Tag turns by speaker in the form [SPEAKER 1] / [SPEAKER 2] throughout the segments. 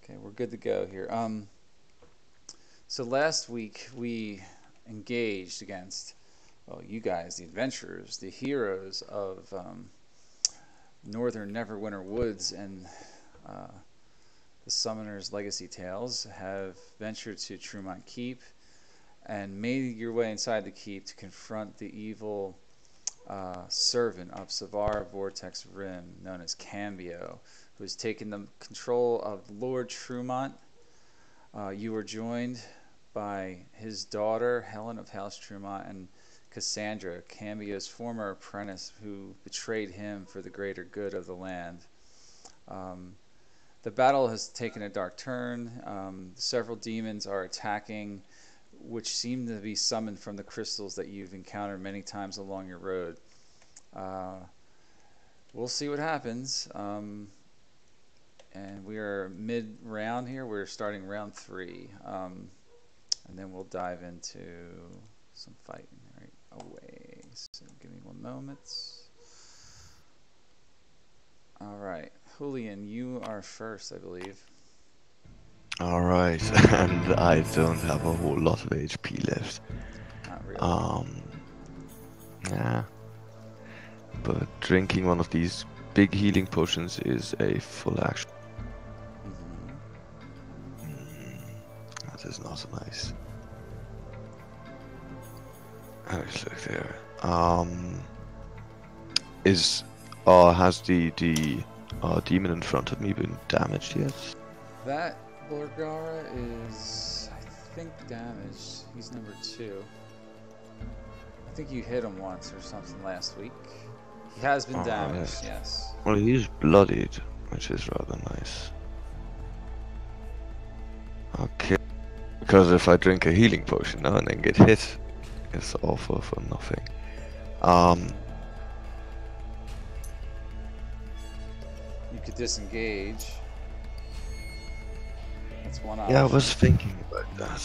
[SPEAKER 1] Okay, we're good to go here. So last week we engaged against, well, you guys, the adventurers, the heroes of Northern Neverwinter Woods, and the Summoner's Legacy Tales have ventured to Trumont Keep and made your way inside the keep to confront the evil servant of Savar Vortex Rim, known as Cambio, who has taken the control of Lord Trumont. You were joined by his daughter, Helen of House Trumont, and Cassandra, Cambio's former apprentice, who betrayed him for the greater good of the land. The battle has taken a dark turn. Several demons are attacking, which seem to be summoned from the crystals that you've encountered many times along your road. We'll see what happens. And we are mid-round here. We're starting round 3. And then we'll dive into some fighting right away. So give me 1 moment. All right. Julian, you are first, I believe.
[SPEAKER 2] Alright, and I don't have a whole lot of HP left.
[SPEAKER 1] Not really.
[SPEAKER 2] Yeah. But drinking one of these big healing potions is a full action. That is not nice. Let's look there. Has the demon in front of me been damaged yet?
[SPEAKER 1] That Borgara is, I think, damaged. He's number 2. I think you hit him once or something last week. He has been damaged, yes.
[SPEAKER 2] Well, he's bloodied, which is rather nice. Okay. Because if I drink a healing potion now and then get hit, it's awful for nothing.
[SPEAKER 1] You could disengage. That's one option.
[SPEAKER 2] Yeah, I was thinking about that.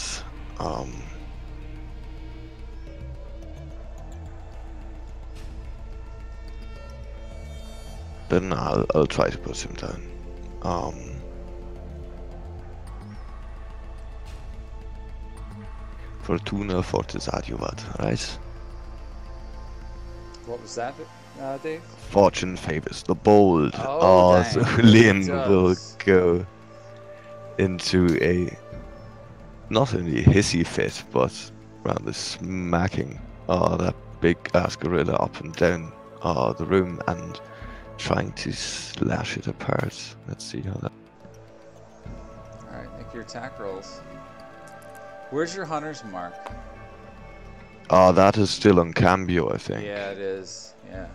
[SPEAKER 2] Then I'll try to put him down. Fortuna Fortis Adjuvat, right?
[SPEAKER 1] What was that, Dave?
[SPEAKER 2] Fortune favors the bold.
[SPEAKER 1] Oh,
[SPEAKER 2] so
[SPEAKER 1] dang.
[SPEAKER 2] Lynn
[SPEAKER 1] It
[SPEAKER 2] will
[SPEAKER 1] does.
[SPEAKER 2] go into a not only hissy fit, but rather smacking that big ass gorilla up and down the room and trying to slash it apart. Let's see how that.
[SPEAKER 1] Alright, make your attack rolls. Where's your hunter's mark?
[SPEAKER 2] That is still on Cambio, I think.
[SPEAKER 1] Yeah, it is. Yeah.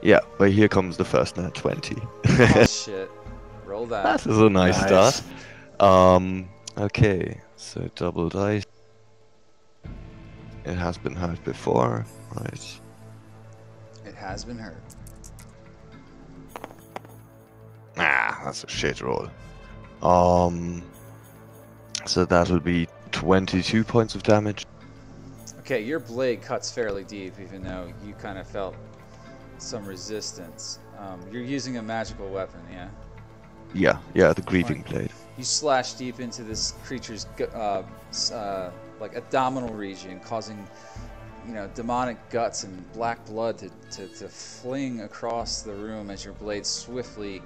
[SPEAKER 2] Yeah, but here comes the first nat 20.
[SPEAKER 1] Oh, shit. Roll that.
[SPEAKER 2] That is a nice start. Okay, so double dice. It has been hurt before, right?
[SPEAKER 1] It has been hurt.
[SPEAKER 2] Ah, that's a shit roll. So that'll be 22 points of damage.
[SPEAKER 1] Okay, your blade cuts fairly deep, even though you kind of felt some resistance. You're using a magical weapon, yeah?
[SPEAKER 2] Yeah, the grieving blade.
[SPEAKER 1] You slash deep into this creature's like abdominal region, causing, demonic guts and black blood to fling across the room as your blade swiftly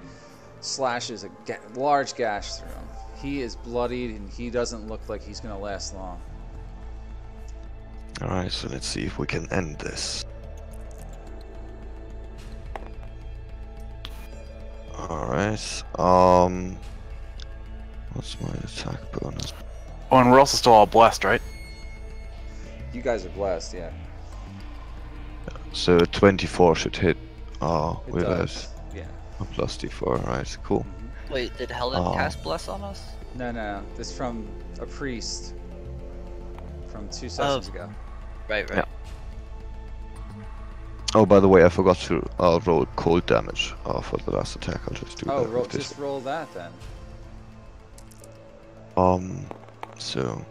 [SPEAKER 1] slashes a large gash through him. He is bloodied and he doesn't look like he's going to last long.
[SPEAKER 2] Alright, so let's see if we can end this. Alright, what's my attack bonus?
[SPEAKER 3] Oh, and we're also still all blessed, right?
[SPEAKER 1] You guys are blessed, yeah.
[SPEAKER 2] So 24 should hit without
[SPEAKER 1] does, yeah.
[SPEAKER 2] a plus d4, right, cool.
[SPEAKER 4] Wait, did Helen cast Bless on us?
[SPEAKER 1] No. This is from a priest from 2 sessions ago.
[SPEAKER 4] Right.
[SPEAKER 2] Yeah. Oh, by the way, I forgot to roll cold damage for the last attack. I'll just do that.
[SPEAKER 1] Just roll that then.
[SPEAKER 2] So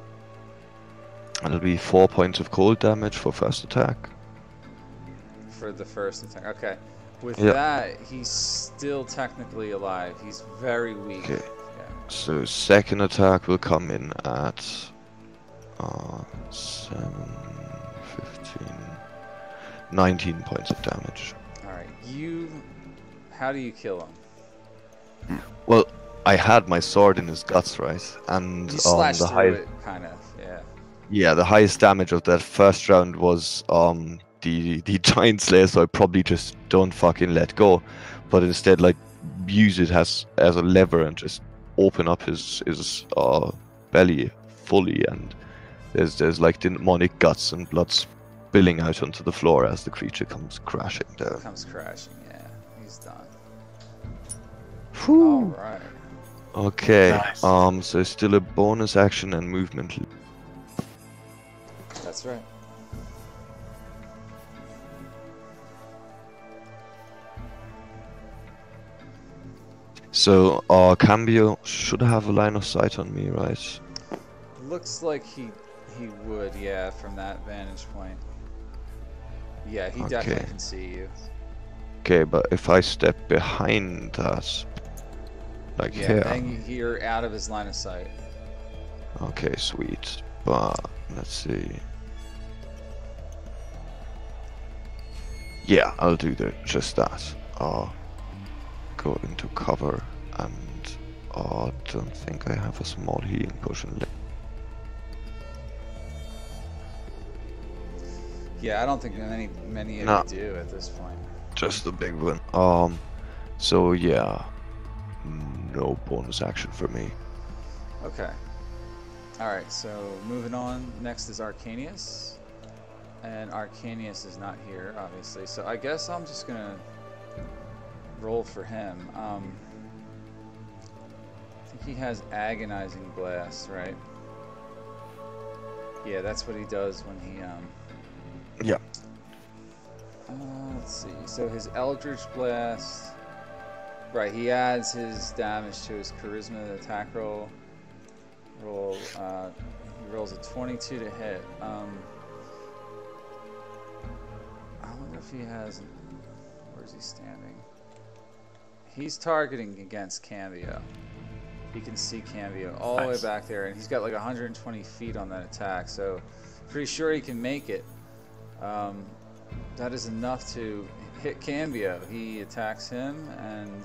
[SPEAKER 2] it'll be 4 points of cold damage for first attack.
[SPEAKER 1] For the first attack, okay. With that, he's still technically alive. He's very weak.
[SPEAKER 2] Okay. So second attack will come in at 7, 15, 19 points of damage.
[SPEAKER 1] Alright, how do you kill him?
[SPEAKER 2] Well, I had my sword in his guts, right? And
[SPEAKER 1] You slash
[SPEAKER 2] the
[SPEAKER 1] through
[SPEAKER 2] highest,
[SPEAKER 1] it, kind of, yeah.
[SPEAKER 2] yeah, the highest damage of that first round was the giant slayer, so I probably just don't fucking let go, but instead like use it as a lever and just open up his belly fully, and there's like demonic guts and blood spilling out onto the floor as the creature comes crashing down.
[SPEAKER 1] Comes crashing, yeah. He's done.
[SPEAKER 2] Whew.
[SPEAKER 1] Alright.
[SPEAKER 2] Okay,
[SPEAKER 3] Nice.
[SPEAKER 2] so still a bonus action and movement.
[SPEAKER 1] That's right.
[SPEAKER 2] So, Cambio should have a line of sight on me, right?
[SPEAKER 1] Looks like he would, yeah, from that vantage point. Yeah, he definitely
[SPEAKER 2] Okay.
[SPEAKER 1] can see you.
[SPEAKER 2] Okay, but if I step behind that, like
[SPEAKER 1] Yeah,
[SPEAKER 2] here,
[SPEAKER 1] then you're out of his line of sight.
[SPEAKER 2] okay, sweet. But let's see. Yeah, I'll do just that. Go into cover, and don't think I have a small healing potion left.
[SPEAKER 1] Yeah, I don't think many of
[SPEAKER 2] No.
[SPEAKER 1] you do at this point.
[SPEAKER 2] Just the big one. So yeah, no bonus action for me.
[SPEAKER 1] Okay. Alright, so moving on. Next is Arcanius. And Arcanius is not here, obviously. So I guess I'm just gonna roll for him. I think he has Agonizing Blast, right? Yeah, that's what he does when he
[SPEAKER 2] Yeah.
[SPEAKER 1] let's see. So his Eldritch Blast. Right, he adds his damage to his Charisma attack roll. He rolls a 22 to hit. I wonder if he has. Where's he standing? He's targeting against Cambio. He can see Cambio all the way
[SPEAKER 3] Nice.
[SPEAKER 1] back there, and he's got like 120 feet on that attack. So, pretty sure he can make it. That is enough to hit Cambio. He attacks him, and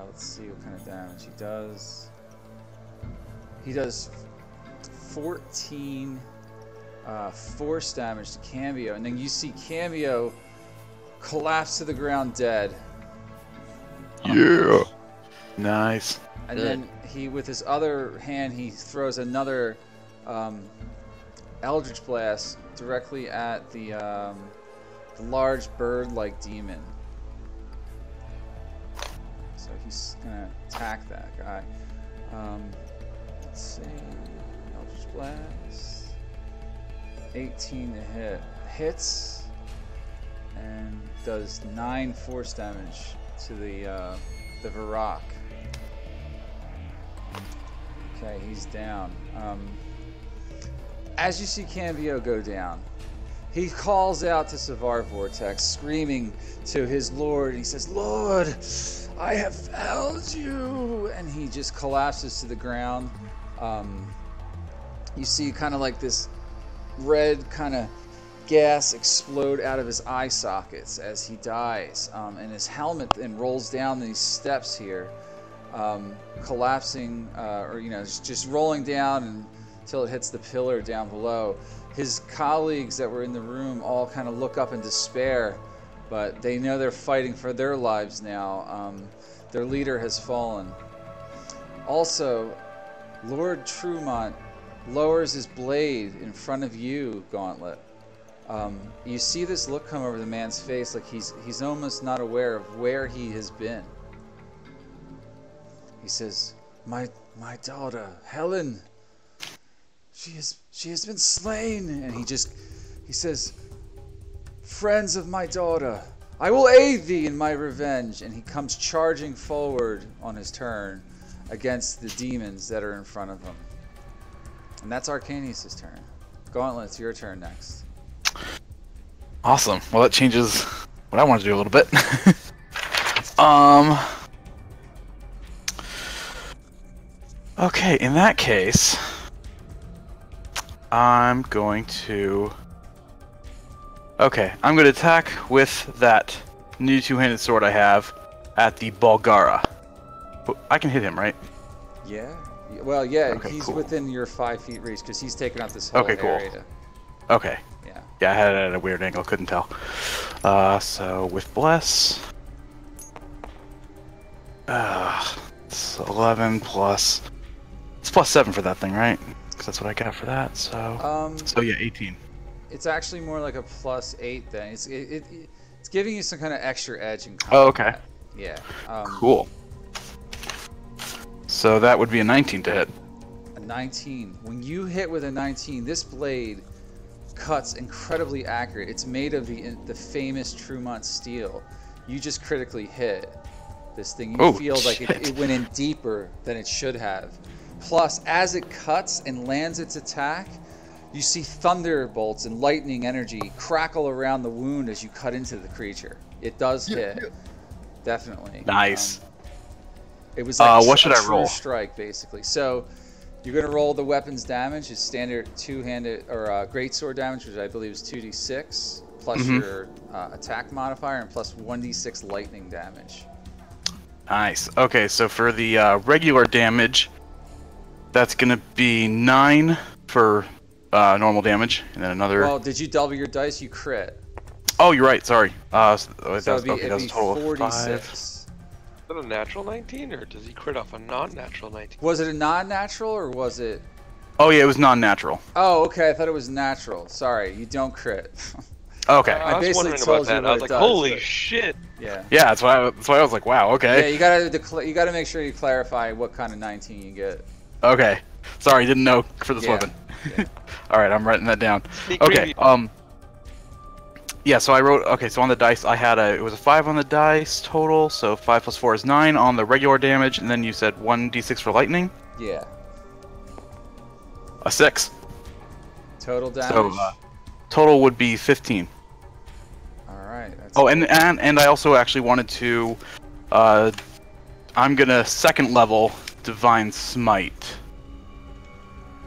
[SPEAKER 1] let's see what kind of damage he does. He does 14 force damage to Cambio, and then you see Cambio collapse to the ground dead.
[SPEAKER 2] Yeah.
[SPEAKER 3] Nice.
[SPEAKER 1] And
[SPEAKER 4] Good.
[SPEAKER 1] then he, with his other hand, he throws another Eldritch Blast directly at the large bird-like demon. So he's gonna attack that guy. Let's see, Eldritch Blast, 18 to hit, hits, and does 9 force damage to the Varrock. Okay, he's down. As you see Cambio go down, he calls out to Savar Vortex, screaming to his lord. He says, "Lord, I have found you!" And he just collapses to the ground. You see kind of like this red kind of gas explode out of his eye sockets as he dies. And his helmet then rolls down these steps here, collapsing, or just rolling down until it hits the pillar down below. His colleagues that were in the room all kind of look up in despair, but they know they're fighting for their lives now. Their leader has fallen. Also, Lord Trumont lowers his blade in front of you, Gauntlet. You see this look come over the man's face, like he's almost not aware of where he has been. He says, my daughter, Helen, she has been slain." And he says, "Friends of my daughter, I will aid thee in my revenge." And he comes charging forward on his turn against the demons that are in front of him. And that's Arcanius' turn. Gauntlet, it's your turn next.
[SPEAKER 3] Awesome. Well, that changes what I want to do a little bit. Okay, in that case, I'm going to... Okay, I'm going to attack with that new two-handed sword I have at the Bulgara. I can hit him, right?
[SPEAKER 1] Yeah. Well, yeah,
[SPEAKER 3] Okay,
[SPEAKER 1] he's
[SPEAKER 3] cool.
[SPEAKER 1] within your 5 feet reach because he's taking out this whole
[SPEAKER 3] Okay, cool.
[SPEAKER 1] area.
[SPEAKER 3] Okay.
[SPEAKER 1] Yeah.
[SPEAKER 3] Yeah, I had it at a weird angle, couldn't tell. So with Bless... it's 11 plus... It's plus 7 for that thing, right? Because that's what I got for that, so... So yeah, 18.
[SPEAKER 1] It's actually more like a +8 then. It's giving you some kind of extra edge in combat.
[SPEAKER 3] Oh, okay.
[SPEAKER 1] Yeah.
[SPEAKER 3] Cool. So that would be a 19 to hit.
[SPEAKER 1] A 19. When you hit with a 19, this blade cuts incredibly accurate. It's made of the famous Trumont steel. You just critically hit this thing. You feel like it went in deeper than it should have. Plus, as it cuts and lands its attack, you see thunderbolts and lightning energy crackle around the wound as you cut into the creature. It does hit. Definitely.
[SPEAKER 3] Nice.
[SPEAKER 1] It was like
[SPEAKER 3] what should I
[SPEAKER 1] true
[SPEAKER 3] roll?
[SPEAKER 1] strike, basically. So you're going to roll the weapon's damage. It's standard two-handed or greatsword damage, which I believe is 2d6, plus your attack modifier, and plus 1d6 lightning damage.
[SPEAKER 3] Nice. Okay, so for the regular damage, that's going to be 9 for normal damage, and then another...
[SPEAKER 1] Well, did you double your dice? You crit.
[SPEAKER 3] Oh, you're right, sorry.
[SPEAKER 1] So
[SPEAKER 3] That's
[SPEAKER 1] it'd be
[SPEAKER 3] a total of
[SPEAKER 1] 46.
[SPEAKER 3] 5.
[SPEAKER 5] Is that a natural 19, or does he crit off a non-natural 19?
[SPEAKER 1] Was it a non-natural, or was it...
[SPEAKER 3] Oh, yeah, it was non-natural.
[SPEAKER 1] Oh, okay, I thought it was natural. Sorry, you don't crit.
[SPEAKER 3] Okay.
[SPEAKER 5] I was
[SPEAKER 1] basically
[SPEAKER 5] wondering
[SPEAKER 1] told
[SPEAKER 5] about
[SPEAKER 1] you
[SPEAKER 5] that.
[SPEAKER 1] what
[SPEAKER 5] I was
[SPEAKER 1] it
[SPEAKER 5] like,
[SPEAKER 1] does,
[SPEAKER 5] holy
[SPEAKER 1] but-
[SPEAKER 5] shit!
[SPEAKER 1] Yeah.
[SPEAKER 3] Yeah, that's why I was like, wow, okay.
[SPEAKER 1] Yeah, you gotta make sure you clarify what kind of 19 you get.
[SPEAKER 3] Okay. Sorry, didn't know for this
[SPEAKER 1] Yeah.
[SPEAKER 3] weapon.
[SPEAKER 1] Yeah.
[SPEAKER 3] Alright, I'm writing that down.
[SPEAKER 5] Sneak
[SPEAKER 3] Okay,
[SPEAKER 5] preview.
[SPEAKER 3] yeah, so I wrote, okay, so on the dice, it was a 5 on the dice total, so 5 plus 4 is 9 on the regular damage, and then you said 1d6 for lightning?
[SPEAKER 1] Yeah.
[SPEAKER 3] A 6.
[SPEAKER 1] Total damage.
[SPEAKER 3] So, total would be 15.
[SPEAKER 1] Alright. That's
[SPEAKER 3] Oh, and I also actually wanted to, I'm gonna second level Divine Smite,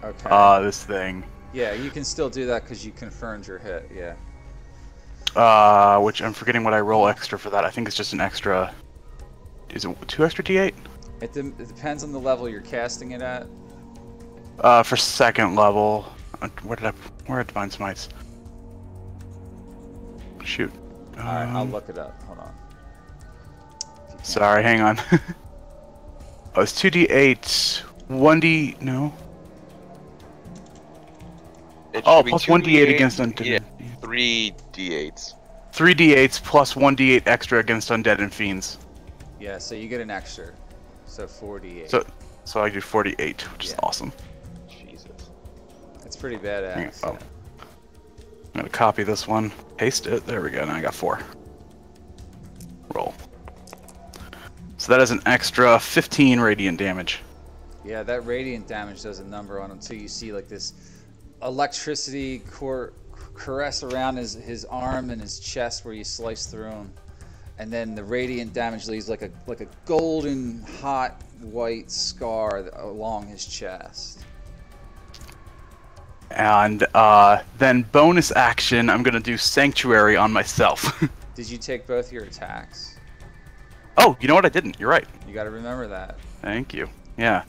[SPEAKER 1] okay.
[SPEAKER 3] this thing.
[SPEAKER 1] Yeah, you can still do that because you confirmed your hit, yeah.
[SPEAKER 3] Which I'm forgetting what I roll extra for that. I think it's just an extra. Is it 2 extra d8?
[SPEAKER 1] It depends on the level you're casting it at.
[SPEAKER 3] For second level. Where are Divine Smites? Shoot.
[SPEAKER 1] Alright, I'll look it up. Hold on.
[SPEAKER 3] Sorry, hang on. Oh, it's 2d8. 1d. No.
[SPEAKER 5] It
[SPEAKER 3] Oh,
[SPEAKER 5] should be
[SPEAKER 3] plus
[SPEAKER 5] 2d8,
[SPEAKER 3] 1d8 against undead.
[SPEAKER 5] Yeah, 3 d8s.
[SPEAKER 3] 3d8s plus 1d8 extra against undead and fiends.
[SPEAKER 1] Yeah, so you get an extra. So 48.
[SPEAKER 3] So I do 48, which is
[SPEAKER 1] Yeah.
[SPEAKER 3] awesome.
[SPEAKER 5] Jesus.
[SPEAKER 1] That's pretty badass.
[SPEAKER 3] Oh. I'm gonna copy this one, paste it. There we go. Now I got 4. Roll. So that is an extra 15 radiant damage.
[SPEAKER 1] Yeah, that radiant damage does a number on him too. You see like this electricity caress around his arm and his chest where you slice through him, and then the radiant damage leaves like a golden hot white scar along his chest.
[SPEAKER 3] And then bonus action, I'm gonna do Sanctuary on myself.
[SPEAKER 1] Did you take both your attacks?
[SPEAKER 3] Oh, you know what? I didn't. You're right.
[SPEAKER 1] You got to remember that.
[SPEAKER 3] Thank you. Yeah.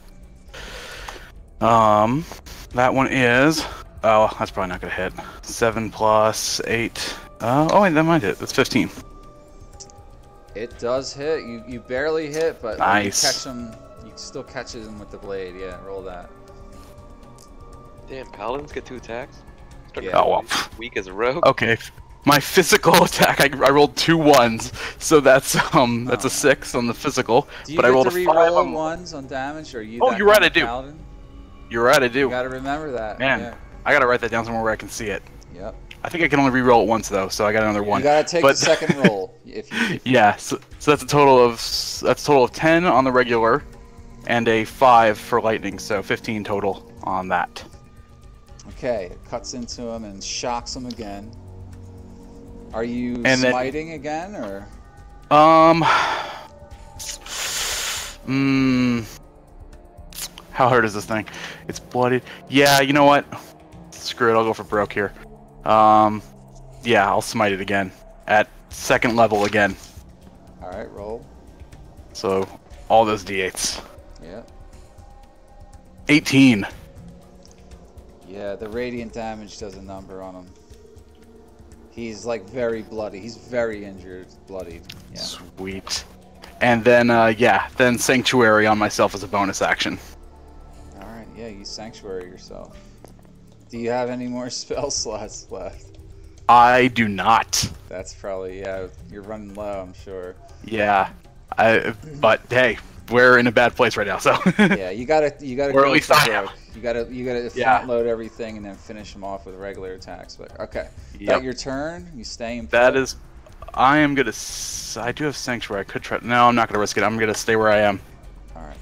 [SPEAKER 3] That one is. Oh, that's probably not gonna hit. 7 plus 8. Oh, wait, that might hit. That's 15.
[SPEAKER 1] It does hit. You barely hit, but
[SPEAKER 3] Nice.
[SPEAKER 1] you catch him. You still catch him with the blade. Yeah, roll that.
[SPEAKER 5] Damn, paladins get 2 attacks?
[SPEAKER 1] Yeah.
[SPEAKER 3] Oh, well.
[SPEAKER 5] Weak as a rogue?
[SPEAKER 3] Okay. My physical attack, I rolled 2 1s, so that's a 6 on the physical.
[SPEAKER 1] Do you
[SPEAKER 3] but
[SPEAKER 1] get
[SPEAKER 3] I rolled
[SPEAKER 1] to
[SPEAKER 3] a 5
[SPEAKER 1] re-roll
[SPEAKER 3] on.
[SPEAKER 1] ones on damage, or are you?
[SPEAKER 3] Oh,
[SPEAKER 1] that
[SPEAKER 3] you're right,
[SPEAKER 1] kind
[SPEAKER 3] I
[SPEAKER 1] of
[SPEAKER 3] do.
[SPEAKER 1] paladin?
[SPEAKER 3] You're right, I do.
[SPEAKER 1] You got to remember that.
[SPEAKER 3] Man,
[SPEAKER 1] Yeah.
[SPEAKER 3] I gotta write that down somewhere where I can see it.
[SPEAKER 1] Yep.
[SPEAKER 3] I think I can only re-roll it once though, so I got another 1.
[SPEAKER 1] You got to take
[SPEAKER 3] But-
[SPEAKER 1] the second roll if you.
[SPEAKER 3] Yeah, so that's a total of 10 on the regular, and a 5 for lightning, so 15 total on that.
[SPEAKER 1] Okay, it cuts into him and shocks him again. Are you
[SPEAKER 3] And then-
[SPEAKER 1] smiting again, or?
[SPEAKER 3] How hurt is this thing? It's bloodied. Yeah, you know what? Screw it, I'll go for broke here. Yeah, I'll smite it again. At 2nd level again.
[SPEAKER 1] Alright, roll.
[SPEAKER 3] So, all those d8s.
[SPEAKER 1] Yeah.
[SPEAKER 3] 18.
[SPEAKER 1] Yeah, the radiant damage does a number on him. He's like very bloody. He's very injured, bloodied. Yeah.
[SPEAKER 3] Sweet. And then, then Sanctuary on myself as a bonus action.
[SPEAKER 1] Alright, yeah, you sanctuary yourself. Do you have any more spell slots left?
[SPEAKER 3] I do not.
[SPEAKER 1] That's probably, yeah, you're running low, I'm sure.
[SPEAKER 3] Yeah. But hey, we're in a bad place right now, so.
[SPEAKER 1] Yeah, you gotta
[SPEAKER 3] Or
[SPEAKER 1] go
[SPEAKER 3] at least
[SPEAKER 1] for
[SPEAKER 3] I
[SPEAKER 1] broke.
[SPEAKER 3] am.
[SPEAKER 1] You gotta
[SPEAKER 3] Yeah.
[SPEAKER 1] front load everything and then finish them off with regular attacks. But okay,
[SPEAKER 3] Yep.
[SPEAKER 1] that your turn. You stay in.
[SPEAKER 3] That is. I am gonna. I do have Sanctuary. I could try. No, I'm not gonna risk it. I'm gonna stay where I am.
[SPEAKER 1] All right,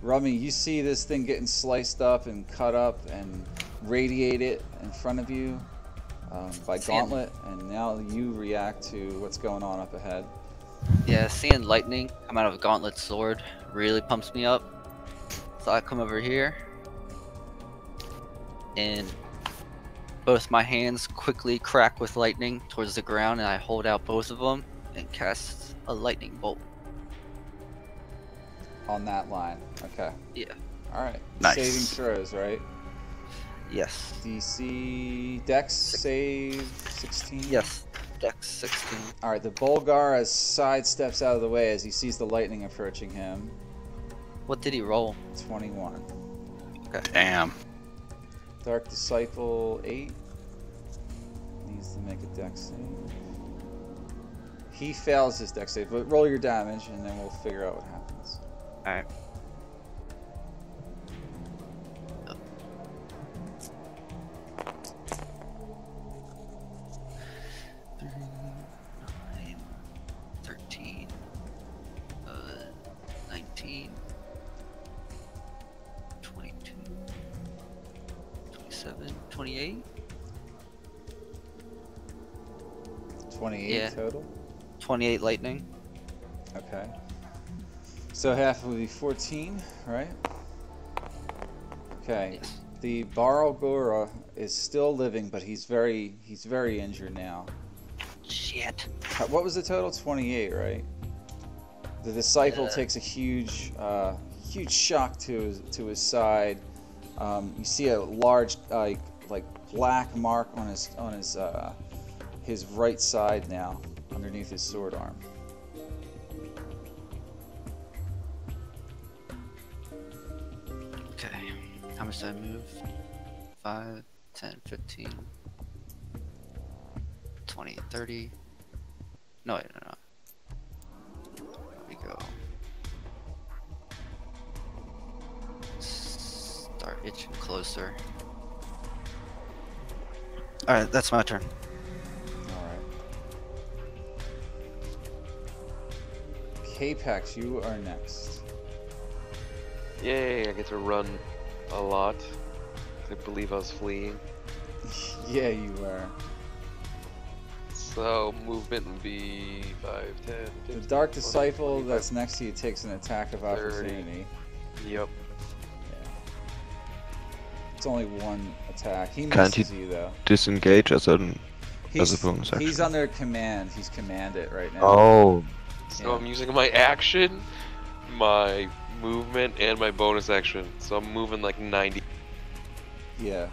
[SPEAKER 1] Rummy, you see this thing getting sliced up and cut up and radiated in front of you by Gauntlet, and now you react to what's going on up ahead.
[SPEAKER 4] Yeah, seeing lightning come out of a gauntlet sword really pumps me up. So I come over here, and both my hands quickly crack with lightning towards the ground, and I hold out both of them and cast a lightning bolt.
[SPEAKER 1] On that line. Okay.
[SPEAKER 4] Yeah.
[SPEAKER 1] All right.
[SPEAKER 3] Nice.
[SPEAKER 1] Saving throws, right?
[SPEAKER 4] Yes.
[SPEAKER 1] DC Dex save 16.
[SPEAKER 4] Yes. Dex 16.
[SPEAKER 1] All right. The Bulgar sidesteps out of the way as he sees the lightning approaching him.
[SPEAKER 4] What did he roll?
[SPEAKER 1] 21.
[SPEAKER 3] Damn.
[SPEAKER 1] Dark Disciple 8 needs to make a Dex save. He fails his Dex save, but roll your damage and then we'll figure out what happens.
[SPEAKER 4] Alright. Nine, 13, 19, 22, 27, 28?
[SPEAKER 1] 28
[SPEAKER 4] Yeah.
[SPEAKER 1] total.
[SPEAKER 4] 28 lightning.
[SPEAKER 1] Okay. So half would be 14, right? Okay.
[SPEAKER 4] Yes.
[SPEAKER 1] The Barogora is still living, but he's very injured now.
[SPEAKER 4] Shit.
[SPEAKER 1] What was the total? 28, right? The disciple
[SPEAKER 4] Yeah.
[SPEAKER 1] takes a huge shock to his side. You see a large like black mark on his right side now, underneath his sword arm.
[SPEAKER 4] Okay. How much did I move? 5, 10, 15, 20, 30. No, wait, no. There we go. Start itching closer. Alright, that's my turn.
[SPEAKER 1] Alright. K-Pax, you are next.
[SPEAKER 5] Yay, I get to run a lot. I believe I was fleeing.
[SPEAKER 1] Yeah, you are.
[SPEAKER 5] So, movement would be 5, 10,
[SPEAKER 1] The
[SPEAKER 5] 15,
[SPEAKER 1] Dark
[SPEAKER 5] 20,
[SPEAKER 1] Disciple
[SPEAKER 5] 25.
[SPEAKER 1] that's next to you takes an attack of
[SPEAKER 5] 30.
[SPEAKER 1] opportunity.
[SPEAKER 5] Yep.
[SPEAKER 1] Yeah. It's only one attack. He
[SPEAKER 2] Can't
[SPEAKER 1] misses you though.
[SPEAKER 2] Disengage as a
[SPEAKER 1] He's,
[SPEAKER 2] bonus action.
[SPEAKER 1] he's under command. He's commanded right now.
[SPEAKER 2] Oh,
[SPEAKER 5] So
[SPEAKER 1] Yeah.
[SPEAKER 5] I'm using my action, my movement, and my bonus action. So I'm moving like 90.
[SPEAKER 1] Yeah.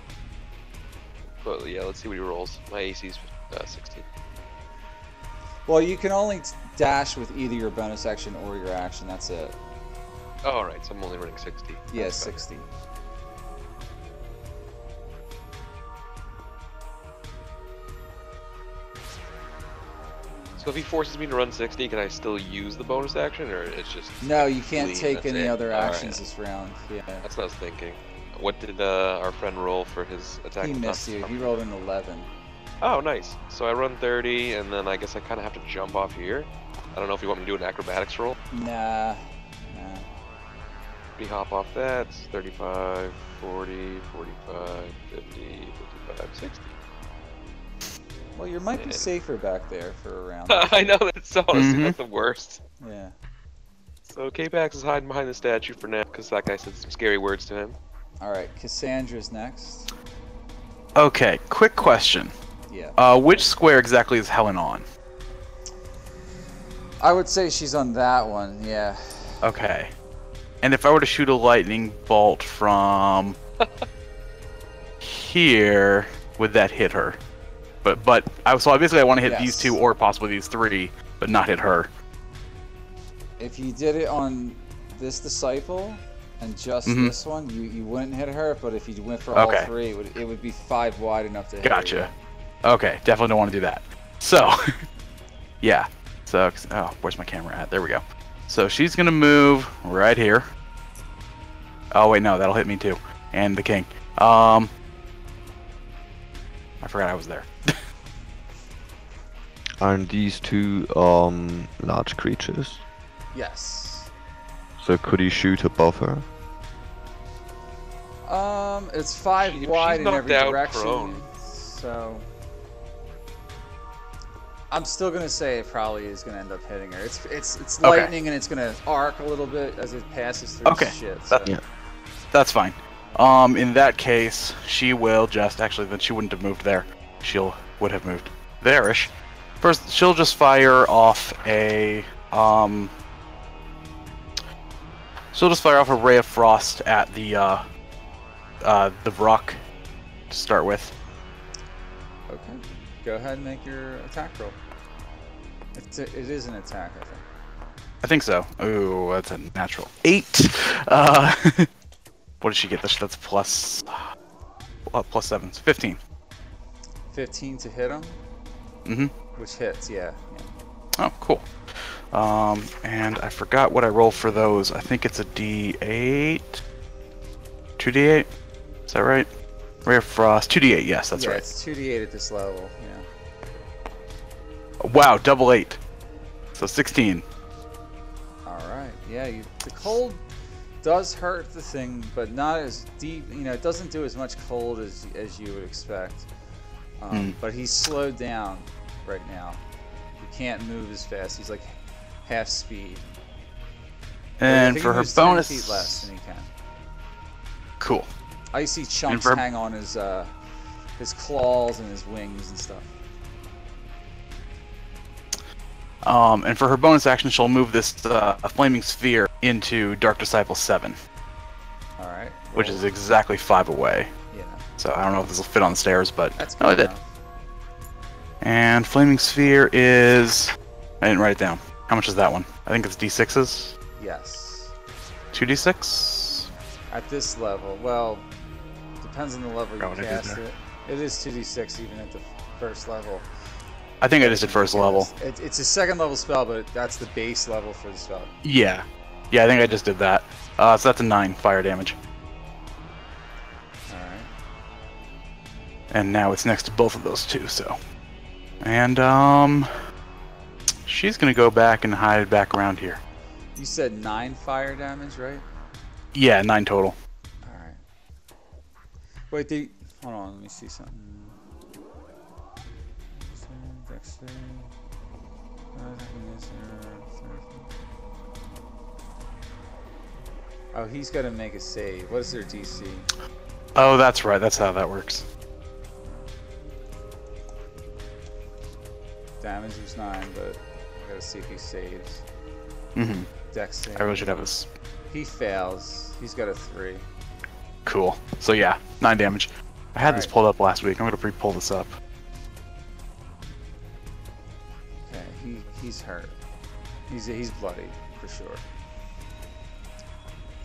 [SPEAKER 5] But yeah, let's see what he rolls. My AC's 16.
[SPEAKER 1] Well, you can only dash with either your bonus action or your action. That's it.
[SPEAKER 5] Oh, alright, so I'm only running 60.
[SPEAKER 1] Yeah,
[SPEAKER 5] That's fine.
[SPEAKER 1] 60.
[SPEAKER 5] So if he forces me to run 60, can I still use the bonus action, or it's just...
[SPEAKER 1] No, you can't
[SPEAKER 5] Leave,
[SPEAKER 1] take
[SPEAKER 5] that's
[SPEAKER 1] any
[SPEAKER 5] it.
[SPEAKER 1] other
[SPEAKER 5] Alright.
[SPEAKER 1] actions this round. Yeah.
[SPEAKER 5] That's what I was thinking. What did our friend roll for his attack?
[SPEAKER 1] He
[SPEAKER 5] with
[SPEAKER 1] missed
[SPEAKER 5] us?
[SPEAKER 1] you. He rolled an 11.
[SPEAKER 5] Oh, nice. So I run 30, and then I guess I kind of have to jump off here. I don't know if you want me to do an acrobatics roll.
[SPEAKER 1] Nah.
[SPEAKER 5] We hop off that. 35, 40, 45, 50, 55, 60.
[SPEAKER 1] Well, you might be
[SPEAKER 5] Yeah.
[SPEAKER 1] safer back there for a round.
[SPEAKER 5] I know, that's honestly not the worst.
[SPEAKER 1] Yeah.
[SPEAKER 5] So K-Pax is hiding behind the statue for now because that guy said some scary words to him.
[SPEAKER 1] All right, Cassandra's next.
[SPEAKER 3] Okay, quick question.
[SPEAKER 1] Yeah.
[SPEAKER 3] Which square exactly is Helen on?
[SPEAKER 1] I would say she's on that one. Yeah.
[SPEAKER 3] Okay. And if I were to shoot a lightning bolt from here, would that hit her? But I basically I want to hit these two or possibly these three, but not hit her.
[SPEAKER 1] If you did it on this disciple and just this one, you wouldn't hit her. But if you went for all three, it would be 5 wide enough to hit her.
[SPEAKER 3] Gotcha. Okay, definitely don't want to do that. So, yeah. So, oh, where's my camera at? There we go. So she's gonna move right here. Oh wait, no, that'll hit me too, and the king. I forgot I was there.
[SPEAKER 2] Aren't these two large creatures?
[SPEAKER 1] Yes.
[SPEAKER 2] So could he shoot above her?
[SPEAKER 1] It's 5 wide in every direction.
[SPEAKER 5] Prone.
[SPEAKER 1] So I'm still gonna say it probably is gonna end up hitting her. It's lightning and it's gonna arc a little bit as it passes through shit. So.
[SPEAKER 2] Yeah.
[SPEAKER 3] That's fine. In that case, she will just then she wouldn't have moved there. Would have moved there-ish. First, she'll just fire off a ray of frost at the Vrock to start with.
[SPEAKER 1] Okay. Go ahead and make your attack roll. It is an attack, I think.
[SPEAKER 3] I think so. Ooh, that's a natural 8. What did she get? That's plus 7. 15.
[SPEAKER 1] 15 to hit him?
[SPEAKER 3] Mm-hmm.
[SPEAKER 1] Which hits, yeah.
[SPEAKER 3] Oh, cool. And I forgot what I roll for those. I think it's a D8? 2D8? Is that right? Ray of Frost. 2D8, yes, that's right.
[SPEAKER 1] It's 2D8 at this level, yeah.
[SPEAKER 3] Wow, double 8. So 16.
[SPEAKER 1] Alright, yeah, the cold does hurt the thing, but not as deep. It doesn't do as much cold as you would expect. But he's slowed down right now. He can't move as fast. He's like half speed.
[SPEAKER 3] And for her bonus,
[SPEAKER 1] 10 feet less than he can.
[SPEAKER 3] Cool.
[SPEAKER 1] Icy chunks hang on his claws and his wings and stuff.
[SPEAKER 3] And for her bonus action, she'll move this a flaming sphere into Dark Disciple 7.
[SPEAKER 1] All right.
[SPEAKER 3] Which is exactly 5 away.
[SPEAKER 1] Yeah.
[SPEAKER 3] So I don't know if this will fit on the stairs, but
[SPEAKER 1] that's
[SPEAKER 3] it did. And flaming sphere is. I didn't write it down. How much is that one? I think it's D6s.
[SPEAKER 1] Yes.
[SPEAKER 3] 2D6.
[SPEAKER 1] At this level, well, depends on the level you cast it. It is 2D6 even at the first level.
[SPEAKER 3] I think I just did first level.
[SPEAKER 1] It's a second level spell, but that's the base level for the spell.
[SPEAKER 3] Yeah. Yeah, I think I just did that. So that's a 9 fire damage.
[SPEAKER 1] Alright.
[SPEAKER 3] And now it's next to both of those two, so. And, she's gonna go back and hide back around here.
[SPEAKER 1] You said 9 fire damage, right?
[SPEAKER 3] Yeah, 9 total.
[SPEAKER 1] Alright. Wait, hold on, let me see something. Oh, he's got to make a save. What is their DC?
[SPEAKER 3] Oh, that's right. That's how that works.
[SPEAKER 1] Damage was 9, but I gotta see if he saves.
[SPEAKER 3] Mm-hmm.
[SPEAKER 1] Dex save.
[SPEAKER 3] I really should have this.
[SPEAKER 1] He fails. He's got a 3.
[SPEAKER 3] Cool. So yeah, 9 damage. I had this pulled up last week. I'm gonna re-pull this up.
[SPEAKER 1] Okay, he's hurt. He's bloody for sure.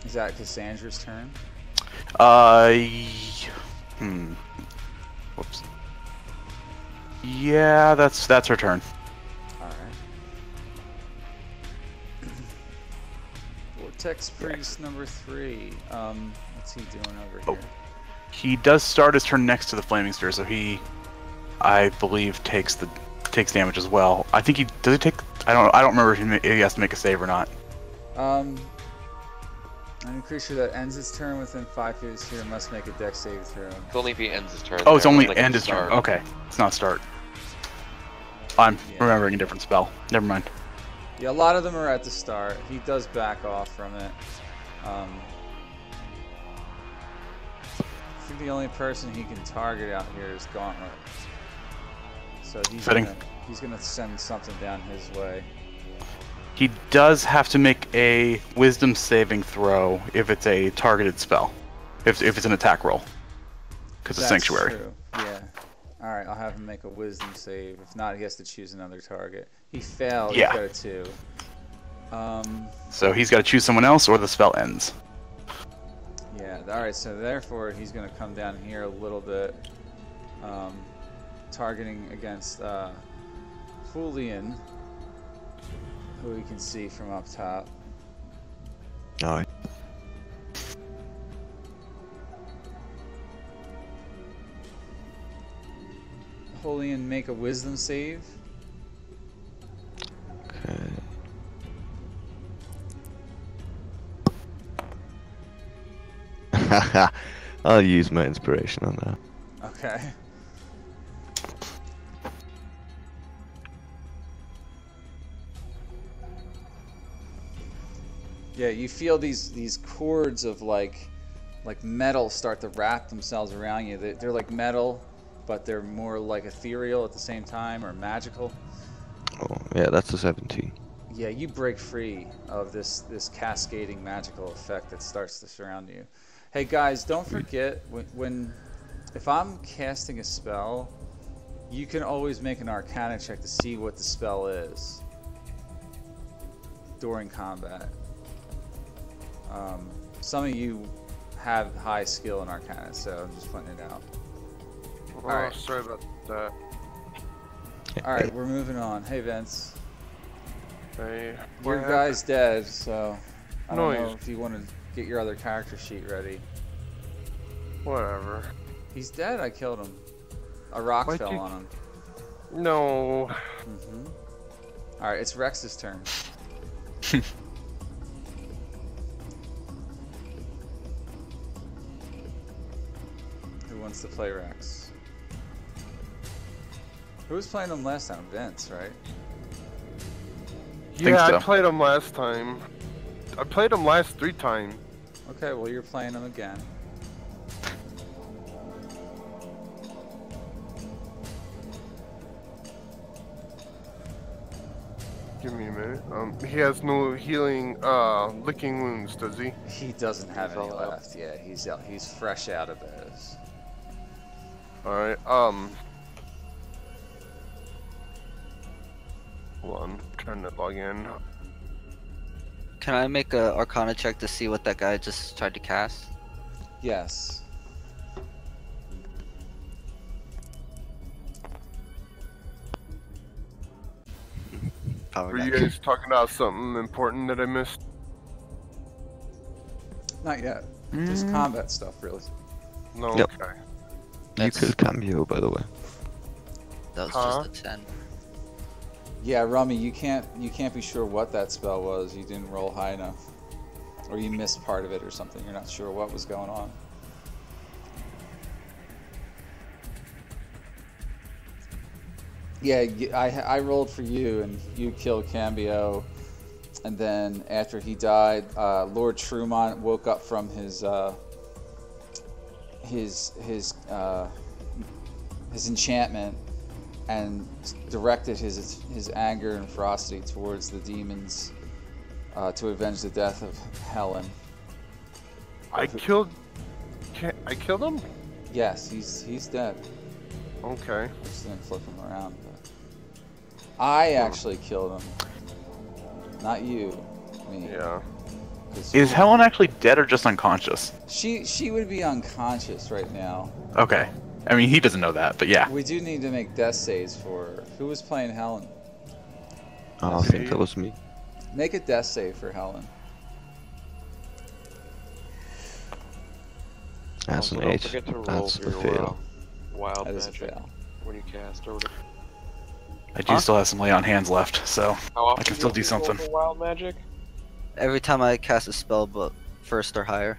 [SPEAKER 1] Is that Cassandra's turn?
[SPEAKER 3] Whoops. Yeah, that's her turn.
[SPEAKER 1] Alright. Vortex Priest number 3. What's he doing over here?
[SPEAKER 3] He does start his turn next to the Flaming Sphere, so I believe, takes damage as well. I think does he take? I don't remember if he has to make a save or not.
[SPEAKER 1] Any creature that ends its turn within 5 feet of the sphere must make a dex save throw.
[SPEAKER 5] It's only if he ends his turn.
[SPEAKER 3] Oh, it's only
[SPEAKER 5] like
[SPEAKER 3] end his turn. Okay, it's not start. I'm remembering a different spell. Never mind.
[SPEAKER 1] Yeah, a lot of them are at the start. He does back off from it. I think the only person he can target out here is Gauntlet. So he's gonna send something down his way.
[SPEAKER 3] He does have to make a wisdom saving throw if it's a targeted spell. If it's an attack roll. Because it's Sanctuary.
[SPEAKER 1] True. Yeah. Alright, I'll have him make a wisdom save. If not, he has to choose another target. He failed,
[SPEAKER 3] Yeah.
[SPEAKER 1] He's got a 2.
[SPEAKER 3] So he's got to choose someone else or the spell ends.
[SPEAKER 1] Yeah, alright, so therefore he's gonna come down here a little bit. Targeting against Fulian, who we can see from up top.
[SPEAKER 2] Alright.
[SPEAKER 1] Julian, make a wisdom save.
[SPEAKER 2] Okay. I'll use my inspiration on that.
[SPEAKER 1] Okay. Yeah, you feel these cords of like metal start to wrap themselves around you. They're like metal, but they're more like ethereal at the same time, or magical.
[SPEAKER 2] Oh, yeah, that's a 17.
[SPEAKER 1] Yeah, you break free of this cascading magical effect that starts to surround you. Hey guys, don't forget if I'm casting a spell, you can always make an Arcana check to see what the spell is during combat. Some of you have high skill in Arcana, so I'm just pointing it out.
[SPEAKER 6] Oh,
[SPEAKER 1] Alright.
[SPEAKER 6] sorry about that.
[SPEAKER 1] Alright, we're moving on. Hey Vince.
[SPEAKER 6] Hey,
[SPEAKER 1] Your guy's dead, so I don't know
[SPEAKER 6] Noise.
[SPEAKER 1] if you want to get your other character sheet ready.
[SPEAKER 6] Whatever.
[SPEAKER 1] He's dead, I killed him. A rock
[SPEAKER 6] Why'd
[SPEAKER 1] fell
[SPEAKER 6] you-
[SPEAKER 1] on him.
[SPEAKER 6] No.
[SPEAKER 1] Alright, it's Rex's turn. Who wants to play Rex? Who was playing him last time? Vince, right?
[SPEAKER 3] Think
[SPEAKER 6] Yeah,
[SPEAKER 3] so.
[SPEAKER 6] I played him last time. I played him last 3 times.
[SPEAKER 1] Okay, well you're playing him again.
[SPEAKER 6] Give me a minute. He has no healing, licking wounds, does he?
[SPEAKER 1] He doesn't have
[SPEAKER 5] He's
[SPEAKER 1] any
[SPEAKER 5] all out.
[SPEAKER 1] left. Yeah, he's fresh out of those.
[SPEAKER 6] Alright, hold on, I'm trying to log in.
[SPEAKER 4] Can I make a Arcana check to see what that guy just tried to cast?
[SPEAKER 1] Yes.
[SPEAKER 4] Power
[SPEAKER 6] Were you
[SPEAKER 4] deck.
[SPEAKER 6] guys talking about something important that I missed?
[SPEAKER 1] Not yet. Just combat stuff, really.
[SPEAKER 6] No,
[SPEAKER 2] Yep.
[SPEAKER 6] okay.
[SPEAKER 2] You
[SPEAKER 4] That's-
[SPEAKER 2] killed Cambio, by the way.
[SPEAKER 4] That was
[SPEAKER 6] Huh?
[SPEAKER 4] just a 10.
[SPEAKER 1] Yeah, Rummy, you can't be sure what that spell was. You didn't roll high enough, or you missed part of it or something. You're not sure what was going on. Yeah, I rolled for you, and you killed Cambio, and then after he died, Lord Trumont woke up from his enchantment and directed his anger and ferocity towards the demons to avenge the death of Helen.
[SPEAKER 6] I killed him?
[SPEAKER 1] Yes, he's dead.
[SPEAKER 6] Okay.
[SPEAKER 1] I just didn't flip him around. But I actually killed him, not you. Me.
[SPEAKER 6] Yeah.
[SPEAKER 1] 'Cause
[SPEAKER 3] Is Helen actually dead or just unconscious?
[SPEAKER 1] She would be unconscious right now.
[SPEAKER 3] Okay. I mean, he doesn't know that, but yeah.
[SPEAKER 1] We do need to make death saves for her. Who was playing Helen?
[SPEAKER 2] I think that was me.
[SPEAKER 1] Make a death save for Helen.
[SPEAKER 2] That's an
[SPEAKER 5] Also, don't
[SPEAKER 2] 8.
[SPEAKER 5] forget to roll
[SPEAKER 2] That's
[SPEAKER 5] for
[SPEAKER 2] a
[SPEAKER 5] your
[SPEAKER 2] fail.
[SPEAKER 5] wild
[SPEAKER 1] That is a
[SPEAKER 5] magic
[SPEAKER 1] fail.
[SPEAKER 5] when you cast or whatever.
[SPEAKER 3] I do still have some lay on hands left, so
[SPEAKER 5] How often
[SPEAKER 3] can still do
[SPEAKER 5] you roll
[SPEAKER 3] something.
[SPEAKER 5] for wild magic?
[SPEAKER 4] Every time I cast a spell, but first or higher.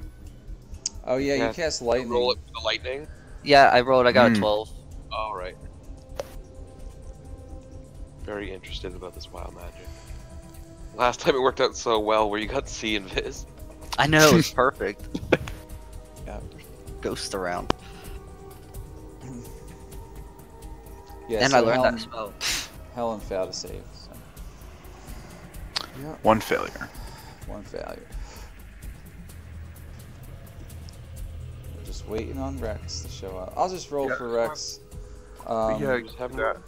[SPEAKER 1] Oh yeah, you
[SPEAKER 5] Yeah,
[SPEAKER 1] cast lightning.
[SPEAKER 5] Roll it with the lightning.
[SPEAKER 4] Yeah, I rolled. I got a
[SPEAKER 3] Hmm.
[SPEAKER 4] 12.
[SPEAKER 5] All right. Very interested about this wild magic. Last time it worked out so well where you got C and Viz.
[SPEAKER 4] I know, it's perfect.
[SPEAKER 1] Yeah.
[SPEAKER 4] Ghost around.
[SPEAKER 1] Yeah,
[SPEAKER 4] And
[SPEAKER 1] so
[SPEAKER 4] I learned
[SPEAKER 1] Helen,
[SPEAKER 4] that spell.
[SPEAKER 1] Helen failed to save. So. Yeah.
[SPEAKER 3] One failure.
[SPEAKER 1] One failure. We're just waiting on Rex to show up. I'll just roll
[SPEAKER 6] Yeah.
[SPEAKER 1] for Rex.
[SPEAKER 6] Yeah,
[SPEAKER 5] Just have
[SPEAKER 6] that.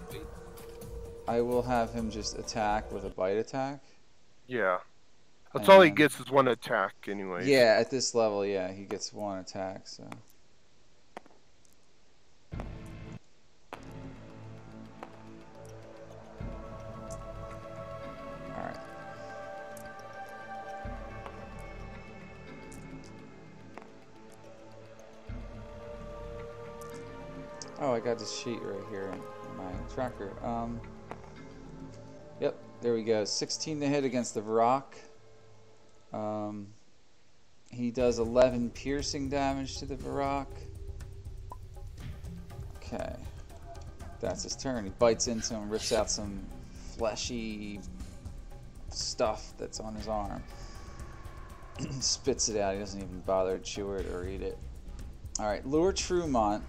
[SPEAKER 1] I will have him just attack with a bite attack.
[SPEAKER 6] Yeah. That's all he
[SPEAKER 1] And-
[SPEAKER 6] gets is one attack, anyway.
[SPEAKER 1] Yeah, at this level, yeah, he gets one attack, so. Alright. Oh, I got this sheet right here in my tracker. Yep, there we go. 16 to hit against the Varrock. He does 11 piercing damage to the Varrock. Okay. That's his turn. He bites into him, rips out some fleshy stuff that's on his arm. Spits it out. He doesn't even bother to chew it or eat it. Alright, Lord Trumont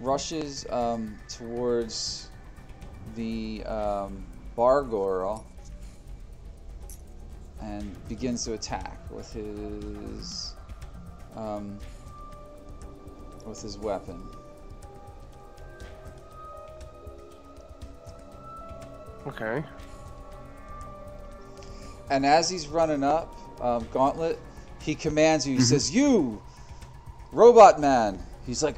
[SPEAKER 1] rushes towards the Bargorl and begins to attack with his weapon.
[SPEAKER 6] Okay.
[SPEAKER 1] And as he's running up, Gauntlet, he commands you. He says, "You, Robot Man." He's like,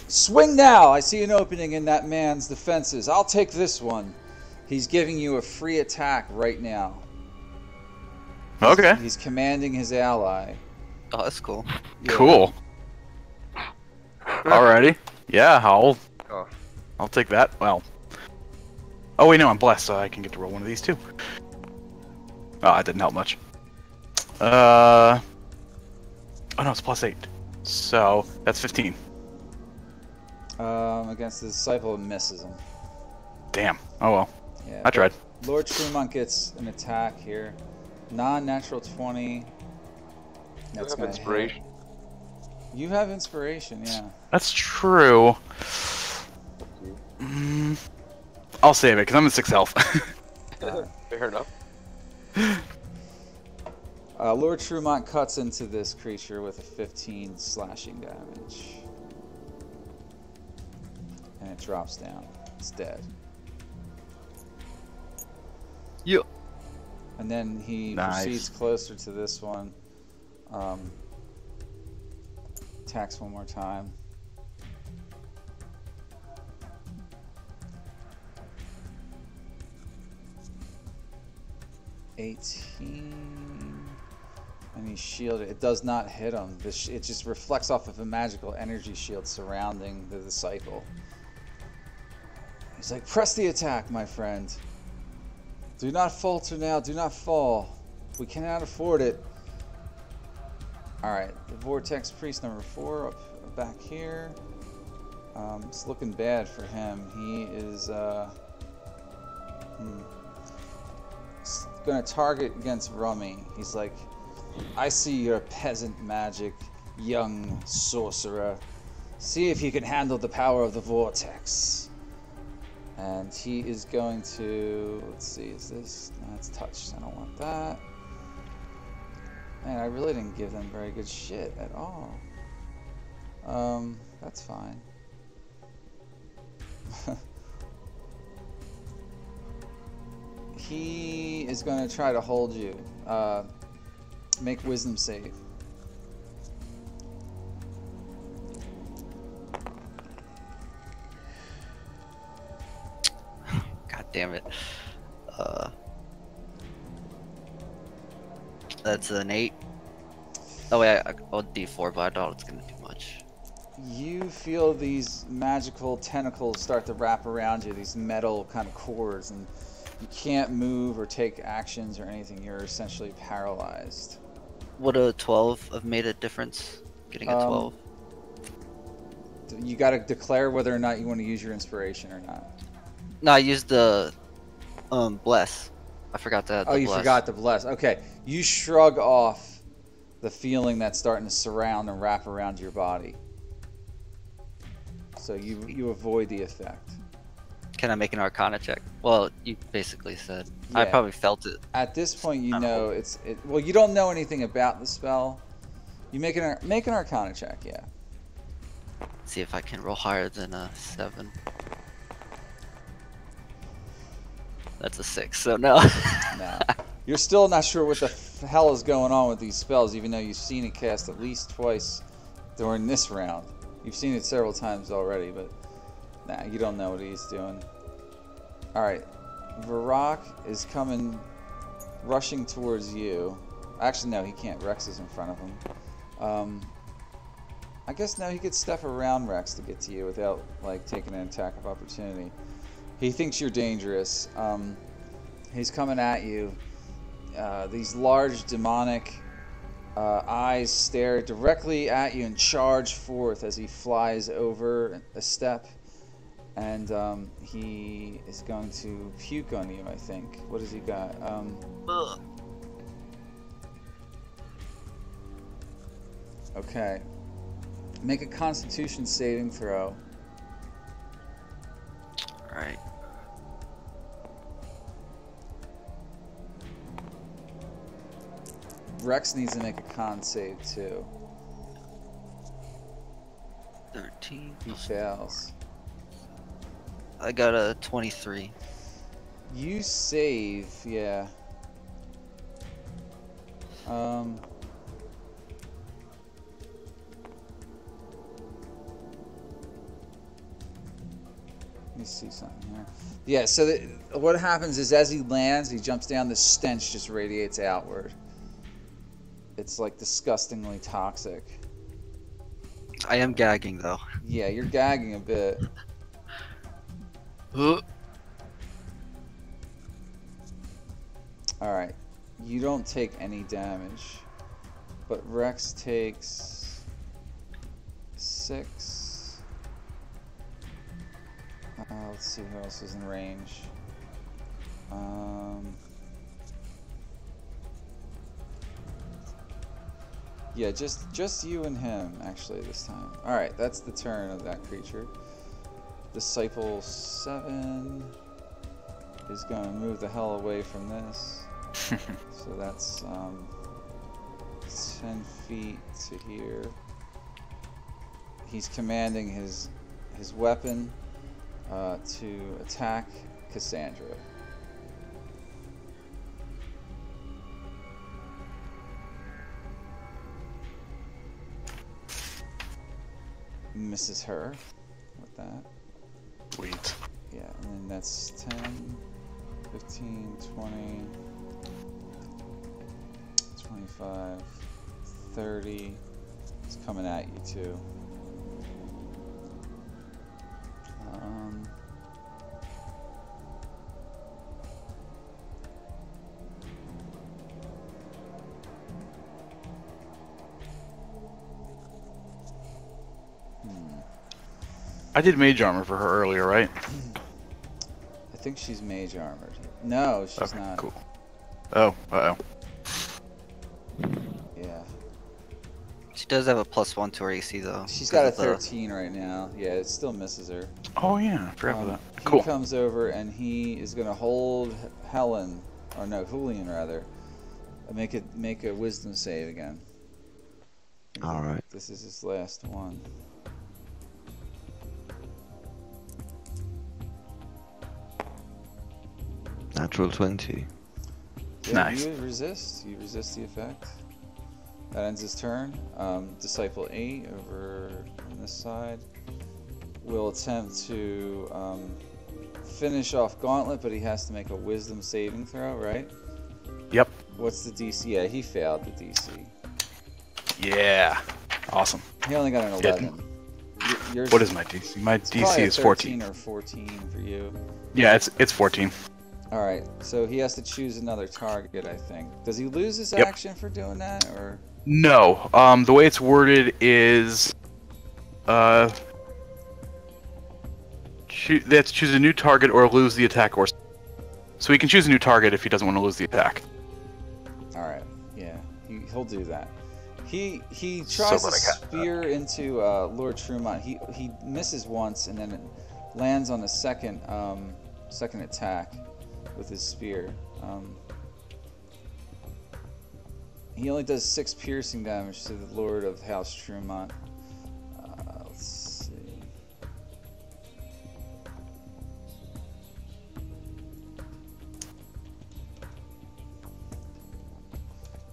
[SPEAKER 1] swing now. I see an opening in that man's defenses. I'll take this one. He's giving you a free attack right now.
[SPEAKER 3] Okay.
[SPEAKER 1] He's commanding his ally.
[SPEAKER 4] Oh, that's cool.
[SPEAKER 1] Yeah.
[SPEAKER 3] Cool. Alrighty. Yeah,
[SPEAKER 6] Oh.
[SPEAKER 3] I'll take that. Well. Oh wait, no, I'm blessed, so I can get to roll one of these too. Oh, that didn't help much. Oh no, it's +8. So that's 15.
[SPEAKER 1] Against the disciple, misses him.
[SPEAKER 3] Damn. Oh well.
[SPEAKER 1] Yeah,
[SPEAKER 3] I tried.
[SPEAKER 1] Lord Trumont gets an attack here. Non-natural 20. That's
[SPEAKER 5] have
[SPEAKER 1] gonna
[SPEAKER 5] inspiration.
[SPEAKER 1] hit. You have inspiration, yeah.
[SPEAKER 3] That's true. I'll save it because I'm at 6 health.
[SPEAKER 5] Fair enough.
[SPEAKER 1] Lord Trumont cuts into this creature with a 15 slashing damage. And it drops down. It's dead.
[SPEAKER 4] Yeah.
[SPEAKER 1] And then he
[SPEAKER 3] Nice.
[SPEAKER 1] proceeds closer to this one. Attacks one more time. And he's shielded. It does not hit him. It just reflects off of a magical energy shield surrounding the disciple. He's like, press the attack, my friend. Do not falter now. Do not fall. We cannot afford it. Alright, the Vortex Priest number 4 up back here. It's looking bad for him. He is going to target against Rummy. He's like, I see your peasant magic, young sorcerer. See if you can handle the power of the Vortex. And he is going to, let's see, is this, that's touched, I don't want that. Man, I really didn't give them very good shit at all. That's fine. He is going to try to hold you. Make wisdom save.
[SPEAKER 4] God damn it. That's an 8. Oh wait, I'll D4, but I doubt it's gonna do much.
[SPEAKER 1] You feel these magical tentacles start to wrap around you, these metal kind of cords, and you can't move or take actions or anything. You're essentially paralyzed.
[SPEAKER 4] Would a 12 have made a difference? Getting a 12?
[SPEAKER 1] You got to declare whether or not you want to use your inspiration or not.
[SPEAKER 4] No, I used the bless. I forgot to add the
[SPEAKER 1] Oh, you
[SPEAKER 4] bless.
[SPEAKER 1] forgot to bless. Okay, you shrug off the feeling that's starting to surround and wrap around your body. So you avoid the effect.
[SPEAKER 4] Can I make an Arcana check? Well, you basically said. I
[SPEAKER 1] Yeah.
[SPEAKER 4] probably felt it.
[SPEAKER 1] At this point, you
[SPEAKER 4] I don't
[SPEAKER 1] know well, you don't know anything about the spell. You make an Arcana check, yeah.
[SPEAKER 4] See if I can roll higher than a 7. That's a 6, so no.
[SPEAKER 1] No. You're still not sure what the hell is going on with these spells, even though you've seen it cast at least twice during this round. You've seen it several times already, but nah, you don't know what he's doing. Alright. Varrock is rushing towards you. Actually, no, he can't. Rex is in front of him. I guess no, he could step around Rex to get to you without like taking an attack of opportunity. He thinks you're dangerous. He's coming at you. These large demonic eyes stare directly at you and charge forth as he flies over a step. And he is going to puke on you, I think. What has he got? Okay. Make a Constitution saving throw.
[SPEAKER 4] Alright.
[SPEAKER 1] Rex needs to make a con save too.
[SPEAKER 4] 13.
[SPEAKER 1] He fails.
[SPEAKER 4] I got a 23.
[SPEAKER 1] You save, yeah. Let me see something here. Yeah, so what happens is as he lands, he jumps down, the stench just radiates outward. It's like disgustingly toxic.
[SPEAKER 4] I am gagging though.
[SPEAKER 1] Yeah, you're gagging a bit. Alright, you don't take any damage, but Rex takes 6. Let's see who else is in range. Yeah, just you and him actually this time. Alright, that's the turn of that creature. Disciple 7 is going to move the hell away from this. So that's 10 feet to here. He's commanding his weapon to attack Cassandra. Misses her with that.
[SPEAKER 3] Sweet.
[SPEAKER 1] Yeah, and then that's 10, 15, 20, 25, 30. It's coming at you too.
[SPEAKER 3] I did mage armor for her earlier, right?
[SPEAKER 1] I think she's mage armored. No, she's
[SPEAKER 3] Okay,
[SPEAKER 1] not.
[SPEAKER 3] cool. Oh, uh-oh.
[SPEAKER 1] Yeah.
[SPEAKER 4] She does have a +1 to her AC though.
[SPEAKER 1] She's got a
[SPEAKER 4] because of
[SPEAKER 1] 13 right now. Yeah, it still misses her.
[SPEAKER 3] Oh yeah, I forgot about that.
[SPEAKER 1] He
[SPEAKER 3] Cool.
[SPEAKER 1] comes over and he is going to hold Helen, or no, Julian rather. Make a wisdom save again.
[SPEAKER 2] Alright.
[SPEAKER 1] This is his last one.
[SPEAKER 2] Natural 20.
[SPEAKER 1] Yeah,
[SPEAKER 3] Nice.
[SPEAKER 1] You resist. You resist the effect. That ends his turn. Disciple 8 over on this side will attempt to finish off Gauntlet, but he has to make a Wisdom saving throw, right?
[SPEAKER 3] Yep.
[SPEAKER 1] What's the DC? Yeah, he failed the DC.
[SPEAKER 3] Yeah. Awesome.
[SPEAKER 1] He only got an
[SPEAKER 3] Good.
[SPEAKER 1] 11. Yours
[SPEAKER 3] What is my DC? My
[SPEAKER 1] it's
[SPEAKER 3] DC
[SPEAKER 1] probably a
[SPEAKER 3] is 14.
[SPEAKER 1] 13 or 14 for you.
[SPEAKER 3] Yeah, it's 14.
[SPEAKER 1] All right, so he has to choose another target, I think. Does he lose his
[SPEAKER 3] Yep.
[SPEAKER 1] action for doing that, or?
[SPEAKER 3] No. The way it's worded is, they have to choose a new target or lose the attack or. So he can choose a new target if he doesn't want to lose the attack.
[SPEAKER 1] All right. Yeah, he'll do that. He tries to spear into Lord Trumont. He misses once and then it lands on a second attack with his spear. He only does 6 piercing damage to the Lord of House Trumont. Let's see.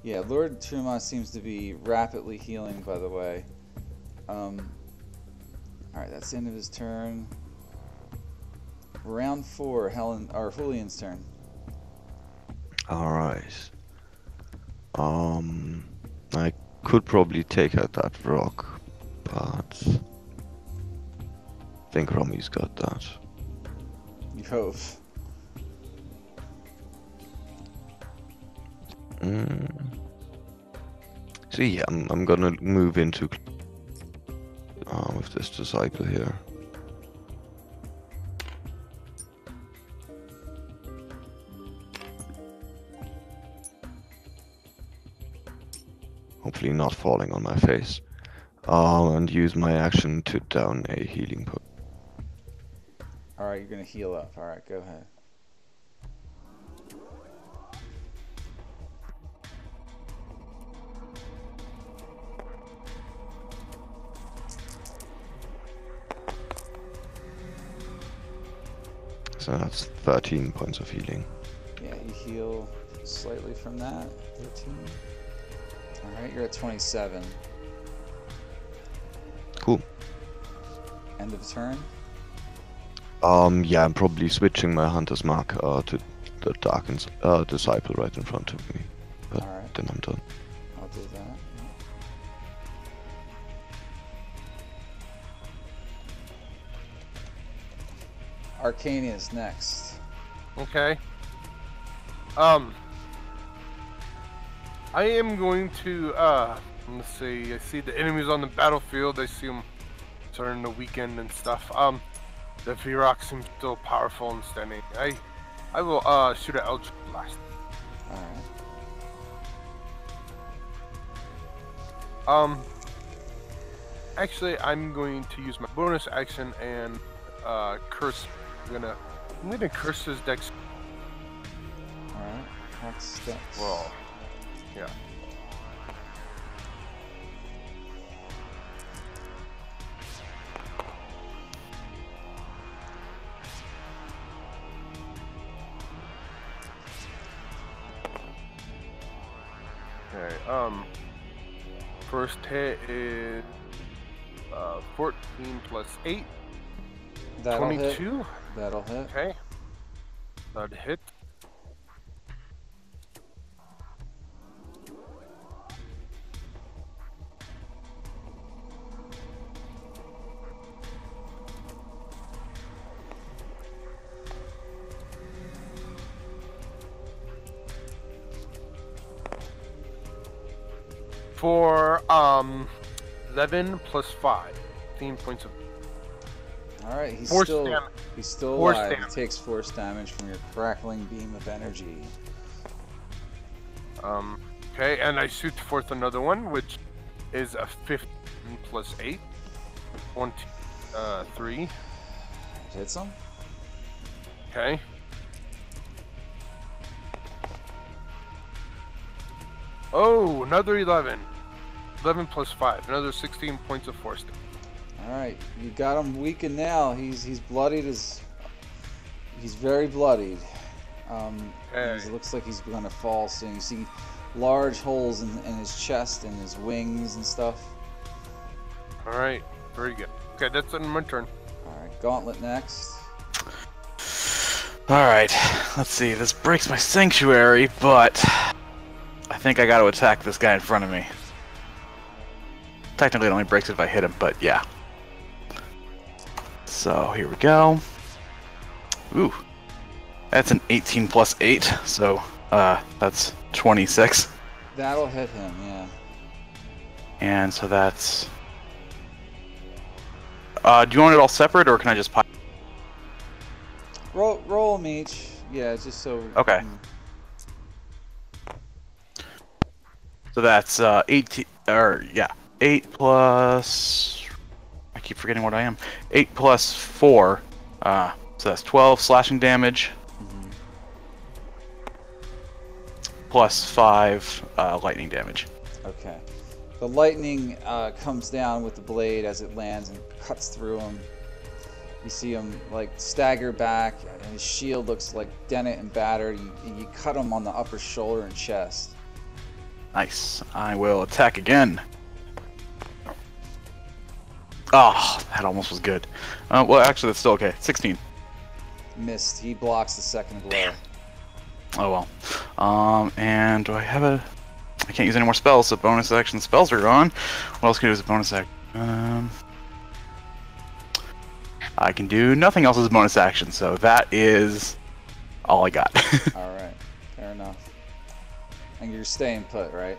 [SPEAKER 1] Yeah, Lord Trumont seems to be rapidly healing, by the way. Alright, that's the end of his turn. Round 4, Julian's turn.
[SPEAKER 2] Alright. I could probably take out that rock, but I think Rommy's got that.
[SPEAKER 1] You hope.
[SPEAKER 2] So yeah, I'm gonna move into with this disciple here. Hopefully not falling on my face. And use my action to down a healing potion.
[SPEAKER 1] Alright, you're gonna heal up. Alright, go ahead.
[SPEAKER 2] So that's 13 points of healing.
[SPEAKER 1] Yeah, you heal slightly from that. 13. Alright, you're at 27.
[SPEAKER 2] Cool.
[SPEAKER 1] End of turn?
[SPEAKER 2] Yeah, I'm probably switching my hunter's mark to the darkened disciple right in front of me. But
[SPEAKER 1] Alright.
[SPEAKER 2] then I'm done.
[SPEAKER 1] I'll do that. Arcania's next.
[SPEAKER 6] Okay. I am going to, let's see, I see the enemies on the battlefield, I see them starting to weaken and stuff. The Virok seems still powerful and standing. I will, shoot an Eldritch Blast.
[SPEAKER 1] Alright.
[SPEAKER 6] Actually, I'm going to use my bonus action and, curse. I'm gonna curse his dex.
[SPEAKER 1] Alright. That's
[SPEAKER 6] Well, yeah. Okay, first hit is 14 plus 8.
[SPEAKER 1] That'll
[SPEAKER 6] 22.
[SPEAKER 1] hit. That'll hit.
[SPEAKER 6] Okay. That hit. For 11 plus 5, 15 points of.
[SPEAKER 1] Alright, he's
[SPEAKER 6] Force
[SPEAKER 1] still
[SPEAKER 6] damage. Force
[SPEAKER 1] alive.
[SPEAKER 6] damage.
[SPEAKER 1] He takes force damage from your crackling beam of energy.
[SPEAKER 6] Okay, and I shoot forth another one, which is a 15 plus 8, 23.
[SPEAKER 1] Hits him.
[SPEAKER 6] Okay. Oh, another 11. 11 plus 5, another 16 points of force damage.
[SPEAKER 1] Alright, you got him weakened now. He's bloodied he's very bloodied. It looks like he's gonna fall soon. You see large holes in his chest and his wings and stuff.
[SPEAKER 6] Alright, very good. Okay, that's on my turn.
[SPEAKER 1] Alright, Gauntlet next.
[SPEAKER 3] Alright, let's see. This breaks my sanctuary, but I think I gotta attack this guy in front of me. Technically, it only breaks it if I hit him, but yeah. So, here we go. Ooh. That's an 18 plus 8, so that's 26.
[SPEAKER 1] That'll hit him, yeah.
[SPEAKER 3] And so that's... do you want it all separate, or can I just pop?
[SPEAKER 1] Roll them each. Yeah, just so.
[SPEAKER 3] Okay. So that's 18, or yeah, 8 plus. I keep forgetting what I am. 8 plus 4. So that's 12 slashing damage. Plus 5 lightning damage.
[SPEAKER 1] Okay. The lightning comes down with the blade as it lands and cuts through him. You see him like stagger back, and his shield looks like dented and battered. You cut him on the upper shoulder and chest.
[SPEAKER 3] Nice. I will attack again. Oh, that almost was good. Well, actually, that's still okay. 16.
[SPEAKER 1] Missed. He blocks the second blow.
[SPEAKER 3] Oh well. And do I have a... I can't use any more spells, so bonus action spells are gone. What else can I do as a bonus action? I can do nothing else as a bonus action, so that is all I got.
[SPEAKER 1] Alright, fair enough. And you're staying put, right?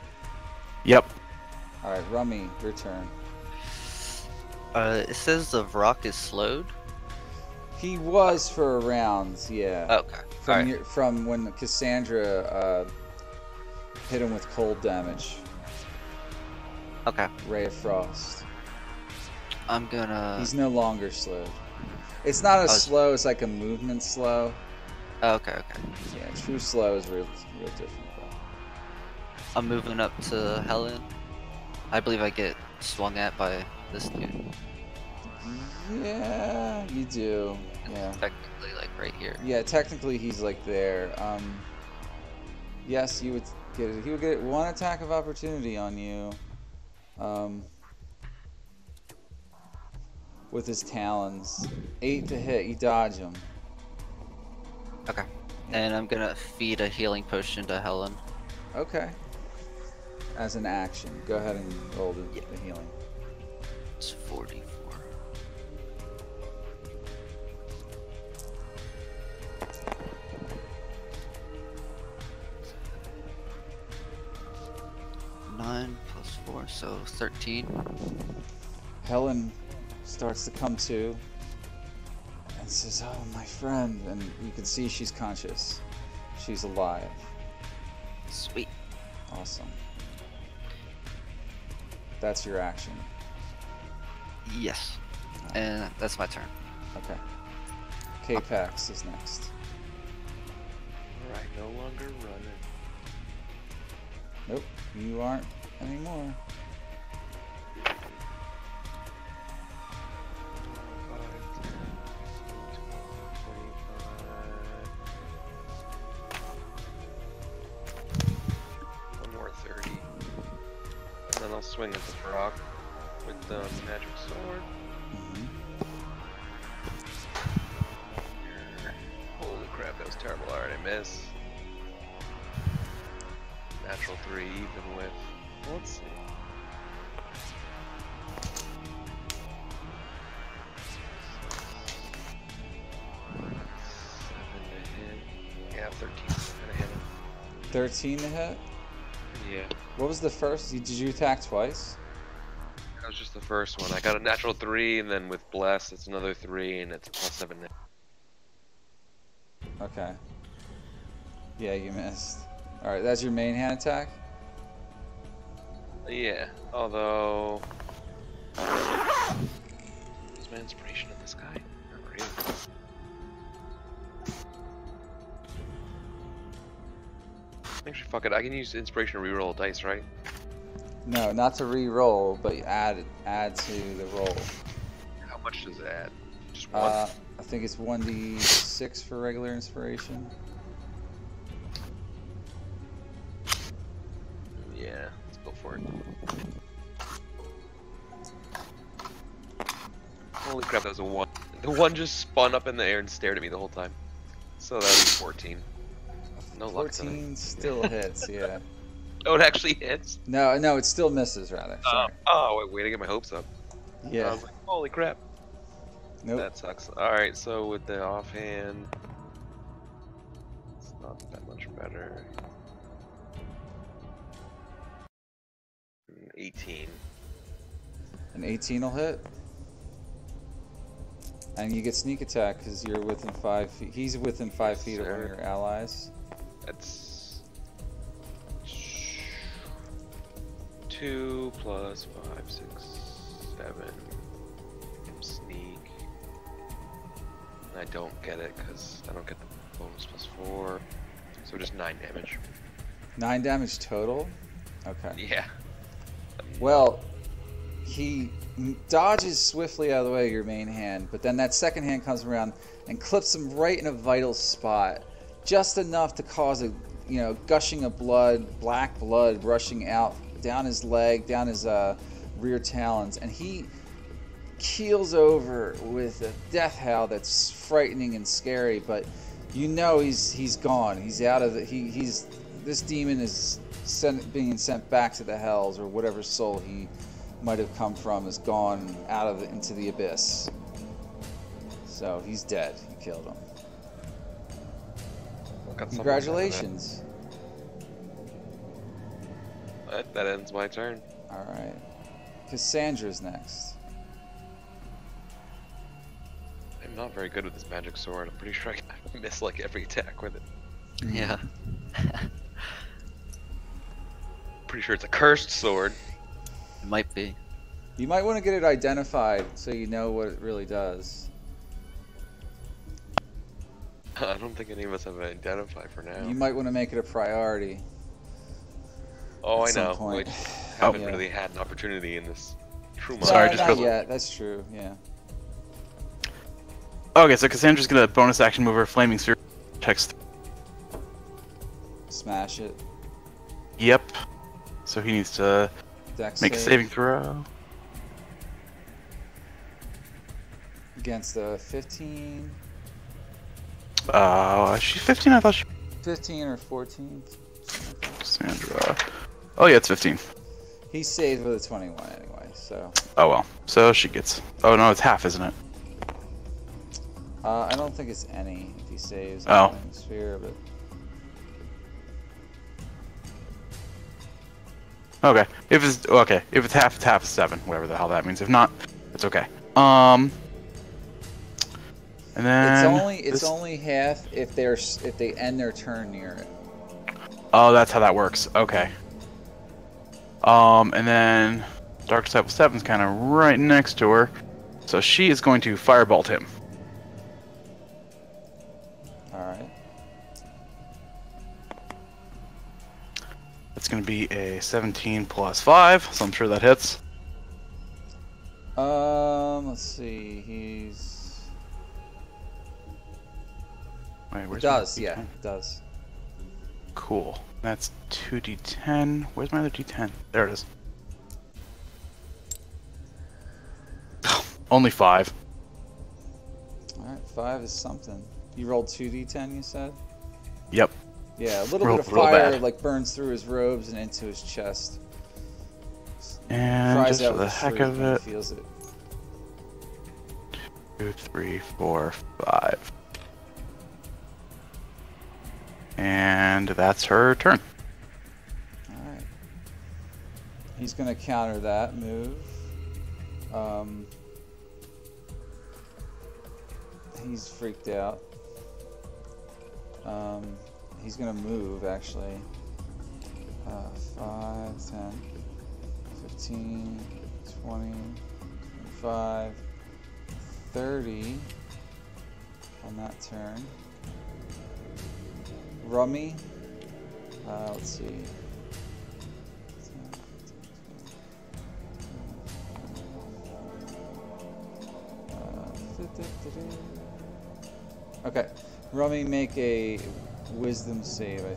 [SPEAKER 3] Yep.
[SPEAKER 1] Alright, Rummy, your turn.
[SPEAKER 4] It says the rock is slowed.
[SPEAKER 1] He was for a round, yeah.
[SPEAKER 4] Okay.
[SPEAKER 1] From when Cassandra hit him with cold damage.
[SPEAKER 4] Okay.
[SPEAKER 1] Ray of Frost.
[SPEAKER 4] I'm gonna.
[SPEAKER 1] He's no longer slowed. It's not as slow, it's like a movement slow.
[SPEAKER 4] Okay.
[SPEAKER 1] Yeah, true slow is real different though.
[SPEAKER 4] I'm moving up to Helen. I believe I get swung at by this dude.
[SPEAKER 1] Yeah, you do. Yeah.
[SPEAKER 4] Technically, like right here.
[SPEAKER 1] Yeah, technically he's like there. Yes, he would get one attack of opportunity on you. With his talons. 8 to hit, you dodge him.
[SPEAKER 4] Okay. And I'm gonna feed a healing potion to Helen.
[SPEAKER 1] Okay. As an action. Go ahead and roll the healing.
[SPEAKER 4] It's 44. Nine plus 4, so 13.
[SPEAKER 1] Helen starts to come to and says, "Oh, my friend," and you can see she's conscious. She's alive.
[SPEAKER 4] Sweet.
[SPEAKER 1] Awesome. That's your action.
[SPEAKER 4] Yes. And that's my turn.
[SPEAKER 1] Okay. K-Pax is next.
[SPEAKER 5] Alright, no longer running.
[SPEAKER 1] Nope, you aren't anymore.
[SPEAKER 5] 30. And then I'll swing at the rock with the magic sword. Holy crap, that was terrible. Alright, I miss. Natural 3 even with... Let's see. Yeah, 13 to hit him.
[SPEAKER 1] 13 to hit?
[SPEAKER 5] Yeah.
[SPEAKER 1] What was the first? Did you attack twice?
[SPEAKER 5] That was just the first one. I got a natural 3, and then with Bless, it's another 3, and it's plus 7.
[SPEAKER 1] Okay. Yeah, you missed. Alright, that's your main hand attack?
[SPEAKER 5] Yeah, although... Is my inspiration in this guy? Not really. Actually, fuck it. I can use inspiration to reroll dice, right?
[SPEAKER 1] No, not to re-roll, but add to the roll.
[SPEAKER 5] How much does it add? Just one?
[SPEAKER 1] I think it's 1d6 for regular inspiration.
[SPEAKER 5] Yeah, let's go for it. Holy crap, that was a 1. The 1 just spun up in the air and stared at me the whole time. So that was 14. No luck tonight.
[SPEAKER 1] 14 still hits, yeah.
[SPEAKER 5] Oh, it actually hits?
[SPEAKER 1] No, it still misses, rather. Sorry.
[SPEAKER 5] Oh, wait to get my hopes up.
[SPEAKER 1] Yeah.
[SPEAKER 5] I was like, holy crap.
[SPEAKER 1] Nope.
[SPEAKER 5] That sucks. Alright, so with the offhand, it's not that much better. 18.
[SPEAKER 1] An 18 will hit. And you get sneak attack because you're within 5 feet. He's within 5 feet of one of your allies.
[SPEAKER 5] That's 2 plus 5, 6, 7. Sneak. And I don't get it because I don't get the bonus plus 4. So just 9 damage.
[SPEAKER 1] 9 damage total? Okay.
[SPEAKER 5] Yeah.
[SPEAKER 1] Well, he dodges swiftly out of the way of your main hand, but then that second hand comes around and clips him right in a vital spot. Just enough to cause a, gushing of blood, black blood rushing out down his leg, down his rear talons, and he keels over with a death howl that's frightening and scary, but he's gone. He's out of the this demon is being sent back to the hells, or whatever soul he might have come from is gone out into the abyss. So he's dead. You killed him. Congratulations.
[SPEAKER 5] That ends my turn.
[SPEAKER 1] All right. Cassandra's next.
[SPEAKER 5] I'm not very good with this magic sword. I'm pretty sure I miss like every attack with it.
[SPEAKER 4] Yeah.
[SPEAKER 5] Pretty sure it's a cursed sword.
[SPEAKER 4] It might be.
[SPEAKER 1] You might want to get it identified so you know what it really does.
[SPEAKER 5] I don't think any of us have it identified for now.
[SPEAKER 1] You might want to make it a priority.
[SPEAKER 5] Oh,
[SPEAKER 1] at
[SPEAKER 5] I
[SPEAKER 1] some
[SPEAKER 5] know.
[SPEAKER 1] point.
[SPEAKER 5] We haven't
[SPEAKER 1] Yeah.
[SPEAKER 5] really had an opportunity in this true
[SPEAKER 3] Sorry,
[SPEAKER 1] No,
[SPEAKER 3] just
[SPEAKER 1] not
[SPEAKER 3] real-
[SPEAKER 1] yet. That's true. Yeah.
[SPEAKER 3] Okay, so Cassandra's gonna bonus action move her flaming sphere. Text.
[SPEAKER 1] Smash it.
[SPEAKER 3] Yep. So he needs to
[SPEAKER 1] Dex
[SPEAKER 3] make a
[SPEAKER 1] save
[SPEAKER 3] saving throw.
[SPEAKER 1] against a 15,
[SPEAKER 3] She's 15. I thought she.
[SPEAKER 1] 15 or 14.
[SPEAKER 3] Cassandra. Oh yeah, it's 15.
[SPEAKER 1] He saved with a 21 anyway. So
[SPEAKER 3] Oh well. So she gets. Oh no, it's half, isn't it?
[SPEAKER 1] I don't think it's any if he saves.
[SPEAKER 3] Oh.
[SPEAKER 1] On the sphere, but
[SPEAKER 3] Okay. If it's half, it's half 7. Whatever the hell that means. If not, it's okay. And then
[SPEAKER 1] it's only half if they end their turn near it.
[SPEAKER 3] Oh, that's how that works. Okay. And then Dark Disciple 7's kind of right next to her, so she is going to firebolt him.
[SPEAKER 1] All right.
[SPEAKER 3] It's going to be a 17 plus 5, so I'm sure that hits.
[SPEAKER 1] Let's see. He's.
[SPEAKER 3] Wait,
[SPEAKER 1] It
[SPEAKER 3] where's
[SPEAKER 1] does.
[SPEAKER 3] my
[SPEAKER 1] Yeah,
[SPEAKER 3] D10?
[SPEAKER 1] it does.
[SPEAKER 3] Cool. That's 2d10. Where's my other d10? There it is. Only 5.
[SPEAKER 1] All right. 5 is something. You rolled 2d10. You said.
[SPEAKER 3] Yep.
[SPEAKER 1] Yeah, a little
[SPEAKER 3] Real-
[SPEAKER 1] bit of
[SPEAKER 3] real
[SPEAKER 1] fire
[SPEAKER 3] bad.
[SPEAKER 1] like burns through his robes and into his chest.
[SPEAKER 3] And
[SPEAKER 1] Cries
[SPEAKER 3] just
[SPEAKER 1] out
[SPEAKER 3] for the
[SPEAKER 1] with
[SPEAKER 3] heck
[SPEAKER 1] shriek
[SPEAKER 3] of
[SPEAKER 1] when he
[SPEAKER 3] it,
[SPEAKER 1] feels it.
[SPEAKER 3] 2, 3, 4, 5. And that's her turn.
[SPEAKER 1] All right. He's gonna counter that move. He's freaked out. He's gonna move actually. 5, 10, 15, 20, 25, 30 on that turn. Rummy. Let's see. Okay. Rummy, make a wisdom save, I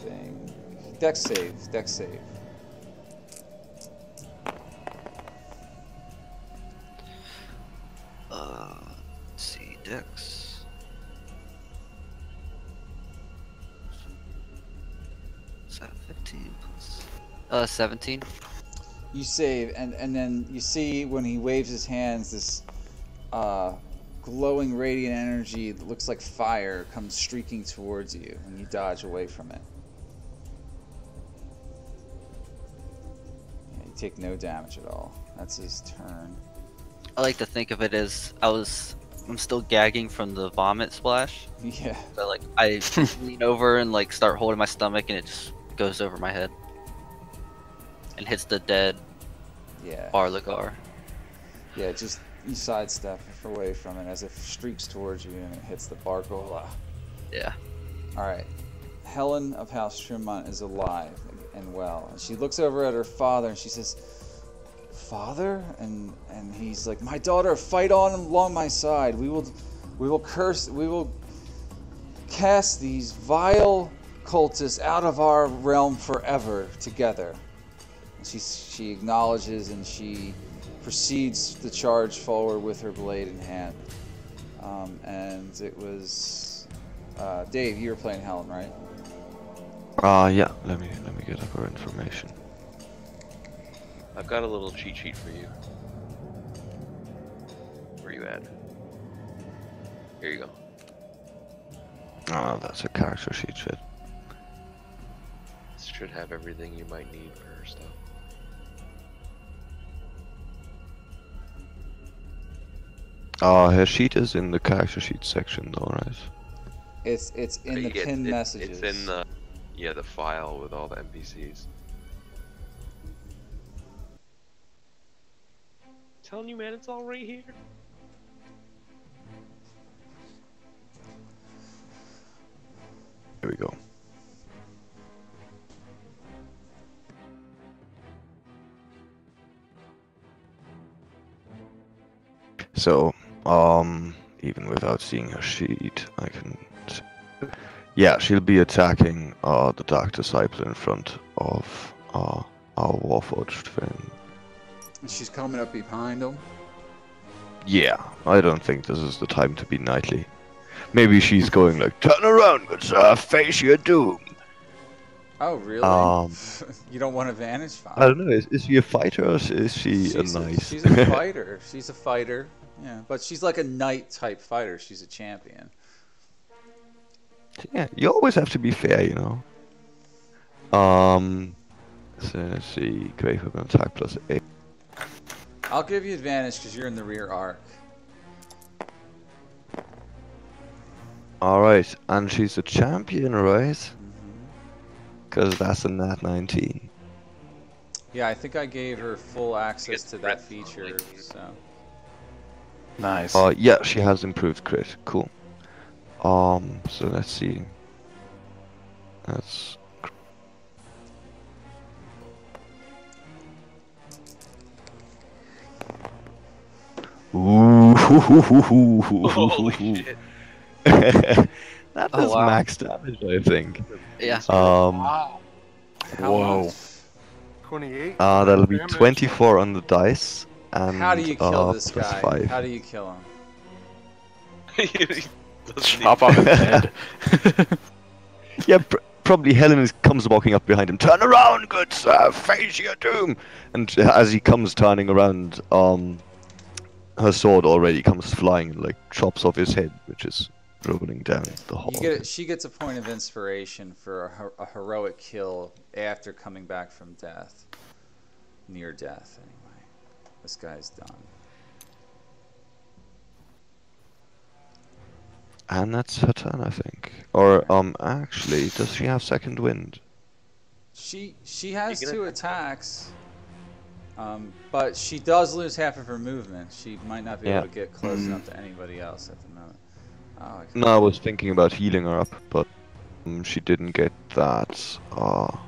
[SPEAKER 1] think. Dex save. Dex save.
[SPEAKER 4] Let's see, Dex. Is that 15 plus? 17.
[SPEAKER 1] You save, and then you see when he waves his hands, this glowing radiant energy that looks like fire comes streaking towards you, and you dodge away from it. Yeah, you take no damage at all. That's his turn.
[SPEAKER 4] I like to think of it as I was I'm still gagging from the vomit splash.
[SPEAKER 1] Yeah.
[SPEAKER 4] So like I lean over and like start holding my stomach, and it just goes over my head and hits the dead
[SPEAKER 1] Yeah.
[SPEAKER 4] Barlagar.
[SPEAKER 1] Yeah, just you sidestep away from it as it streaks towards you and it hits the Bargola.
[SPEAKER 4] Yeah.
[SPEAKER 1] Alright. Helen of House Tremont is alive and well. And she looks over at her father and she says, "Father?" And he's like, "My daughter, fight on along my side. We will cast these vile cultists out of our realm forever together." And she acknowledges and she proceeds to charge forward with her blade in hand. And it was Dave, you were playing Helen, right?
[SPEAKER 2] Yeah. Let me get up her information.
[SPEAKER 5] I've got a little cheat sheet for you. Where you at? Here you go.
[SPEAKER 2] Oh, that's a character sheet fit.
[SPEAKER 5] This should have everything you might need for her stuff.
[SPEAKER 2] Her sheet is in the character sheet section, though, right?
[SPEAKER 1] It's in the
[SPEAKER 5] Yeah,
[SPEAKER 1] pinned messages.
[SPEAKER 5] It's in the file with all the NPCs. Telling you, man, it's all right here.
[SPEAKER 2] Here we go. So, even without seeing her sheet, I can. Yeah, she'll be attacking the Dark Disciple in front of our Warforged friend.
[SPEAKER 1] She's coming up behind him.
[SPEAKER 2] Yeah, I don't think this is the time to be knightly. Maybe she's going like, "Turn around, good sir, face your doom."
[SPEAKER 1] Oh, really? You don't want advantage? Fine.
[SPEAKER 2] I don't know. Is she a fighter or is she a knight?
[SPEAKER 1] She's a fighter. She's a fighter. Yeah, but she's like a knight type fighter. She's a champion.
[SPEAKER 2] Yeah, you always have to be fair, you know. So let's see. Great weapon attack +8.
[SPEAKER 1] I'll give you advantage because you're in the rear arc.
[SPEAKER 2] All right, and she's a champion, right? Because that's a nat 19.
[SPEAKER 1] Yeah, I think I gave her full access to that feature. So.
[SPEAKER 3] Nice.
[SPEAKER 2] Yeah, she has improved crit. Cool. So let's see. That's. Ooh.
[SPEAKER 5] Holy shit.
[SPEAKER 2] That
[SPEAKER 4] Oh,
[SPEAKER 2] is
[SPEAKER 4] wow.
[SPEAKER 2] max damage, I think.
[SPEAKER 4] Yeah.
[SPEAKER 1] How
[SPEAKER 3] Whoa.
[SPEAKER 1] much?
[SPEAKER 6] 28.
[SPEAKER 2] That'll be
[SPEAKER 6] damage.
[SPEAKER 2] 24 on the dice. And,
[SPEAKER 1] How do you kill this
[SPEAKER 2] plus
[SPEAKER 1] guy?
[SPEAKER 2] 5.
[SPEAKER 1] How do you kill him?
[SPEAKER 3] Chop off his head.
[SPEAKER 2] Yeah, probably Helen comes walking up behind him. "Turn around, good sir, face your doom!" And as he comes turning around, her sword already comes flying and like chops off his head, which is rolling down the hall.
[SPEAKER 1] She gets a point of inspiration for a heroic kill after coming back from death. Near death, anyway. This guy's done.
[SPEAKER 2] And that's her turn, I think. Or actually, does she have second wind?
[SPEAKER 1] She has 2 attacks, but she does lose half of her movement. She might not be able to get close enough to anybody else at the moment. Oh,
[SPEAKER 2] No, I was thinking about healing her up, but she didn't get that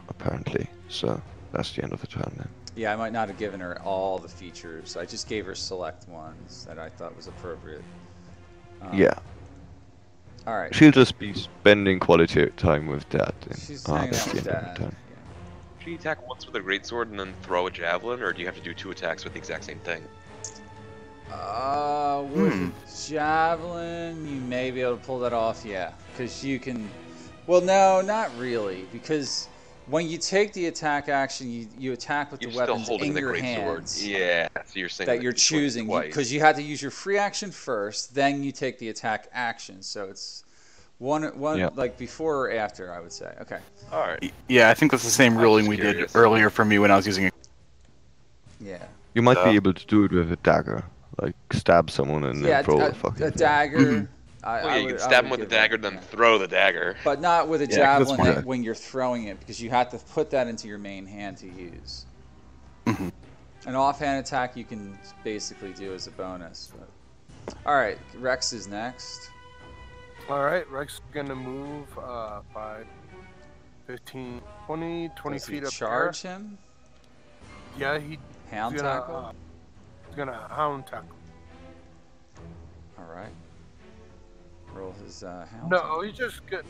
[SPEAKER 2] apparently. So that's the end of the turn then.
[SPEAKER 1] yeah, I might not have given her all the features. I just gave her select ones that I thought was appropriate.
[SPEAKER 2] Yeah.
[SPEAKER 1] All right.
[SPEAKER 2] She'll just be spending quality time with Dad.
[SPEAKER 1] She's hanging
[SPEAKER 2] that's
[SPEAKER 1] out
[SPEAKER 2] the
[SPEAKER 1] with
[SPEAKER 2] end of the
[SPEAKER 1] Dad.
[SPEAKER 2] turn.
[SPEAKER 5] Should you attack once with a greatsword and then throw a javelin, or do you have to do 2 attacks with the exact same thing?
[SPEAKER 1] With a javelin, you may be able to pull that off, yeah. Because you can... Well, no, not really. Because when you take the attack action, you attack with
[SPEAKER 5] You're
[SPEAKER 1] the
[SPEAKER 5] still
[SPEAKER 1] weapons
[SPEAKER 5] holding
[SPEAKER 1] in
[SPEAKER 5] the
[SPEAKER 1] your
[SPEAKER 5] greatsword.
[SPEAKER 1] hands.
[SPEAKER 5] Yeah, so you're saying
[SPEAKER 1] That you're choosing.
[SPEAKER 5] twice.
[SPEAKER 1] Because you have to use your free action first, then you take the attack action. So it's one
[SPEAKER 2] Yep.
[SPEAKER 1] like before or after, I would say. Okay.
[SPEAKER 5] All right.
[SPEAKER 3] Yeah, I think that's the same ruling
[SPEAKER 5] just
[SPEAKER 3] we did
[SPEAKER 5] curious.
[SPEAKER 3] earlier for me when I was using it.
[SPEAKER 1] Yeah.
[SPEAKER 2] You might be able to do it with a dagger. like stab someone and
[SPEAKER 1] Yeah,
[SPEAKER 2] then throw a fucking
[SPEAKER 1] a
[SPEAKER 2] thing.
[SPEAKER 1] dagger.
[SPEAKER 5] Well, yeah, you can stab him with the dagger, then throw the dagger.
[SPEAKER 1] But not with a
[SPEAKER 3] 'cause that's
[SPEAKER 1] javelin
[SPEAKER 3] more-
[SPEAKER 1] when you're throwing it, because you have to put that into your main hand to use.
[SPEAKER 3] Mhm.
[SPEAKER 1] An offhand attack you can basically do as a bonus. But... All right, Rex is next.
[SPEAKER 6] All right, Rex is gonna move 5, 15, 20, 20
[SPEAKER 1] Does he
[SPEAKER 6] feet up
[SPEAKER 1] charge him?
[SPEAKER 6] there. Yeah, he's
[SPEAKER 1] Hound
[SPEAKER 6] gonna,
[SPEAKER 1] tackle?
[SPEAKER 6] he's gonna hound tackle.
[SPEAKER 1] All right. Roll his hound
[SPEAKER 6] No,
[SPEAKER 1] tackle.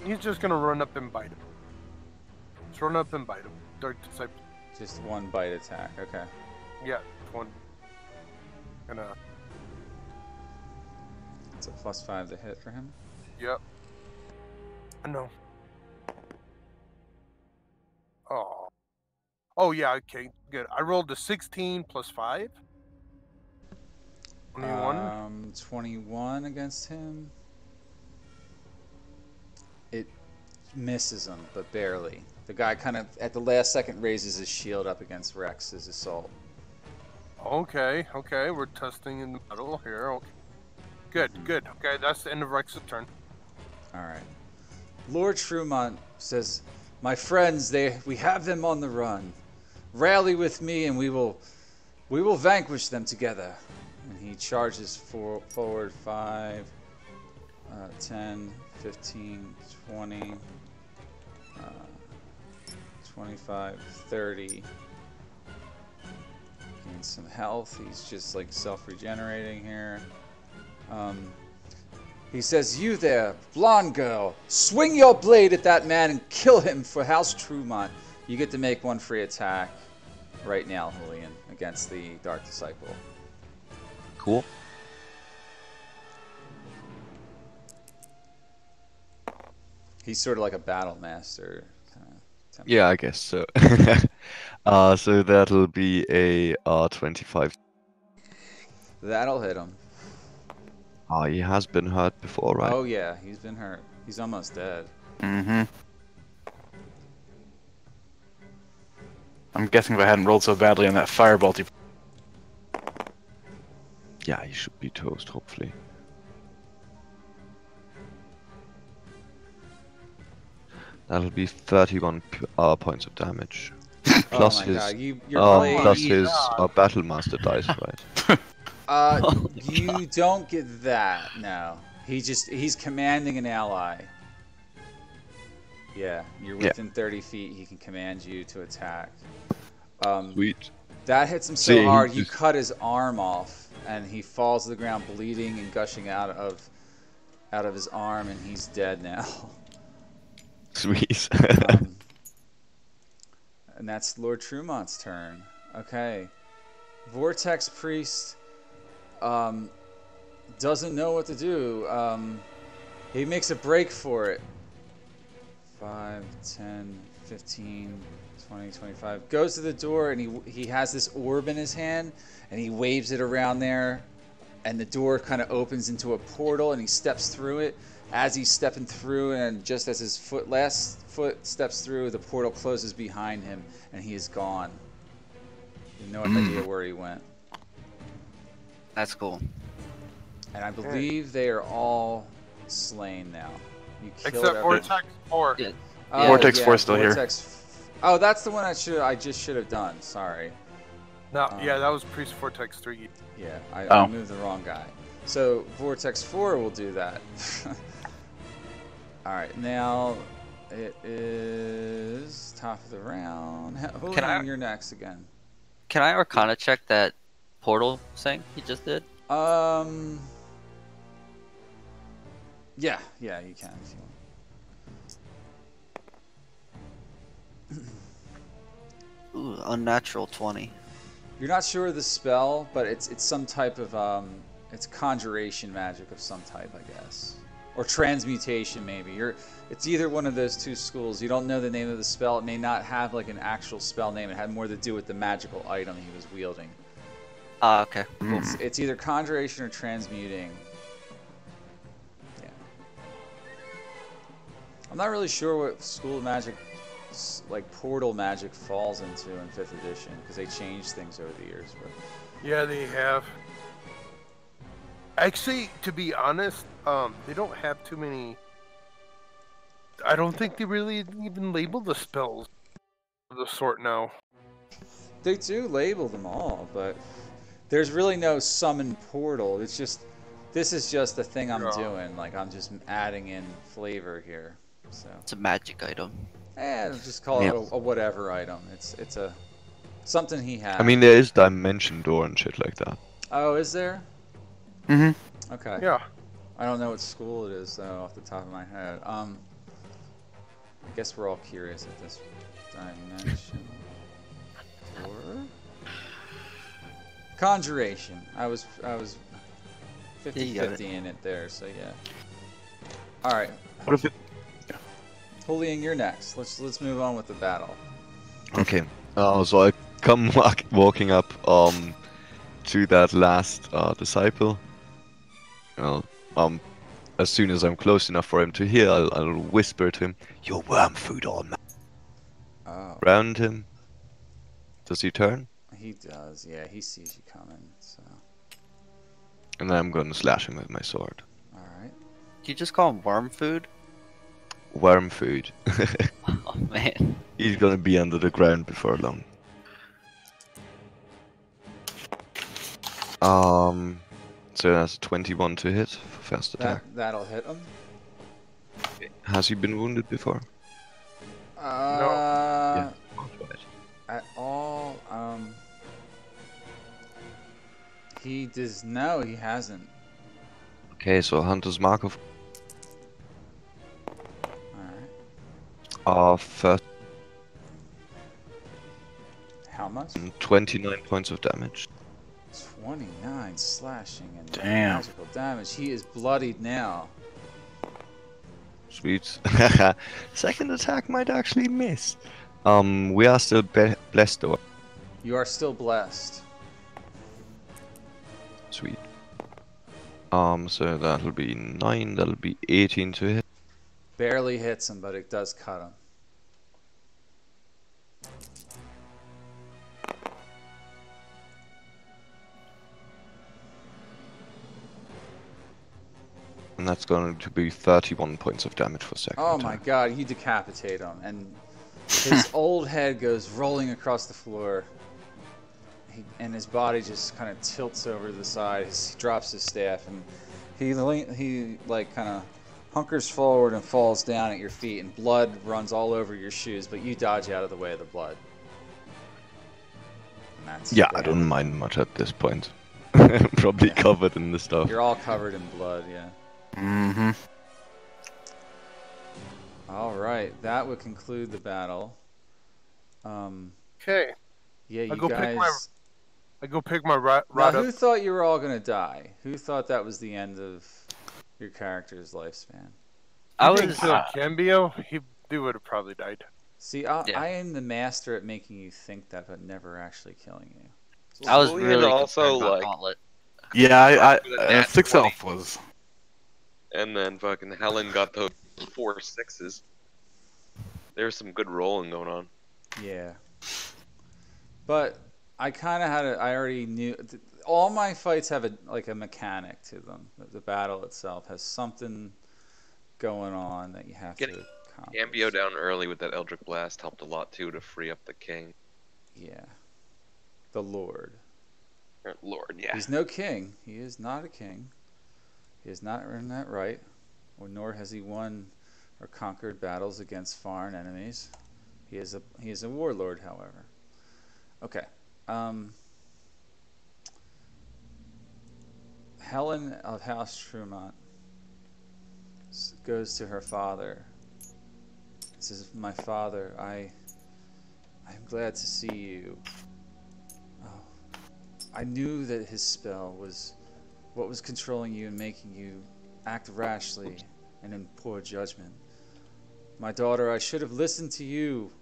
[SPEAKER 6] he's just gonna run up and bite him. Just run up and bite him. Dark disciple.
[SPEAKER 1] Just one bite attack. Okay.
[SPEAKER 6] Yeah, one. Gonna.
[SPEAKER 1] It's a +5 to hit for him.
[SPEAKER 6] Yep. No. Oh. Oh yeah. Okay. Good. I rolled a 16 plus 5. 21.
[SPEAKER 1] 21 against him. It misses him, but barely. The guy kind of, at the last second, raises his shield up against Rex's assault.
[SPEAKER 6] Okay. Okay. We're testing in the middle here. Okay. Good. Good. Okay. That's the end of Rex's turn.
[SPEAKER 1] All right. Lord Trumont says, "My friends, we have them on the run. Rally with me, and we will vanquish them together." And he charges forward 5, 10, 15, 20, 25, 30. Gains some health. He's just like self-regenerating here. He says, "You there, blonde girl, swing your blade at that man and kill him for House Trumont." You get to make one free attack right now, Julian, against the Dark Disciple.
[SPEAKER 2] Cool.
[SPEAKER 1] He's sort of like a battle master.
[SPEAKER 2] Yeah, I guess so. So that'll be a 25.
[SPEAKER 1] That'll hit him.
[SPEAKER 2] He has been hurt before, right?
[SPEAKER 1] Oh yeah, he's been hurt. He's almost dead.
[SPEAKER 3] Mm-hmm. I'm guessing if I hadn't rolled so badly on that firebolt, he...
[SPEAKER 2] Yeah, he should be toast, hopefully. That'll be 31 points of damage. Plus
[SPEAKER 1] oh my
[SPEAKER 2] his,
[SPEAKER 1] god, your blade.
[SPEAKER 2] plus his battle master dice, right?
[SPEAKER 1] You don't get that. No, he's commanding an ally. Yeah, you're within 30 feet. He can command you to attack.
[SPEAKER 2] Sweet.
[SPEAKER 1] That hits him so
[SPEAKER 2] See,
[SPEAKER 1] hard, you
[SPEAKER 2] just-
[SPEAKER 1] cut his arm off, and he falls to the ground, bleeding and gushing out of his arm, and he's dead now.
[SPEAKER 2] Sweet.
[SPEAKER 1] And that's Lord Trumont's turn. Okay, Vortex Priest doesn't know what to do. He makes a break for it. 5, 10, 15, 20, 25. Goes to the door, and he has this orb in his hand, and he waves it around there, and the door kind of opens into a portal, and he steps through it. As he's stepping through, and just as his last foot steps through, the portal closes behind him, and he is gone. You have no idea where he went.
[SPEAKER 4] That's cool.
[SPEAKER 1] And I believe they are all slain now. You killed
[SPEAKER 6] Except
[SPEAKER 1] everyone.
[SPEAKER 6] Vortex 4.
[SPEAKER 4] Yeah.
[SPEAKER 3] Vortex 4 still here.
[SPEAKER 1] Oh, that's the one I just should have done. Sorry.
[SPEAKER 6] No, yeah, that was Priest Vortex 3.
[SPEAKER 1] Yeah, I
[SPEAKER 3] Oh.
[SPEAKER 1] moved the wrong guy. So Vortex 4 will do that. All right, now it is top of the round. Julian, you're next again.
[SPEAKER 4] Can I Arcana check that portal thing he just did?
[SPEAKER 1] Yeah, you can if you want.
[SPEAKER 4] Ooh, unnatural 20.
[SPEAKER 1] You're not sure of the spell, but it's some type of it's conjuration magic of some type, I guess, or transmutation maybe. It's either one of those two schools. You don't know the name of the spell. It may not have like an actual spell name. It had more to do with the magical item he was wielding.
[SPEAKER 4] Okay.
[SPEAKER 1] It's either conjuration or transmuting. Yeah. I'm not really sure what school of magic, like portal magic, falls into in 5th edition because they changed things over the years. But
[SPEAKER 6] Yeah, they have. Actually, to be honest, they don't have too many. I don't think they really even label the spells of the sort now.
[SPEAKER 1] They do label them all, but there's really no summon portal. It's just, this is just the thing I'm
[SPEAKER 6] Yeah.
[SPEAKER 1] doing. Like, I'm just adding in flavor here. So,
[SPEAKER 4] It's a magic item.
[SPEAKER 1] I'll just call
[SPEAKER 2] Yeah.
[SPEAKER 1] it a whatever item. It's a something he has.
[SPEAKER 2] I mean, there is dimension door and shit like that.
[SPEAKER 1] Oh, is there?
[SPEAKER 3] Mm-hmm.
[SPEAKER 1] Okay.
[SPEAKER 6] Yeah.
[SPEAKER 1] I don't know what school it is though, off the top of my head. I guess we're all curious at this dimension. Door? Conjuration. I was
[SPEAKER 4] You got
[SPEAKER 1] 50-50 in it there, so yeah. All right,
[SPEAKER 3] What if it?
[SPEAKER 1] Julian, you're next. Let's move on with the battle.
[SPEAKER 2] Okay. So I come walking up to that last disciple. Well, as soon as I'm close enough for him to hear, I'll whisper to him, "Your worm food all man."
[SPEAKER 1] Oh,
[SPEAKER 2] Round him. Does he turn?
[SPEAKER 1] he does. Yeah, he sees you coming. So,
[SPEAKER 2] And then I'm going to slash him with my sword.
[SPEAKER 1] all right.
[SPEAKER 4] Did you just call him worm food?
[SPEAKER 2] Worm food.
[SPEAKER 4] Oh man.
[SPEAKER 2] He's gonna be under the ground before long. So that's a 21 to hit for first attack.
[SPEAKER 1] That'll hit him.
[SPEAKER 2] Has he been wounded before?
[SPEAKER 1] Yeah.
[SPEAKER 2] Oh, right.
[SPEAKER 1] At all. He does. No, he hasn't.
[SPEAKER 2] Okay, so Hunter's Mark of
[SPEAKER 1] All right.
[SPEAKER 2] first
[SPEAKER 1] How much?
[SPEAKER 2] 29 points of damage.
[SPEAKER 1] 29 slashing and
[SPEAKER 3] Damn.
[SPEAKER 1] magical damage. He is bloodied now.
[SPEAKER 2] Sweet. Second attack might actually miss. We are still blessed though.
[SPEAKER 1] You are still blessed.
[SPEAKER 2] Sweet. So that'll be 9, that'll be 18 to hit.
[SPEAKER 1] Barely hits him, but it does cut him.
[SPEAKER 2] And that's going to be 31 points of damage for second
[SPEAKER 1] Oh
[SPEAKER 2] attack.
[SPEAKER 1] my god, you decapitate him, and his old head goes rolling across the floor. And his body just kind of tilts over to the side. He drops his staff, and he like kind of hunkers forward and falls down at your feet, and blood runs all over your shoes, but you dodge out of the way of the blood. And that's
[SPEAKER 2] Yeah,
[SPEAKER 1] the
[SPEAKER 2] I don't
[SPEAKER 1] end.
[SPEAKER 2] mind much at this point. Probably
[SPEAKER 1] Yeah.
[SPEAKER 2] covered in the stuff.
[SPEAKER 1] You're all covered in blood, yeah.
[SPEAKER 3] Mm-hmm.
[SPEAKER 1] All right, that would conclude the battle.
[SPEAKER 6] Okay.
[SPEAKER 1] Yeah, you
[SPEAKER 6] go pick my
[SPEAKER 1] guys.
[SPEAKER 6] I go pick my rod
[SPEAKER 1] Now,
[SPEAKER 6] up.
[SPEAKER 1] who thought you were all gonna die? Who thought that was the end of your character's lifespan?
[SPEAKER 4] I
[SPEAKER 6] You think
[SPEAKER 4] was
[SPEAKER 6] Cambio, he would have probably died.
[SPEAKER 1] See,
[SPEAKER 4] Yeah.
[SPEAKER 1] I am the master at making you think that, but never actually killing you.
[SPEAKER 4] I was
[SPEAKER 5] Julian
[SPEAKER 4] really
[SPEAKER 5] also
[SPEAKER 4] concerned about
[SPEAKER 5] like,
[SPEAKER 4] Gauntlet.
[SPEAKER 3] Yeah,
[SPEAKER 5] With a nat
[SPEAKER 3] 6
[SPEAKER 5] 20.
[SPEAKER 3] elf was.
[SPEAKER 5] and then fucking Helen got those 4 6s. There's some good rolling going on.
[SPEAKER 1] Yeah. But I kind of had I already knew. All my fights have a mechanic to them. The battle itself has something going on that you have
[SPEAKER 5] Getting
[SPEAKER 1] to accomplish.
[SPEAKER 5] Cambio down early with that Eldritch Blast helped a lot too to free up the king.
[SPEAKER 1] Yeah. The Lord.
[SPEAKER 5] Or Lord, yeah.
[SPEAKER 1] He's no king. He is not a king. He has not earned that right, nor has he won or conquered battles against foreign enemies. He is a warlord, however. Okay. Helen of House Trumont goes to her father. Says, "My father, I'm glad to see you. Oh, I knew that his spell was what was controlling you and making you act rashly and in poor judgment. My daughter, I should have listened to you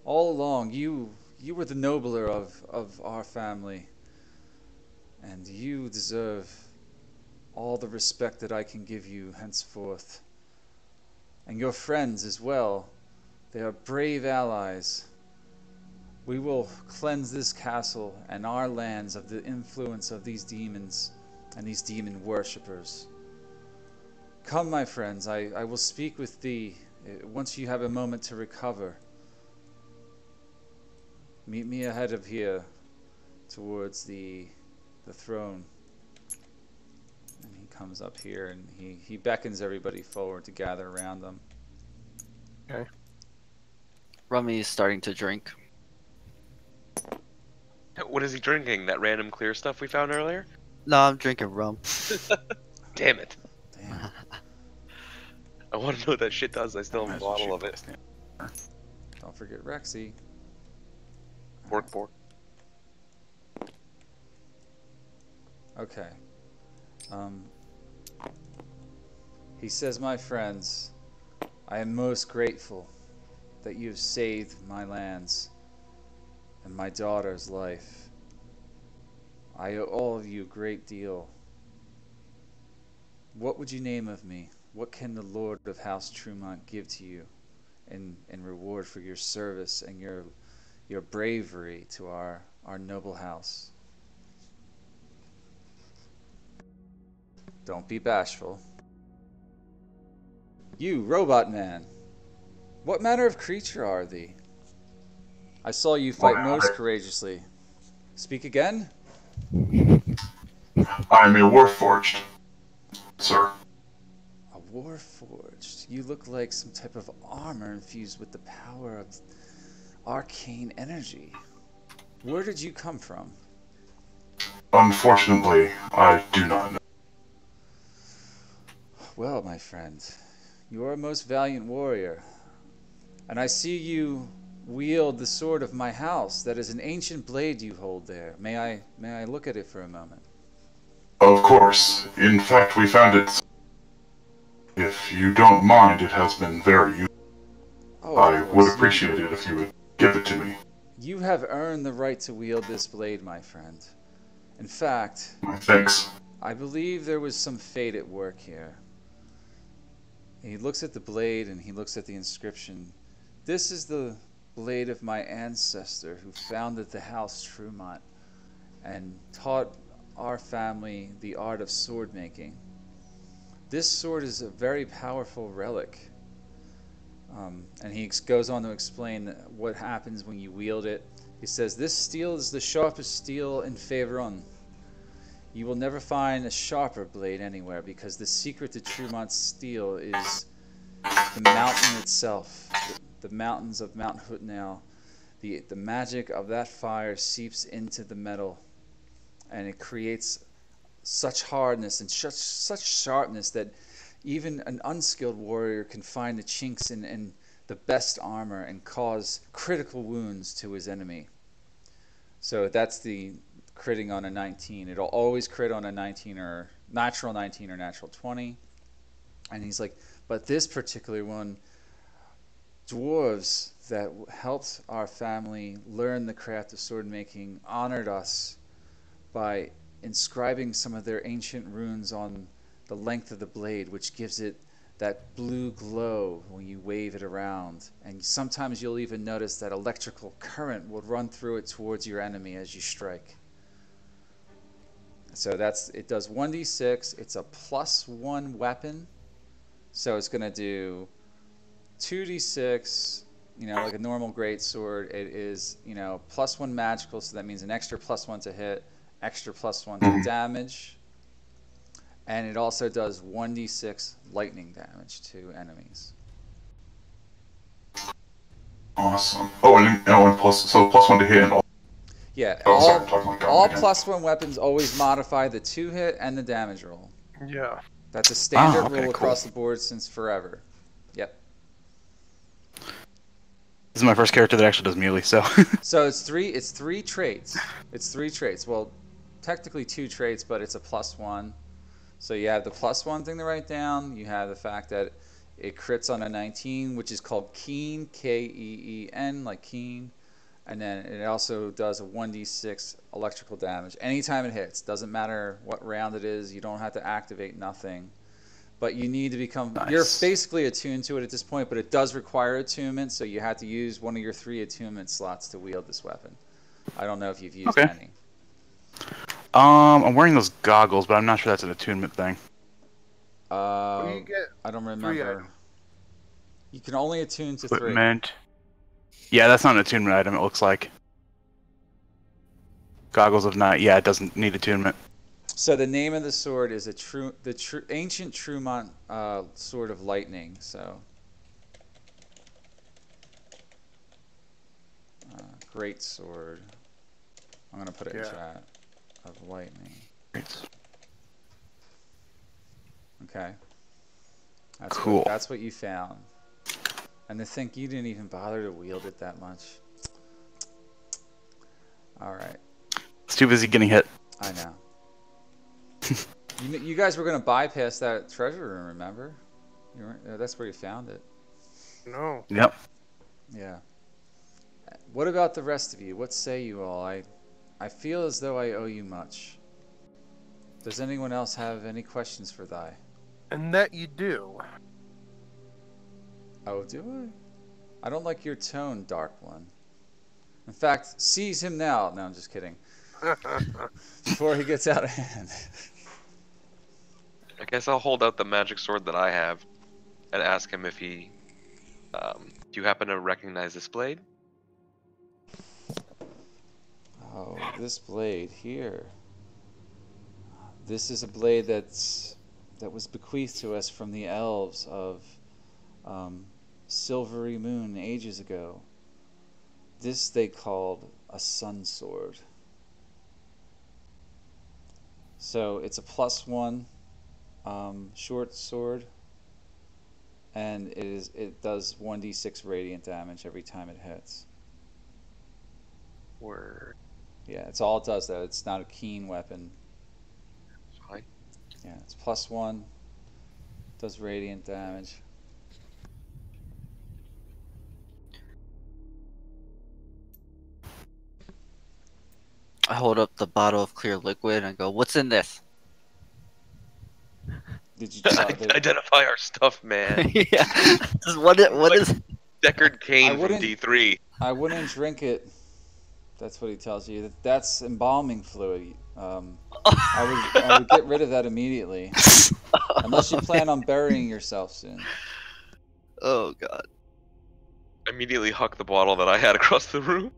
[SPEAKER 1] all along. You were the nobler of our family, and you deserve all the respect that I can give you henceforth. And your friends as well. They are brave allies. We will cleanse this castle and our lands of the influence of these demons and these demon worshippers. Come, my friends, I will speak with thee once you have a moment to recover. Meet me ahead of here towards the throne. And he comes up here and he beckons everybody forward to gather around them.
[SPEAKER 6] Okay.
[SPEAKER 4] Rummy is starting to drink.
[SPEAKER 5] What is he drinking? That random clear stuff we found earlier?
[SPEAKER 4] No, I'm drinking rum.
[SPEAKER 5] Damn it.
[SPEAKER 1] Damn.
[SPEAKER 5] I want to know what that shit does. I still have a bottle of it.
[SPEAKER 1] Don't forget Rexy.
[SPEAKER 5] Pork.
[SPEAKER 1] Okay. He says, my friends, I am most grateful that you have saved my lands and my daughter's life. I owe all of you a great deal. What would you name of me? What can the Lord of House Trumont give to you in reward for your service and your bravery to our noble house? Don't be bashful. You, robot man, what manner of creature are thee? I saw you fight most courageously. Speak again?
[SPEAKER 7] I am a warforged, sir.
[SPEAKER 1] A warforged? You look like some type of armor infused with the power of arcane energy. Where did you come from?
[SPEAKER 7] Unfortunately, I do not know.
[SPEAKER 1] Well, my friend, you are a most valiant warrior, and I see you wield the sword of my house. That is an ancient blade you hold there. May I look at it for a moment?
[SPEAKER 7] Of course. In fact, we found it. If you don't mind, it has been very useful.
[SPEAKER 1] Oh,
[SPEAKER 7] I
[SPEAKER 1] of
[SPEAKER 7] would
[SPEAKER 1] course.
[SPEAKER 7] appreciate it if you would give it to me.
[SPEAKER 1] You have earned the right to wield this blade, my friend. In fact,
[SPEAKER 7] Thanks.
[SPEAKER 1] I believe there was some fate at work here. He looks at the blade and he looks at the inscription. This is the blade of my ancestor who founded the House Trumont and taught our family the art of sword making. This sword is a very powerful relic. And he goes on to explain what happens when you wield it. He says, this steel is the sharpest steel in Faerun. You will never find a sharper blade anywhere, because the secret to Trumont's steel is the mountain itself, the mountains of Mount Hutnell. The magic of that fire seeps into the metal, and it creates such hardness and such sharpness that even an unskilled warrior can find the chinks in the best armor and cause critical wounds to his enemy. So that's the critting on a 19. It'll always crit on a 19 or natural 20. And he's like, but this particular one, dwarves that helped our family learn the craft of sword making honored us by inscribing some of their ancient runes on the length of the blade, which gives it that blue glow when you wave it around. And sometimes you'll even notice that electrical current will run through it towards your enemy as you strike. So it does 1d6. It's a +1 weapon. So it's going to do 2d6, like a normal greatsword. It is, +1 magical, so that means an extra +1 to hit, extra +1 to damage. And it also does 1d6 lightning damage to enemies.
[SPEAKER 7] Awesome. Oh, and +1 to hit and all.
[SPEAKER 1] Yeah,
[SPEAKER 7] Oh, sorry, I'm talking like that
[SPEAKER 1] all
[SPEAKER 7] again.
[SPEAKER 1] +1 weapons always modify the 2-hit and the damage roll.
[SPEAKER 6] Yeah.
[SPEAKER 1] That's a standard
[SPEAKER 3] okay,
[SPEAKER 1] rule
[SPEAKER 3] cool.
[SPEAKER 1] across the board since forever. Yep.
[SPEAKER 3] This is my first character that actually does melee, so.
[SPEAKER 1] So it's three traits. It's 3 traits. Well, technically 2 traits, but it's a +1. So you have the +1 thing to write down. You have the fact that it crits on a 19, which is called Keen, K-E-E-N, like Keen. And then it also does a 1d6 electrical damage. Anytime it hits, doesn't matter what round it is, you don't have to activate nothing. But you need to become,
[SPEAKER 3] Nice.
[SPEAKER 1] You're basically attuned to it at this point, but it does require attunement, so you have to use one of your 3 attunement slots to wield this weapon. I don't know if you've used
[SPEAKER 3] Okay.
[SPEAKER 1] any.
[SPEAKER 3] I'm wearing those goggles, but I'm not sure that's an attunement thing.
[SPEAKER 6] Well, you get
[SPEAKER 1] I don't
[SPEAKER 6] 3
[SPEAKER 1] remember.
[SPEAKER 6] items.
[SPEAKER 1] You can only attune to 3.
[SPEAKER 3] Equipment. Yeah, that's not an attunement item, it looks like. Goggles of Night. Yeah, it doesn't need attunement.
[SPEAKER 1] So the name of the sword is the ancient Trumont sword of lightning. So great sword. I'm gonna put it in chat of lightning. Okay. That's
[SPEAKER 3] cool.
[SPEAKER 1] That's what you found. And to think you didn't even bother to wield it that much. All right.
[SPEAKER 3] It's too busy getting hit.
[SPEAKER 1] I know. You guys were going to bypass that treasure room, remember? That's where you found it.
[SPEAKER 6] No.
[SPEAKER 3] Yep.
[SPEAKER 1] Yeah. What about the rest of you? What say you all? I feel as though I owe you much. Does anyone else have any questions for Thy?
[SPEAKER 6] And that you do.
[SPEAKER 1] Oh, do I? I don't like your tone, Dark One. In fact, seize him now. No, I'm just kidding. Before he gets out of hand.
[SPEAKER 5] I guess I'll hold out the magic sword that I have and ask him if he. Do you happen to recognize this blade?
[SPEAKER 1] Oh, this blade here. This is a blade that was bequeathed to us from the elves of Silvery Moon ages ago. This they called a sun sword. So it's a +1 short sword, and it does 1d6 radiant damage every time it hits.
[SPEAKER 5] Word.
[SPEAKER 1] Yeah, it's all it does though. It's not a keen weapon.
[SPEAKER 5] Fine.
[SPEAKER 1] Yeah, it's +1, does radiant damage.
[SPEAKER 4] I hold up the bottle of clear liquid and go, "What's in this?"
[SPEAKER 1] Did you
[SPEAKER 5] Identify our stuff, man.
[SPEAKER 4] Yeah. What is?
[SPEAKER 5] Deckard Cain from
[SPEAKER 1] wouldn't-
[SPEAKER 5] D3.
[SPEAKER 1] I wouldn't drink it. That's what he tells you. That's embalming fluid. I would get rid of that immediately. Unless you plan on burying yourself soon.
[SPEAKER 4] Oh God.
[SPEAKER 5] Immediately huck the bottle that I had across the room.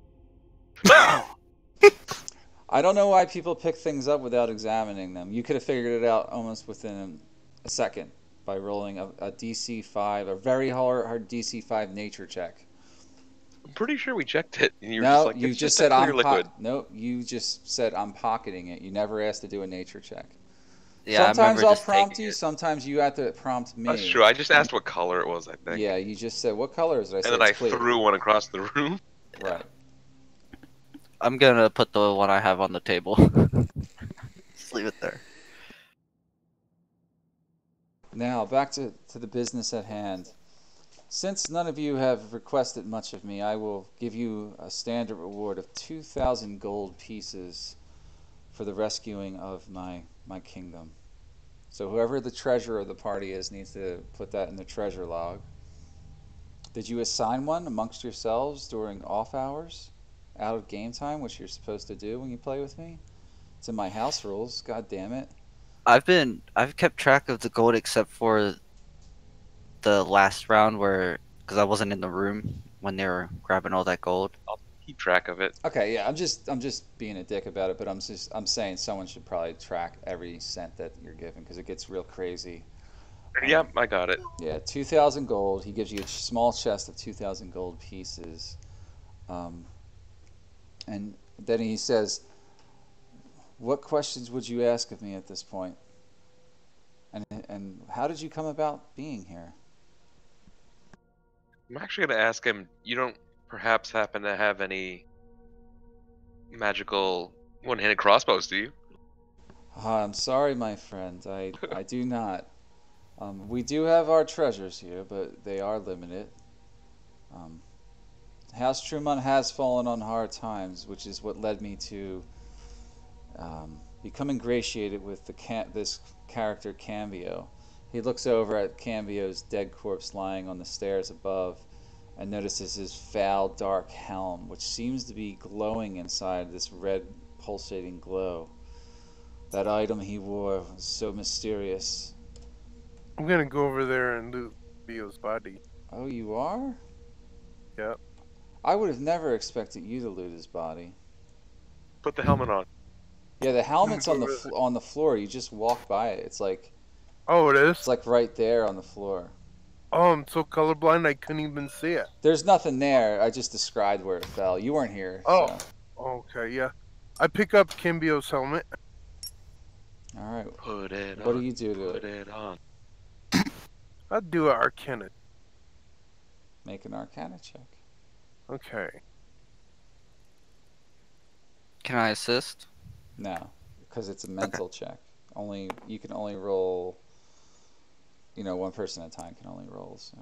[SPEAKER 1] I don't know why people pick things up without examining them. You could have figured it out almost within a second by rolling a DC-5, a very hard DC-5 nature check.
[SPEAKER 5] I'm pretty sure we checked it. And you were
[SPEAKER 1] No,
[SPEAKER 5] just like,
[SPEAKER 1] you
[SPEAKER 5] it's
[SPEAKER 1] just
[SPEAKER 5] a
[SPEAKER 1] said
[SPEAKER 5] clear liquid.
[SPEAKER 1] No, you just said I'm pocketing it. You never asked to do a nature check.
[SPEAKER 4] Yeah,
[SPEAKER 1] Sometimes
[SPEAKER 4] I
[SPEAKER 1] I'll
[SPEAKER 4] just
[SPEAKER 1] prompt
[SPEAKER 4] taking
[SPEAKER 1] you.
[SPEAKER 4] it.
[SPEAKER 1] Sometimes you have to prompt me.
[SPEAKER 5] That's true. I just asked what color it was, I think.
[SPEAKER 1] Yeah, you just said what color is it? I said
[SPEAKER 5] And then I
[SPEAKER 1] it's clear.
[SPEAKER 5] threw one across the room.
[SPEAKER 1] Right.
[SPEAKER 4] I'm gonna put the one I have on the table. Just leave it there.
[SPEAKER 1] Now, back to the business at hand. Since none of you have requested much of me, I will give you a standard reward of 2,000 gold pieces for the rescuing of my kingdom. So whoever the treasurer of the party is needs to put that in the treasure log. Did you assign one amongst yourselves during off hours? Out of game time, which you're supposed to do when you play with me? It's in my house rules, god damn it.
[SPEAKER 4] I've kept track of the gold except for the last round because I wasn't in the room when they were grabbing all that gold.
[SPEAKER 5] I'll keep track of it.
[SPEAKER 1] Okay, yeah, I'm just being a dick about it, but I'm saying someone should probably track every cent that you're given because it gets real crazy.
[SPEAKER 5] Yep, I got it.
[SPEAKER 1] Yeah, 2,000 gold. He gives you a small chest of 2,000 gold pieces. And then he says, "What questions would you ask of me at this point? And how did you come about being here?"
[SPEAKER 5] I'm actually going to ask him, you don't perhaps happen to have any magical one-handed crossbows, do you?
[SPEAKER 1] I'm sorry, my friend. I do not. We do have our treasures here, but they are limited. House Trumont has fallen on hard times, which is what led me to become ingratiated with this character Cambio. He looks over at Cambio's dead corpse lying on the stairs above and notices his foul dark helm, which seems to be glowing inside this red pulsating glow. That item he wore was so mysterious.
[SPEAKER 6] I'm gonna go over there and loot Leo's body.
[SPEAKER 1] Oh, you are?
[SPEAKER 6] Yep.
[SPEAKER 1] I would have never expected you to loot his body.
[SPEAKER 5] Put the helmet on.
[SPEAKER 1] Yeah, the helmet's
[SPEAKER 6] go
[SPEAKER 1] on the
[SPEAKER 6] with it.
[SPEAKER 1] on the floor. You just walk by it.
[SPEAKER 6] Oh, it
[SPEAKER 1] It's
[SPEAKER 6] is?
[SPEAKER 1] like right there on the floor.
[SPEAKER 6] Oh, I'm so colorblind I couldn't even see it.
[SPEAKER 1] There's nothing there. I just described where it fell. You weren't here.
[SPEAKER 6] Oh.
[SPEAKER 1] So.
[SPEAKER 6] Okay, yeah. I pick up Cambio's helmet.
[SPEAKER 1] All right.
[SPEAKER 5] Put it
[SPEAKER 1] What
[SPEAKER 5] on.
[SPEAKER 1] do you do to
[SPEAKER 5] Put
[SPEAKER 1] it?
[SPEAKER 5] it on.
[SPEAKER 6] I'll do an Arcana.
[SPEAKER 1] Make an Arcana check.
[SPEAKER 6] Okay.
[SPEAKER 4] Can I assist?
[SPEAKER 1] No, because it's a mental check. You can only roll. One person at a time can only roll. So.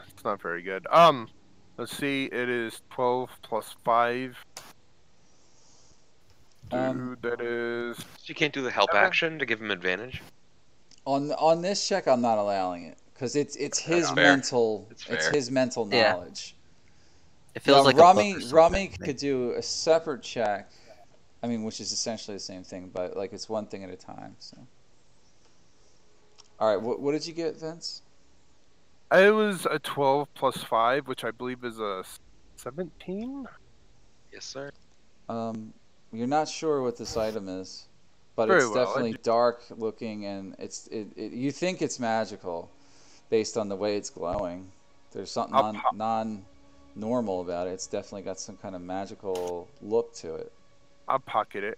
[SPEAKER 6] It's not very good. Let's see. It is 12 plus 5. Dude, that is...
[SPEAKER 5] So you can't do the help action to give him advantage?
[SPEAKER 1] On this check, I'm not allowing it because it's his
[SPEAKER 5] fair.
[SPEAKER 1] mental.
[SPEAKER 5] It's
[SPEAKER 1] It's
[SPEAKER 5] fair.
[SPEAKER 1] his mental
[SPEAKER 4] Yeah.
[SPEAKER 1] knowledge.
[SPEAKER 4] It feels like a book or something.
[SPEAKER 1] Rummy could do a separate check. I mean, which is essentially the same thing, but like it's one thing at a time. So. All right, what did you get, Vince?
[SPEAKER 6] It was a 12 plus 5, which I believe is a 17?
[SPEAKER 5] Yes, sir.
[SPEAKER 1] You're not sure what this item is, but
[SPEAKER 6] Very
[SPEAKER 1] it's
[SPEAKER 6] well,
[SPEAKER 1] definitely dark looking, and you think it's magical, based on the way it's glowing. There's something non-normal about it. It's definitely got some kind of magical look to it.
[SPEAKER 6] I'll pocket it.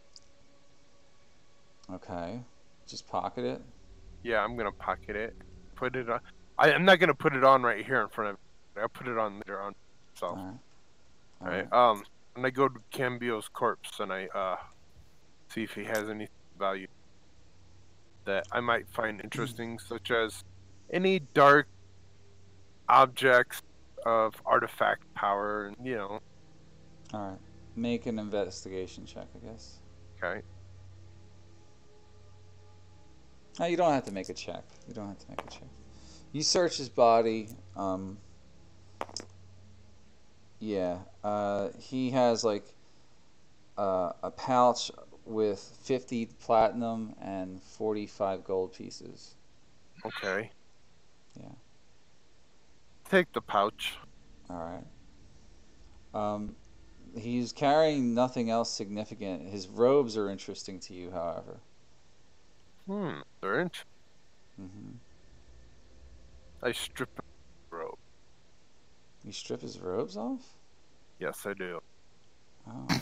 [SPEAKER 1] Okay, just pocket it.
[SPEAKER 6] Yeah, I'm gonna pocket it. Put it on. I'm not gonna put it on right here in front of me. I'll put it on later on. So,
[SPEAKER 1] All
[SPEAKER 6] alright.
[SPEAKER 1] right.
[SPEAKER 6] And I go to Cambio's corpse and I see if he has any value that I might find interesting, such as any dark objects of artifact power, and
[SPEAKER 1] All right. Make an investigation check, I guess.
[SPEAKER 6] Okay.
[SPEAKER 1] No, you don't have to make a check. You don't have to make a check. You search his body. Yeah. He has like a pouch with 50 platinum and 45 gold pieces.
[SPEAKER 6] Okay.
[SPEAKER 1] Yeah.
[SPEAKER 6] Take the pouch.
[SPEAKER 1] All right. He's carrying nothing else significant. His robes are interesting to you, however.
[SPEAKER 6] They're interesting.
[SPEAKER 1] Mm-hmm.
[SPEAKER 6] I strip the robe.
[SPEAKER 1] You strip his robes off?
[SPEAKER 6] Yes, I do.
[SPEAKER 1] Oh, okay.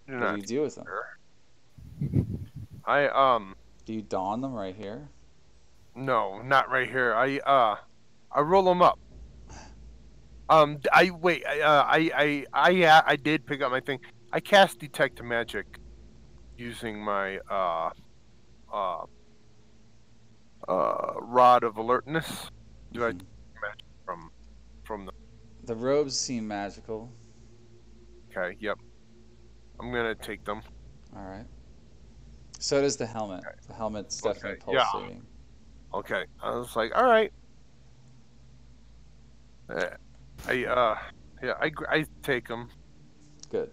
[SPEAKER 6] Do
[SPEAKER 1] What
[SPEAKER 6] not
[SPEAKER 1] do you do with them?
[SPEAKER 6] Do
[SPEAKER 1] you don them right here?
[SPEAKER 6] No, not right here. I roll them up. I wait. I did pick up my thing. I cast detect magic using my rod of alertness. Do I magic from
[SPEAKER 1] the robes seem magical?
[SPEAKER 6] Okay. Yep. I'm gonna take them.
[SPEAKER 1] All right. So does the helmet.
[SPEAKER 6] Okay.
[SPEAKER 1] The helmet's definitely
[SPEAKER 6] Yeah.
[SPEAKER 1] pulsating.
[SPEAKER 6] Okay. I was like, all right. I take them.
[SPEAKER 1] Good.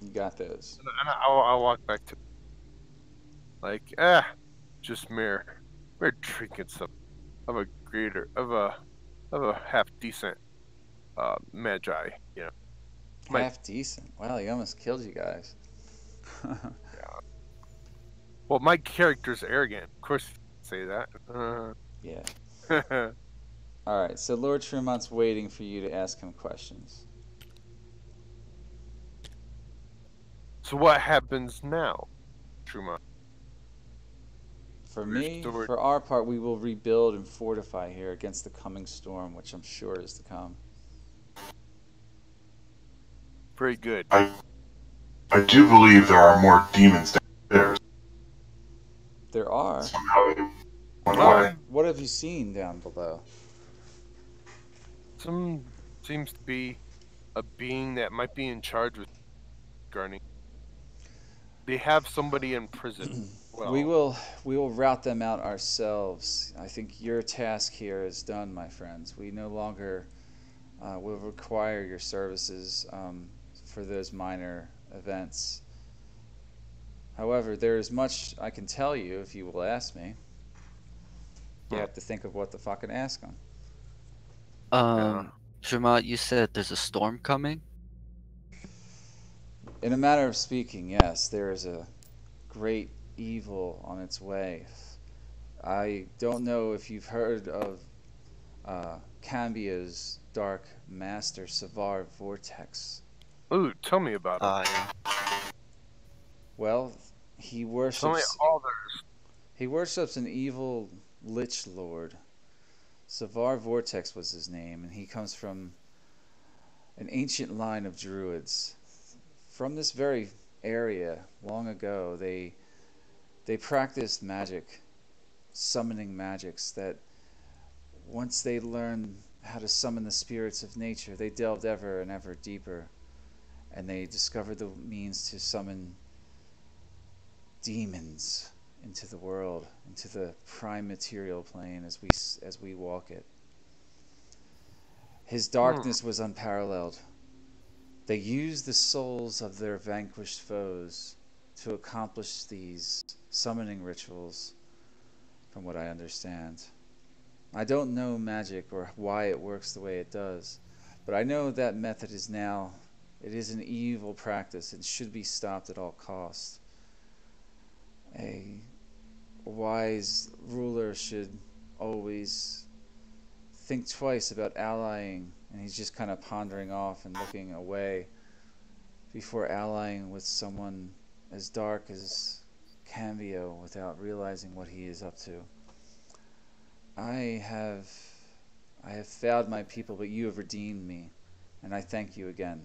[SPEAKER 1] You got those.
[SPEAKER 6] And I'll walk back to just mere trinkets of a half decent magi, you know.
[SPEAKER 1] Half decent. Wow, he almost killed you guys.
[SPEAKER 6] Yeah. Well, my character's arrogant. Of course, say that.
[SPEAKER 1] Yeah. All right. So Lord Tremont's waiting for you to ask him questions.
[SPEAKER 6] So what happens now, Tremont?
[SPEAKER 1] For our part, we will rebuild and fortify here against the coming storm, which I'm sure is to come.
[SPEAKER 6] Very good.
[SPEAKER 7] I do believe there are more demons downstairs.
[SPEAKER 1] There are.
[SPEAKER 7] Somehow they went away.
[SPEAKER 1] What have you seen down below?
[SPEAKER 6] Some seems to be a being that might be in charge with Garney. They have somebody in prison. Well,
[SPEAKER 1] we will route them out ourselves. I think your task here is done, my friends. We no longer will require your services for those minor events. However, there is much I can tell you if you will ask me. You have to think of what the fucking ask them.
[SPEAKER 4] Sherma, you said there's a storm coming?
[SPEAKER 1] In a matter of speaking, yes, there is a great evil on its way. I don't know if you've heard of Cambio's dark master, Savar Vortex.
[SPEAKER 6] Ooh, tell me about it.
[SPEAKER 4] Yeah.
[SPEAKER 1] Well, he
[SPEAKER 6] Tell me
[SPEAKER 1] worships
[SPEAKER 6] all there is.
[SPEAKER 1] he worships an evil lich lord. Savar Vortex was his name, and he comes from an ancient line of druids. From this very area, long ago, they practiced magic, summoning magics that once they learned how to summon the spirits of nature, they delved ever and ever deeper, and they discovered the means to summon demons into the world, into the prime material plane as we walk it. His darkness was unparalleled. They used the souls of their vanquished foes to accomplish these summoning rituals, from what I understand. I don't know magic or why it works the way it does, but I know that method is now, it is an evil practice and should be stopped at all costs. A wise ruler should always think twice about allying, and he's just kind of pondering off and looking away before allying with someone as dark as Cambio without realizing what he is up to. I have failed my people, but you have redeemed me, and I thank you again.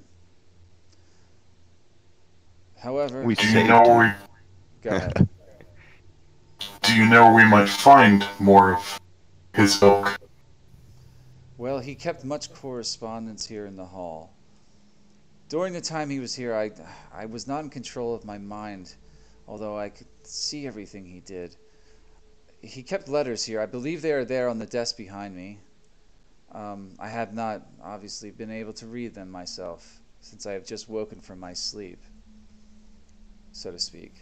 [SPEAKER 1] However,
[SPEAKER 2] We
[SPEAKER 7] Do you
[SPEAKER 2] saved
[SPEAKER 7] know
[SPEAKER 2] you.
[SPEAKER 7] where
[SPEAKER 1] go ahead.
[SPEAKER 7] do you know where we might find more of his ilk?
[SPEAKER 1] Well, he kept much correspondence here in the hall. During the time he was here, I was not in control of my mind, although I could see everything he did. He kept letters here. I believe they are there on the desk behind me. I have not, obviously, been able to read them myself, since I have just woken from my sleep, so to speak.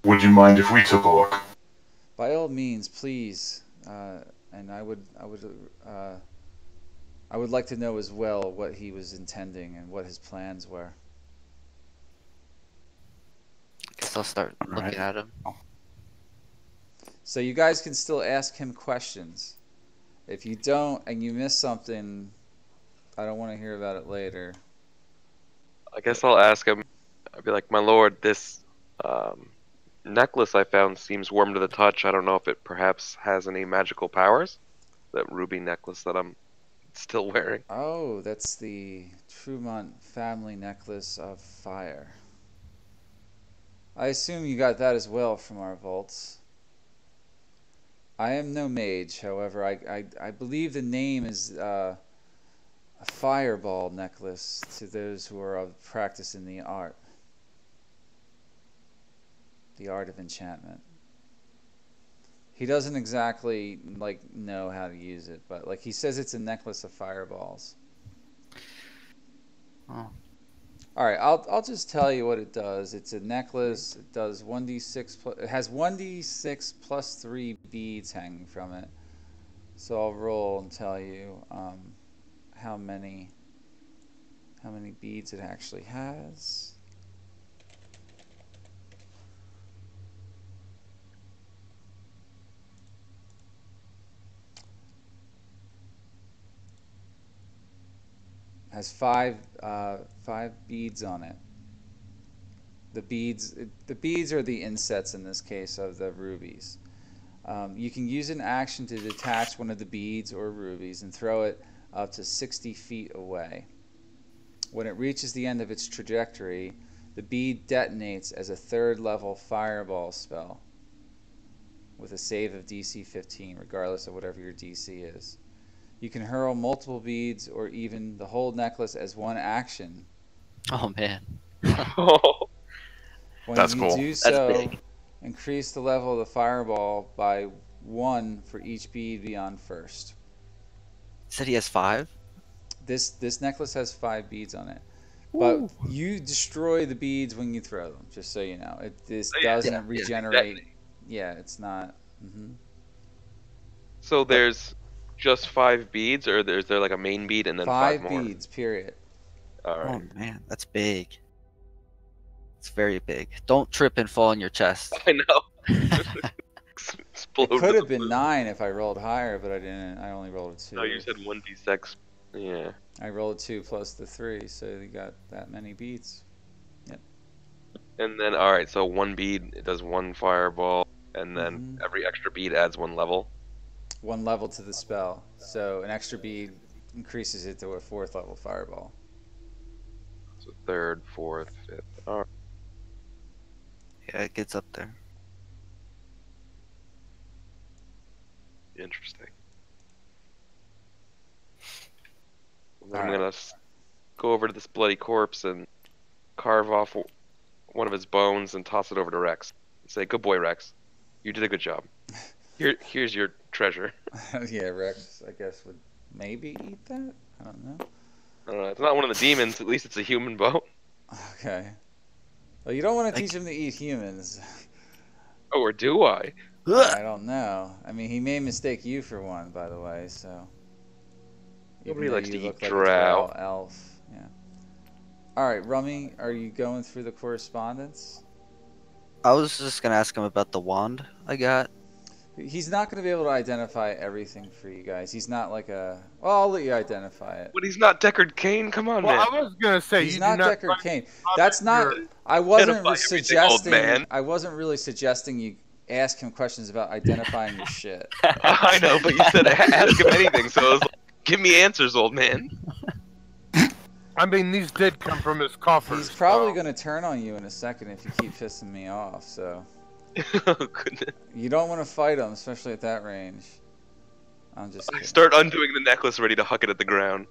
[SPEAKER 7] Would you mind if we took a look?
[SPEAKER 1] By all means, please, and I would like to know as well what he was intending and what his plans were.
[SPEAKER 4] Guess I'll start looking
[SPEAKER 3] Right.
[SPEAKER 4] at him.
[SPEAKER 1] So you guys can still ask him questions. If you don't and you miss something, I don't want to hear about it later.
[SPEAKER 5] I guess I'll ask him. I'll be like, my lord, this necklace I found seems warm to the touch. I don't know if it perhaps has any magical powers. That ruby necklace that I'm still wearing.
[SPEAKER 1] Oh, that's the Trumont family necklace of fire. I assume you got that as well from our vaults. I am no mage, however, I believe the name is a fireball necklace to those who are of practice in the art of enchantment. He doesn't exactly know how to use it, but he says it's a necklace of fireballs.
[SPEAKER 4] Oh.
[SPEAKER 1] All right, I'll just tell you what it does. It's a necklace. It does 1d6. It has 1d6 plus 3 beads hanging from it. So I'll roll and tell you how many beads it actually has. Has five beads on it. The beads are the insets in this case of the rubies. You can use an action to detach one of the beads or rubies and throw it up to 60 feet away. When it reaches the end of its trajectory, the bead detonates as a third level fireball spell with a save of DC 15, regardless of whatever your DC is. You can hurl multiple beads or even the whole necklace as one action.
[SPEAKER 4] Oh man.
[SPEAKER 1] When
[SPEAKER 3] That's
[SPEAKER 1] you
[SPEAKER 3] cool.
[SPEAKER 1] do
[SPEAKER 4] That's
[SPEAKER 1] so,
[SPEAKER 4] big.
[SPEAKER 1] increase the level of the fireball by 1 for each bead beyond first.
[SPEAKER 4] Said he has 5?
[SPEAKER 1] This necklace has 5 beads on it. But you destroy the beads when you throw them, just so you know. This doesn't regenerate. Yeah, it's not.
[SPEAKER 5] So there's just 5 beads, or is there like a main bead and then 5
[SPEAKER 1] 5
[SPEAKER 5] more?
[SPEAKER 1] beads, period.
[SPEAKER 5] All right.
[SPEAKER 4] Oh man, that's big. It's very big. Don't trip and fall on your chest.
[SPEAKER 5] I know.
[SPEAKER 1] It could have been 9 if I rolled higher, but I didn't. I only rolled a 2.
[SPEAKER 5] No, you said 1d6. Yeah.
[SPEAKER 1] I rolled 2 plus the 3, so you got that many beads. Yep.
[SPEAKER 5] And then, all right, so 1 bead, it does 1 fireball, and then every extra bead adds 1 level.
[SPEAKER 1] 1 level to the spell. So an extra bead increases it to a 4th level fireball.
[SPEAKER 5] So 3rd, 4th, 5th. All right.
[SPEAKER 4] Yeah, it gets up there.
[SPEAKER 5] Interesting. Then I'm gonna go over to this bloody corpse and carve off one of his bones and toss it over to Rex. And say, "Good boy, Rex. You did a good job. Here's your treasure."
[SPEAKER 1] Yeah, Rex, I guess, would maybe eat that? I don't know.
[SPEAKER 5] I don't know. It's not one of the demons. At least it's a human bone.
[SPEAKER 1] Okay. Well, you don't want to teach him to eat humans.
[SPEAKER 5] Oh, or do I?
[SPEAKER 1] I don't know. I mean, he may mistake you for one, by the way, so...
[SPEAKER 5] Nobody
[SPEAKER 1] Even though
[SPEAKER 5] likes
[SPEAKER 1] you
[SPEAKER 5] to
[SPEAKER 1] look
[SPEAKER 5] eat
[SPEAKER 1] like a
[SPEAKER 5] drow.
[SPEAKER 1] drow elf. Yeah. Alright, Rummy, are you going through the correspondence?
[SPEAKER 4] I was just gonna ask him about the wand I got.
[SPEAKER 1] He's not going to be able to identify everything for you guys. He's not like a... Well, I'll let you identify it.
[SPEAKER 5] But he's not Deckard Cain. Come on,
[SPEAKER 6] Well,
[SPEAKER 5] man.
[SPEAKER 6] I was gonna say
[SPEAKER 1] He's
[SPEAKER 6] you
[SPEAKER 1] not
[SPEAKER 6] do not
[SPEAKER 1] Deckard Cain. That's not... I wasn't suggesting... I wasn't really suggesting you ask him questions about identifying your shit.
[SPEAKER 5] I know, but you said ask him anything, so I was like, give me answers, old man.
[SPEAKER 6] I mean, these did come from his coffers.
[SPEAKER 1] He's probably going to turn on you in a second if you keep pissing me off, so...
[SPEAKER 5] Oh, goodness.
[SPEAKER 1] You don't want to fight him, especially at that range. I'm just
[SPEAKER 5] I
[SPEAKER 1] kidding.
[SPEAKER 5] start undoing the necklace, ready to huck it at the ground.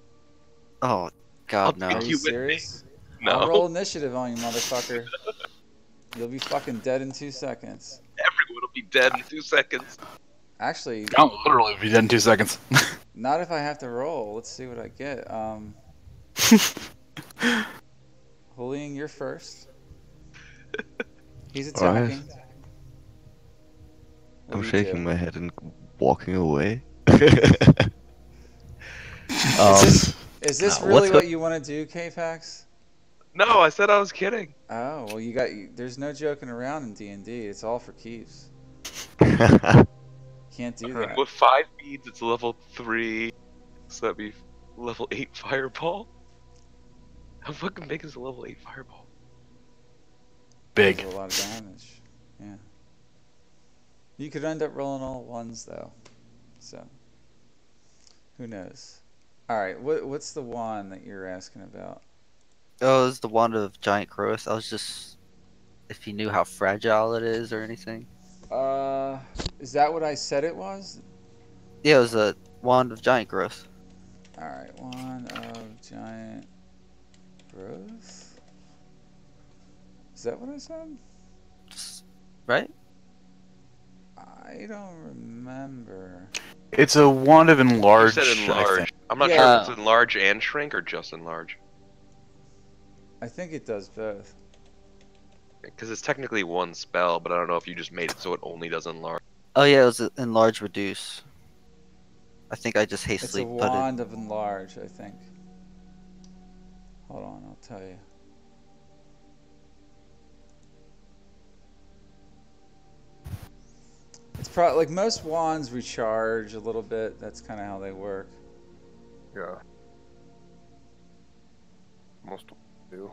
[SPEAKER 4] Oh, God, no.
[SPEAKER 5] I'll
[SPEAKER 1] Are
[SPEAKER 5] take
[SPEAKER 1] you
[SPEAKER 5] with me.
[SPEAKER 1] serious?
[SPEAKER 5] No.
[SPEAKER 1] I'll roll initiative on you, motherfucker. You'll be fucking dead in 2 seconds.
[SPEAKER 5] Everyone will be dead in 2 seconds.
[SPEAKER 1] Actually,
[SPEAKER 3] I'll literally be dead in 2 seconds.
[SPEAKER 1] not if I have to roll. Let's see what I get. Julian, you're first. He's attacking. What
[SPEAKER 2] I'm
[SPEAKER 1] do you
[SPEAKER 2] shaking
[SPEAKER 1] do?
[SPEAKER 2] my head and walking away.
[SPEAKER 1] Is this
[SPEAKER 2] no,
[SPEAKER 1] really
[SPEAKER 2] what's
[SPEAKER 1] what you want to do, K-Pax?
[SPEAKER 5] No, I said I was kidding.
[SPEAKER 1] Oh, well, there's no joking around in D&D. It's all for keeps. Can't do that.
[SPEAKER 5] With 5 beads, it's level 3. So that'd be level 8 fireball. How fucking big is a level 8 fireball?
[SPEAKER 3] Big.
[SPEAKER 1] Does a lot of damage. Yeah. You could end up rolling all ones though, so who knows? All right, what's the wand that you're asking about?
[SPEAKER 4] Oh, it's the wand of giant growth. I was just... If you knew how fragile it is or anything.
[SPEAKER 1] Is that what I said it was?
[SPEAKER 4] Yeah, it was a wand of giant growth.
[SPEAKER 1] All right, wand of giant growth. Is that what I said?
[SPEAKER 4] Right?
[SPEAKER 1] I don't remember.
[SPEAKER 3] It's a wand of
[SPEAKER 5] You
[SPEAKER 3] enlarge.
[SPEAKER 5] said
[SPEAKER 3] I think.
[SPEAKER 5] enlarge. I'm not
[SPEAKER 1] Yeah.
[SPEAKER 5] sure if it's enlarge and shrink or just enlarge.
[SPEAKER 1] I think it does both.
[SPEAKER 5] Because it's technically one spell, but I don't know if you just made it so it only does enlarge.
[SPEAKER 4] Oh yeah, it was enlarge reduce. I think I just
[SPEAKER 1] It's
[SPEAKER 4] hastily
[SPEAKER 1] a
[SPEAKER 4] put it.
[SPEAKER 1] wand of enlarge, I think. Hold on, I'll tell you. It's probably like most wands recharge a little bit. That's kind of how they work.
[SPEAKER 6] Yeah. Most do.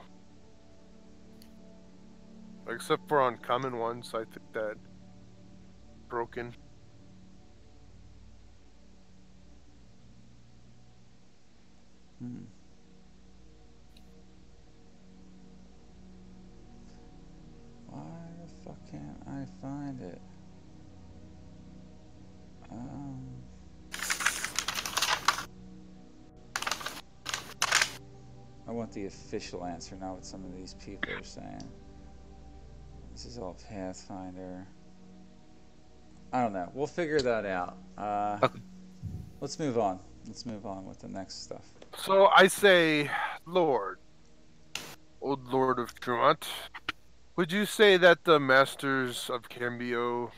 [SPEAKER 6] Except for uncommon ones, I think that broken.
[SPEAKER 1] Hmm. Why the fuck can't I find it? I want the official answer, not what some of these people are saying. This is all Pathfinder. I don't know. We'll figure that out.
[SPEAKER 4] Okay.
[SPEAKER 1] Let's move on. Let's move on with the next stuff.
[SPEAKER 6] So I say, Lord, old Lord of Tremont, would you say that the masters of Cambio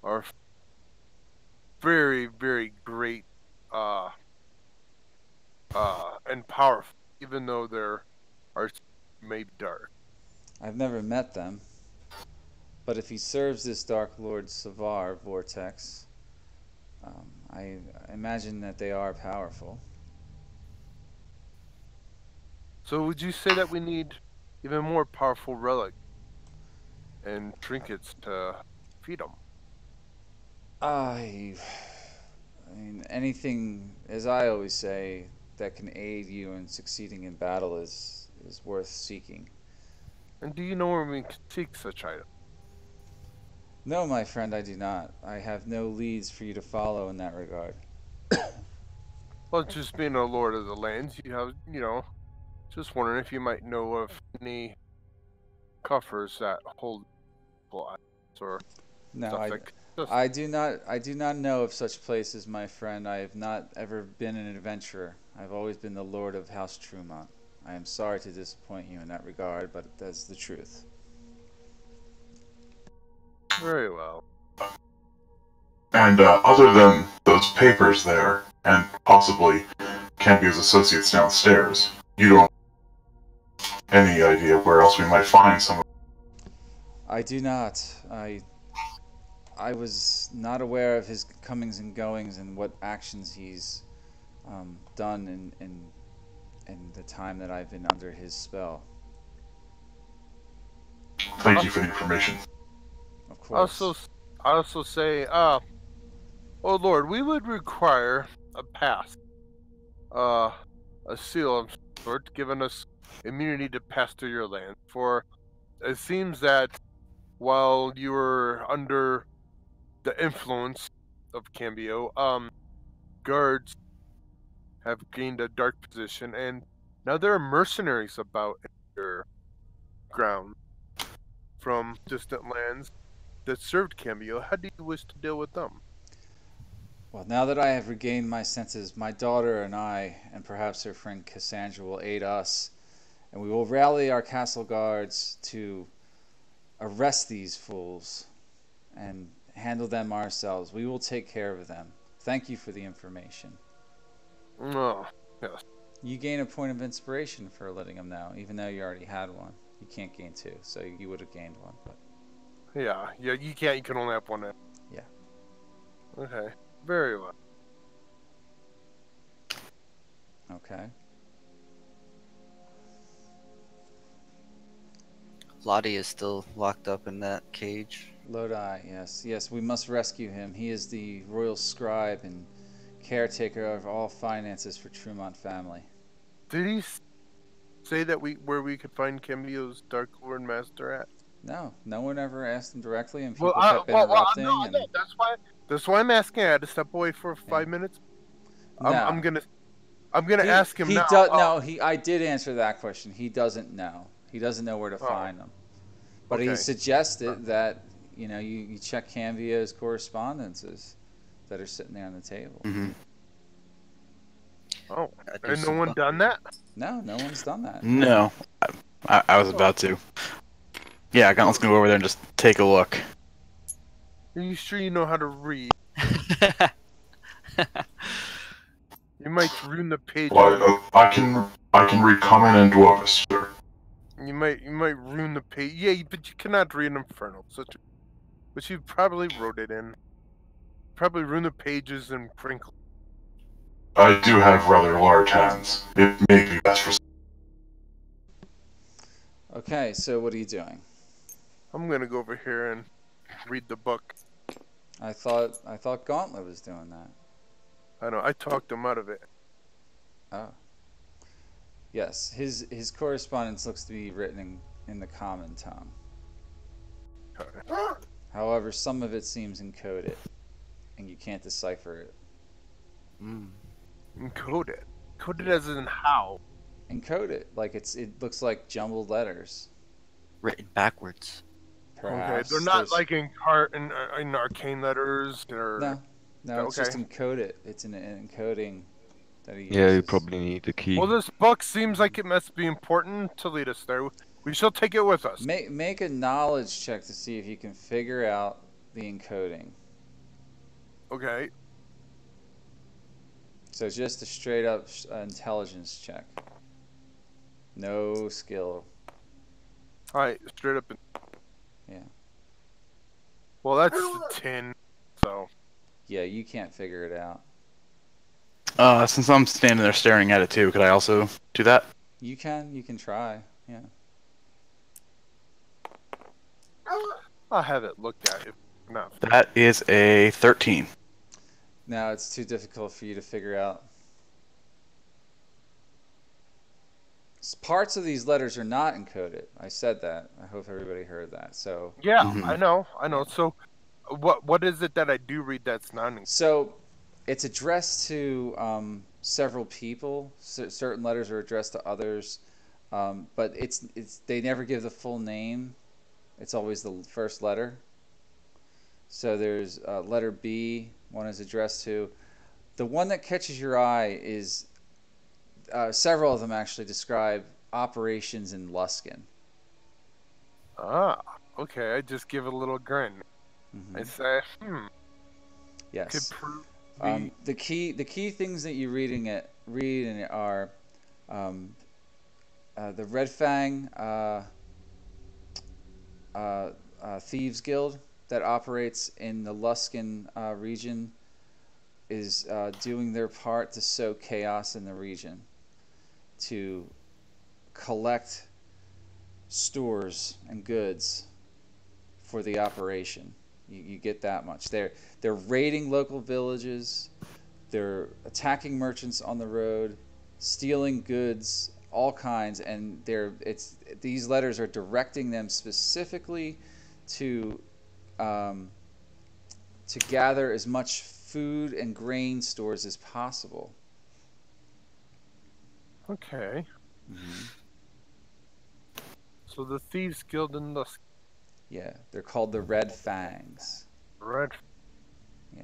[SPEAKER 6] are very, very great, uh, and powerful, even though their arts may be dark?
[SPEAKER 1] I've never met them, but if he serves this Dark Lord Savar Vortex, I imagine that they are powerful.
[SPEAKER 6] So would you say that we need even more powerful relics and trinkets to feed them?
[SPEAKER 1] I, I mean, anything, as I always say, that can aid you in succeeding in battle is worth seeking.
[SPEAKER 6] And do you know where we can seek such items?
[SPEAKER 1] No, my friend, I do not. I have no leads for you to follow in that regard.
[SPEAKER 6] Well, just being a lord of the lands, you have, just wondering if you might know of any coffers that hold items or
[SPEAKER 1] No,
[SPEAKER 6] stuff that could just...
[SPEAKER 1] I do not. I do not know of such places, my friend. I have not ever been an adventurer. I've always been the Lord of House Trumont. I am sorry to disappoint you in that regard, but that's the truth.
[SPEAKER 6] Very well.
[SPEAKER 7] And other than those papers there, and possibly Cambio's associates downstairs, you don't have any idea where else we might find some of
[SPEAKER 1] I do not. I was not aware of his comings and goings and what actions he's done in the time that I've been under his spell.
[SPEAKER 7] Thank you for the information.
[SPEAKER 1] Of course.
[SPEAKER 6] I also say, oh Lord, we would require a pass, a seal of sort, giving us immunity to pass through your land. For it seems that while you were under the influence of Cambio, guards have gained a dark position, and now there are mercenaries about in your ground from distant lands that served Cambio. How do you wish to deal with them?
[SPEAKER 1] Well, now that I have regained my senses, my daughter and I, and perhaps her friend Cassandra, will aid us, and we will rally our castle guards to arrest these fools and handle them ourselves. We will take care of them. Thank you for the information.
[SPEAKER 6] Oh, yes.
[SPEAKER 1] You gain a point of inspiration for letting them know, even though you already had one. You can't gain two, so you would have gained one. But
[SPEAKER 6] Yeah, you can't. You can only have one.
[SPEAKER 1] yeah.
[SPEAKER 6] Okay, very well.
[SPEAKER 1] Okay.
[SPEAKER 4] Lottie is still locked up in that cage.
[SPEAKER 1] Lodi, yes. Yes, we must rescue him. He is the royal scribe and caretaker of all finances for Trumont family.
[SPEAKER 6] Did he say that where we could find Cambio's Dark Lord Master at?
[SPEAKER 1] No, no one ever asked him directly, and people kept interrupting.
[SPEAKER 6] No,
[SPEAKER 1] and...
[SPEAKER 6] That's why I'm asking. I had to step away for 5 minutes.
[SPEAKER 1] No.
[SPEAKER 6] I'm gonna ask him now.
[SPEAKER 1] No, I did answer that question. He doesn't know. He doesn't know where to find them. But
[SPEAKER 6] Okay.
[SPEAKER 1] he suggested that you check Cambio's correspondences that are sitting there on the table.
[SPEAKER 3] Mm-hmm.
[SPEAKER 6] Oh, and no one done that?
[SPEAKER 1] No one's done that.
[SPEAKER 3] No, I was about to. Yeah, let's go over there and just take a look.
[SPEAKER 6] Are you sure you know how to read? You might ruin the page.
[SPEAKER 7] Well, I can read Common and Dwarvish, sir.
[SPEAKER 6] You might ruin the page. Yeah, but you cannot read Infernal. But you probably wrote it in. Probably ruin the pages and crinkle.
[SPEAKER 7] I do have rather large hands. It may be best for...
[SPEAKER 1] Okay, so what are you doing?
[SPEAKER 6] I'm gonna go over here and read the book.
[SPEAKER 1] I thought Gauntlet was doing that.
[SPEAKER 6] I know. I talked him out of it.
[SPEAKER 1] Oh. Yes, his correspondence looks to be written in the common tongue. However, some of it seems encoded, and you can't decipher it.
[SPEAKER 6] Encoded. Coded as in how?
[SPEAKER 1] Encoded, like it looks like jumbled letters.
[SPEAKER 4] Written backwards.
[SPEAKER 1] Perhaps.
[SPEAKER 6] Okay, they're not like in arcane letters or.
[SPEAKER 1] No, it's
[SPEAKER 6] Okay.
[SPEAKER 1] just encoded. It's an encoding that he
[SPEAKER 2] Yeah, you
[SPEAKER 1] uses.
[SPEAKER 2] probably need the key.
[SPEAKER 6] Well, this book seems like it must be important to lead us there. We shall take it with us.
[SPEAKER 1] Make a knowledge check to see if you can figure out the encoding.
[SPEAKER 6] Okay.
[SPEAKER 1] So just a straight up intelligence check. No skill.
[SPEAKER 6] All right, straight up.
[SPEAKER 1] Yeah.
[SPEAKER 6] Well, that's the 10. So.
[SPEAKER 1] Yeah, you can't figure it out.
[SPEAKER 3] Since I'm standing there staring at it too, could I also do that?
[SPEAKER 1] You can try. Yeah.
[SPEAKER 6] I'll have it looked at. If not.
[SPEAKER 3] That is a 13.
[SPEAKER 1] No, it's too difficult for you to figure out. Parts of these letters are not encoded. I said that. I hope everybody heard that. So
[SPEAKER 6] Yeah,
[SPEAKER 3] Mhm.
[SPEAKER 6] I know. So, what is it that I do read that's not?
[SPEAKER 1] So it's addressed to several people. Certain letters are addressed to others, but it's they never give the full name. It's always the first letter. So there's letter B. One is addressed to. The one that catches your eye is several of them actually describe operations in Luskan.
[SPEAKER 6] Ah, okay. I just give it a little grin.
[SPEAKER 1] Mm-hmm.
[SPEAKER 6] I say,
[SPEAKER 1] Yes.
[SPEAKER 6] could prove
[SPEAKER 1] The key things that you read in it are the Red Fang Thieves Guild that operates in the Luskan region is doing their part to sow chaos in the region, to collect stores and goods for the operation. You get that much. They're raiding local villages. They're attacking merchants on the road, stealing goods, all kinds. And these letters are directing them specifically to gather as much food and grain stores as possible.
[SPEAKER 6] okay.
[SPEAKER 1] Mm-hmm.
[SPEAKER 6] So the Thieves Guild in the
[SPEAKER 1] Yeah, they're called the Red Fangs.
[SPEAKER 6] Red.
[SPEAKER 1] Yeah.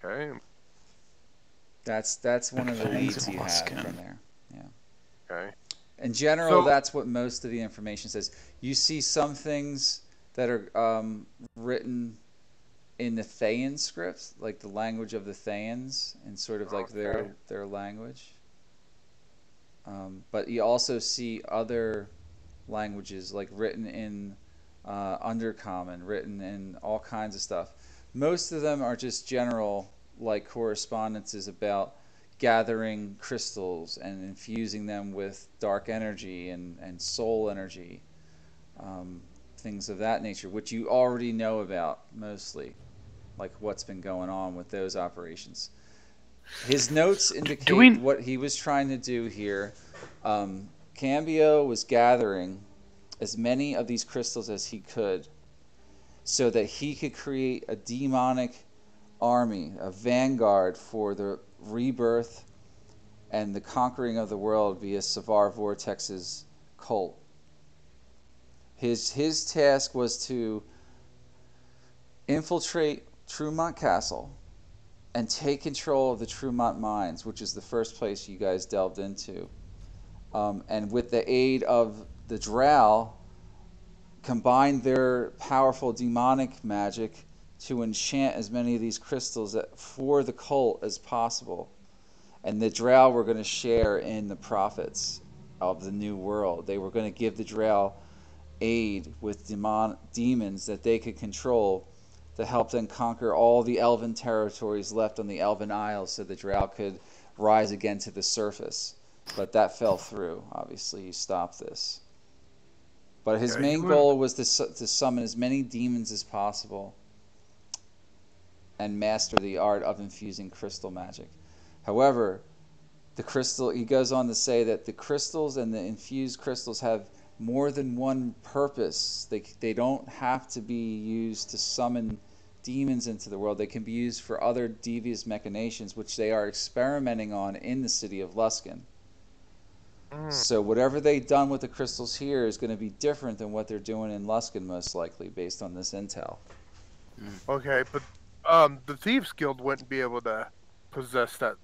[SPEAKER 6] Okay.
[SPEAKER 1] That's one of the
[SPEAKER 3] Fangs
[SPEAKER 1] leads
[SPEAKER 3] in
[SPEAKER 1] you have
[SPEAKER 3] Luskan.
[SPEAKER 1] from there. Yeah.
[SPEAKER 6] Okay.
[SPEAKER 1] In general,
[SPEAKER 6] So-
[SPEAKER 1] that's what most of the information says. You see some things that are written in the Thayan script, like the language of the Thayans, and sort of like
[SPEAKER 6] Okay.
[SPEAKER 1] their language. But you also see other languages, like written in Undercommon, written in all kinds of stuff. Most of them are just general, like correspondences about gathering crystals and infusing them with dark energy and soul energy, things of that nature, which you already know about mostly, like what's been going on with those operations. His notes indicate what he was trying to do here. Cambio was gathering as many of these crystals as he could so that he could create a demonic army, a vanguard for the rebirth and the conquering of the world via Savar Vortex's cult. His task was to infiltrate Trumont Castle and take control of the Trumont mines, which is the first place you guys delved into. And with the aid of the Drow, combine their powerful demonic magic to enchant as many of these crystals for the cult as possible. And the Drow were going to share in the profits of the new world. They were going to give the Drow aid with demons that they could control to help them conquer all the elven territories left on the Elven Isles so the Drow could rise again to the surface. But that fell through. Obviously, he stopped this. But his main goal was to summon as many demons as possible and master the art of infusing crystal magic. However, he goes on to say that the crystals and the infused crystals have more than one purpose. They don't have to be used to summon demons into the world. They can be used for other devious machinations, which they are experimenting on in the city of Luskan. So whatever they've done with the crystals here is going to be different than what they're doing in Luskan, most likely, based on this intel.
[SPEAKER 6] Okay, but the Thieves Guild wouldn't be able to possess that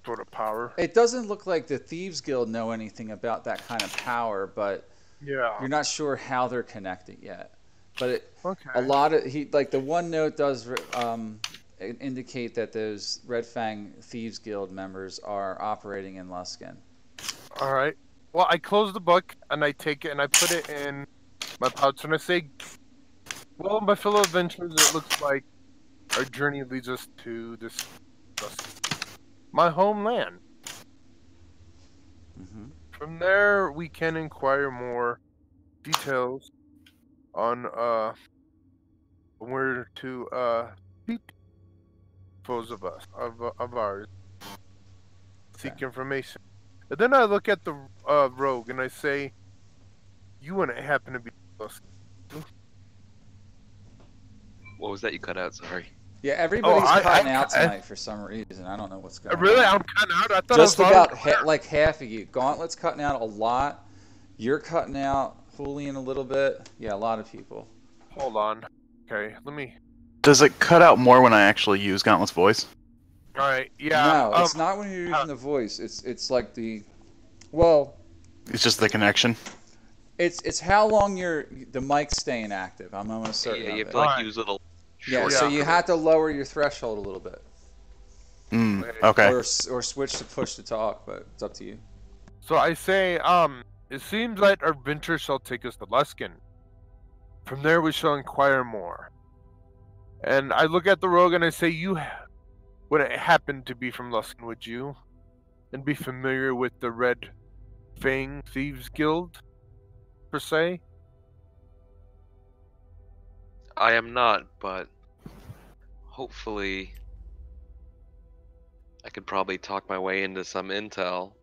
[SPEAKER 6] sort of power.
[SPEAKER 1] It doesn't look like the Thieves Guild know anything about that kind of power, but
[SPEAKER 6] Yeah.
[SPEAKER 1] you're not sure how they're connected yet. But
[SPEAKER 6] Okay.
[SPEAKER 1] a lot of like the one note does indicate that those Red Fang Thieves Guild members are operating in Luskan.
[SPEAKER 6] All right. Well, I close the book and I take it and I put it in my pouch and I say, "Well, my fellow adventurers, it looks like our journey leads us to this my homeland.
[SPEAKER 1] Mm-hmm.
[SPEAKER 6] From there, we can inquire more details on where to meet foes of us of ours. Seek
[SPEAKER 1] Okay.
[SPEAKER 6] information." And then I look at the rogue and I say, "You wouldn't happen to be us."
[SPEAKER 5] What was that you cut out? Sorry.
[SPEAKER 1] Yeah, everybody's cutting out
[SPEAKER 6] I
[SPEAKER 1] tonight for some reason. I don't know what's going
[SPEAKER 6] really,
[SPEAKER 1] on.
[SPEAKER 6] I'm cutting out. I thought
[SPEAKER 1] Just
[SPEAKER 6] I was
[SPEAKER 1] about like half of you. Gauntlet's cutting out a lot. You're cutting out. Julian a little bit. Yeah, a lot of people.
[SPEAKER 6] Hold on. Okay, let me.
[SPEAKER 3] Does it cut out more when I actually use Gauntlet's voice?
[SPEAKER 6] All right. Yeah.
[SPEAKER 1] No, it's not when you're using the voice. It's like well,
[SPEAKER 3] It's just the connection.
[SPEAKER 1] it's how long the mic's staying active. I'm almost certain.
[SPEAKER 5] Yeah,
[SPEAKER 1] of
[SPEAKER 5] you have
[SPEAKER 1] it.
[SPEAKER 5] to like
[SPEAKER 6] Alright.
[SPEAKER 5] use little.
[SPEAKER 1] Yeah,
[SPEAKER 5] short
[SPEAKER 1] so you
[SPEAKER 5] increments.
[SPEAKER 1] have to lower your threshold a little bit,
[SPEAKER 3] Okay.
[SPEAKER 1] or switch to push to talk, but it's up to you.
[SPEAKER 6] So I say, it seems like our venture shall take us to Luskan. From there, we shall inquire more. And I look at the rogue and I say, "You wouldn't happen to be from Luskan, would you? And be familiar with the Red Fang Thieves Guild, per se?"
[SPEAKER 5] I am not, but hopefully I could probably talk my way into some intel.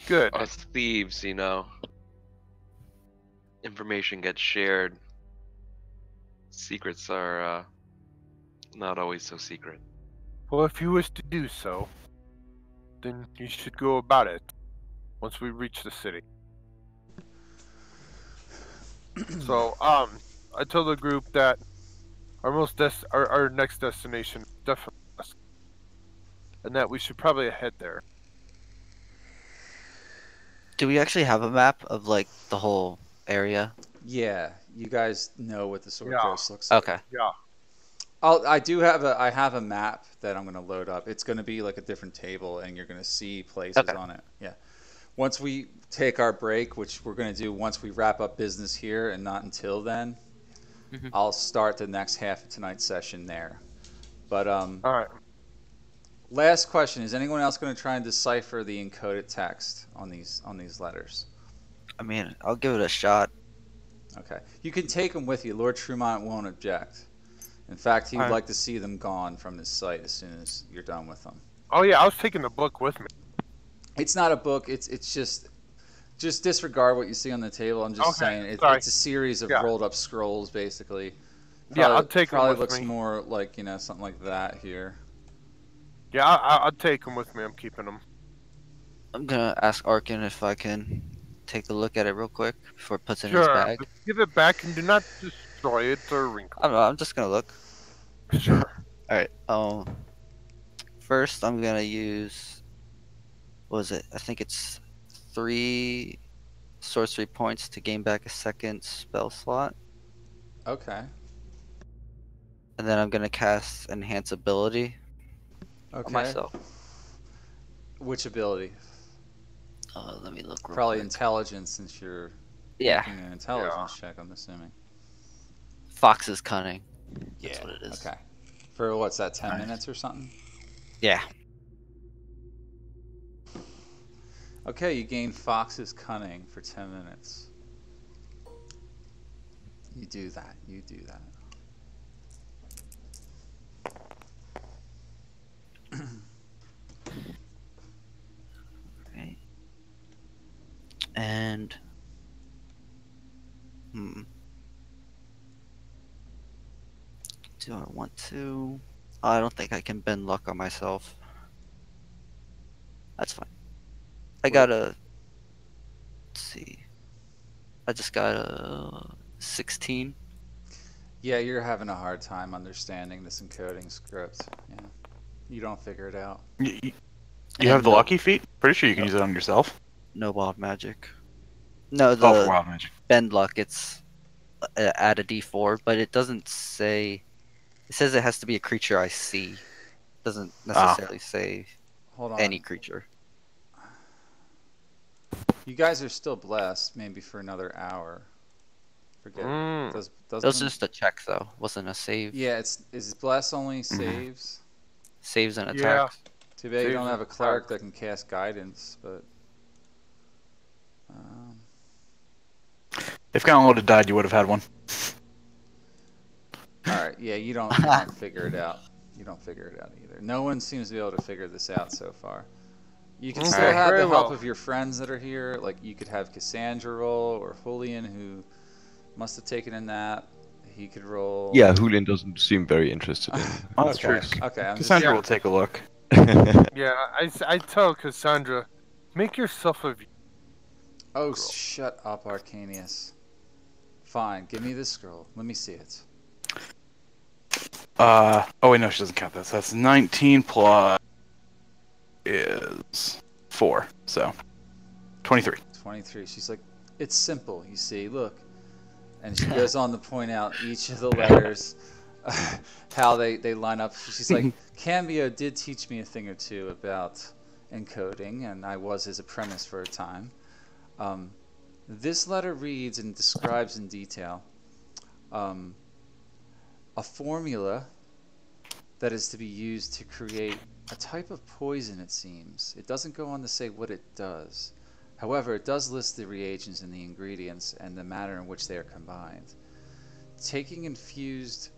[SPEAKER 6] Good.
[SPEAKER 5] Us thieves, information gets shared. Secrets are not always so secret.
[SPEAKER 6] Well, if you wish to do so, then you should go about it once we reach the city. So, I tell the group that our next destination is definitely Luskan, and that we should probably head there.
[SPEAKER 4] Do we actually have a map of like the whole area?
[SPEAKER 1] Yeah, you guys know what the Sword
[SPEAKER 6] Yeah.
[SPEAKER 1] Coast looks like.
[SPEAKER 4] Okay.
[SPEAKER 6] Yeah.
[SPEAKER 1] I have a map that I'm going to load up. It's going to be like a different table, and you're going to see places
[SPEAKER 4] Okay.
[SPEAKER 1] on it. Yeah. Once we take our break, which we're going to do once we wrap up business here, and not until then,
[SPEAKER 4] Mhm.
[SPEAKER 1] I'll start the next half of tonight's session there. But
[SPEAKER 6] All right.
[SPEAKER 1] last question: is anyone else going to try and decipher the encoded text on these letters?
[SPEAKER 4] I mean, I'll give it a shot.
[SPEAKER 1] Okay. You can take them with you. Lord Tremont won't object. In fact, he would
[SPEAKER 6] Alright.
[SPEAKER 1] like to see them gone from this site as soon as you're done with them.
[SPEAKER 6] Oh yeah, I was taking the book with me.
[SPEAKER 1] It's not a book. It's just disregard what you see on the table. I'm just
[SPEAKER 6] Okay,
[SPEAKER 1] saying
[SPEAKER 6] sorry.
[SPEAKER 1] it's a series of
[SPEAKER 6] Yeah.
[SPEAKER 1] rolled up scrolls, basically.
[SPEAKER 6] Yeah, I'll take 'em
[SPEAKER 1] Probably
[SPEAKER 6] with
[SPEAKER 1] looks
[SPEAKER 6] me.
[SPEAKER 1] more like something like that here.
[SPEAKER 6] Yeah, I'll take them with me. I'm keeping them.
[SPEAKER 4] I'm gonna ask Arkin if I can take a look at it real quick before it puts it in
[SPEAKER 6] Sure.
[SPEAKER 4] his bag.
[SPEAKER 6] But give it back and do not destroy it or wrinkle
[SPEAKER 4] I don't know. I'm just gonna look.
[SPEAKER 6] it. Sure.
[SPEAKER 4] All right. First I'm gonna use. What was it? I think it's 3 sorcery points to gain back a second spell slot,
[SPEAKER 1] Okay.
[SPEAKER 4] and then I'm gonna cast Enhance Ability
[SPEAKER 1] Okay.
[SPEAKER 4] on myself.
[SPEAKER 1] Which ability?
[SPEAKER 4] Let me look. Real
[SPEAKER 1] Probably
[SPEAKER 4] quick.
[SPEAKER 1] intelligence, since you're
[SPEAKER 4] Yeah.
[SPEAKER 1] making an intelligence check. I'm assuming.
[SPEAKER 4] Fox's Cunning. That's
[SPEAKER 1] Yeah.
[SPEAKER 4] what it is.
[SPEAKER 1] Okay. For what's that? 10
[SPEAKER 4] Nice.
[SPEAKER 1] minutes or something?
[SPEAKER 4] Yeah.
[SPEAKER 1] Okay, you gain Fox's Cunning for 10 minutes. You do that. You do that.
[SPEAKER 4] Right. And do I want to? I don't think I can bend luck on myself. That's fine. I got a. Let's see. I just got a 16.
[SPEAKER 1] Yeah, you're having a hard time understanding this encoding script. Yeah. You don't figure it out.
[SPEAKER 3] You have the lucky feat? Pretty sure you can use it on yourself.
[SPEAKER 4] No wild magic. No,
[SPEAKER 3] Oh, for
[SPEAKER 4] the
[SPEAKER 3] wild magic.
[SPEAKER 4] bend luck, it's add a d4, but it doesn't say. It says it has to be a creature I see. It doesn't necessarily say
[SPEAKER 1] Hold on.
[SPEAKER 4] any creature.
[SPEAKER 1] You guys are still blessed, maybe for another hour. Forget it.
[SPEAKER 4] It was just a check, though. Wasn't a save.
[SPEAKER 1] Yeah, is bless only saves?
[SPEAKER 4] Saves and
[SPEAKER 6] Yeah.
[SPEAKER 4] attacks.
[SPEAKER 1] Too bad you don't
[SPEAKER 6] Saves
[SPEAKER 1] have a
[SPEAKER 6] and
[SPEAKER 1] cleric
[SPEAKER 6] attacks.
[SPEAKER 1] that can cast guidance, but
[SPEAKER 3] If Gauntlet had died, you would have had one.
[SPEAKER 1] all right. Yeah, you don't figure it out. You don't figure it out either. No one seems to be able to figure this out so far. You can still
[SPEAKER 6] Okay,
[SPEAKER 1] have
[SPEAKER 6] very
[SPEAKER 1] the help
[SPEAKER 6] well.
[SPEAKER 1] of your friends that are here. Like you could have Cassandra roll, or Julian, who must have taken a nap. He could roll.
[SPEAKER 2] Yeah, Julian doesn't seem very interested in.
[SPEAKER 3] Oh, that's
[SPEAKER 1] Okay.
[SPEAKER 3] true.
[SPEAKER 1] Okay. I'm just,
[SPEAKER 3] Cassandra
[SPEAKER 6] Yeah.
[SPEAKER 3] will take a look.
[SPEAKER 6] Yeah, I tell Cassandra, make yourself a.
[SPEAKER 1] oh, shut up, Arcanius. Fine. Give me this scroll. Let me see it.
[SPEAKER 3] Oh wait, no, she doesn't count this. That's 19 plus is 4, so 23.
[SPEAKER 1] 23. She's like, it's simple, you see, look. And she goes on to point out each of the letters, how they line up. She's like, Cambio did teach me a thing or two about encoding, and I was his apprentice for a time. This letter reads and describes in detail a formula that is to be used to create a type of poison, it seems. It doesn't go on to say what it does. However, it does list the reagents and the ingredients and the manner in which they are combined. Taking infused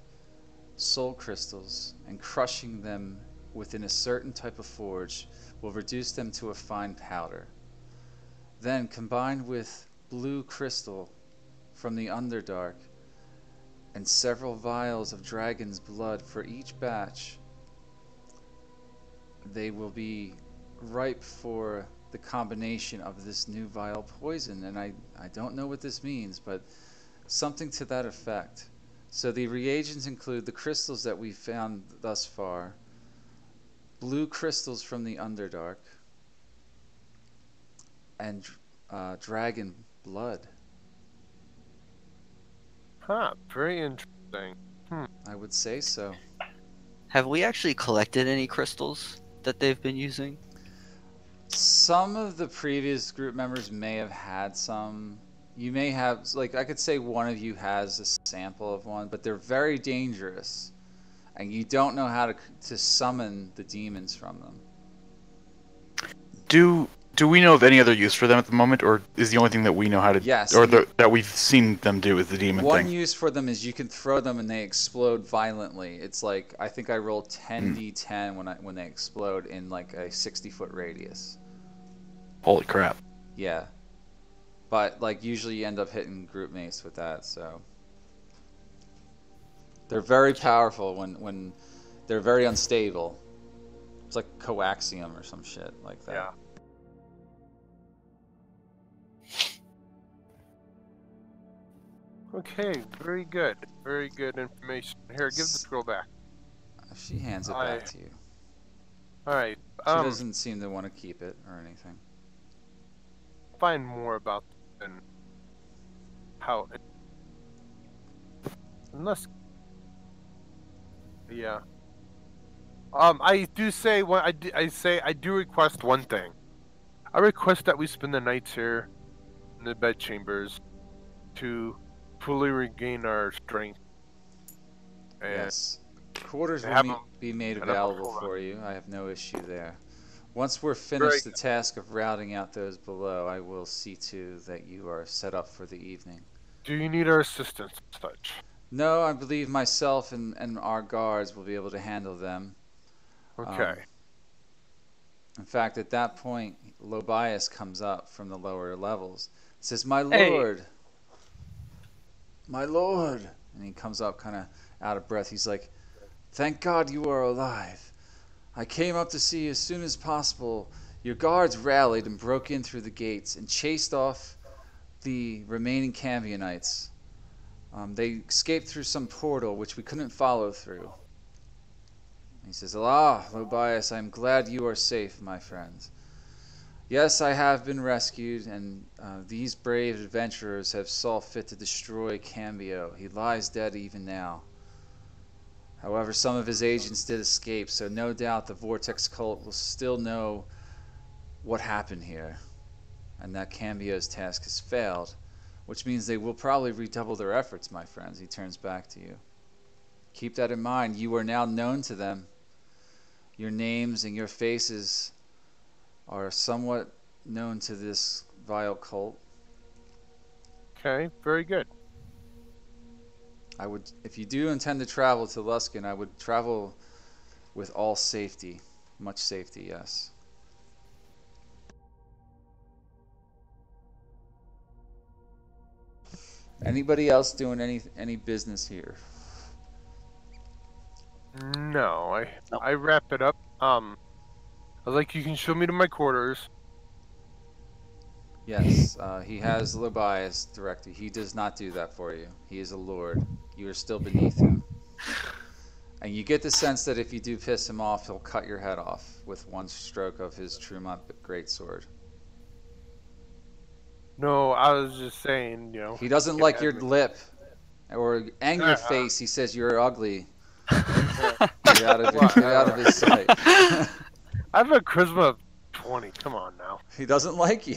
[SPEAKER 1] soul crystals and crushing them within a certain type of forge will reduce them to a fine powder. Then, combined with blue crystal from the Underdark and several vials of dragon's blood for each batch, they will be ripe for the combination of this new vile poison. And I don't know what this means, but something to that effect. So the reagents include the crystals that we've found thus far, blue crystals from the Underdark, and dragon blood.
[SPEAKER 6] Huh, very interesting.
[SPEAKER 1] I would say so.
[SPEAKER 4] Have we actually collected any crystals that they've been using?
[SPEAKER 1] Some of the previous group members may have had some. You may have, like, I could say one of you has a sample of one, but they're very dangerous, and you don't know how to summon the demons from them.
[SPEAKER 3] Do we know of any other use for them at the moment, or is the only thing that we know how to,
[SPEAKER 1] Yes,
[SPEAKER 3] or
[SPEAKER 1] you-
[SPEAKER 3] that we've seen them do is the demon
[SPEAKER 1] One
[SPEAKER 3] thing?
[SPEAKER 1] use for them is you can throw them and they explode violently. It's like, I think I rolled 10d10 when they explode in like a 60-foot radius.
[SPEAKER 3] Holy crap!
[SPEAKER 1] Yeah. But like usually you end up hitting group mates with that, so they're very powerful when they're very unstable. It's like coaxium or some shit like that.
[SPEAKER 6] Yeah. Okay, very good. Very good information. Here, give the scroll back.
[SPEAKER 1] She hands it back to you.
[SPEAKER 6] Alright,
[SPEAKER 1] She doesn't seem to want to keep it or anything.
[SPEAKER 6] find more about this and how it... Unless... Yeah. I do say I do request one thing. I request that we spend the nights here in the bed chambers to fully regain our strength. And
[SPEAKER 1] Yes. Quarters
[SPEAKER 6] have
[SPEAKER 1] will
[SPEAKER 6] them-
[SPEAKER 1] be made
[SPEAKER 6] and have them
[SPEAKER 1] available
[SPEAKER 6] full
[SPEAKER 1] for you. I have no issue there. Once we're
[SPEAKER 6] Very
[SPEAKER 1] finished the task of routing out those below, I will see to that you are set up for the evening.
[SPEAKER 6] do you need our assistance as such?
[SPEAKER 1] No, I believe myself and our guards will be able to handle them.
[SPEAKER 6] Okay.
[SPEAKER 1] In fact, at that point, Lobias comes up from the lower levels. Says, "My
[SPEAKER 4] Hey.
[SPEAKER 1] lord, my lord," and he comes up kind of out of breath. He's like, "Thank God you are alive. I came up to see you as soon as possible. Your guards rallied and broke in through the gates and chased off the remaining Cambionites. They escaped through some portal which we couldn't follow through. He says, "Ah, Lobias, I am glad you are safe, my friend. Yes, I have been rescued, and these brave adventurers have saw fit to destroy Cambio. He lies dead even now. However, some of his agents did escape, so no doubt the Vortex cult will still know what happened here, and that Cambio's task has failed, which means they will probably redouble their efforts, my friends." He turns back to you. "Keep that in mind. You are now known to them. Your names and your faces are somewhat known to this vile cult.
[SPEAKER 6] Okay, very good.
[SPEAKER 1] I would, if you do intend to travel to Luskan, I would travel with all safety, much safety, yes." Anybody else doing any business here?
[SPEAKER 6] No,
[SPEAKER 4] No.
[SPEAKER 6] I wrap it up. I was like, you can show me to my quarters.
[SPEAKER 1] Yes, he has Lobias directed. He does not do that for you. He is a lord. You are still beneath him. And you get the sense that if you do piss him off, he'll cut your head off with one stroke of his Trumont greatsword.
[SPEAKER 6] No, I was just saying, you know.
[SPEAKER 1] He doesn't
[SPEAKER 6] get
[SPEAKER 1] like
[SPEAKER 6] at
[SPEAKER 1] your
[SPEAKER 6] me.
[SPEAKER 1] lip or your face. He says you're ugly. Get out of his sight.
[SPEAKER 6] I have a charisma of 20. Come on now.
[SPEAKER 1] He doesn't like you.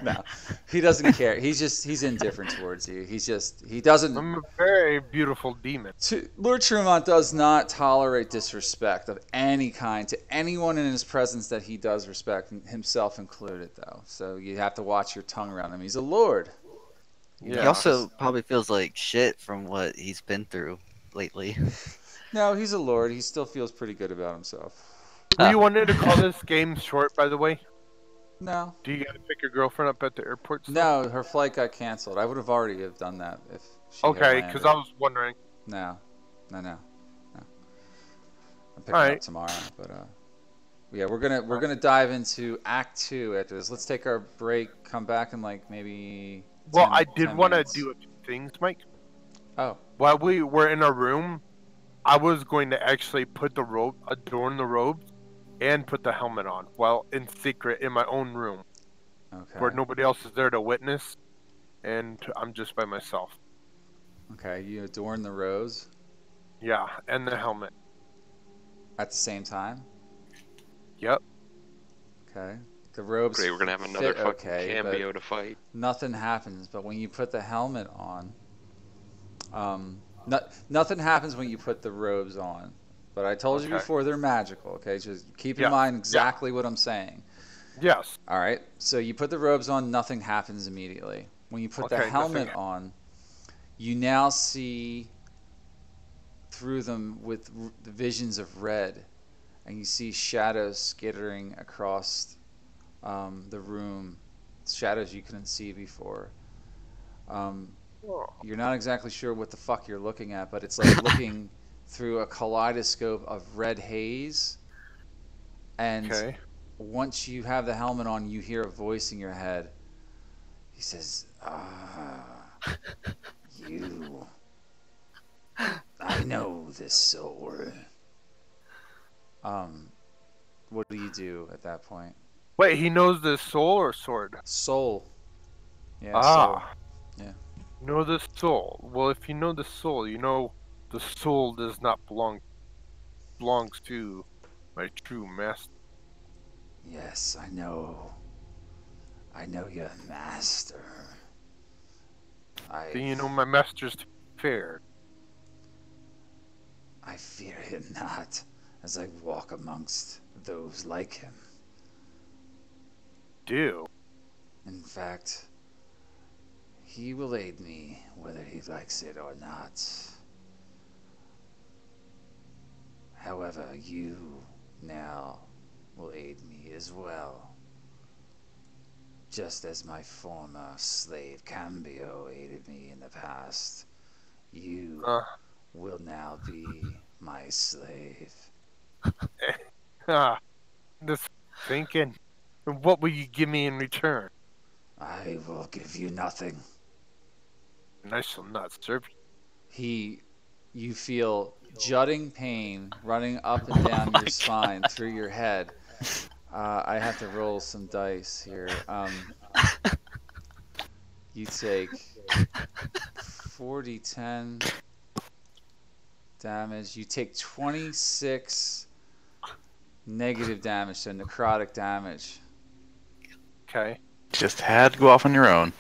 [SPEAKER 1] No, he doesn't care. He's indifferent towards you. He doesn't.
[SPEAKER 6] I'm a very beautiful demon.
[SPEAKER 1] Lord Tremont does not tolerate disrespect of any kind to anyone in his presence that he does respect, himself included, though. So you have to watch your tongue around him. He's a lord.
[SPEAKER 6] Yeah.
[SPEAKER 4] He also probably feels like shit from what he's been through lately.
[SPEAKER 1] No, he's a lord. He still feels pretty good about himself.
[SPEAKER 6] Do you wanted to call this game short, by the way?
[SPEAKER 1] No.
[SPEAKER 6] Do you gotta pick your girlfriend up at the airport? Still?
[SPEAKER 1] No, her flight got canceled. I would have already have done that if she had
[SPEAKER 6] Okay,
[SPEAKER 1] landed.
[SPEAKER 6] because I was wondering.
[SPEAKER 1] No. I'm picking
[SPEAKER 6] Alright.
[SPEAKER 1] up tomorrow, but yeah, we're gonna dive into Act 2 after this. Let's take our break, come back in like maybe.
[SPEAKER 6] Well,
[SPEAKER 1] 10
[SPEAKER 6] I did
[SPEAKER 1] 10
[SPEAKER 6] want to
[SPEAKER 1] minutes.
[SPEAKER 6] do a few things, Mike.
[SPEAKER 1] Oh,
[SPEAKER 6] While we were in our room, I was going to actually put the robe, adorn the robes, and put the helmet on, while in secret in my own room,
[SPEAKER 1] okay.
[SPEAKER 6] where nobody else is there to witness, and I'm just by myself.
[SPEAKER 1] Okay, you adorn the rose
[SPEAKER 6] Yeah, and the helmet.
[SPEAKER 1] at the same time.
[SPEAKER 6] Yep.
[SPEAKER 1] Okay, the robes.
[SPEAKER 5] Great, we're gonna have another
[SPEAKER 1] fit
[SPEAKER 5] fucking
[SPEAKER 1] okay,
[SPEAKER 5] Cambio to fight.
[SPEAKER 1] but nothing happens. But when you put the helmet on, nothing happens when you put the robes on. But I told you
[SPEAKER 6] Okay.
[SPEAKER 1] before, they're magical. Okay, just keep in
[SPEAKER 6] Yeah,
[SPEAKER 1] mind
[SPEAKER 6] yeah.
[SPEAKER 1] exactly what I'm saying.
[SPEAKER 6] Yes.
[SPEAKER 1] All right. So you put the robes on, nothing happens immediately. When you put the
[SPEAKER 6] Okay,
[SPEAKER 1] helmet
[SPEAKER 6] nothing-
[SPEAKER 1] on, you now see through them with the visions of red, and you see shadows skittering across the room, shadows you couldn't see before.
[SPEAKER 6] Oh,
[SPEAKER 1] You're not exactly sure what the fuck you're looking at, but it's like looking through a kaleidoscope of red haze. And
[SPEAKER 6] okay.
[SPEAKER 1] once you have the helmet on, you hear a voice in your head. He says, you. I know this soul. What do you do at that point?
[SPEAKER 6] Wait, he knows the soul or sword?
[SPEAKER 1] Soul. Yeah,
[SPEAKER 6] Ah.
[SPEAKER 1] Yeah.
[SPEAKER 6] You know the soul. Well, if you know the soul, you know the soul does not belongs to my true master.
[SPEAKER 1] Yes, I know. I know your master.
[SPEAKER 6] Do you know my master's fair?
[SPEAKER 1] I fear him not, as I walk amongst those like him.
[SPEAKER 6] Do.
[SPEAKER 1] In fact, he will aid me whether he likes it or not. However, you now will aid me as well. Just as my former slave Cambio aided me in the past, you will now be my slave.
[SPEAKER 6] Just thinking. And what will you give me in return?
[SPEAKER 1] I will give you nothing.
[SPEAKER 6] And I shall not serve you.
[SPEAKER 1] You feel jutting pain running up and down your spine through your head. I have to roll some dice here. You take 4d10 damage. You take 26 negative damage, so necrotic damage.
[SPEAKER 6] Okay.
[SPEAKER 3] Just had to go off on your own.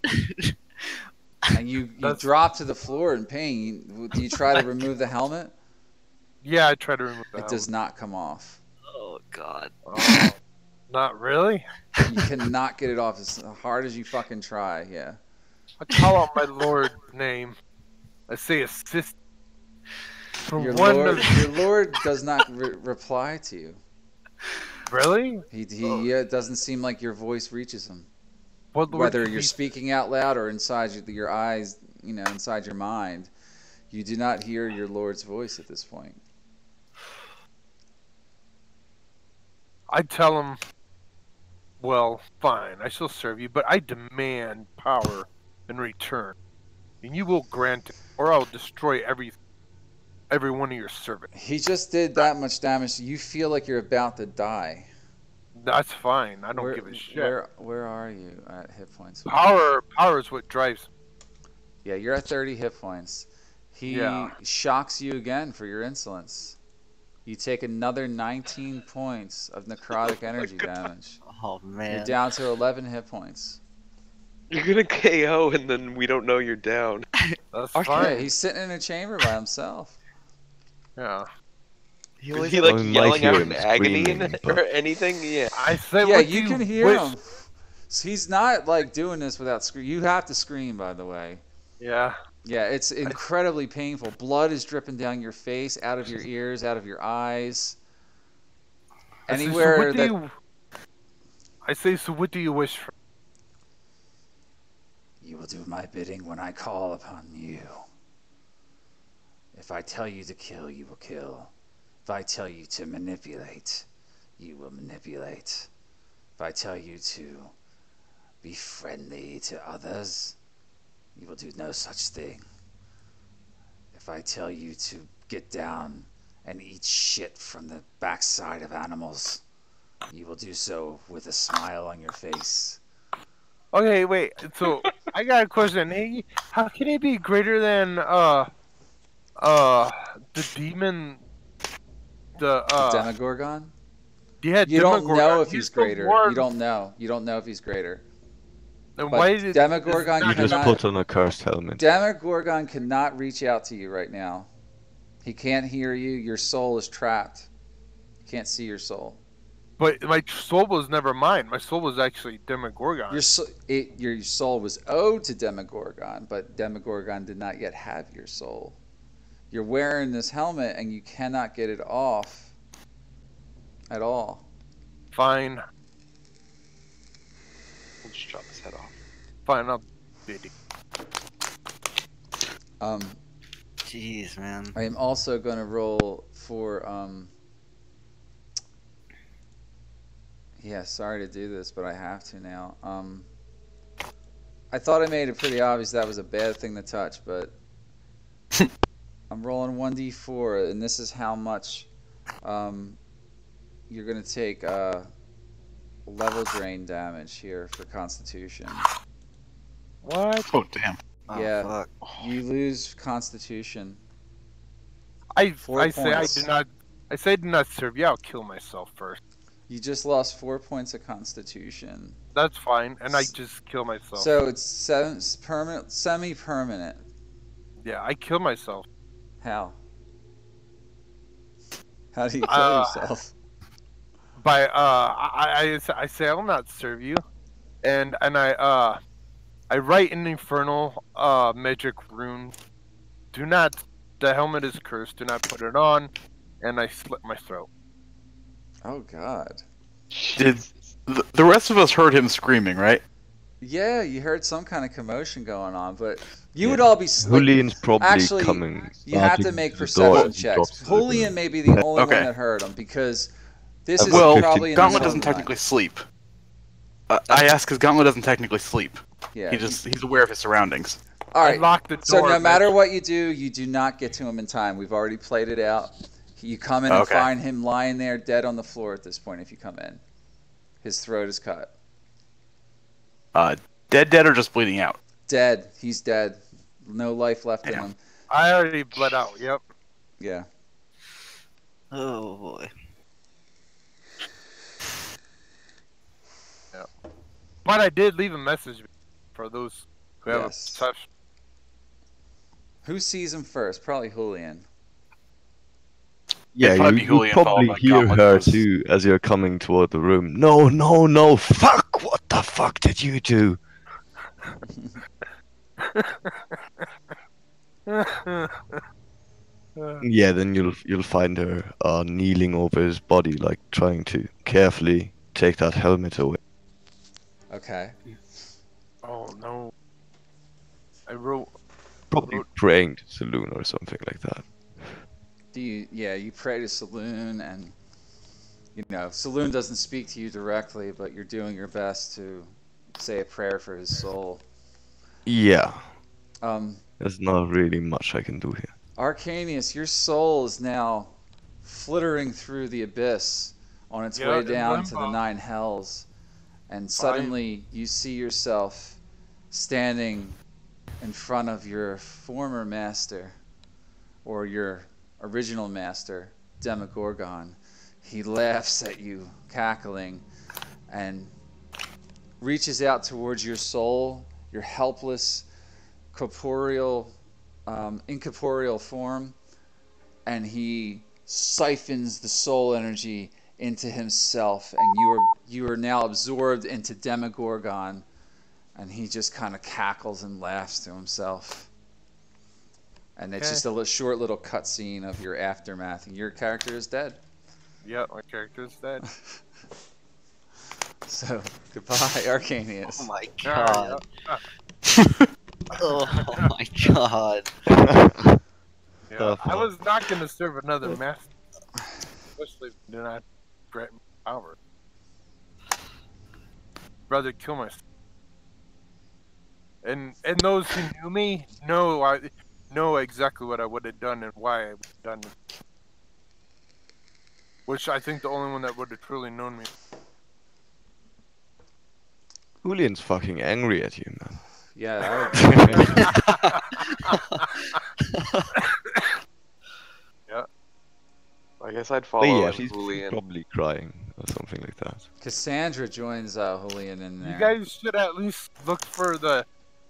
[SPEAKER 1] And you drop to the floor in pain. Do you try to remove the helmet?
[SPEAKER 6] Yeah, I try to remove that.
[SPEAKER 1] It does not come off.
[SPEAKER 4] Oh God.
[SPEAKER 6] Oh, not really?
[SPEAKER 1] You cannot get it off as hard as you fucking try, yeah.
[SPEAKER 6] I call out my lord's name. I say assist. From
[SPEAKER 1] Your
[SPEAKER 6] one
[SPEAKER 1] lord,
[SPEAKER 6] of...
[SPEAKER 1] your lord does not reply to you.
[SPEAKER 6] Really?
[SPEAKER 1] He doesn't seem like your voice reaches him.
[SPEAKER 6] What lord
[SPEAKER 1] Whether
[SPEAKER 6] did
[SPEAKER 1] you're
[SPEAKER 6] he-
[SPEAKER 1] speaking out loud or inside your eyes, you know, inside your mind, you do not hear your lord's voice at this point.
[SPEAKER 6] I tell him, well, fine, I shall serve you, but I demand power in return. And you will grant it, or I'll destroy every one of your servants.
[SPEAKER 1] He just did that much damage. You feel like you're about to die.
[SPEAKER 6] That's fine. I don't give a shit.
[SPEAKER 1] Where are you at hit points?
[SPEAKER 6] Power is what drives.
[SPEAKER 1] Yeah, you're at 30 hit points. He shocks you again for your insolence. You take another 19 points of necrotic energy damage.
[SPEAKER 4] Oh man.
[SPEAKER 1] You're down to 11 hit points.
[SPEAKER 5] You're gonna KO and then we don't know you're down.
[SPEAKER 6] That's
[SPEAKER 1] Yeah,
[SPEAKER 6] fine.
[SPEAKER 1] he's sitting in a chamber by himself.
[SPEAKER 6] Yeah.
[SPEAKER 5] Is he like
[SPEAKER 2] I might
[SPEAKER 5] yelling
[SPEAKER 2] hear
[SPEAKER 5] out
[SPEAKER 2] him
[SPEAKER 5] in agony
[SPEAKER 2] screaming,
[SPEAKER 5] or
[SPEAKER 2] but-
[SPEAKER 5] anything? Yeah.
[SPEAKER 6] I say,
[SPEAKER 1] Yeah,
[SPEAKER 6] what
[SPEAKER 1] you
[SPEAKER 6] do
[SPEAKER 1] can hear
[SPEAKER 6] wish?
[SPEAKER 1] him. So he's not like doing this without scream. You have to scream, by the way.
[SPEAKER 6] Yeah.
[SPEAKER 1] Yeah, it's incredibly painful. Blood is dripping down your face, out of your ears, out of your eyes.
[SPEAKER 6] I say, so
[SPEAKER 1] Anywhere
[SPEAKER 6] what do
[SPEAKER 1] that
[SPEAKER 6] you... I say, so what do you wish for?
[SPEAKER 1] you will do my bidding when I call upon you. If I tell you to kill, you will kill. If I tell you to manipulate, you will manipulate. If I tell you to be friendly to others, you will do no such thing. If I tell you to get down and eat shit from the backside of animals, you will do so with a smile on your face.
[SPEAKER 6] Okay, wait. So I got a question. Hey, how can he be greater than the demon? The
[SPEAKER 1] Demogorgon?
[SPEAKER 6] yeah,
[SPEAKER 1] You don't
[SPEAKER 6] Demogorgon.
[SPEAKER 1] know if
[SPEAKER 6] He's
[SPEAKER 1] he's
[SPEAKER 6] the
[SPEAKER 1] greater.
[SPEAKER 6] one-
[SPEAKER 1] You don't know. You don't know if he's greater.
[SPEAKER 6] Then
[SPEAKER 1] But
[SPEAKER 6] why did
[SPEAKER 1] Demogorgon
[SPEAKER 6] this
[SPEAKER 2] You just
[SPEAKER 1] cannot-
[SPEAKER 2] put on a cursed helmet.
[SPEAKER 1] Demogorgon cannot reach out to you right now. He can't hear you. Your soul is trapped. You can't see your soul.
[SPEAKER 6] But my soul was never mine. My soul was actually Demogorgon.
[SPEAKER 1] Your soul was owed to Demogorgon, but Demogorgon did not yet have your soul. You're wearing this helmet and you cannot get it off at all.
[SPEAKER 6] Fine.
[SPEAKER 5] We'll just chop his head off.
[SPEAKER 6] Fine, I'll bid you.
[SPEAKER 4] Jeez, man.
[SPEAKER 1] I am also going to roll for yeah, sorry to do this, but I have to now. I thought I made it pretty obvious that was a bad thing to touch, but I'm rolling 1d4, and this is how much you're going to take level drain damage here for Constitution.
[SPEAKER 6] What?
[SPEAKER 3] Oh, damn.
[SPEAKER 4] Oh,
[SPEAKER 1] Yeah.
[SPEAKER 4] fuck.
[SPEAKER 1] You lose Constitution.
[SPEAKER 6] I
[SPEAKER 1] 4
[SPEAKER 6] say I
[SPEAKER 1] points.
[SPEAKER 6] did not. I say I did not serve you. I'll kill myself first.
[SPEAKER 1] You just lost 4 points of Constitution.
[SPEAKER 6] That's fine, and I just kill myself.
[SPEAKER 1] So it's permanent, semi-permanent.
[SPEAKER 6] Yeah, I kill myself.
[SPEAKER 1] How? How do you kill yourself?
[SPEAKER 6] By I say I'll not serve you, and I write an infernal magic rune. Do not. The helmet is cursed. Do not put it on, and I slit my throat.
[SPEAKER 1] Oh God.
[SPEAKER 3] Did the rest of us heard him screaming, right?
[SPEAKER 1] Yeah, you heard some kind of commotion going on, but you would all be.
[SPEAKER 2] Julian's probably
[SPEAKER 1] actually,
[SPEAKER 2] coming.
[SPEAKER 1] You have to
[SPEAKER 2] barging
[SPEAKER 1] make
[SPEAKER 2] the
[SPEAKER 1] perception
[SPEAKER 2] door and
[SPEAKER 1] checks.
[SPEAKER 2] drops to the
[SPEAKER 1] Julian
[SPEAKER 2] ground.
[SPEAKER 1] may be the only
[SPEAKER 3] Okay.
[SPEAKER 1] one that heard him because this is
[SPEAKER 3] Well,
[SPEAKER 1] probably in the
[SPEAKER 3] Gauntlet
[SPEAKER 1] middle
[SPEAKER 3] doesn't
[SPEAKER 1] of the night.
[SPEAKER 3] technically sleep. I ask because Gauntlet doesn't technically sleep.
[SPEAKER 1] Yeah.
[SPEAKER 3] He's aware of his surroundings.
[SPEAKER 1] All
[SPEAKER 6] I
[SPEAKER 1] right.
[SPEAKER 6] locked the door.
[SPEAKER 1] So no matter
[SPEAKER 6] Mitch.
[SPEAKER 1] what you do not get to him in time. We've already played it out. You come in and
[SPEAKER 3] Okay.
[SPEAKER 1] find him lying there dead on the floor at this point if you come in. His throat is cut.
[SPEAKER 3] Dead or just bleeding out?
[SPEAKER 1] Dead. He's dead. No life left in
[SPEAKER 3] Damn.
[SPEAKER 1] him.
[SPEAKER 6] I already bled out. Yep.
[SPEAKER 1] Yeah.
[SPEAKER 4] Oh boy.
[SPEAKER 6] But I did leave a message for those who have a
[SPEAKER 1] Yes.
[SPEAKER 6] perception.
[SPEAKER 1] Who sees him first? Probably Julian.
[SPEAKER 2] Yeah,
[SPEAKER 3] It'd probably be
[SPEAKER 2] you
[SPEAKER 3] Julian, followed
[SPEAKER 2] probably
[SPEAKER 3] by
[SPEAKER 2] hear
[SPEAKER 3] Gauntlet
[SPEAKER 2] her
[SPEAKER 3] Buzz.
[SPEAKER 2] too as you're coming toward the room. No, no, no! Fuck! What the fuck did you do? Yeah, then you'll find her kneeling over his body, like trying to carefully take that helmet away.
[SPEAKER 1] Okay.
[SPEAKER 6] Oh no. I wrote.
[SPEAKER 2] Probably praying to Saloon or something like that.
[SPEAKER 1] You pray to Saloon, and Saloon doesn't speak to you directly, but you're doing your best to say a prayer for his soul.
[SPEAKER 2] Yeah,
[SPEAKER 1] Um,
[SPEAKER 2] there's not really much I can do here.
[SPEAKER 1] Arcanius, your soul is now flittering through the abyss on its way
[SPEAKER 6] in
[SPEAKER 1] down to the
[SPEAKER 6] limbo.
[SPEAKER 1] 9 hells, and suddenly you see yourself standing in front of your former master, or your original master, Demogorgon. He laughs at you, cackling, and reaches out towards your soul, your helpless, incorporeal form, and he siphons the soul energy into himself, and you are now absorbed into Demogorgon, and he just kind of cackles and laughs to himself. And it's just a short little cutscene of your aftermath, and your character is dead.
[SPEAKER 6] Yep, my character's dead.
[SPEAKER 1] So, goodbye, Arcanius.
[SPEAKER 4] Oh my
[SPEAKER 6] Yeah,
[SPEAKER 4] god. Oh my god.
[SPEAKER 6] yeah. I was not gonna serve another master, especially if you did not grant me power. Rather kill myself. And those who knew me know exactly what I would have done and why I would have done it. Which I think the only one that would have truly known me.
[SPEAKER 2] Julian's fucking angry at you, man.
[SPEAKER 1] Yeah,
[SPEAKER 5] I guess I'd
[SPEAKER 2] But
[SPEAKER 5] follow
[SPEAKER 2] yeah,
[SPEAKER 5] in
[SPEAKER 2] she's
[SPEAKER 5] Julian.
[SPEAKER 2] probably crying or something like that.
[SPEAKER 1] Cassandra joins Julian in there.
[SPEAKER 6] You guys should at least look for the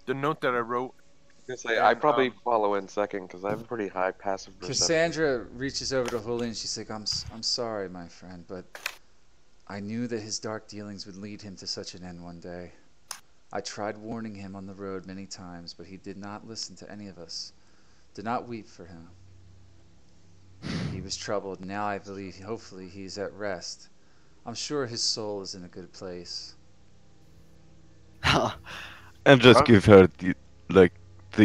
[SPEAKER 6] note that I wrote.
[SPEAKER 5] I'd probably follow in second because I have a pretty high passive perception.
[SPEAKER 1] Cassandra reaches over to Julian and she's like, I'm sorry, my friend, but I knew that his dark dealings would lead him to such an end one day. I tried warning him on the road many times, but he did not listen to any of us. Did not weep for him. He was troubled. Now I believe, hopefully, he's at rest. I'm sure his soul is in a good place.
[SPEAKER 2] And just give her the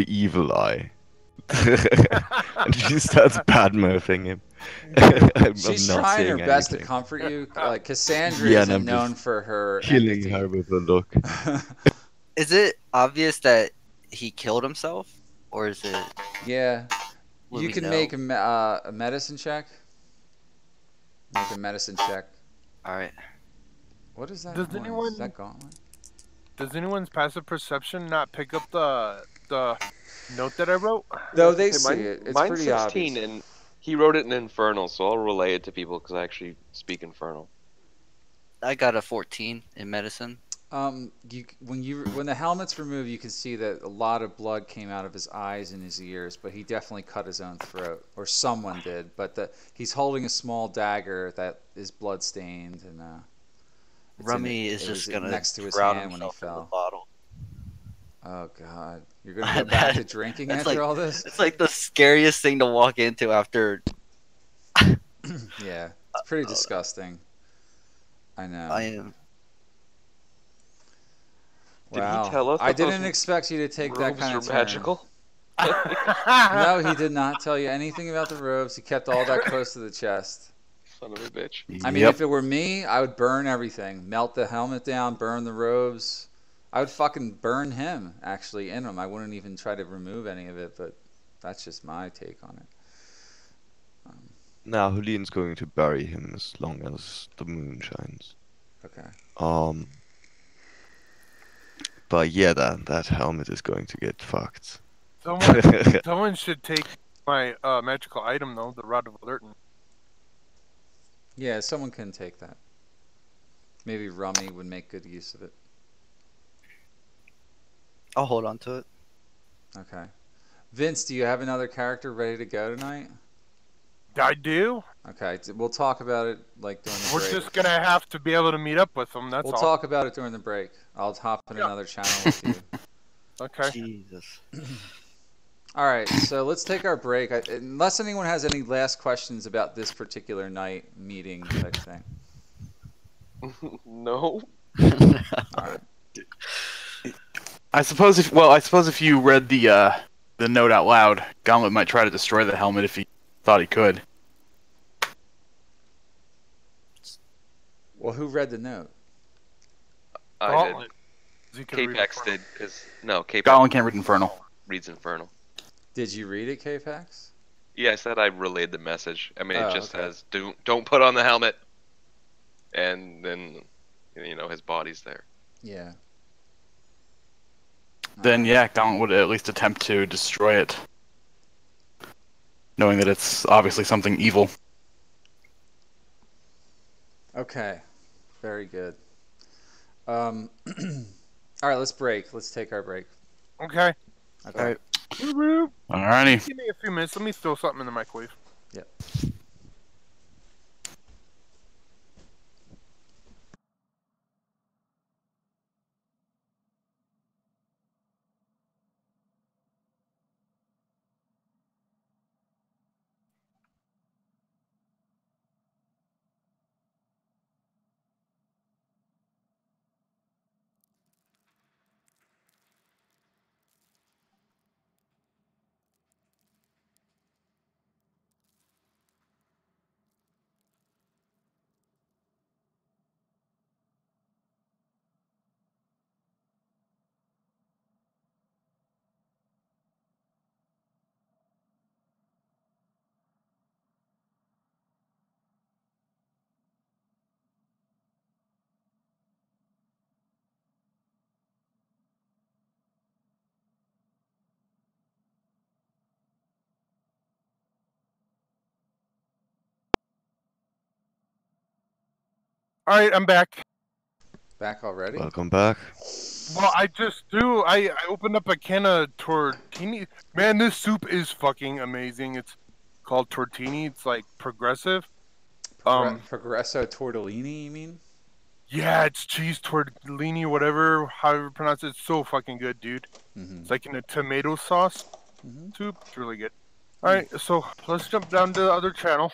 [SPEAKER 2] evil eye. And she starts bad-mouthing him. I'm
[SPEAKER 1] She's
[SPEAKER 2] not
[SPEAKER 1] trying her
[SPEAKER 2] saying
[SPEAKER 1] best to
[SPEAKER 2] anything.
[SPEAKER 1] comfort you. Like, Cassandra
[SPEAKER 2] Yeah, and
[SPEAKER 1] isn't
[SPEAKER 2] I'm
[SPEAKER 1] known
[SPEAKER 2] just
[SPEAKER 1] for her
[SPEAKER 2] Killing
[SPEAKER 1] empathy.
[SPEAKER 2] her with a look.
[SPEAKER 4] Is it obvious that he killed himself? Or is it...
[SPEAKER 1] Yeah.
[SPEAKER 4] Will
[SPEAKER 1] You
[SPEAKER 4] we
[SPEAKER 1] can
[SPEAKER 4] know?
[SPEAKER 1] make a medicine check. Make a medicine check.
[SPEAKER 4] Alright.
[SPEAKER 1] What is that?
[SPEAKER 6] Does
[SPEAKER 1] noise?
[SPEAKER 6] anyone-
[SPEAKER 1] Is that gauntlet?
[SPEAKER 6] Does anyone's passive perception not pick up the note that I wrote?
[SPEAKER 1] No, they
[SPEAKER 5] Okay,
[SPEAKER 1] see it. It's
[SPEAKER 5] mine's
[SPEAKER 1] pretty
[SPEAKER 5] 16,
[SPEAKER 1] obvious.
[SPEAKER 5] and he wrote it in Infernal, so I'll relay it to people because I actually speak Infernal.
[SPEAKER 4] I got a 14 in medicine.
[SPEAKER 1] When the helmet's removed, you can see that a lot of blood came out of his eyes and his ears, but he definitely cut his own throat, or someone did. But he's holding a small dagger that is blood stained, and
[SPEAKER 4] Rummy
[SPEAKER 1] it
[SPEAKER 4] is
[SPEAKER 1] was
[SPEAKER 4] just gonna
[SPEAKER 1] next to his
[SPEAKER 4] drown
[SPEAKER 1] hand when he
[SPEAKER 4] himself in the
[SPEAKER 1] fell.
[SPEAKER 4] bottle.
[SPEAKER 1] Oh God, you're gonna go back to drinking
[SPEAKER 4] That's
[SPEAKER 1] after
[SPEAKER 4] like-
[SPEAKER 1] all this?
[SPEAKER 4] It's like the scariest thing to walk into after...
[SPEAKER 1] Yeah, it's pretty disgusting. I know.
[SPEAKER 4] I am...
[SPEAKER 5] Did
[SPEAKER 1] Wow.
[SPEAKER 5] he tell us
[SPEAKER 1] I
[SPEAKER 5] that those
[SPEAKER 1] didn't expect you to take that
[SPEAKER 5] Robes
[SPEAKER 1] kind
[SPEAKER 5] are
[SPEAKER 1] of turn.
[SPEAKER 5] magical?
[SPEAKER 1] No, he did not tell you anything about the robes. He kept all that close to the chest.
[SPEAKER 5] Son of a bitch.
[SPEAKER 1] I mean,
[SPEAKER 2] Yep.
[SPEAKER 1] if it were me, I would burn everything. Melt the helmet down, burn the robes. I would fucking burn him actually in him. I wouldn't even try to remove any of it, but that's just my take on it.
[SPEAKER 2] Now Julian's going to bury him as long as the moon shines.
[SPEAKER 1] Okay.
[SPEAKER 2] But yeah, that helmet is going to get fucked.
[SPEAKER 6] Someone should take my magical item though, the Rod of Alertness.
[SPEAKER 1] Yeah, someone can take that. Maybe Rummy would make good use of it.
[SPEAKER 4] I'll hold on to it.
[SPEAKER 1] Okay. Vince, do you have another character ready to go tonight?
[SPEAKER 6] I do.
[SPEAKER 1] Okay, we'll talk about it like during the break.
[SPEAKER 6] We're just gonna have to be able to meet up with them. That's
[SPEAKER 1] We'll
[SPEAKER 6] all.
[SPEAKER 1] talk about it during the break. I'll hop in another channel with you.
[SPEAKER 6] Okay.
[SPEAKER 4] Jesus.
[SPEAKER 1] All right, so let's take our break. Unless anyone has any last questions about this particular night meeting type thing.
[SPEAKER 5] No.
[SPEAKER 1] All right.
[SPEAKER 3] I suppose if you read the note out loud, Gauntlet might try to destroy the helmet if he thought he could.
[SPEAKER 1] Well, who read the note?
[SPEAKER 5] I
[SPEAKER 6] He
[SPEAKER 5] did.
[SPEAKER 6] could read
[SPEAKER 5] K-Pax
[SPEAKER 6] it.
[SPEAKER 5] did, because no, K-Pax
[SPEAKER 3] Gauntlet can't read Infernal.
[SPEAKER 5] reads Infernal.
[SPEAKER 1] Did you read it, K-Pax?
[SPEAKER 5] Yeah, I said I relayed the message. I mean, it
[SPEAKER 1] Oh,
[SPEAKER 5] just
[SPEAKER 1] okay.
[SPEAKER 5] says don't put on the helmet, and then his body's there.
[SPEAKER 1] Yeah.
[SPEAKER 3] Then yeah, Gauntlet would at least attempt to destroy it, knowing that it's obviously something evil.
[SPEAKER 1] Okay. Very good. All right, let's break. Let's take our break.
[SPEAKER 6] Okay.
[SPEAKER 1] Okay.
[SPEAKER 4] All right.
[SPEAKER 3] Alrighty.
[SPEAKER 6] Give me a few minutes. Let me throw something in the microwave.
[SPEAKER 1] Yep.
[SPEAKER 6] All right, I'm back.
[SPEAKER 1] Back already?
[SPEAKER 2] Welcome back.
[SPEAKER 6] Well, I just threw. I opened up a can of tortini. Man, this soup is fucking amazing. It's called tortini. It's like progressive.
[SPEAKER 1] Progresso tortellini, you mean?
[SPEAKER 6] Yeah, it's cheese tortellini, whatever, however you pronounce it. It's so fucking good, dude.
[SPEAKER 1] Mm-hmm.
[SPEAKER 6] It's like in a tomato sauce
[SPEAKER 1] Mm-hmm.
[SPEAKER 6] soup. It's really good. All right, so let's jump down to the other channel.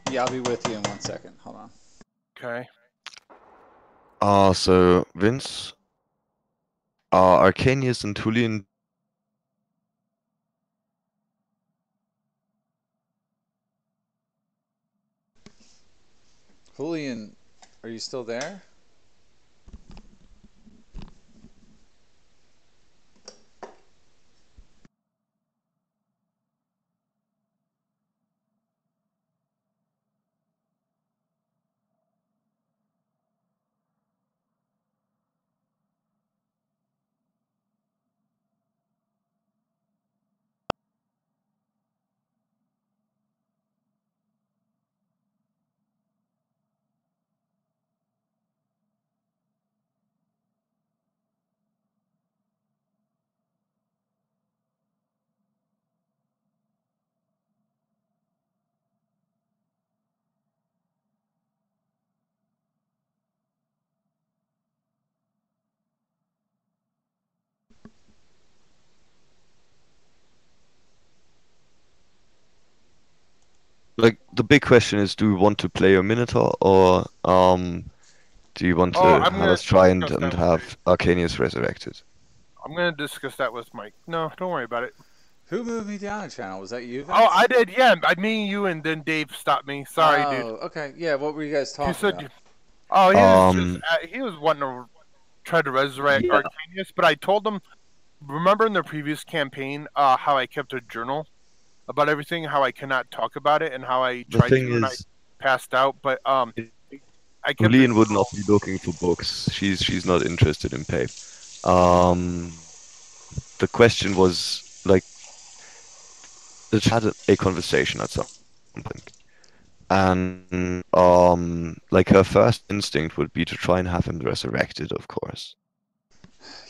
[SPEAKER 1] Yeah, I'll be with you in 1 second. Hold on.
[SPEAKER 6] Okay.
[SPEAKER 2] So Vince, Arcanius and Julian.
[SPEAKER 1] Julian, are you still there?
[SPEAKER 2] Like the big question is, do you want to play a Minotaur or do you want to
[SPEAKER 6] I'm
[SPEAKER 2] have
[SPEAKER 6] gonna
[SPEAKER 2] us try and
[SPEAKER 6] discuss that with
[SPEAKER 2] have Arcanius resurrected?
[SPEAKER 6] I'm gonna discuss that with Mike. No, don't worry about it.
[SPEAKER 1] Who moved me down a channel? Was that you, Vince?
[SPEAKER 6] Oh, I did. Yeah, me, you, and then Dave stopped me. Sorry, dude.
[SPEAKER 1] Oh, okay. Yeah, what were you guys
[SPEAKER 6] He
[SPEAKER 1] talking
[SPEAKER 6] said
[SPEAKER 1] about?
[SPEAKER 6] you. Oh, he was
[SPEAKER 2] Um,
[SPEAKER 6] just. He was wanting to try to resurrect
[SPEAKER 2] Yeah.
[SPEAKER 6] Arcanius, but I told them, remember in the previous campaign, how I kept a journal about everything, how I cannot talk about it, and how I
[SPEAKER 2] The
[SPEAKER 6] tried
[SPEAKER 2] thing
[SPEAKER 6] to and I
[SPEAKER 2] is,
[SPEAKER 6] passed out. But I kept a
[SPEAKER 2] Julian would not
[SPEAKER 6] journal.
[SPEAKER 2] be looking for books. She's not interested in paper. The question was like, they had a conversation at some point, and like her first instinct would be to try and have him resurrected, of course.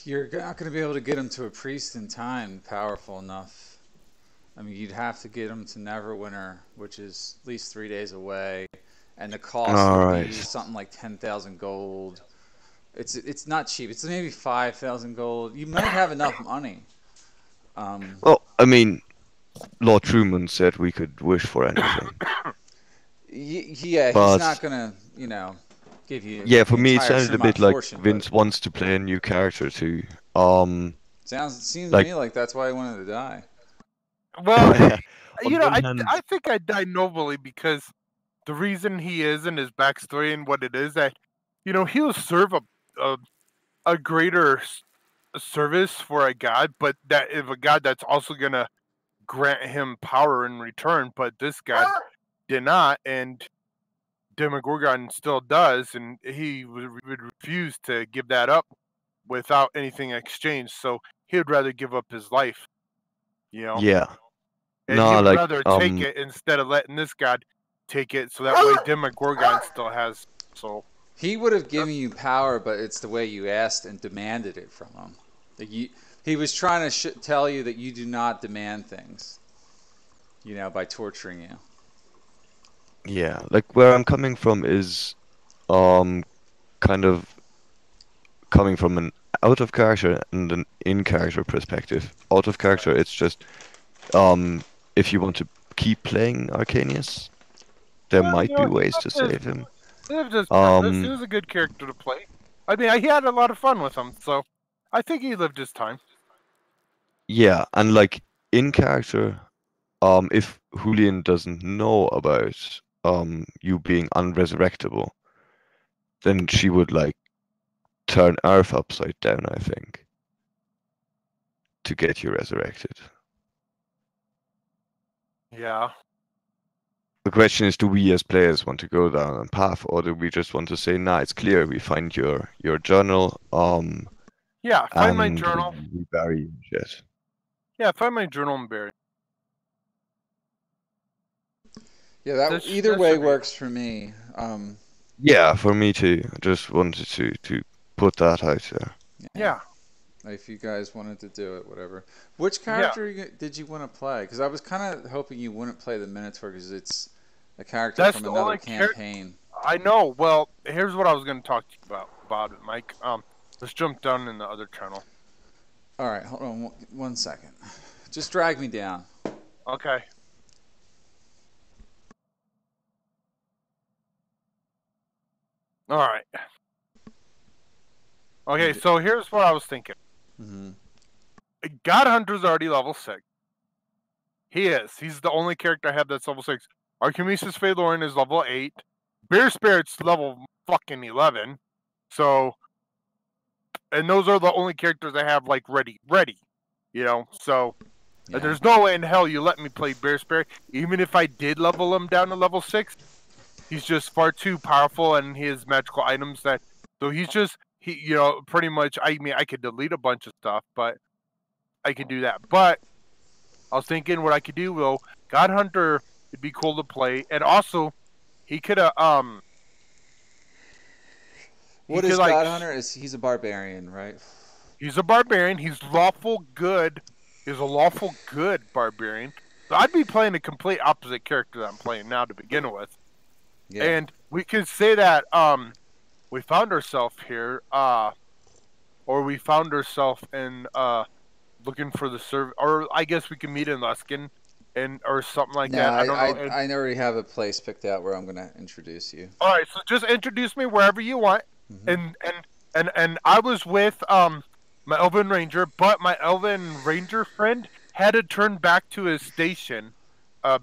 [SPEAKER 1] You're not going to be able to get him to a priest in time powerful enough. I mean, you'd have to get him to Neverwinter, which is at least 3 days away, and the cost
[SPEAKER 2] All
[SPEAKER 1] would
[SPEAKER 2] right.
[SPEAKER 1] be something like 10,000 gold. It's not cheap. It's maybe 5,000 gold. You might have enough money.
[SPEAKER 2] Well, I mean, Lord Truman said we could wish for anything.
[SPEAKER 1] Yeah, he's
[SPEAKER 2] But
[SPEAKER 1] not gonna, give you
[SPEAKER 2] yeah,
[SPEAKER 1] the
[SPEAKER 2] for me, it
[SPEAKER 1] entire
[SPEAKER 2] sounded a
[SPEAKER 1] Tremont
[SPEAKER 2] bit like
[SPEAKER 1] fortune,
[SPEAKER 2] Vince
[SPEAKER 1] but
[SPEAKER 2] wants to play a new character too.
[SPEAKER 1] seems to
[SPEAKER 2] Like,
[SPEAKER 1] me like that's why he wanted to die.
[SPEAKER 6] Well,
[SPEAKER 2] on one hand,
[SPEAKER 6] I think I die nobly because the reason he is and his backstory and what it is that, he'll serve a greater service for a god, but that if a god that's also gonna grant him power in return, but this god did not, and Demogorgon still does, and he would refuse to give that up without anything exchanged. So he would rather give up his life,
[SPEAKER 2] yeah,
[SPEAKER 6] and he
[SPEAKER 2] no,
[SPEAKER 6] would
[SPEAKER 2] like,
[SPEAKER 6] rather take it instead of letting this god take it, so that way Demogorgon still has. So
[SPEAKER 1] He would have given you power, but it's the way you asked and demanded it from him. He was trying to tell you that you do not demand things, by torturing you.
[SPEAKER 2] yeah, like where I'm coming from is, kind of coming from an out of character and an in character perspective. Out of character, it's just, if you want to keep playing Arcanius, there
[SPEAKER 6] well,
[SPEAKER 2] might be
[SPEAKER 6] he
[SPEAKER 2] ways to
[SPEAKER 6] lived his,
[SPEAKER 2] save him.
[SPEAKER 6] he lived his purpose. He was a good character to play. I mean, he had a lot of fun with him, so I think he lived his time.
[SPEAKER 2] Yeah, and like in character, if Julian doesn't know about you being unresurrectable, then she would like turn Earth upside down, I think, to get you resurrected.
[SPEAKER 6] Yeah.
[SPEAKER 2] The question is, do we as players want to go down a path, or do we just want to say, nah, it's clear, we find your journal,
[SPEAKER 6] Yeah, find my
[SPEAKER 2] and
[SPEAKER 6] journal.
[SPEAKER 2] we bury you and shit.
[SPEAKER 6] Yeah, find my journal and bury it.
[SPEAKER 1] Yeah, that either way works for me.
[SPEAKER 2] Yeah, for me too. I just wanted to put that out there.
[SPEAKER 6] Yeah.
[SPEAKER 1] If you guys wanted to do it, whatever. Which character did you want to play? Because I was kind of hoping you wouldn't play the Minotaur because it's a character from another campaign.
[SPEAKER 6] I know. Well, here's what I was going to talk to you about it, Mike. Let's jump down in the other channel.
[SPEAKER 1] All right, hold on 1 second. Just drag me down.
[SPEAKER 6] Okay. All right. Okay, so here's what I was thinking.
[SPEAKER 1] Mm-hmm.
[SPEAKER 6] God Hunter's already level 6. He is. He's the only character I have that's level 6. Archimedes Phaelorian is level 8. Bear Spirit's level fucking 11. So, and those are the only characters I have like ready. So,
[SPEAKER 1] Yeah.
[SPEAKER 6] there's no way in hell you let me play Bear Spirit. Even if I did level him down to level 6, he's just far too powerful and he has magical items that, so pretty much, I mean, I could delete a bunch of stuff, but I can do that. But I was thinking what I could do, God Hunter would be cool to play, and also he could
[SPEAKER 1] What is God Hunter? He's a barbarian, right?
[SPEAKER 6] He's a barbarian. He's lawful good. He's a lawful good barbarian. So I'd be playing a complete opposite character that I'm playing now to begin with. Yeah. And we could say that we found ourselves here, or we found ourselves in looking for the or I guess we can meet in Luskan, or something like that. I don't know.
[SPEAKER 1] I already have a place picked out where I'm going to introduce you.
[SPEAKER 6] All right, so just introduce me wherever you want. Mm-hmm. And I was with my Elven Ranger, but my Elven Ranger friend had to turn back to his station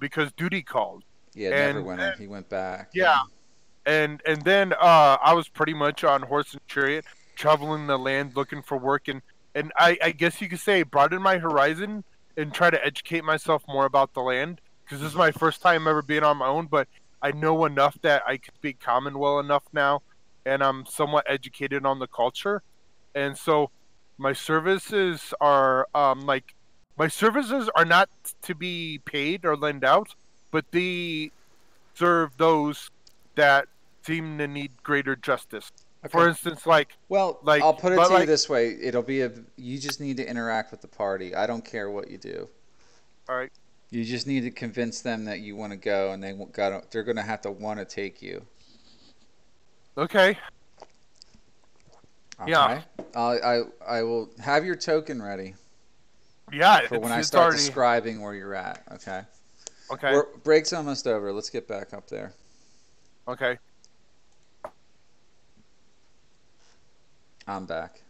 [SPEAKER 6] because duty called.
[SPEAKER 1] Yeah, Neverwinter. He went back.
[SPEAKER 6] Yeah. And then I was pretty much on horse and chariot traveling the land looking for work, and I guess you could say broaden my horizon and try to educate myself more about the land, because this is my first time ever being on my own, but I know enough that I can speak common well enough now, and I'm somewhat educated on the culture, and so my services are my services are not to be paid or lend out, but they serve those that seem to need greater justice.
[SPEAKER 1] Okay.
[SPEAKER 6] For instance, like
[SPEAKER 1] Well,
[SPEAKER 6] like
[SPEAKER 1] I'll put it
[SPEAKER 6] but
[SPEAKER 1] to you
[SPEAKER 6] like
[SPEAKER 1] this way: you just need to interact with the party. I don't care what you do.
[SPEAKER 6] all right,
[SPEAKER 1] You just need to convince them that you want to go, and they're going to have to want to take you.
[SPEAKER 6] okay,
[SPEAKER 1] Okay.
[SPEAKER 6] Yeah.
[SPEAKER 1] I will have your token ready
[SPEAKER 6] yeah,
[SPEAKER 1] for when I
[SPEAKER 6] it's
[SPEAKER 1] start
[SPEAKER 6] already
[SPEAKER 1] describing where you're at. Okay.
[SPEAKER 6] okay,
[SPEAKER 1] Break's almost over. Let's get back up there.
[SPEAKER 6] okay.
[SPEAKER 1] I'm back.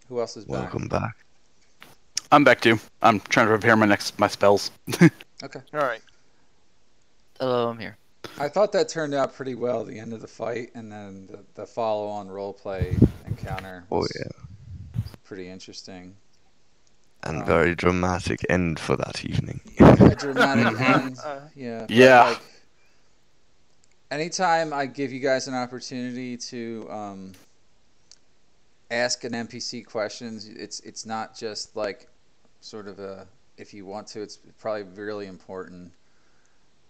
[SPEAKER 1] Who else is back?
[SPEAKER 2] Welcome back.
[SPEAKER 3] I'm back too. I'm trying to prepare my spells.
[SPEAKER 1] Okay.
[SPEAKER 6] All right.
[SPEAKER 4] Hello, I'm here.
[SPEAKER 1] I thought that turned out pretty well, the end of the fight, and then the follow-on roleplay encounter
[SPEAKER 2] Oh
[SPEAKER 1] was
[SPEAKER 2] yeah.
[SPEAKER 1] pretty interesting.
[SPEAKER 2] And very dramatic end for that evening.
[SPEAKER 1] A dramatic end, yeah. but,
[SPEAKER 3] Yeah.
[SPEAKER 1] Like, anytime I give you guys an opportunity to ask an NPC questions, it's not just like sort of if you want to, it's probably really important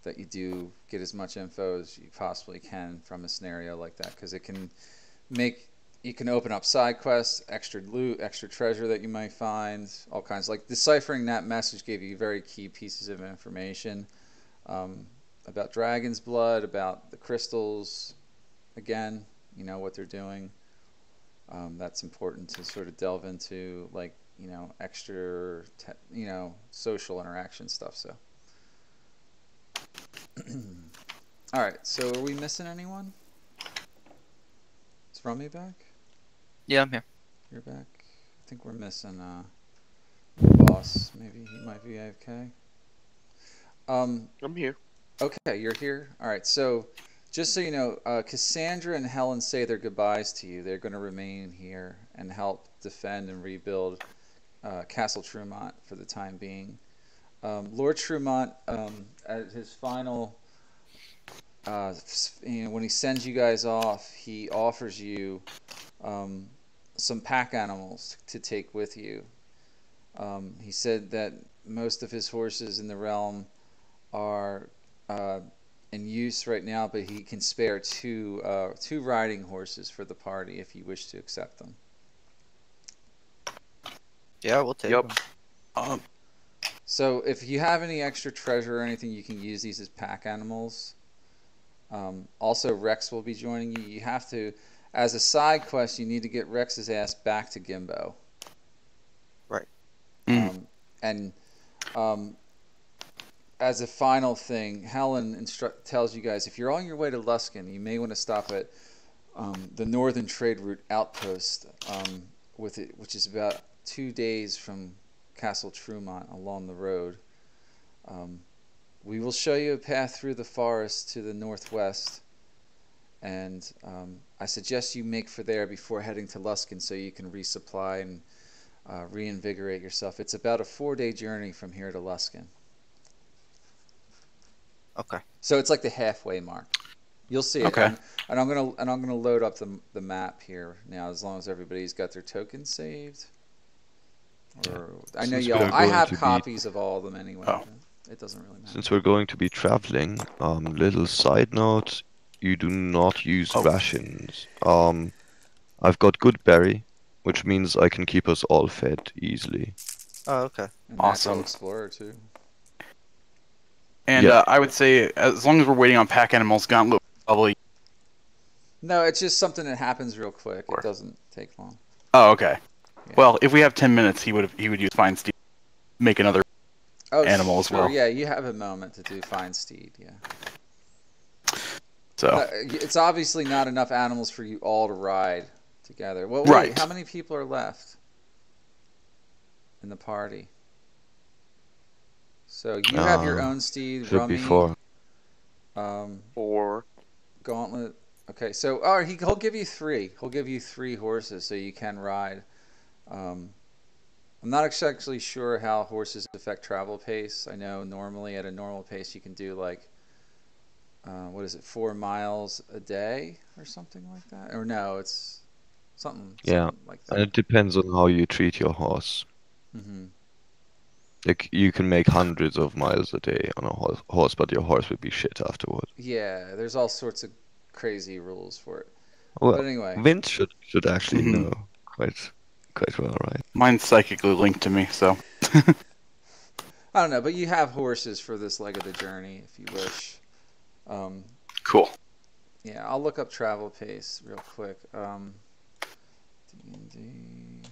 [SPEAKER 1] that you do get as much info as you possibly can from a scenario like that, because you can open up side quests, extra loot, extra treasure that you might find, all kinds. Like deciphering that message gave you very key pieces of information about Dragon's Blood, about the crystals. Again, you know what they're doing. That's important to sort of delve into, like, extra, social interaction stuff. So, all right. So, are we missing anyone? Is Rummy back?
[SPEAKER 4] Yeah, I'm here.
[SPEAKER 1] You're back. I think we're missing Boss. Maybe he might be AFK.
[SPEAKER 5] I'm here.
[SPEAKER 1] Okay, you're here. All right. So, just so you know, Cassandra and Helen say their goodbyes to you. They're going to remain here and help defend and rebuild Castle Trumont for the time being. Lord Trumont, at his final, when he sends you guys off, he offers you some pack animals to take with you. He said that most of his horses in the realm are in use right now, but he can spare two riding horses for the party if you wish to accept them.
[SPEAKER 4] Yeah, we'll take
[SPEAKER 3] Yep.
[SPEAKER 4] them.
[SPEAKER 1] So if you have any extra treasure or anything, you can use these as pack animals. Also, Rex will be joining you. You have to, as a side quest, you need to get Rex's ass back to Gimbo.
[SPEAKER 4] Right.
[SPEAKER 1] And as a final thing, Helen tells you guys, if you're on your way to Luskan, you may want to stop at the Northern Trade Route Outpost, which is about 2 days from Castle Trumont along the road. We will show you a path through the forest to the northwest, and I suggest you make for there before heading to Luskan so you can resupply and reinvigorate yourself. It's about a 4-day journey from here to Luskan.
[SPEAKER 4] Okay.
[SPEAKER 1] So it's like the halfway mark. You'll see it.
[SPEAKER 3] Okay.
[SPEAKER 1] And I'm gonna load up the map here now, as long as everybody's got their tokens saved. Or I know
[SPEAKER 2] Since we
[SPEAKER 1] y'all.
[SPEAKER 2] are
[SPEAKER 1] I
[SPEAKER 2] going
[SPEAKER 1] have
[SPEAKER 2] to be-
[SPEAKER 1] copies of all of them anyway.
[SPEAKER 3] Oh.
[SPEAKER 1] But it doesn't really matter.
[SPEAKER 2] Since we're going to be traveling, little side note, you do not use rations. I've got good berry, which means I can keep us all fed easily.
[SPEAKER 4] Oh, okay.
[SPEAKER 1] And Natural
[SPEAKER 3] Awesome.
[SPEAKER 1] Explorer too.
[SPEAKER 3] And
[SPEAKER 2] Yeah.
[SPEAKER 3] I would say, as long as we're waiting on pack animals, Gauntlet will probably.
[SPEAKER 1] No, it's just something that happens real quick.
[SPEAKER 3] Sure.
[SPEAKER 1] It doesn't take long.
[SPEAKER 3] Oh, okay.
[SPEAKER 1] Yeah.
[SPEAKER 3] Well, if we have 10 minutes, he would use Fine Steel, make another.
[SPEAKER 1] Oh,
[SPEAKER 3] Animal as
[SPEAKER 1] sure,
[SPEAKER 3] well.
[SPEAKER 1] Yeah, you have a moment to do Fine Steed. Yeah.
[SPEAKER 3] So
[SPEAKER 1] It's obviously not enough animals for you all to ride together. Well,
[SPEAKER 3] Right.
[SPEAKER 1] wait, how many people are left in the party? So you have your own steed,
[SPEAKER 2] Should
[SPEAKER 1] Rummy,
[SPEAKER 2] be 4.
[SPEAKER 5] 4.
[SPEAKER 1] Gauntlet, Okay, so he'll give you three. He'll give you three horses so you can ride. I'm not actually sure how horses affect travel pace. I know normally at a normal pace you can do like, what is it, 4 miles a day or something like that? Or no, it's something
[SPEAKER 2] Yeah,
[SPEAKER 1] like
[SPEAKER 2] and
[SPEAKER 1] that.
[SPEAKER 2] it depends on how you treat your horse.
[SPEAKER 1] Hmm.
[SPEAKER 2] Like you can make hundreds of miles a day on a horse, but your horse will be shit afterward.
[SPEAKER 1] Yeah, there's all sorts of crazy rules for it.
[SPEAKER 2] Well,
[SPEAKER 1] But anyway,
[SPEAKER 2] Vince should actually
[SPEAKER 3] Mhm.
[SPEAKER 2] know quite well, right?
[SPEAKER 3] Mine's psychically linked to me, so.
[SPEAKER 1] I don't know, but you have horses for this leg of the journey if you wish. Um,
[SPEAKER 3] Cool.
[SPEAKER 1] yeah, I'll look up travel pace real quick. D&D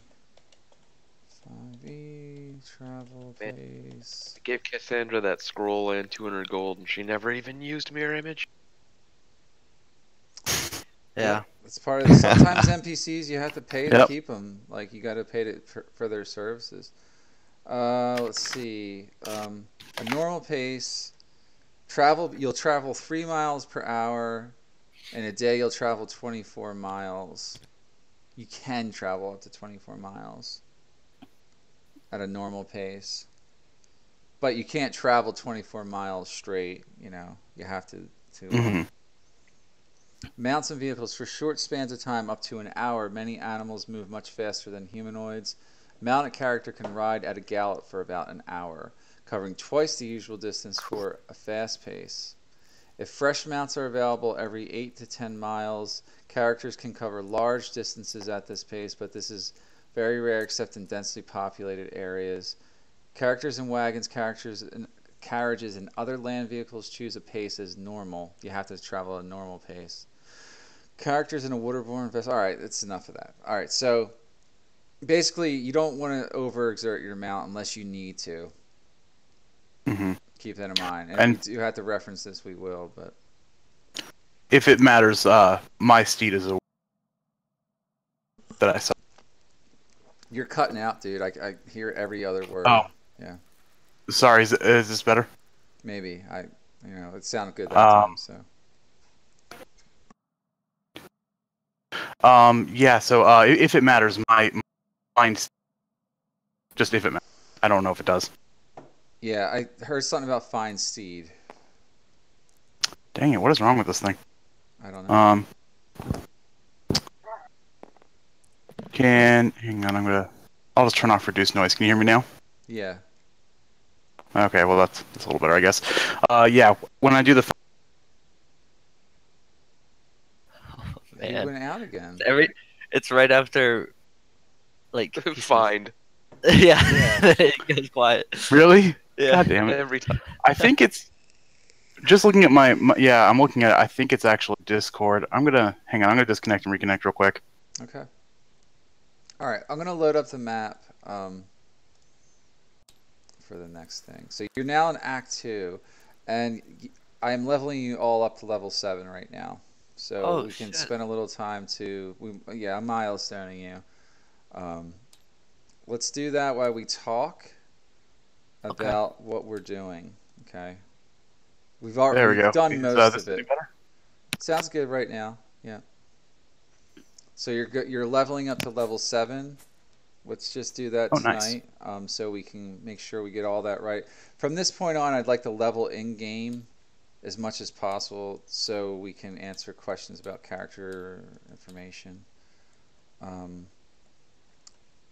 [SPEAKER 1] 5e travel
[SPEAKER 5] Man.
[SPEAKER 1] pace.
[SPEAKER 5] I gave Cassandra that scroll and 200 gold, and she never even used mirror image.
[SPEAKER 4] Yeah.
[SPEAKER 1] It's part of. Sometimes NPCs you have to pay to
[SPEAKER 3] Yep.
[SPEAKER 1] keep them. Like you got to pay for their services. Let's see. A normal pace. You'll travel 3 miles per hour. In a day, you'll travel 24 miles. You can travel up to 24 miles at a normal pace. But you can't travel 24 miles straight, you know. You have to
[SPEAKER 3] Hmm.
[SPEAKER 1] mounts and vehicles for short spans of time up to an hour. Many animals move much faster than humanoids. Mounted character can ride at a gallop for about an hour, covering twice the usual distance for a fast pace. If fresh mounts are available every 8 to 10 miles, characters can cover large distances at this pace, but this is very rare except in densely populated areas. Characters in wagons, carriages, and other land vehicles choose a pace as normal. You have to travel at a normal pace. Characters in a waterborne vessel. All right, that's enough of that. All right, so basically, you don't want to overexert your mount unless you need to.
[SPEAKER 3] Hmm.
[SPEAKER 1] Keep that in mind. And if we
[SPEAKER 3] And
[SPEAKER 1] do have to reference this, we will. But
[SPEAKER 3] if it matters, my steed is a that I saw.
[SPEAKER 1] you're cutting out, dude. I hear every other word.
[SPEAKER 3] Oh,
[SPEAKER 1] Yeah,
[SPEAKER 3] sorry. Is this better?
[SPEAKER 1] maybe it sounded good that time. So
[SPEAKER 3] Yeah. So, if it matters, mine's just if it matters. I don't know if it does.
[SPEAKER 1] yeah, I heard something about fine steed.
[SPEAKER 3] Dang it! What is wrong with this thing?
[SPEAKER 1] I don't know.
[SPEAKER 3] Hang on? I'll just turn off reduce noise. Can you hear me now?
[SPEAKER 1] Yeah.
[SPEAKER 3] Okay. Well, that's a little better, I guess. Yeah. When I do the
[SPEAKER 1] He
[SPEAKER 4] Man.
[SPEAKER 1] went out again.
[SPEAKER 4] It's right after, like,
[SPEAKER 5] Find
[SPEAKER 4] yeah,
[SPEAKER 1] Yeah.
[SPEAKER 4] it goes quiet.
[SPEAKER 3] really,
[SPEAKER 4] Yeah.
[SPEAKER 3] God damn it!
[SPEAKER 5] every time.
[SPEAKER 3] I think it's just looking at my yeah. I'm looking at it. I think it's actually Discord. I'm gonna hang on. I'm gonna disconnect and reconnect real quick.
[SPEAKER 1] Okay. All right, I'm gonna load up the map for the next thing. So you're now in Act 2, and I am leveling you all up to level 7 right now. So
[SPEAKER 4] Oh,
[SPEAKER 1] we can
[SPEAKER 4] shit.
[SPEAKER 1] spend a little time I'm milestoning you. Let's do that while we talk about what we're doing. Okay. We've
[SPEAKER 3] There we go.
[SPEAKER 1] done
[SPEAKER 3] Is,
[SPEAKER 1] most
[SPEAKER 3] this
[SPEAKER 1] of it.
[SPEAKER 3] any better?
[SPEAKER 1] Sounds good right now. Yeah. So you're leveling up to level 7. Let's just do that
[SPEAKER 3] Oh, nice.
[SPEAKER 1] tonight, so we can make sure we get all that right. From this point on, I'd like to level in game as much as possible, so we can answer questions about character information.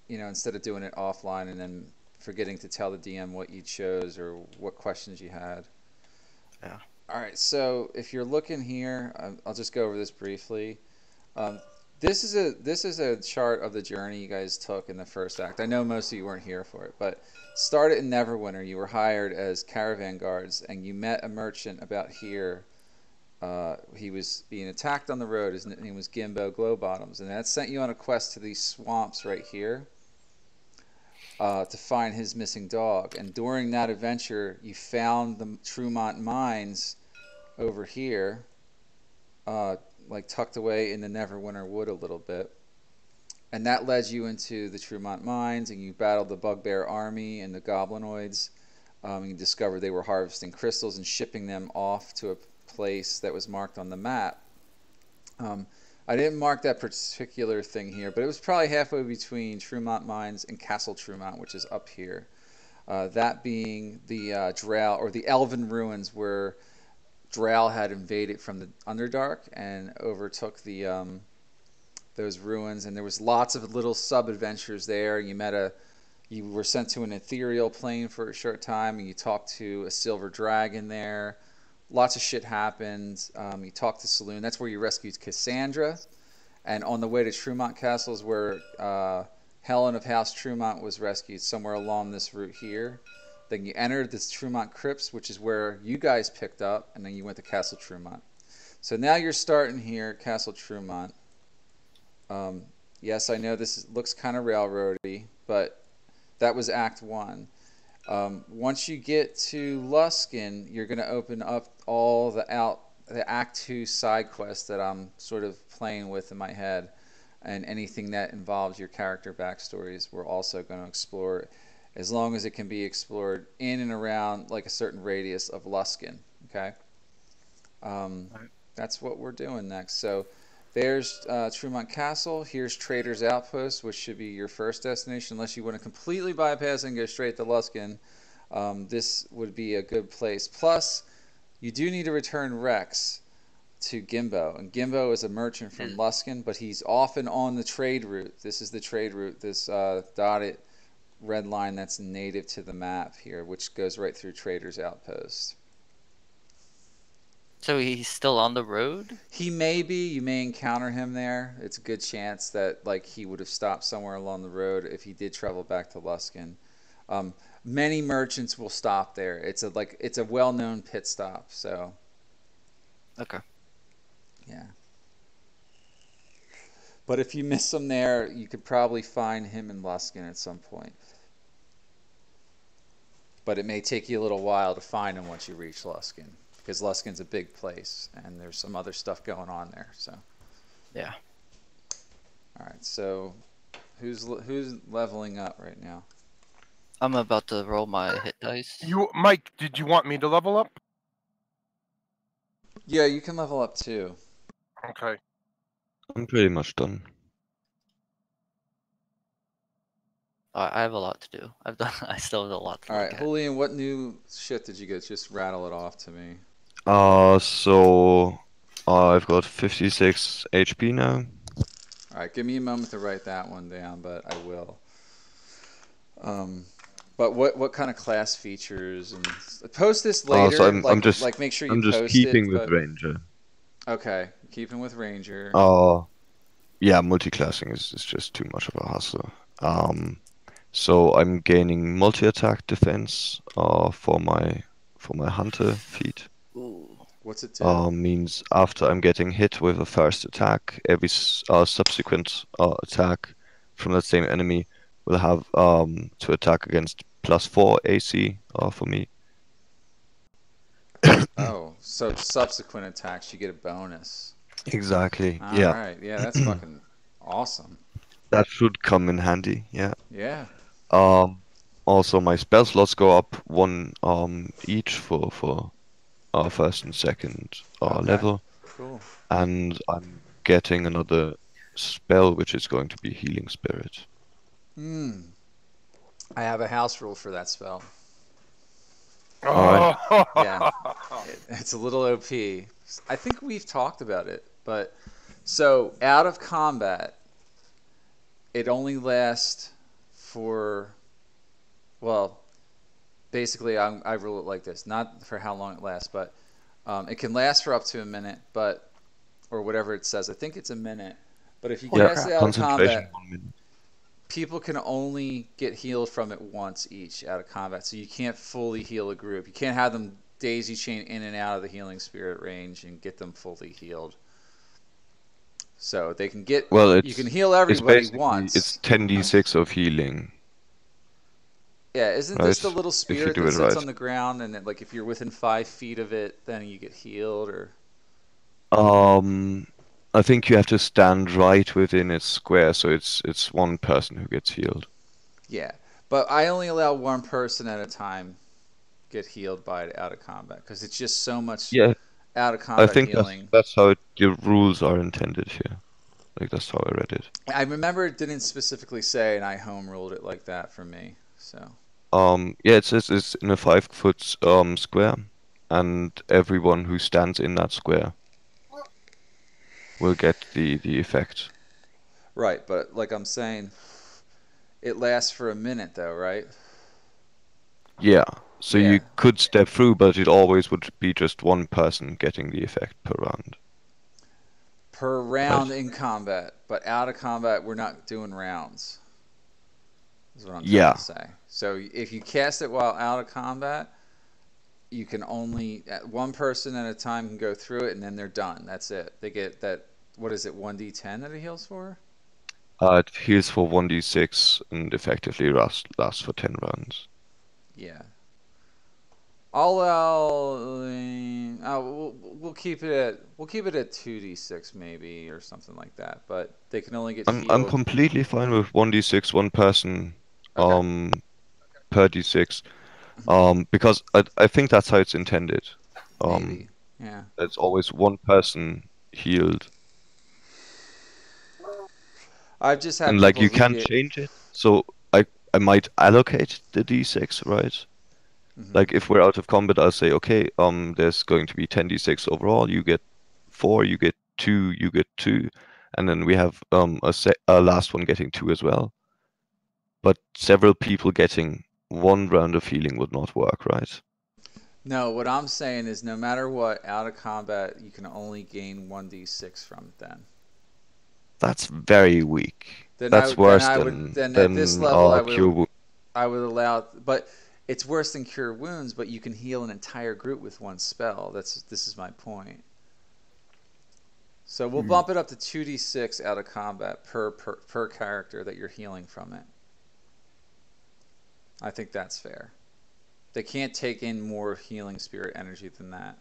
[SPEAKER 1] Instead of doing it offline and then forgetting to tell the DM what you chose or what questions you had.
[SPEAKER 4] Yeah.
[SPEAKER 1] All right. So if you're looking here, I'll just go over this briefly. This is a chart of the journey you guys took in the first act. I know most of you weren't here for it, but started in Neverwinter. You were hired as caravan guards, and you met a merchant about here. He was being attacked on the road. His name was Gimbo Glowbottoms, and that sent you on a quest to these swamps right here to find his missing dog. And during that adventure, you found the Trumont mines over here. Like tucked away in the Neverwinter Wood a little bit. And that led you into the Trumont Mines, and you battled the Bugbear Army and the Goblinoids. You discovered they were harvesting crystals and shipping them off to a place that was marked on the map. I didn't mark that particular thing here, but it was probably halfway between Trumont Mines and Castle Trumont, which is up here. That being the Drow, or the Elven Ruins, where Drow had invaded from the Underdark and overtook the those ruins, and there was lots of little sub-adventures there. You were sent to an ethereal plane for a short time, and you talked to a silver dragon there. Lots of shit happened. You talked to Saloon. That's where you rescued Cassandra. And on the way to Trumont Castle is where Helen of House Trumont was rescued, somewhere along this route here. Then you entered this Trumont Crypts, which is where you guys picked up, and then you went to Castle Trumont. So now you're starting here, Castle Trumont. Yes, I know this looks kind of railroady, but that was Act 1. Once you get to Luskan, you're going to open up all the Act 2 side quests that I'm sort of playing with in my head, and anything that involves your character backstories we're also going to explore, as long as it can be explored in and around like a certain radius of Luskan. Okay, that's what we're doing next. So there's Trumont Castle. Here's Trader's Outpost, which should be your first destination, unless you want to completely bypass and go straight to Luskan. This would be a good place. Plus, you do need to return Rex to Gimbo, and Gimbo is a merchant from Luskan, but he's often on the trade route. This is the trade route, this dotted red line that's native to the map here, which goes right through Trader's Outpost.
[SPEAKER 4] So he's still on the road?
[SPEAKER 1] He may be. You may encounter him there. It's a good chance that like he would have stopped somewhere along the road if he did travel back to Luskan. Many merchants will stop there. It's a well-known pit stop. So.
[SPEAKER 4] Okay.
[SPEAKER 1] Yeah. But if you miss him there, you could probably find him in Luskan at some point. But it may take you a little while to find him once you reach Luskan, because Luskan's a big place and there's some other stuff going on there. So.
[SPEAKER 4] Yeah.
[SPEAKER 1] All right. So, who's leveling up right now?
[SPEAKER 4] I'm about to roll my hit dice.
[SPEAKER 6] Mike, did you want me to level up?
[SPEAKER 1] Yeah, you can level up too.
[SPEAKER 6] Okay.
[SPEAKER 2] I'm pretty much done.
[SPEAKER 4] I have a lot to do. I still have a lot to
[SPEAKER 1] All right,
[SPEAKER 4] look at.
[SPEAKER 1] Julian, what new shit did you get? Just rattle it off to me.
[SPEAKER 2] So I've got 56 HP now.
[SPEAKER 1] All right, give me a moment to write that one down, but I will. But what kind of class features, and post this later?
[SPEAKER 2] So I'm just
[SPEAKER 1] make sure you
[SPEAKER 2] I'm just
[SPEAKER 1] post
[SPEAKER 2] keeping
[SPEAKER 1] it,
[SPEAKER 2] with Ranger.
[SPEAKER 1] Okay, keeping with Ranger.
[SPEAKER 2] Yeah, multi-classing is just too much of a hassle. So I'm gaining multi-attack defense for my hunter feat.
[SPEAKER 4] Ooh.
[SPEAKER 1] What's it do?
[SPEAKER 2] Means after I'm getting hit with a first attack, every subsequent attack from that same enemy will have to attack against +4 AC for me.
[SPEAKER 1] Oh, so subsequent attacks you get a bonus.
[SPEAKER 2] Exactly.
[SPEAKER 1] All
[SPEAKER 2] yeah.
[SPEAKER 1] right, yeah, that's fucking awesome.
[SPEAKER 2] That should come in handy. Yeah.
[SPEAKER 1] Yeah.
[SPEAKER 2] Also my spell slots go up one each for first and second
[SPEAKER 1] Okay.
[SPEAKER 2] level,
[SPEAKER 1] Cool.
[SPEAKER 2] and I'm getting another spell which is going to be Healing Spirit.
[SPEAKER 1] I have a house rule for that spell.
[SPEAKER 2] Alright.
[SPEAKER 1] Yeah. It's a little OP. I think we've talked about it, but so out of combat, it only lasts for, well, basically I rule it like this, not for how long it lasts, but it can last for up to a minute, or whatever it says. I think it's a minute. But if you cast it out of
[SPEAKER 2] concentration
[SPEAKER 1] combat,
[SPEAKER 2] 1 minute.
[SPEAKER 1] people can only get healed from it once each out of combat, so you can't fully heal a group. You can't have them daisy chain in and out of the healing spirit range and get them fully healed. So they can get.
[SPEAKER 2] Well,
[SPEAKER 1] you can heal everybody once.
[SPEAKER 2] It's 10d6 of healing.
[SPEAKER 1] Yeah, isn't this
[SPEAKER 2] right?
[SPEAKER 1] the little
[SPEAKER 2] If you
[SPEAKER 1] spirit
[SPEAKER 2] do
[SPEAKER 1] that
[SPEAKER 2] it
[SPEAKER 1] sits
[SPEAKER 2] right.
[SPEAKER 1] on the ground, and it, like if you're within 5 feet of it, then you get healed, or?
[SPEAKER 2] I think you have to stand right within its square, so it's one person who gets healed.
[SPEAKER 1] Yeah, but I only allow one person at a time get healed by it out of combat, because it's just so much.
[SPEAKER 2] Yeah.
[SPEAKER 1] out of
[SPEAKER 2] I
[SPEAKER 1] combat
[SPEAKER 2] think
[SPEAKER 1] healing.
[SPEAKER 2] that's how the rules are intended here. Like that's how I read it.
[SPEAKER 1] I remember it didn't specifically say, and I home ruled it like that for me. So
[SPEAKER 2] Yeah, it says it's in a 5 foot square, and everyone who stands in that square will get the effect.
[SPEAKER 1] right, but like I'm saying, it lasts for a minute though, right?
[SPEAKER 2] Yeah. So
[SPEAKER 1] Yeah.
[SPEAKER 2] you could step through, but it always would be just one person getting the effect per round.
[SPEAKER 1] Per round
[SPEAKER 2] Right.
[SPEAKER 1] in combat, but out of combat, we're not doing rounds. Is what I'm trying
[SPEAKER 2] Yeah.
[SPEAKER 1] to say. So if you cast it while out of combat, you can only one person at a time can go through it, and then they're done. That's it. They get that. What is it? 1d10 that it heals for?
[SPEAKER 2] It heals for 1d6 and effectively lasts for 10 rounds.
[SPEAKER 1] Yeah. All we'll keep it at 2d6 maybe or something like that. But they can only get
[SPEAKER 2] I'm
[SPEAKER 1] healed.
[SPEAKER 2] completely fine with 1d6, one person
[SPEAKER 1] Okay.
[SPEAKER 2] per d6. Because I think that's how it's intended.
[SPEAKER 1] Maybe. Yeah.
[SPEAKER 2] It's always one person healed.
[SPEAKER 1] I've just had
[SPEAKER 2] And like
[SPEAKER 1] people
[SPEAKER 2] you
[SPEAKER 1] read
[SPEAKER 2] can
[SPEAKER 1] it.
[SPEAKER 2] change it. So I might allocate the d6, right?
[SPEAKER 1] Mhm.
[SPEAKER 2] Like if we're out of combat, I'll say, okay, there's going to be 10 d6 overall. You get 4, you get 2, you get 2, and then we have a last one getting 2 as well. But several people getting 1 round of healing would not work, right?
[SPEAKER 1] No, what I'm saying is no matter what, out of combat, you can only gain 1d6 from it then.
[SPEAKER 2] That's very weak.
[SPEAKER 1] Then
[SPEAKER 2] That's worse than
[SPEAKER 1] then at this level
[SPEAKER 2] cure wound.
[SPEAKER 1] I would allow, but it's worse than cure wounds, but you can heal an entire group with one spell. This is my point. So we'll bump it up to 2d6 out of combat per character that you're healing from it. I think that's fair. They can't take in more healing spirit energy than that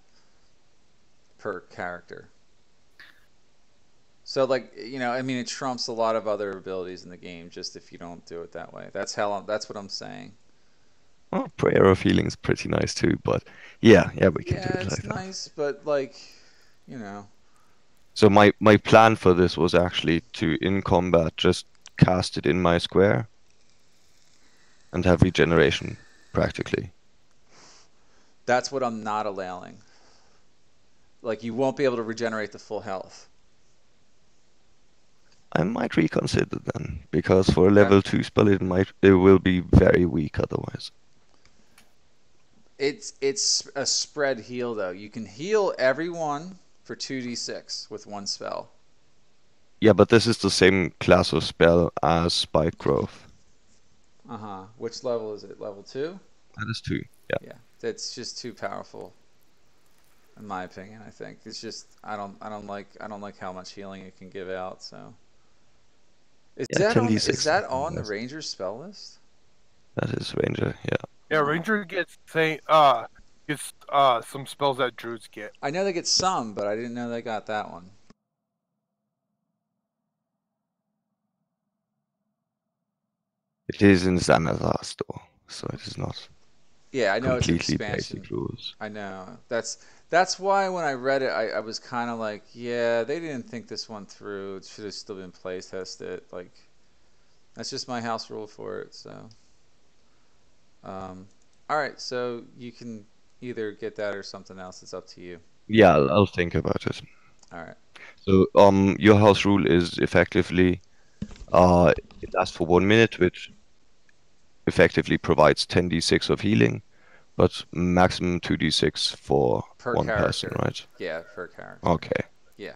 [SPEAKER 1] per character. So like, I mean, it trumps a lot of other abilities in the game just if you don't do it that way. That's what I'm saying.
[SPEAKER 2] Well, prayer of healing is pretty nice too, but yeah, we can do
[SPEAKER 1] Yeah,
[SPEAKER 2] it
[SPEAKER 1] it's
[SPEAKER 2] like that.
[SPEAKER 1] nice, but like, you know,
[SPEAKER 2] So my plan for this was actually to in combat just cast it in my square and have regeneration practically.
[SPEAKER 1] that's what I'm not allowing. Like, you won't be able to regenerate the full health.
[SPEAKER 2] I might reconsider then, because for a
[SPEAKER 1] Okay.
[SPEAKER 2] level 2 spell it will be very weak otherwise.
[SPEAKER 1] It's a spread heal though. You can heal everyone for 2d6 with one spell.
[SPEAKER 2] Yeah, but this is the same class of spell as Spike Growth.
[SPEAKER 1] Which level is it? Level 2?
[SPEAKER 2] That is 2. Yeah.
[SPEAKER 1] Yeah. That's just too powerful. In my opinion, I think. It's just I don't like how much healing it can give out, so. Is
[SPEAKER 2] Yeah,
[SPEAKER 1] that on
[SPEAKER 2] 10d6
[SPEAKER 1] is that on the
[SPEAKER 2] nice.
[SPEAKER 1] Ranger's spell list?
[SPEAKER 2] That is Ranger, yeah.
[SPEAKER 6] Yeah, Ranger gets some spells that druids get.
[SPEAKER 1] I know they get some, but I didn't know they got that one.
[SPEAKER 2] It is in Xanathar though, so it is not
[SPEAKER 1] Yeah, I know it's an
[SPEAKER 2] completely
[SPEAKER 1] expansion.
[SPEAKER 2] basic rules.
[SPEAKER 1] I know. That's why when I read it, I was kind of like, yeah, they didn't think this one through. It should have still been play tested. Like, that's just my house rule for it. So, all right. So you can either get that or something else. It's up to you.
[SPEAKER 2] Yeah, I'll think about it.
[SPEAKER 1] All right.
[SPEAKER 2] So, your house rule is effectively, it lasts for 1 minute, which effectively provides 10d6 of healing, but maximum 2d6 for
[SPEAKER 1] Per
[SPEAKER 2] one
[SPEAKER 1] character.
[SPEAKER 2] person, right?
[SPEAKER 1] Yeah, per character.
[SPEAKER 2] Okay.
[SPEAKER 1] Yeah.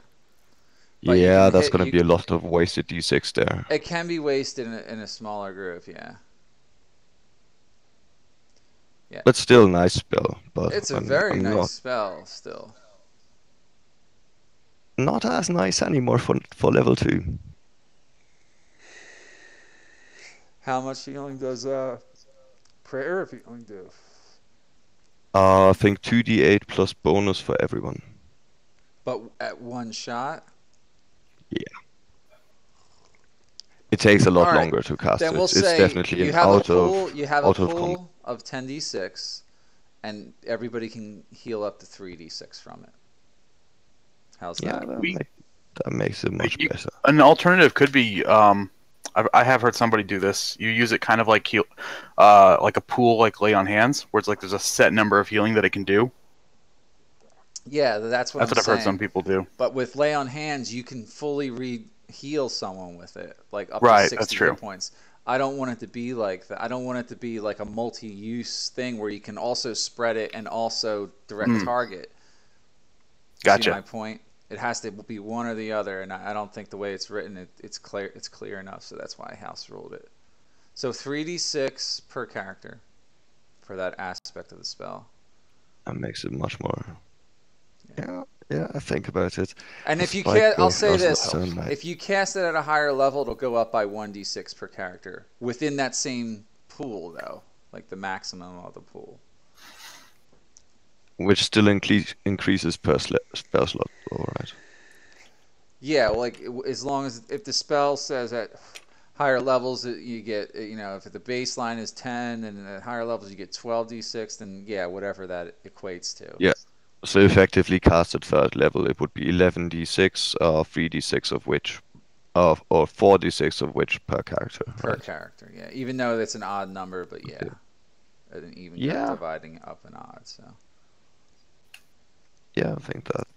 [SPEAKER 1] But you
[SPEAKER 2] Yeah,
[SPEAKER 1] can
[SPEAKER 2] that's
[SPEAKER 1] hit-
[SPEAKER 2] gonna
[SPEAKER 1] you-
[SPEAKER 2] be a lot of wasted d6 there.
[SPEAKER 1] It can be wasted in a smaller group. Yeah. Yeah.
[SPEAKER 2] But still, nice spell. But
[SPEAKER 1] It's a
[SPEAKER 2] I'm
[SPEAKER 1] very nice
[SPEAKER 2] not
[SPEAKER 1] spell still.
[SPEAKER 2] as nice anymore for level 2.
[SPEAKER 1] How much healing does prayer of healing do?
[SPEAKER 2] I think 2d8 plus bonus for everyone.
[SPEAKER 1] But at one shot?
[SPEAKER 2] It takes a lot
[SPEAKER 1] All right.
[SPEAKER 2] longer to cast
[SPEAKER 1] Then
[SPEAKER 2] it.
[SPEAKER 1] we'll
[SPEAKER 2] It's
[SPEAKER 1] say
[SPEAKER 2] definitely
[SPEAKER 1] you
[SPEAKER 2] an
[SPEAKER 1] have a
[SPEAKER 2] out
[SPEAKER 1] pool.
[SPEAKER 2] of
[SPEAKER 1] You have a
[SPEAKER 2] out of combat.
[SPEAKER 1] pool of 10d6, and everybody can heal up to 3d6 from it. How's
[SPEAKER 2] Yeah,
[SPEAKER 1] that?
[SPEAKER 2] that makes it much
[SPEAKER 3] You-
[SPEAKER 2] better.
[SPEAKER 3] An alternative could be I have heard somebody do this. You use it kind of like heal, like a pool, like lay on hands, where it's like there's a set number of healing that it can do.
[SPEAKER 1] Yeah, that's what
[SPEAKER 3] That's
[SPEAKER 1] I'm
[SPEAKER 3] what I've heard
[SPEAKER 1] saying.
[SPEAKER 3] some people do.
[SPEAKER 1] But with lay on hands, you can fully heal someone with it, like up to
[SPEAKER 3] Right,
[SPEAKER 1] 60
[SPEAKER 3] that's true.
[SPEAKER 1] hit points. I don't want it to be like that. I don't want it to be like a multi-use thing where you can also spread it and also direct target.
[SPEAKER 3] Gotcha.
[SPEAKER 1] See my point? It has to be one or the other, and I don't think the way it's written, it's clear. It's clear enough, so that's why I house ruled it. So 3d6 per character for that aspect of the spell.
[SPEAKER 2] That makes it much more. Yeah, I think about it.
[SPEAKER 1] And if you
[SPEAKER 2] Despite
[SPEAKER 1] cast, I'll
[SPEAKER 2] the
[SPEAKER 1] say
[SPEAKER 2] personal
[SPEAKER 1] this:
[SPEAKER 2] turn, like,
[SPEAKER 1] if you cast it at a higher level, it'll go up by 1d6 per character within that same pool, though, like the maximum of the pool.
[SPEAKER 2] which still increases per spell slot, all right.
[SPEAKER 1] Yeah, like as long as if the spell says at higher levels you get, if the baseline is 10 and at higher levels you get 12d6, then yeah, whatever that equates to.
[SPEAKER 2] Yeah. So effectively cast at third level, it would be 11d6, 3d6 of which, or 4d6 of which per character.
[SPEAKER 1] Per
[SPEAKER 2] right?
[SPEAKER 1] character, yeah. Even though it's an odd number, but yeah, an even dividing up and odd. So
[SPEAKER 2] Yeah, I think that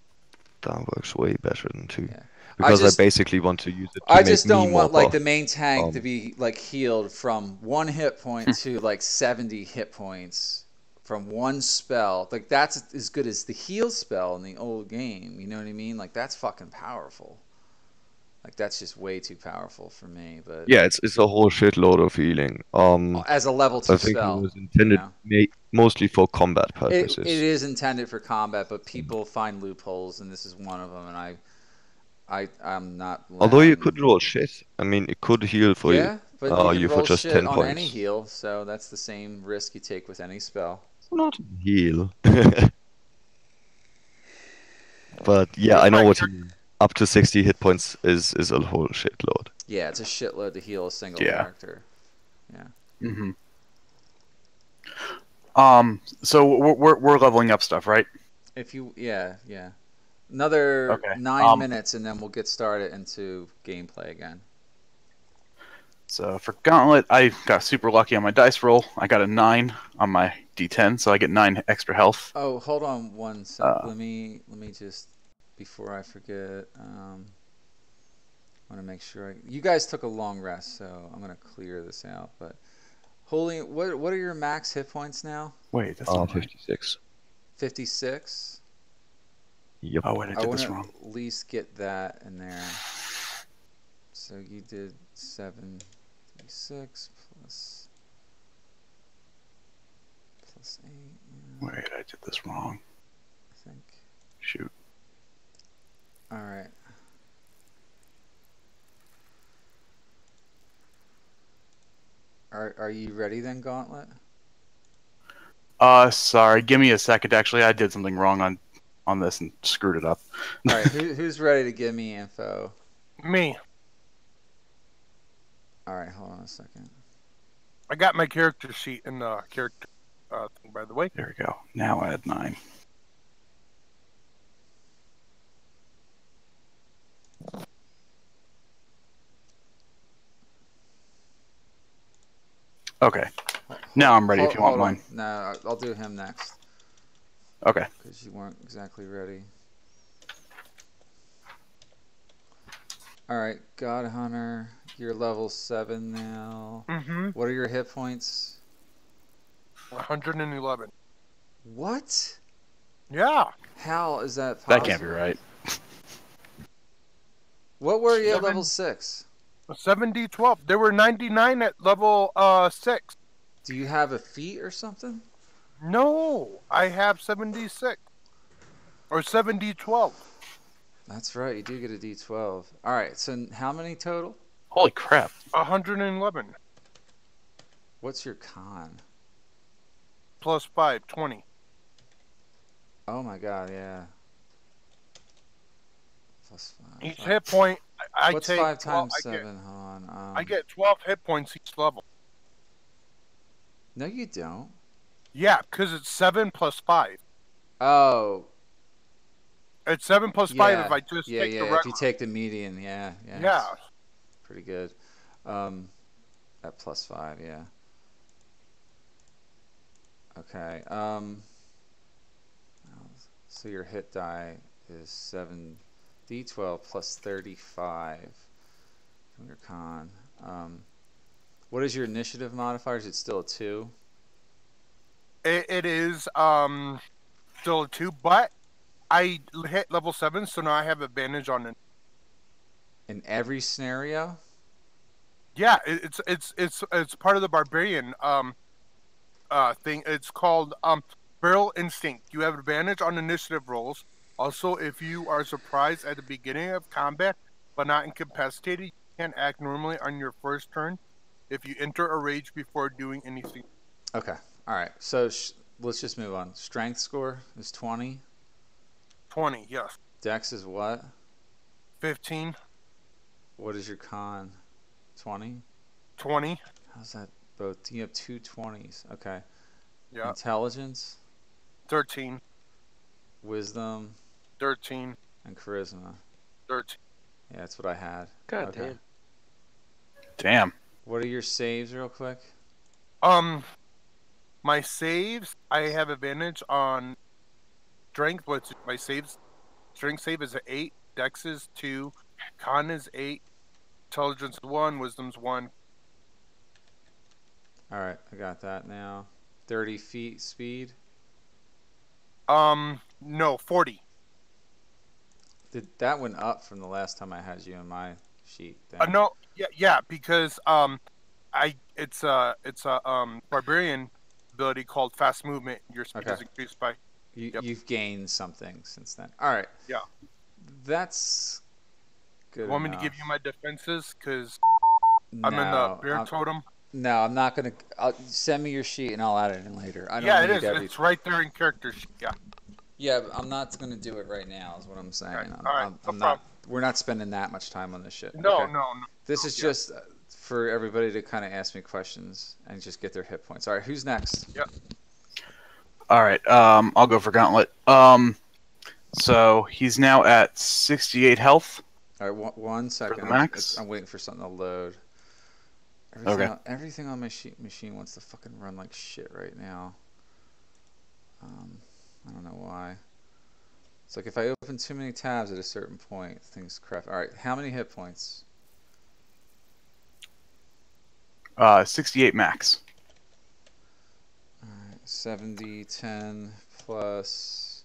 [SPEAKER 2] works way better than 2.
[SPEAKER 1] yeah.
[SPEAKER 2] Because I basically want to use it to
[SPEAKER 1] I
[SPEAKER 2] make
[SPEAKER 1] just
[SPEAKER 2] me
[SPEAKER 1] don't
[SPEAKER 2] more
[SPEAKER 1] want like
[SPEAKER 2] buff.
[SPEAKER 1] the main tank to be like healed from 1 hit point to like 70 hit points from one spell. Like that's as good as the heal spell in the old game. You know what I mean? Like that's fucking powerful. Like that's just way too powerful for me. But
[SPEAKER 2] Yeah, it's a whole shitload of healing.
[SPEAKER 1] as a level 2
[SPEAKER 2] I think
[SPEAKER 1] spell,
[SPEAKER 2] it was intended mostly for combat
[SPEAKER 1] it
[SPEAKER 2] purposes.
[SPEAKER 1] is intended for combat, but people find loopholes, and this is one of them. And I'm not.
[SPEAKER 2] Although you could roll shit. I mean, it could heal for
[SPEAKER 1] Yeah, but you can
[SPEAKER 2] for
[SPEAKER 1] roll
[SPEAKER 2] just
[SPEAKER 1] shit
[SPEAKER 2] 10
[SPEAKER 1] on
[SPEAKER 2] points.
[SPEAKER 1] any heal, so that's the same risk you take with any spell.
[SPEAKER 2] Not heal. But yeah, I know what you mean. Up to 60 hit points is a whole shitload.
[SPEAKER 1] Yeah, it's a shitload to heal a single
[SPEAKER 3] Yeah.
[SPEAKER 1] character. Yeah.
[SPEAKER 3] Mm-hmm. So we're leveling up stuff, right?
[SPEAKER 1] If you, yeah. Another
[SPEAKER 3] Okay,
[SPEAKER 1] 9 minutes, and then we'll get started into gameplay again.
[SPEAKER 3] So for Gauntlet, I got super lucky on my dice roll. I got a 9 on my D10, so I get 9 extra health.
[SPEAKER 1] Oh, hold on one sec. Let me just, before I forget, I want to make sure you guys took a long rest, so I'm gonna clear this out. But holy, what are your max hit points now?
[SPEAKER 3] Wait, that's not right.
[SPEAKER 2] 56.
[SPEAKER 1] 56.
[SPEAKER 2] Yep.
[SPEAKER 3] Oh wait, I did this
[SPEAKER 1] want
[SPEAKER 3] wrong.
[SPEAKER 1] to at least get that in there. So you did 736 plus 8. Yeah,
[SPEAKER 3] Wait, I did this wrong.
[SPEAKER 1] I think.
[SPEAKER 3] Shoot.
[SPEAKER 1] All right. Are you ready then, Gauntlet?
[SPEAKER 3] Sorry. Give me a second. Actually, I did something wrong on this and screwed it up.
[SPEAKER 1] All right. Who's ready to give me info?
[SPEAKER 6] Me.
[SPEAKER 1] All right. Hold on a second.
[SPEAKER 6] I got my character sheet in the character thing, by the way.
[SPEAKER 3] There we go. Now I had 9. Okay. Now I'm ready if you want
[SPEAKER 1] Hold on.
[SPEAKER 3] mine.
[SPEAKER 1] No, I'll do him next
[SPEAKER 3] Okay.
[SPEAKER 1] because you weren't exactly ready. All right, God Hunter, you're level 7 now.
[SPEAKER 6] Mm-hmm.
[SPEAKER 1] What are your hit points?
[SPEAKER 6] 111.
[SPEAKER 1] What?
[SPEAKER 6] Yeah.
[SPEAKER 1] How is that possible?
[SPEAKER 3] That can't be right.
[SPEAKER 1] What were you at
[SPEAKER 6] 7.
[SPEAKER 1] level 6?
[SPEAKER 6] 70-12. There were 99 at level 6.
[SPEAKER 1] Do you have a feat or something?
[SPEAKER 6] No, I have 76. Or 70-12.
[SPEAKER 1] That's right, you do get a D12. All right, so how many total?
[SPEAKER 3] Holy crap.
[SPEAKER 6] 111.
[SPEAKER 1] What's your con?
[SPEAKER 6] Plus 5, 20.
[SPEAKER 1] Oh my god, yeah. Plus 5.
[SPEAKER 6] Each hit point, I
[SPEAKER 1] What's
[SPEAKER 6] take
[SPEAKER 1] 5
[SPEAKER 6] 12,
[SPEAKER 1] times 7? Hold on.
[SPEAKER 6] I get 12 hit points each level.
[SPEAKER 1] No, you don't.
[SPEAKER 6] Yeah, because it's 7 plus 5.
[SPEAKER 1] Oh.
[SPEAKER 6] It's 7 plus 5 if I just
[SPEAKER 1] yeah,
[SPEAKER 6] take the
[SPEAKER 1] yeah.
[SPEAKER 6] regular.
[SPEAKER 1] If you take the median, yeah, yeah.
[SPEAKER 6] Yeah.
[SPEAKER 1] It's pretty good. At +5, yeah. Okay. So your hit die is 7d12 plus 35 from your con. What is your initiative modifier? Is it still a 2?
[SPEAKER 6] It is still a 2, but I hit level 7, so now I have advantage on it.
[SPEAKER 1] In every scenario?
[SPEAKER 6] Yeah, it's part of the barbarian thing. It's called Feral Instinct. You have advantage on initiative rolls. Also, if you are surprised at the beginning of combat but not incapacitated, you can act normally on your first turn if you enter a rage before doing anything.
[SPEAKER 1] Okay. All right. So let's just move on. Strength score is 20.
[SPEAKER 6] 20, yes.
[SPEAKER 1] Dex is what?
[SPEAKER 6] 15,
[SPEAKER 1] What is your con? 20?
[SPEAKER 6] 20,
[SPEAKER 1] How's that both? You have two 20s. Okay.
[SPEAKER 6] yeah.
[SPEAKER 1] Intelligence,
[SPEAKER 6] 13,
[SPEAKER 1] wisdom,
[SPEAKER 6] 13,
[SPEAKER 1] and charisma.
[SPEAKER 6] 13.
[SPEAKER 1] Yeah, that's what I had.
[SPEAKER 5] God
[SPEAKER 1] Okay.
[SPEAKER 5] damn.
[SPEAKER 3] Damn.
[SPEAKER 1] What are your saves, real quick?
[SPEAKER 6] My saves, I have advantage on strength, which my saves, strength save is an 8, dex is 2, con is 8, intelligence is 1, wisdom's 1.
[SPEAKER 1] All right, I got that now. 30 feet speed.
[SPEAKER 6] No, 40.
[SPEAKER 1] That went up from the last time I had you in my sheet. Then.
[SPEAKER 6] No, yeah, because it's a barbarian ability called fast movement. Your speed
[SPEAKER 1] Okay.
[SPEAKER 6] is increased by. Yep.
[SPEAKER 1] You've gained something since then. All right.
[SPEAKER 6] Yeah.
[SPEAKER 1] That's good.
[SPEAKER 6] You want me to give you my defenses? Because
[SPEAKER 1] No,
[SPEAKER 6] I'm in the bear totem.
[SPEAKER 1] No, I'm not gonna. Send me your sheet and I'll add it in later. I don't
[SPEAKER 6] Yeah,
[SPEAKER 1] need
[SPEAKER 6] it is.
[SPEAKER 1] everything.
[SPEAKER 6] It's right there in character sheet. Yeah.
[SPEAKER 1] Yeah, but I'm not gonna do it right now. Is what I'm saying.
[SPEAKER 6] Okay. All right.
[SPEAKER 1] I'm
[SPEAKER 6] No
[SPEAKER 1] not. We're not spending that much time on this shit.
[SPEAKER 6] No,
[SPEAKER 1] Okay.
[SPEAKER 6] no.
[SPEAKER 1] This is
[SPEAKER 6] yeah.
[SPEAKER 1] just for everybody to kind of ask me questions and just get their hit points. All right, who's next?
[SPEAKER 6] Yep.
[SPEAKER 3] All right. I'll go for Gauntlet. So he's now at 68 health.
[SPEAKER 1] All right, one second.
[SPEAKER 3] For the max?
[SPEAKER 1] I'm waiting for something to load. Everything on my machine wants to fucking run like shit right now. I don't know why. It's like if I open too many tabs at a certain point, things crap. All right, how many hit points?
[SPEAKER 3] 68 max.
[SPEAKER 1] All right, 70, 10 plus.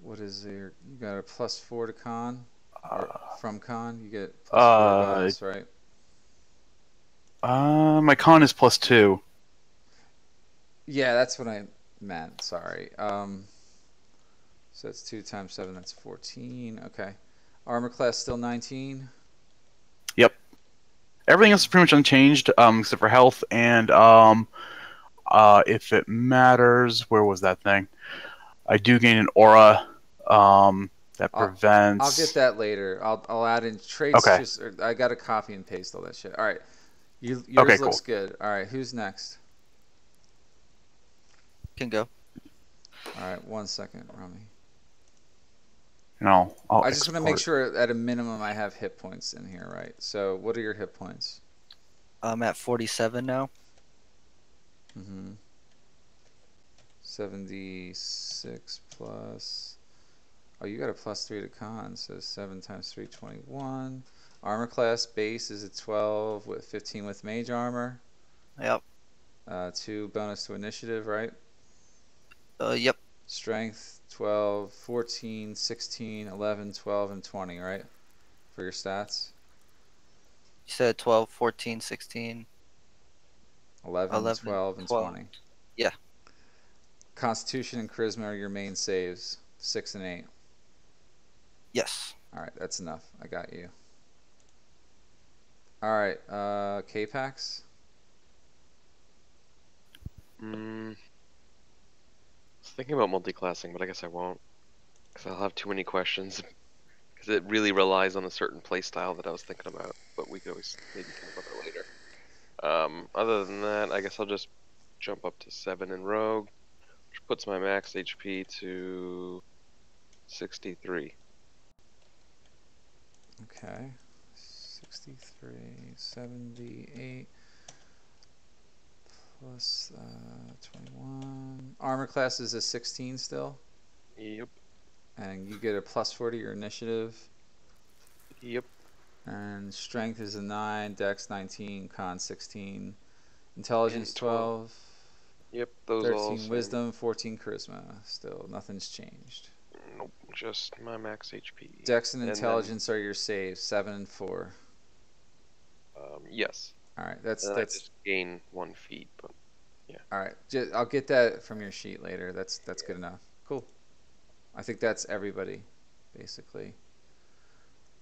[SPEAKER 1] What is there? You got a +4 to con? Or from con? You get +4 bonus, right?
[SPEAKER 3] My con is +2.
[SPEAKER 1] Yeah, that's what I meant. Sorry. So that's 2 times 7. That's 14. Okay. Armor class still 19.
[SPEAKER 3] Yep. Everything else is pretty much unchanged, except for health and if it matters, where was that thing? I do gain an aura that prevents.
[SPEAKER 1] I'll get that later. I'll add in traits.
[SPEAKER 3] Okay.
[SPEAKER 1] I got to copy and paste all that shit. All right. Yours
[SPEAKER 3] Okay,
[SPEAKER 1] looks
[SPEAKER 3] cool.
[SPEAKER 1] good. All right. Who's next?
[SPEAKER 4] Can go.
[SPEAKER 1] All right. 1 second, Rami.
[SPEAKER 3] No,
[SPEAKER 1] I just want to make sure at a minimum I have hit points in here, right? So what are your hit points?
[SPEAKER 4] I'm at 47 now.
[SPEAKER 1] 76 plus. Oh, you got a +3 to con, so 7 times 3, 21. Armor class base is a 12 with 15 with mage armor.
[SPEAKER 4] Yep.
[SPEAKER 1] 2 bonus to initiative, right?
[SPEAKER 4] Yep.
[SPEAKER 1] Strength 12, 14, 16, 11, 12, and 20, right? For your stats.
[SPEAKER 4] You said 12, 14, 16.
[SPEAKER 1] 11, 12, and
[SPEAKER 4] 12.
[SPEAKER 1] 20.
[SPEAKER 4] Yeah.
[SPEAKER 1] Constitution and charisma are your main saves. 6 and 8.
[SPEAKER 4] Yes.
[SPEAKER 1] All right, that's enough. I got you. All right, K-Pax.
[SPEAKER 5] I was thinking about multi-classing, but I guess I won't. Because I'll have too many questions. Because it really relies on a certain playstyle that I was thinking about. But we could always maybe talk about that later. Other than that, I guess I'll just jump up to 7 in Rogue. Which puts my max HP to 63.
[SPEAKER 1] Okay. 63, 78 plus 21. Armor class is a 16 still,
[SPEAKER 5] Yep.
[SPEAKER 1] and you get a +4 to your initiative.
[SPEAKER 5] Yep.
[SPEAKER 1] And strength is a 9, dex 19, con 16, intelligence
[SPEAKER 5] Int 12.
[SPEAKER 1] 12,
[SPEAKER 5] Yep, those all
[SPEAKER 1] 13
[SPEAKER 5] same.
[SPEAKER 1] wisdom, 14 charisma. Still, nothing's changed.
[SPEAKER 5] Nope, just my max HP.
[SPEAKER 1] Dex and
[SPEAKER 5] then,
[SPEAKER 1] intelligence are your saves, 7 and 4.
[SPEAKER 5] yes.
[SPEAKER 1] All right, that's
[SPEAKER 5] And then I just gain 1 feet, but
[SPEAKER 1] all right. I'll get that from your sheet later. That's good enough. Cool. I think that's everybody, basically.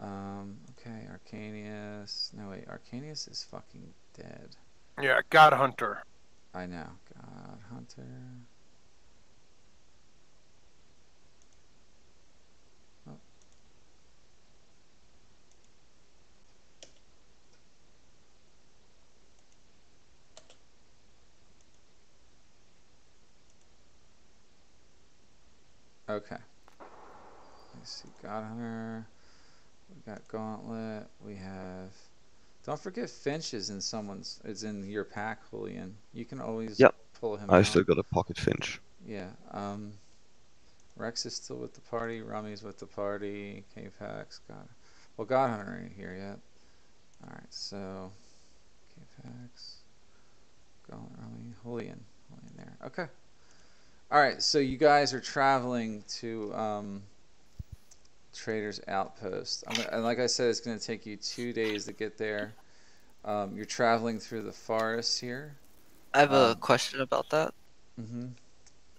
[SPEAKER 1] Okay, Arcanius. No wait, Arcanius is fucking dead.
[SPEAKER 6] Yeah, God Hunter.
[SPEAKER 1] I know. God Hunter. Oh. Okay. Let's see. God Hunter. We got Gauntlet. We have. Don't forget Finch is in someone's. It's in your pack, Julian. You can always
[SPEAKER 2] Yep.
[SPEAKER 1] pull him
[SPEAKER 2] I
[SPEAKER 1] out.
[SPEAKER 2] still got a pocket finch.
[SPEAKER 1] Yeah. Rex is still with the party. Rummy's with the party. K-Pax. God Hunter ain't here yet. All right. So K-Pax. Gauntlet, Rummy, Julian there. Okay. All right. So you guys are traveling to Trader's Outpost. And like I said, it's going to take you 2 days to get there. You're traveling through the forest here.
[SPEAKER 4] I have a question about that.
[SPEAKER 1] Mm-hmm.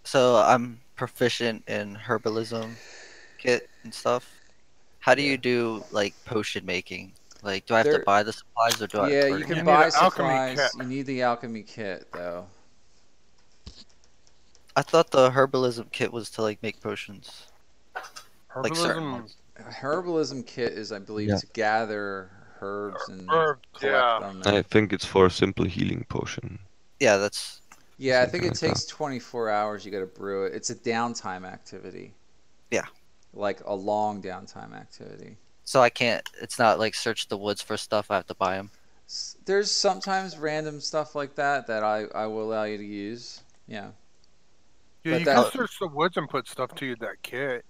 [SPEAKER 4] So I'm proficient in herbalism kit and stuff. How do you do like potion making? Like, do I have to buy the supplies or do I?
[SPEAKER 1] Yeah,
[SPEAKER 4] Or
[SPEAKER 1] you can
[SPEAKER 6] need
[SPEAKER 1] buy
[SPEAKER 6] an alchemy
[SPEAKER 1] supplies.
[SPEAKER 6] kit.
[SPEAKER 1] You need the alchemy kit, though.
[SPEAKER 4] I thought the herbalism kit was to like make potions. Like certain
[SPEAKER 6] Herbalism.
[SPEAKER 4] ones.
[SPEAKER 1] Herbalism kit is, I believe,
[SPEAKER 2] Yeah.
[SPEAKER 1] to gather herbs and
[SPEAKER 6] Herbs,
[SPEAKER 1] collect
[SPEAKER 6] yeah.
[SPEAKER 1] them.
[SPEAKER 2] I
[SPEAKER 1] And,
[SPEAKER 2] think it's for a simple healing potion.
[SPEAKER 4] Yeah, that's.
[SPEAKER 1] yeah, I think
[SPEAKER 2] Something
[SPEAKER 1] it
[SPEAKER 2] like
[SPEAKER 1] takes 24 hours. You got to brew it. It's a downtime activity.
[SPEAKER 4] Yeah.
[SPEAKER 1] Like a long downtime activity.
[SPEAKER 4] So I can't. It's not like search the woods for stuff. I have to buy them.
[SPEAKER 1] There's sometimes random stuff like that I will allow you to use. Yeah.
[SPEAKER 6] Yeah,
[SPEAKER 1] But
[SPEAKER 6] you
[SPEAKER 1] that-
[SPEAKER 6] can search the woods and put stuff to that kit.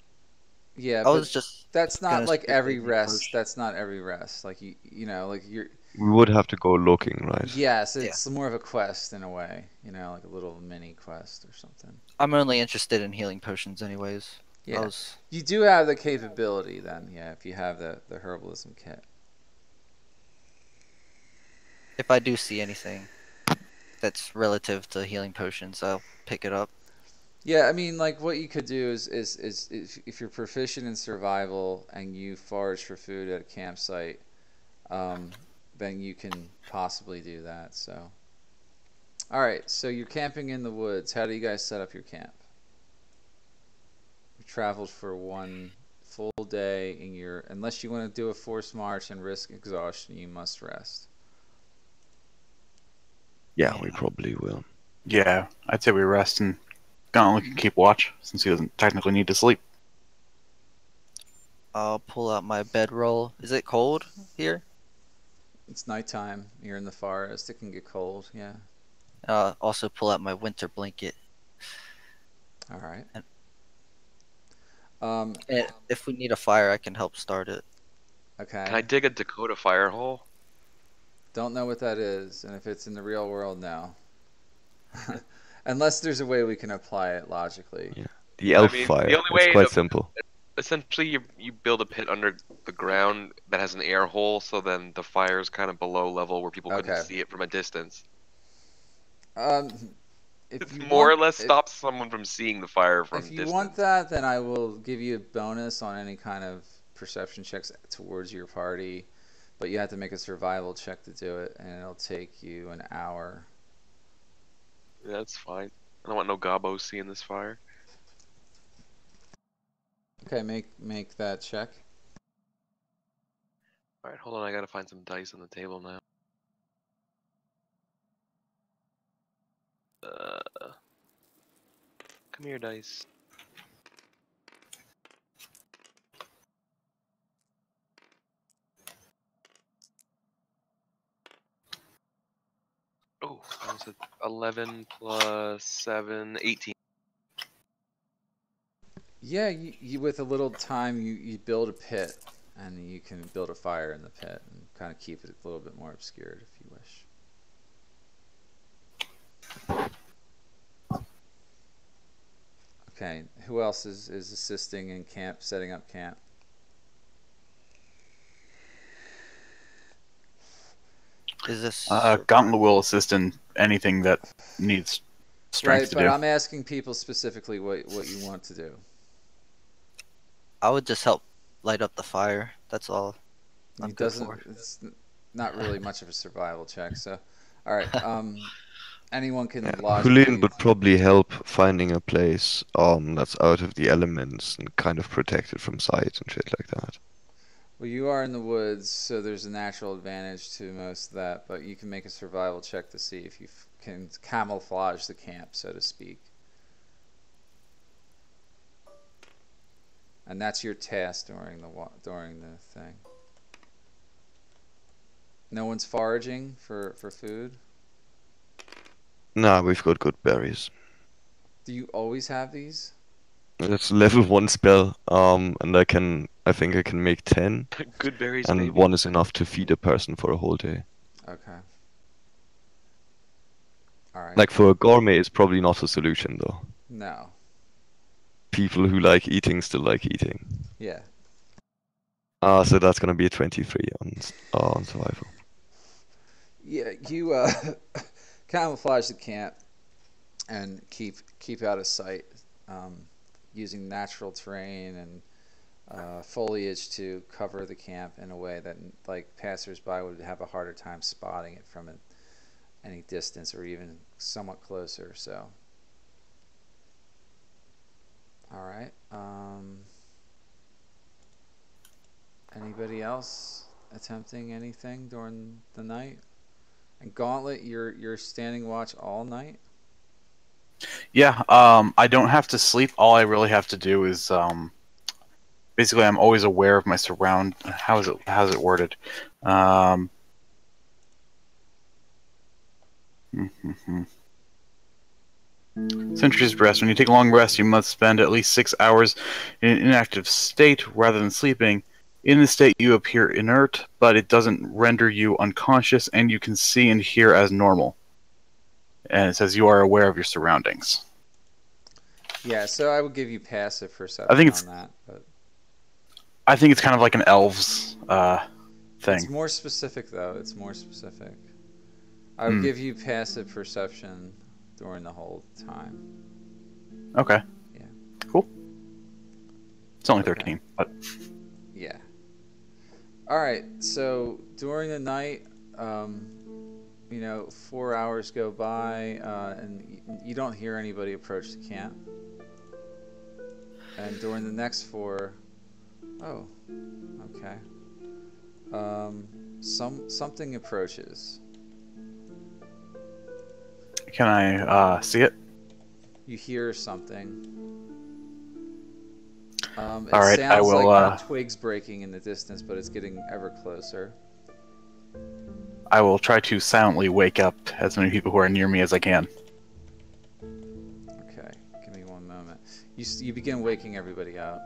[SPEAKER 1] Yeah,
[SPEAKER 4] I
[SPEAKER 1] but
[SPEAKER 4] was just.
[SPEAKER 1] that's not
[SPEAKER 4] gonna
[SPEAKER 1] like
[SPEAKER 4] strictly
[SPEAKER 1] every
[SPEAKER 4] make
[SPEAKER 1] rest.
[SPEAKER 4] potions.
[SPEAKER 1] That's not every rest. Like you know, like you're.
[SPEAKER 2] We would have to go looking, right?
[SPEAKER 1] Yes, it's more of a quest in a way. You know, like a little mini quest or something.
[SPEAKER 4] I'm only interested in healing potions, anyways.
[SPEAKER 1] Yeah. You do have the capability then, yeah, if you have the herbalism kit.
[SPEAKER 4] If I do see anything that's relative to healing potions, I'll pick it up.
[SPEAKER 1] Yeah, I mean, like what you could do is if you're proficient in survival and you forage for food at a campsite, then you can possibly do that. So, all right, so you're camping in the woods. How do you guys set up your camp? You traveled for 1 full day in your. Unless you want to do a forced march and risk exhaustion, you must rest.
[SPEAKER 2] Yeah, we probably will.
[SPEAKER 3] Yeah, I'd say we rest and Gauntlet can keep watch since he doesn't technically need to sleep.
[SPEAKER 4] I'll pull out my bedroll. Is it cold here?
[SPEAKER 1] It's nighttime. You're in the forest. It can get cold. Yeah.
[SPEAKER 4] Also pull out my winter blanket.
[SPEAKER 1] All right.
[SPEAKER 4] And if we need a fire, I can help start it.
[SPEAKER 1] Okay.
[SPEAKER 5] Can I dig a Dakota fire hole?
[SPEAKER 1] Don't know what that is, and if it's in the real world, no. Unless there's a way we can apply it logically.
[SPEAKER 2] Yeah. The elf
[SPEAKER 5] mean,
[SPEAKER 2] fire.
[SPEAKER 5] the only
[SPEAKER 2] It's
[SPEAKER 5] way
[SPEAKER 2] quite
[SPEAKER 5] to-
[SPEAKER 2] simple.
[SPEAKER 5] Essentially, you build a pit under the ground that has an air hole, so then the fire is kind of below level where people couldn't
[SPEAKER 1] Okay.
[SPEAKER 5] see it from a distance.
[SPEAKER 1] If
[SPEAKER 5] It's
[SPEAKER 1] you
[SPEAKER 5] more or
[SPEAKER 1] want-
[SPEAKER 5] less stops someone from seeing the fire from
[SPEAKER 1] If you
[SPEAKER 5] distance.
[SPEAKER 1] want that, then I will give you a bonus on any kind of perception checks towards your party, but you have to make a survival check to do it, and it'll take you an hour.
[SPEAKER 5] Yeah, that's fine. I don't want no gobos seeing this fire.
[SPEAKER 1] Okay, make that check.
[SPEAKER 5] Alright, hold on, I gotta find some dice on the table now. Come here, dice. was it 11 plus 7, 18.
[SPEAKER 1] Yeah, you with a little time, you build a pit, and you can build a fire in the pit and kind of keep it a little bit more obscured if you wish. Okay, who else is assisting in camp, setting up camp?
[SPEAKER 4] Is this
[SPEAKER 3] Gauntlet will assist in anything that needs strength
[SPEAKER 1] Right,
[SPEAKER 3] to
[SPEAKER 1] but
[SPEAKER 3] do.
[SPEAKER 1] I'm asking people specifically what you want to do.
[SPEAKER 4] I would just help light up the fire. That's all I'm
[SPEAKER 1] It
[SPEAKER 4] good
[SPEAKER 1] doesn't.
[SPEAKER 4] for.
[SPEAKER 1] It's not really much of a survival check. So, all right. Anyone can
[SPEAKER 2] Yeah,
[SPEAKER 1] logically.
[SPEAKER 2] Julian would probably help finding a place that's out of the elements and kind of protected from sight and shit like that.
[SPEAKER 1] Well, you are in the woods, so there's a natural advantage to most of that. But you can make a survival check to see if you can camouflage the camp, so to speak. And that's your task during the thing. No one's foraging for food.
[SPEAKER 2] Nah, we've got good berries.
[SPEAKER 1] Do you always have these?
[SPEAKER 2] It's level 1 spell, and I think I can make 10,
[SPEAKER 5] Good berries,
[SPEAKER 2] and
[SPEAKER 5] baby.
[SPEAKER 2] 1 is enough to feed a person for a whole day.
[SPEAKER 1] Okay. All right.
[SPEAKER 2] Like for a gourmet, it's probably not a solution though.
[SPEAKER 1] No.
[SPEAKER 2] People who like eating still like eating.
[SPEAKER 1] Yeah.
[SPEAKER 2] So that's gonna be a 23 on survival.
[SPEAKER 1] Yeah, you camouflage the camp and keep out of sight, using natural terrain and foliage to cover the camp in a way that like passersby would have a harder time spotting it from any distance or even somewhat closer. So, all right. Anybody else attempting anything during the night? And Gauntlet, you're standing watch all night?
[SPEAKER 3] Yeah, I don't have to sleep. All I really have to do is basically I'm always aware of my surround. How's it worded? Sentry's rest. When you take a long rest, you must spend at least 6 hours in an inactive state rather than sleeping. In this state, you appear inert, but it doesn't render you unconscious, and you can see and hear as normal. And it says you are aware of your surroundings.
[SPEAKER 1] Yeah, so I would give you passive perception
[SPEAKER 3] I think it's-
[SPEAKER 1] on that, but
[SPEAKER 3] I think it's kind of like an elves thing.
[SPEAKER 1] it's more specific though. It's more specific. I would give you passive perception during the whole time.
[SPEAKER 3] Okay.
[SPEAKER 1] Yeah.
[SPEAKER 3] Cool. It's only
[SPEAKER 1] Okay.
[SPEAKER 3] 13, but
[SPEAKER 1] Yeah. All right. So during the night, 4 hours go by, and you don't hear anybody approach the camp. And during the next 4, oh, okay. Something approaches.
[SPEAKER 3] can I see it?
[SPEAKER 1] You hear something. It
[SPEAKER 3] All right, I
[SPEAKER 1] sounds
[SPEAKER 3] will,
[SPEAKER 1] like twigs breaking in the distance, but it's getting ever closer.
[SPEAKER 3] I will try to silently wake up as many people who are near me as I can.
[SPEAKER 1] Okay, give me one moment. You begin waking everybody up.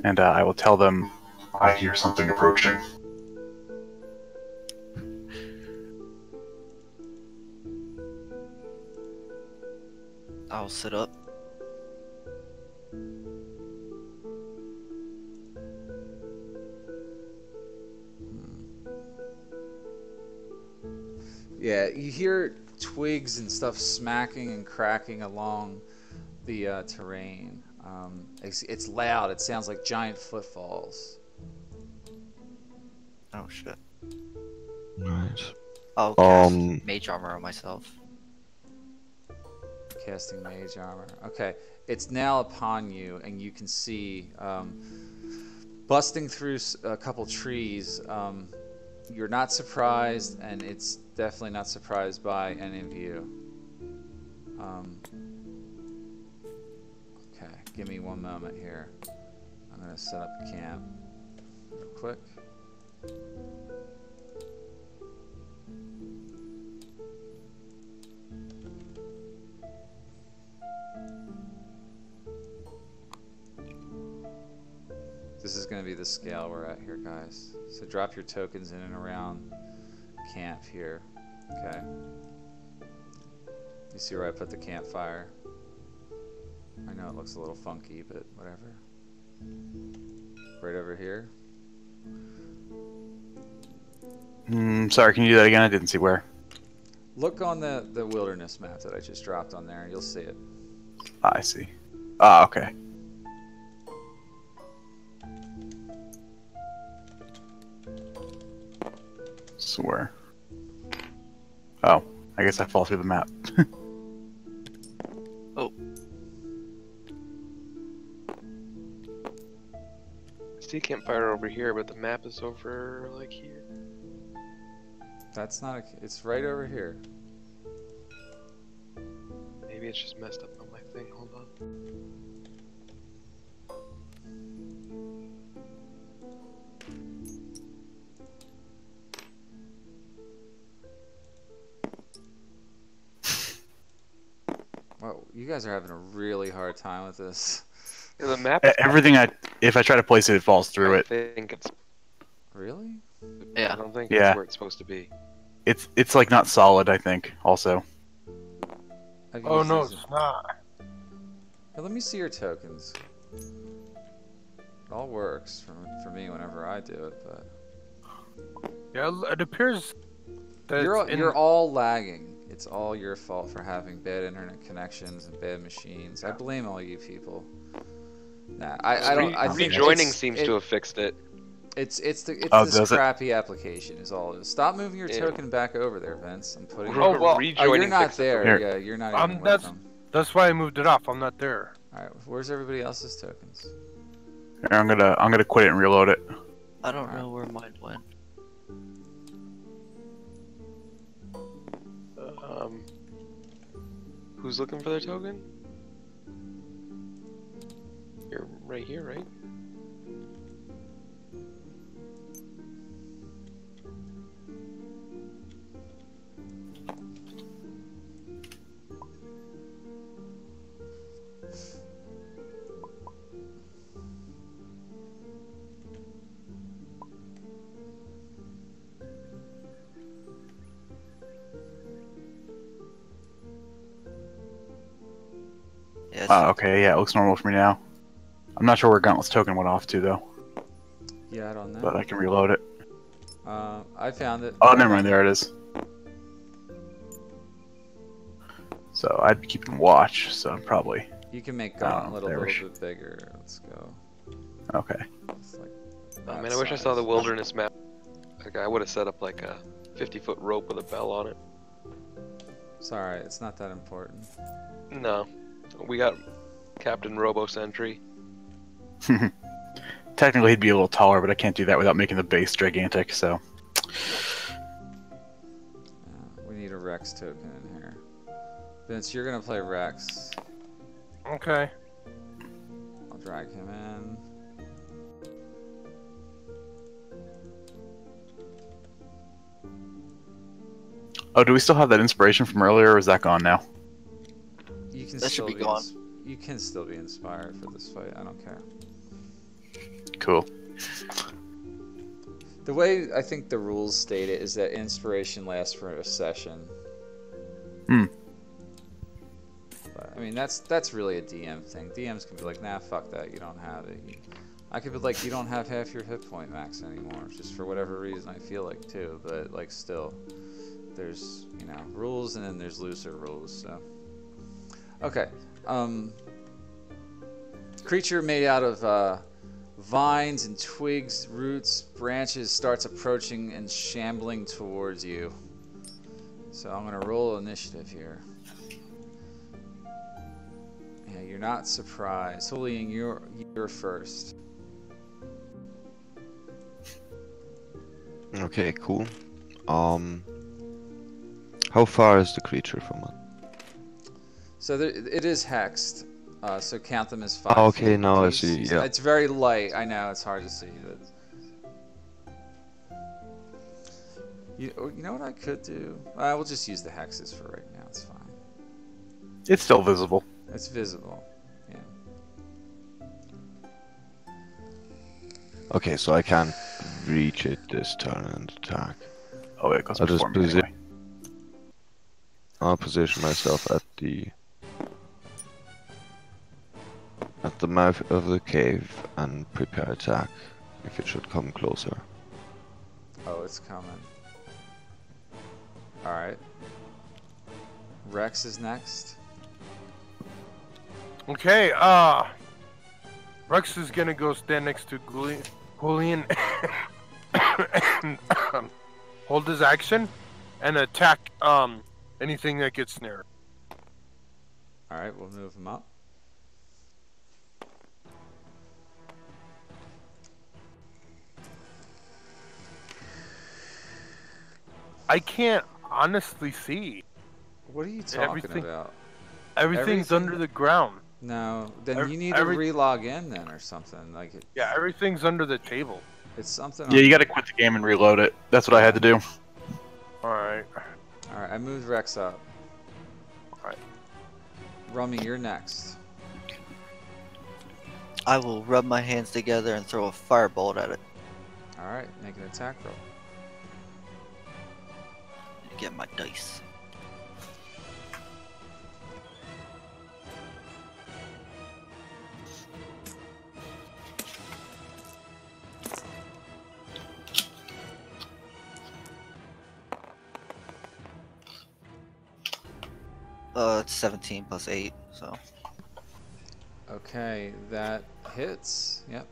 [SPEAKER 3] And I will tell them,
[SPEAKER 7] I hear something approaching.
[SPEAKER 4] I'll sit up.
[SPEAKER 1] Yeah, you hear twigs and stuff smacking and cracking along the terrain. It's loud. It sounds like giant footfalls.
[SPEAKER 4] Oh shit.
[SPEAKER 2] Right.
[SPEAKER 4] I'll cast
[SPEAKER 2] Um,
[SPEAKER 4] mage armor on myself.
[SPEAKER 1] Casting mage armor. Okay, it's now upon you, and you can see busting through a couple trees. You're not surprised, and it's definitely not surprised by any of you. Okay, give me one moment here. I'm gonna set up a camp real quick. This is going to be the scale we're at here, guys. So drop your tokens in and around camp here. Okay. You see where I put the campfire? I know it looks a little funky, but whatever. Right over here.
[SPEAKER 3] Sorry, can you do that again? I didn't see where.
[SPEAKER 1] Look on the wilderness map that I just dropped on there. You'll see it.
[SPEAKER 3] I see. Ah, okay. Swear. Oh, I guess I fall through the map.
[SPEAKER 4] Oh,
[SPEAKER 5] See campfire over here, but the map is over like here.
[SPEAKER 1] That's not it's right over here.
[SPEAKER 5] Maybe it's just messed up on my thing. Hold on.
[SPEAKER 1] Wow, you guys are having a really hard time with this.
[SPEAKER 5] Yeah, the map.
[SPEAKER 3] Everything if I try to place it, it falls through
[SPEAKER 5] I
[SPEAKER 3] it.
[SPEAKER 5] think it's.
[SPEAKER 1] Really?
[SPEAKER 4] Yeah.
[SPEAKER 5] I don't think
[SPEAKER 3] Yeah.
[SPEAKER 5] it's where it's supposed to be.
[SPEAKER 3] It's like not solid, I think, also.
[SPEAKER 1] I've
[SPEAKER 6] Oh
[SPEAKER 1] used
[SPEAKER 6] no,
[SPEAKER 1] these-
[SPEAKER 6] it's not.
[SPEAKER 1] Hey, let me see your tokens. It all works for me whenever I do it, but
[SPEAKER 6] Yeah, it appears that
[SPEAKER 1] you're all lagging. It's all your fault for having bad internet connections and bad machines. I blame all you people. Nah, I don't. I think
[SPEAKER 5] Rejoining seems to have fixed it.
[SPEAKER 1] It's
[SPEAKER 3] Oh,
[SPEAKER 1] this
[SPEAKER 3] does it?
[SPEAKER 1] crappy application is all it is. Stop moving your
[SPEAKER 5] Yeah.
[SPEAKER 1] token back over there, Vince. I'm putting.
[SPEAKER 6] Oh, well.
[SPEAKER 1] Oh,
[SPEAKER 5] Rejoining
[SPEAKER 1] you're not
[SPEAKER 5] fixed it.
[SPEAKER 1] there.
[SPEAKER 3] Here.
[SPEAKER 1] Yeah, you're not even with
[SPEAKER 6] that's
[SPEAKER 1] them.
[SPEAKER 6] that's why I moved it up. I'm not there.
[SPEAKER 1] All right, where's everybody else's tokens?
[SPEAKER 3] Here, I'm gonna quit it and reload it.
[SPEAKER 4] I don't know where mine went.
[SPEAKER 5] Who's looking for their token? You're right here, right?
[SPEAKER 4] Yes.
[SPEAKER 3] Okay, yeah, it looks normal for me now. I'm not sure where Gauntlet's token went off to though,
[SPEAKER 1] Yeah, I don't know.
[SPEAKER 3] but I can reload it.
[SPEAKER 1] I found it.
[SPEAKER 3] Oh, never mind, there it is. So I'd be keeping watch, so probably.
[SPEAKER 1] You can make
[SPEAKER 3] Oh,
[SPEAKER 1] Gauntlet a
[SPEAKER 3] there we
[SPEAKER 1] little bit bigger. Let's go.
[SPEAKER 3] Okay.
[SPEAKER 1] It's like
[SPEAKER 5] Oh,
[SPEAKER 1] that
[SPEAKER 5] man, I wish I saw the
[SPEAKER 1] size.
[SPEAKER 5] wilderness map. Like, I would have set up like a 50-foot rope with a bell on it.
[SPEAKER 1] It's alright, it's not that important.
[SPEAKER 5] No, we got Captain Robo Sentry.
[SPEAKER 3] Technically, he'd be a little taller, but I can't do that without making the base gigantic. So
[SPEAKER 1] We need a Rex token in here. Vince, you're gonna play Rex.
[SPEAKER 6] Okay.
[SPEAKER 1] I'll drag him in.
[SPEAKER 3] oh, do we still have that inspiration from earlier, or is that gone now?
[SPEAKER 1] You can
[SPEAKER 4] That
[SPEAKER 1] still
[SPEAKER 4] should be gone.
[SPEAKER 1] You can still be inspired for this fight. I don't care.
[SPEAKER 3] Cool.
[SPEAKER 1] The way I think the rules state it is that inspiration lasts for a session.
[SPEAKER 3] Hmm.
[SPEAKER 1] But, I mean, that's really a DM thing. DMs can be like, nah, fuck that. You don't have it. I could be like, you don't have half your hit point max anymore, just for whatever reason I feel like too. But like, still, there's rules, and then there's looser rules. So, okay. Creature made out of vines and twigs, roots, branches starts approaching and shambling towards you. So I'm gonna roll initiative here. Yeah, you're not surprised. Julian, you're first.
[SPEAKER 2] Okay, cool. How far is the creature from us?
[SPEAKER 1] So it is hexed. So count them as 5
[SPEAKER 2] Oh,
[SPEAKER 1] feet
[SPEAKER 2] okay, now I
[SPEAKER 1] apiece.
[SPEAKER 2] see. Yeah.
[SPEAKER 1] It's very light. I know it's hard to see, but you know what I could do? We'll just use the hexes for right now. It's fine.
[SPEAKER 3] It's still visible.
[SPEAKER 1] It's visible. Yeah.
[SPEAKER 2] Okay, so I can't reach it this turn and attack.
[SPEAKER 3] Oh, it goes
[SPEAKER 2] I'll just
[SPEAKER 3] before me anyway.
[SPEAKER 2] I'll position myself at the mouth of the cave and prepare attack if it should come closer.
[SPEAKER 1] Oh, it's coming. All right. Rex is next.
[SPEAKER 6] Okay, Rex is gonna go stand next to Julian and hold his action and attack anything that gets snared.
[SPEAKER 1] All right, we'll move him up.
[SPEAKER 6] I can't honestly see.
[SPEAKER 1] What are you talking
[SPEAKER 6] Everything-
[SPEAKER 1] about?
[SPEAKER 6] Everything's
[SPEAKER 1] Everything-
[SPEAKER 6] under the ground.
[SPEAKER 1] No, then
[SPEAKER 6] Ev-
[SPEAKER 1] you need
[SPEAKER 6] every-
[SPEAKER 1] to relog in then or something. Like
[SPEAKER 6] Yeah, everything's under the table.
[SPEAKER 1] it's something.
[SPEAKER 3] Yeah, you got to quit the game and reload it. That's what I had to do.
[SPEAKER 6] Alright.
[SPEAKER 1] All right, I moved Rex up.
[SPEAKER 6] Alright.
[SPEAKER 1] Rummy, you're next.
[SPEAKER 4] I will rub my hands together and throw a firebolt at it.
[SPEAKER 1] All right, make an attack roll.
[SPEAKER 4] Get my dice. It's 17 plus 8, so.
[SPEAKER 1] Okay, that hits. Yep.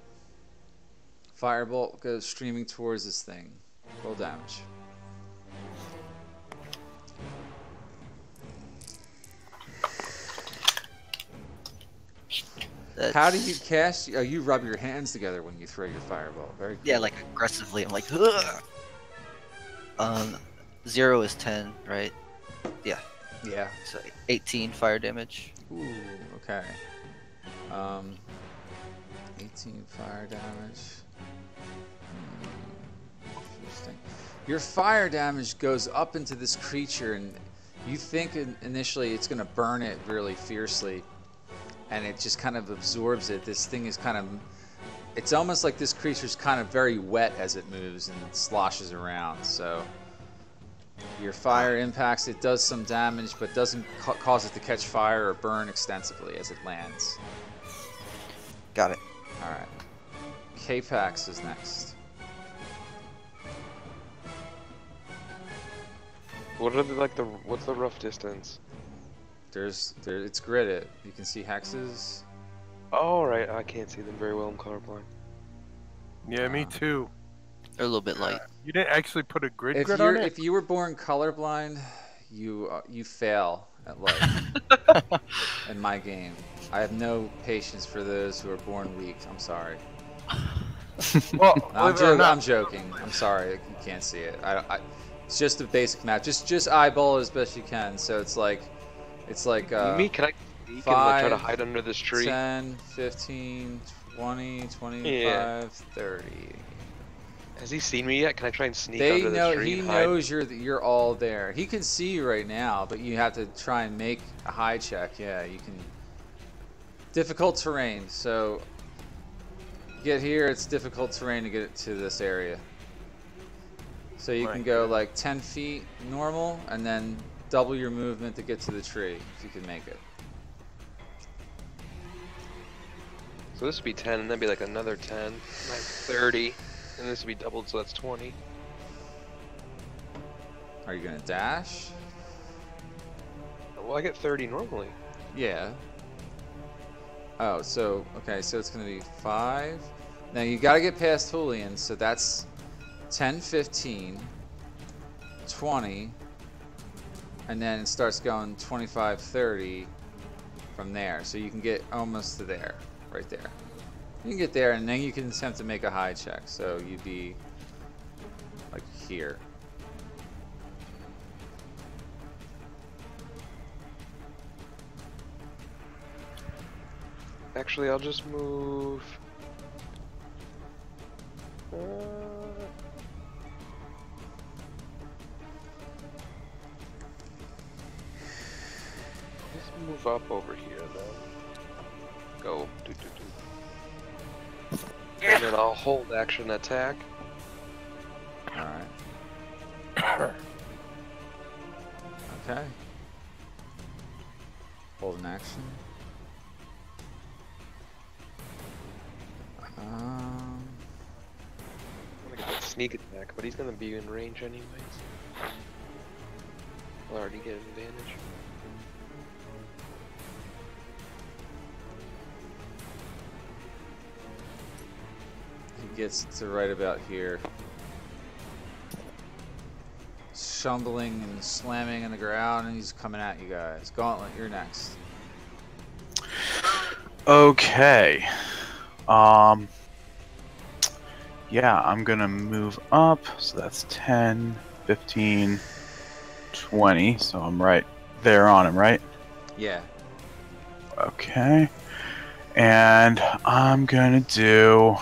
[SPEAKER 1] Firebolt goes streaming towards this thing. Roll damage. How do you cast? Oh, you rub your hands together when you throw your firebolt. Very cool.
[SPEAKER 4] Yeah, like aggressively. I'm like, ugh! 0 is 10, right? Yeah.
[SPEAKER 1] Yeah.
[SPEAKER 4] So 18 fire damage.
[SPEAKER 1] Ooh, okay. 18 fire damage. Interesting. Your fire damage goes up into this creature, and you think initially it's going to burn it really fiercely, and it just kind of absorbs it. This thing is kind of... It's almost like this creature's kind of very wet as it moves and sloshes around, so... Your fire impacts it, does some damage, but doesn't cause it to catch fire or burn extensively as it lands.
[SPEAKER 4] Got it.
[SPEAKER 1] Alright. K-Pax is next.
[SPEAKER 5] What are the, like the what's the rough distance?
[SPEAKER 1] It's gridded. You can see hexes.
[SPEAKER 5] Oh right, I can't see them very well. I'm colorblind.
[SPEAKER 6] Yeah, me too.
[SPEAKER 4] They're a little bit light.
[SPEAKER 6] You didn't actually put a grid
[SPEAKER 1] If
[SPEAKER 6] on it?
[SPEAKER 1] if you were born colorblind, you fail at life. In my game, I have no patience for those who are born weak. I'm sorry.
[SPEAKER 6] Well,
[SPEAKER 1] I'm joking. I'm sorry. You can't see it. It's just a basic map. Just eyeball it as best you can. So it's like
[SPEAKER 5] Me, can I sneak and like, try to hide under this tree?
[SPEAKER 1] 10, 15, 20, 25,
[SPEAKER 5] Yeah.
[SPEAKER 1] 30.
[SPEAKER 5] Has he seen me yet? Can I try and sneak
[SPEAKER 1] They
[SPEAKER 5] under
[SPEAKER 1] know
[SPEAKER 5] this tree
[SPEAKER 1] he
[SPEAKER 5] and hide?
[SPEAKER 1] knows you're all there. He can see you right now, but you have to try and make a high check. Yeah, you can. Difficult terrain. So get here. It's difficult terrain to get to this area. So you can go like 10 feet normal, and then double your movement to get to the tree if you can make it.
[SPEAKER 5] So this would be 10, and then be like another 10, like 30, and this would be doubled, so that's 20.
[SPEAKER 1] Are you gonna dash?
[SPEAKER 5] Well, I get 30 normally.
[SPEAKER 1] Yeah. Oh, so okay, so it's gonna be 5. Now you gotta get past Julian, so that's 10, 15, 20, and then it starts going 25, 30 from there. So you can get almost to there, right there. You can get there, and then you can attempt to make a high check. So you'd be like here.
[SPEAKER 5] Actually, I'll just move. Just move up over here then. Go. Do. And then I'll hold action attack.
[SPEAKER 1] Alright. Okay. Hold an action.
[SPEAKER 5] I'm gonna get that sneak attack, but he's gonna be in range anyways. I'll already get an advantage.
[SPEAKER 1] He gets to right about here. Stumbling and slamming on the ground, and he's coming at you guys. Gauntlet, you're next.
[SPEAKER 3] Okay. Yeah, I'm gonna move up. So that's 10, 15, 20. So I'm right there on him, right?
[SPEAKER 1] Yeah.
[SPEAKER 3] Okay. And I'm gonna do.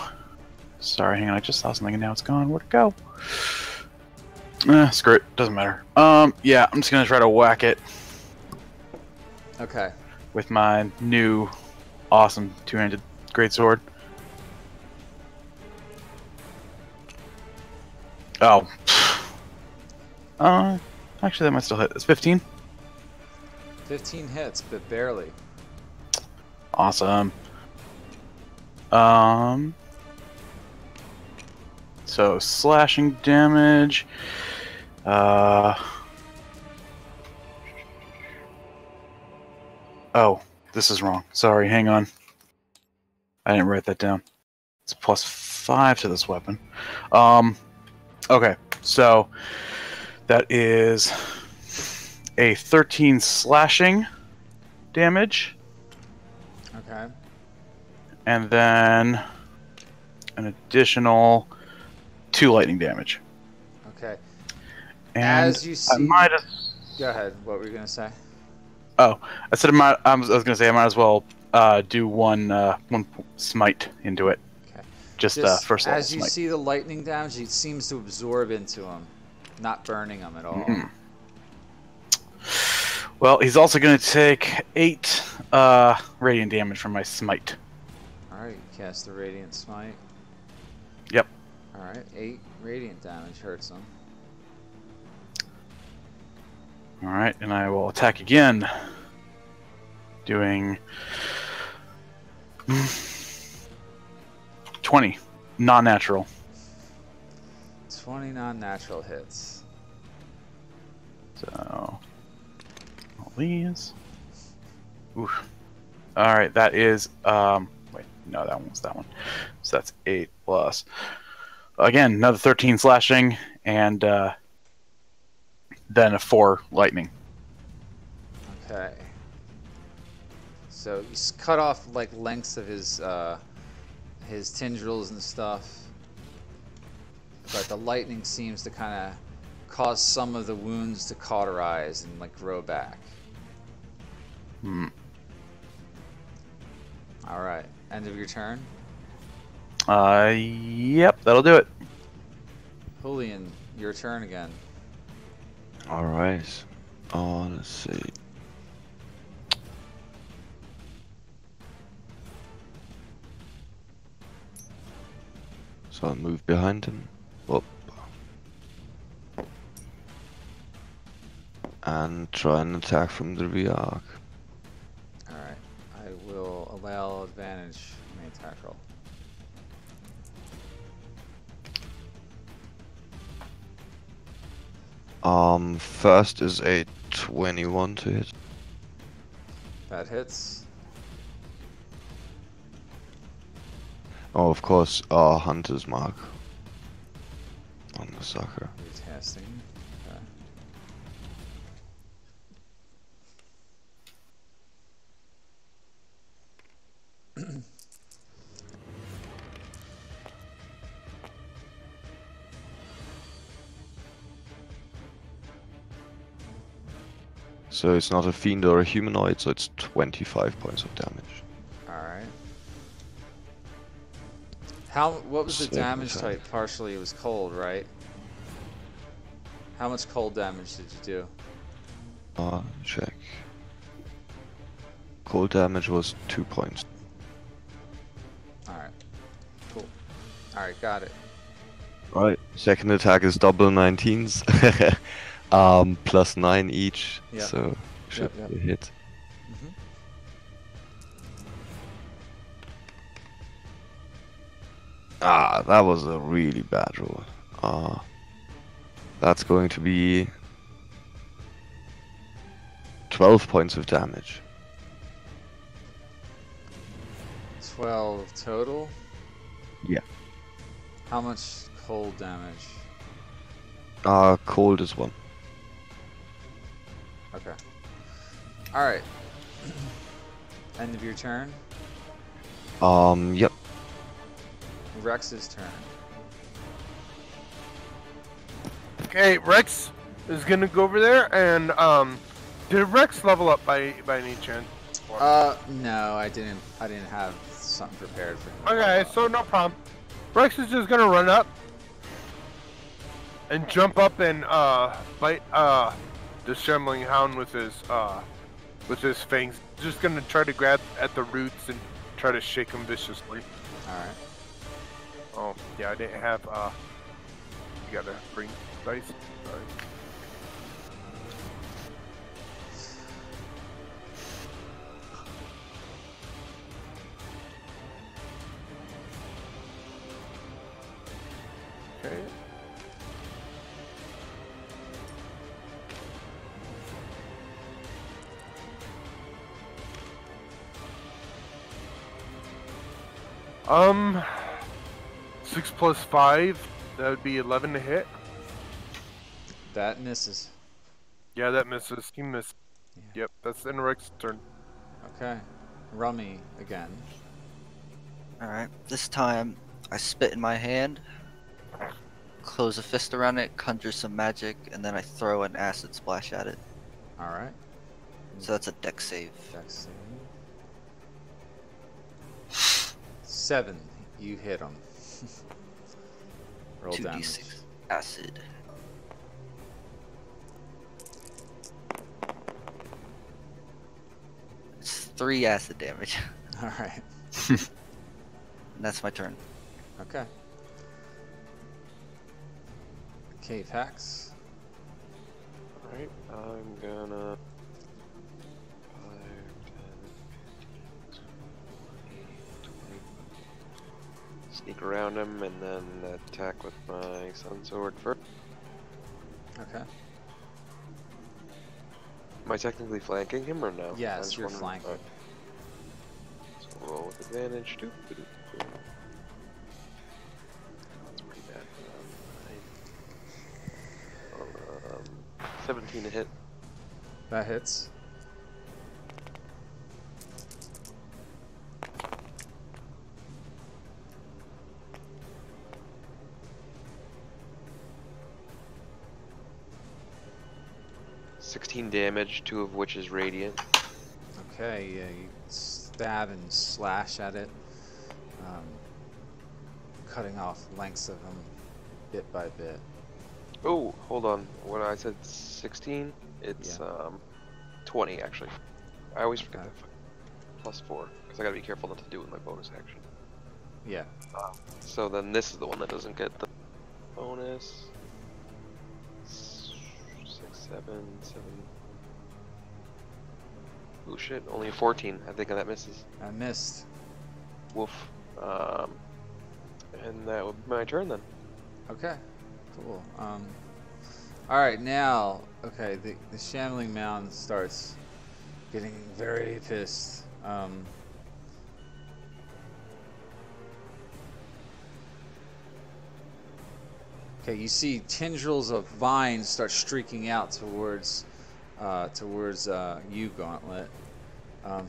[SPEAKER 3] Sorry, hang on. I just saw something and now it's gone. Where'd it go? Screw it. Doesn't matter. Yeah, I'm just gonna try to whack it
[SPEAKER 1] Okay.
[SPEAKER 3] with my new awesome two-handed greatsword. Oh. Actually, that might still hit. It's 15.
[SPEAKER 1] 15 hits, but barely.
[SPEAKER 3] Awesome. So slashing damage. Oh, this is wrong. Sorry, hang on. I didn't write that down. It's +5 to this weapon. Okay, so that is a 13 slashing damage,
[SPEAKER 1] Okay.
[SPEAKER 3] and then an additional 2 lightning damage.
[SPEAKER 1] Okay.
[SPEAKER 3] And
[SPEAKER 1] As you see,
[SPEAKER 3] I might have.
[SPEAKER 1] go ahead. What were you gonna say?
[SPEAKER 3] Oh, I said I was gonna say I might as well do one smite into it.
[SPEAKER 1] Okay.
[SPEAKER 3] Just first level
[SPEAKER 1] as you
[SPEAKER 3] smite.
[SPEAKER 1] see the lightning damage, it seems to absorb into him, not burning him at all.
[SPEAKER 3] Mm. Well, he's also gonna take 8 radiant damage from my smite.
[SPEAKER 1] All right. Cast the radiant smite.
[SPEAKER 3] Yep.
[SPEAKER 1] All right. 8 radiant damage hurts him.
[SPEAKER 3] All right, and I will attack again, doing 20 non-natural.
[SPEAKER 1] 20 non-natural hits.
[SPEAKER 3] So all these. Oof. All right, that is wait, no, that one was that one. So that's 8 plus. Again, another 13 slashing, and then a 4 lightning.
[SPEAKER 1] Okay. So he's cut off like lengths of his tendrils and stuff, but the lightning seems to kind of cause some of the wounds to cauterize and like grow back.
[SPEAKER 3] Hmm.
[SPEAKER 1] All right. End of your turn.
[SPEAKER 3] Yep, that'll do it.
[SPEAKER 1] Julian, your turn again.
[SPEAKER 2] Alright. Let's see. So I'll move behind him. Up. And try and attack from the rear arc.
[SPEAKER 1] All right. I will allow advantage in the attack roll.
[SPEAKER 2] First is a 21 to hit.
[SPEAKER 1] That hits.
[SPEAKER 2] Oh, of course, our hunter's mark on the sucker.
[SPEAKER 1] Retesting. Okay.
[SPEAKER 2] So it's not a fiend or a humanoid, so it's 25 points of damage.
[SPEAKER 1] All right. What was the
[SPEAKER 2] Second
[SPEAKER 1] damage
[SPEAKER 2] time.
[SPEAKER 1] type partially? It was cold, right? How much cold damage did you do?
[SPEAKER 2] Check. Cold damage was 2 points.
[SPEAKER 1] Alright. Cool. Alright, got it.
[SPEAKER 2] Right. Second attack is double 19s. Plus 9 each.
[SPEAKER 1] Yeah.
[SPEAKER 2] So should
[SPEAKER 1] Yep.
[SPEAKER 2] be a hit.
[SPEAKER 1] Mm-hmm.
[SPEAKER 2] That was a really bad roll. That's going to be 12 points of damage.
[SPEAKER 1] 12 total?
[SPEAKER 2] Yeah.
[SPEAKER 1] How much cold damage?
[SPEAKER 2] Cold is 1.
[SPEAKER 1] Okay. Alright. End of your turn.
[SPEAKER 2] Yep.
[SPEAKER 1] Rex's turn.
[SPEAKER 6] Okay, Rex is gonna go over there and did Rex level up by any chance?
[SPEAKER 1] No, I didn't have something prepared for him.
[SPEAKER 6] Okay, so no problem. Rex is just gonna run up and jump up and bite the shambling hound with his fangs. Just gonna try to grab at the roots and try to shake him viciously.
[SPEAKER 1] Alright.
[SPEAKER 6] Oh yeah, I didn't have you gotta bring dice. Sorry. Okay. Um, 6 plus 5, that would be 11 to hit.
[SPEAKER 1] That misses.
[SPEAKER 6] Yeah, that misses. He missed.
[SPEAKER 1] Yeah.
[SPEAKER 6] Yep, that's Rex's turn.
[SPEAKER 1] Okay. Rummy again.
[SPEAKER 4] Alright, this time I spit in my hand, close a fist around it, conjure some magic, and then I throw an acid splash at it.
[SPEAKER 1] Alright.
[SPEAKER 4] So that's a dex save.
[SPEAKER 1] Dex save. 7. You hit him. Roll
[SPEAKER 4] 2d6
[SPEAKER 1] damage.
[SPEAKER 4] acid. It's 3 acid damage.
[SPEAKER 1] Alright.
[SPEAKER 4] And that's my turn.
[SPEAKER 1] Okay. Okay, Pax.
[SPEAKER 5] Alright, I'm gonna 5, 10, 20. Sneak around him and then attack with my sun sword first.
[SPEAKER 1] Okay.
[SPEAKER 5] Am I technically flanking him or no? I
[SPEAKER 1] Yes,
[SPEAKER 5] just
[SPEAKER 1] you're
[SPEAKER 5] wondered-
[SPEAKER 1] flanking.
[SPEAKER 5] okay. So roll with advantage. That's pretty bad. 17 to hit.
[SPEAKER 1] That hits.
[SPEAKER 5] $16 damage, 2 of which is radiant.
[SPEAKER 1] Okay, yeah, you stab and slash at it, cutting off lengths of them bit by bit.
[SPEAKER 5] Oh, hold on. What I said 16? It's 20 actually. I always forget
[SPEAKER 1] Okay.
[SPEAKER 5] that. Plus 4, because I gotta be careful not to do it with my bonus action.
[SPEAKER 1] Yeah.
[SPEAKER 5] So then this is the one that doesn't get the bonus. 6, 7, 7. Oh shit, only a 14. I think that misses.
[SPEAKER 1] I missed.
[SPEAKER 5] Woof. And that would be my turn then.
[SPEAKER 1] Okay. Cool. Alright, now, okay, the shambling mound starts getting very pissed. Okay, you see tendrils of vines start streaking out towards you, Gauntlet.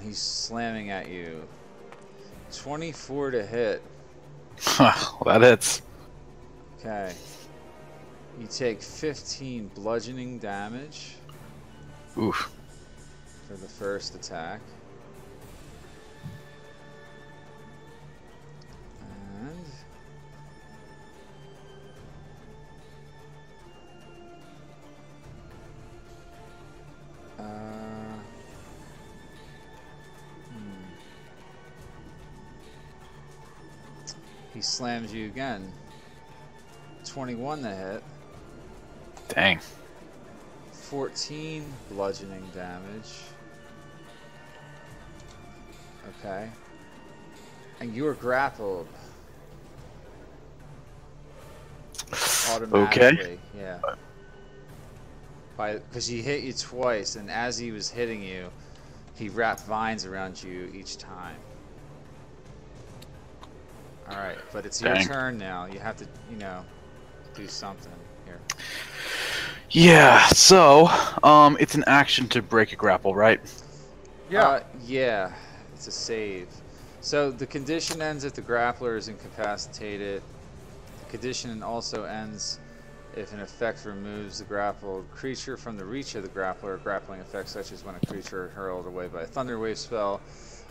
[SPEAKER 1] He's slamming at you. 24 to hit.
[SPEAKER 3] Well, that hits.
[SPEAKER 1] Okay. You take 15 bludgeoning damage
[SPEAKER 3] Oof.
[SPEAKER 1] for the first attack. And slams you again. 21 to hit.
[SPEAKER 3] Dang.
[SPEAKER 1] 14 bludgeoning damage. Okay. And you're grappled. Automatically. Yeah. Because he hit you twice, and as he was hitting you, he wrapped vines around you each time. Alright, but it's your turn now. You have to, you know, do something here.
[SPEAKER 3] Yeah, so, it's an action to break a grapple, right?
[SPEAKER 6] Yeah.
[SPEAKER 1] Yeah, it's a save. So the condition ends if the grappler is incapacitated. The condition also ends if an effect removes the grappled creature from the reach of the grappler. Grappling effects such as when a creature hurled away by a thunder wave spell.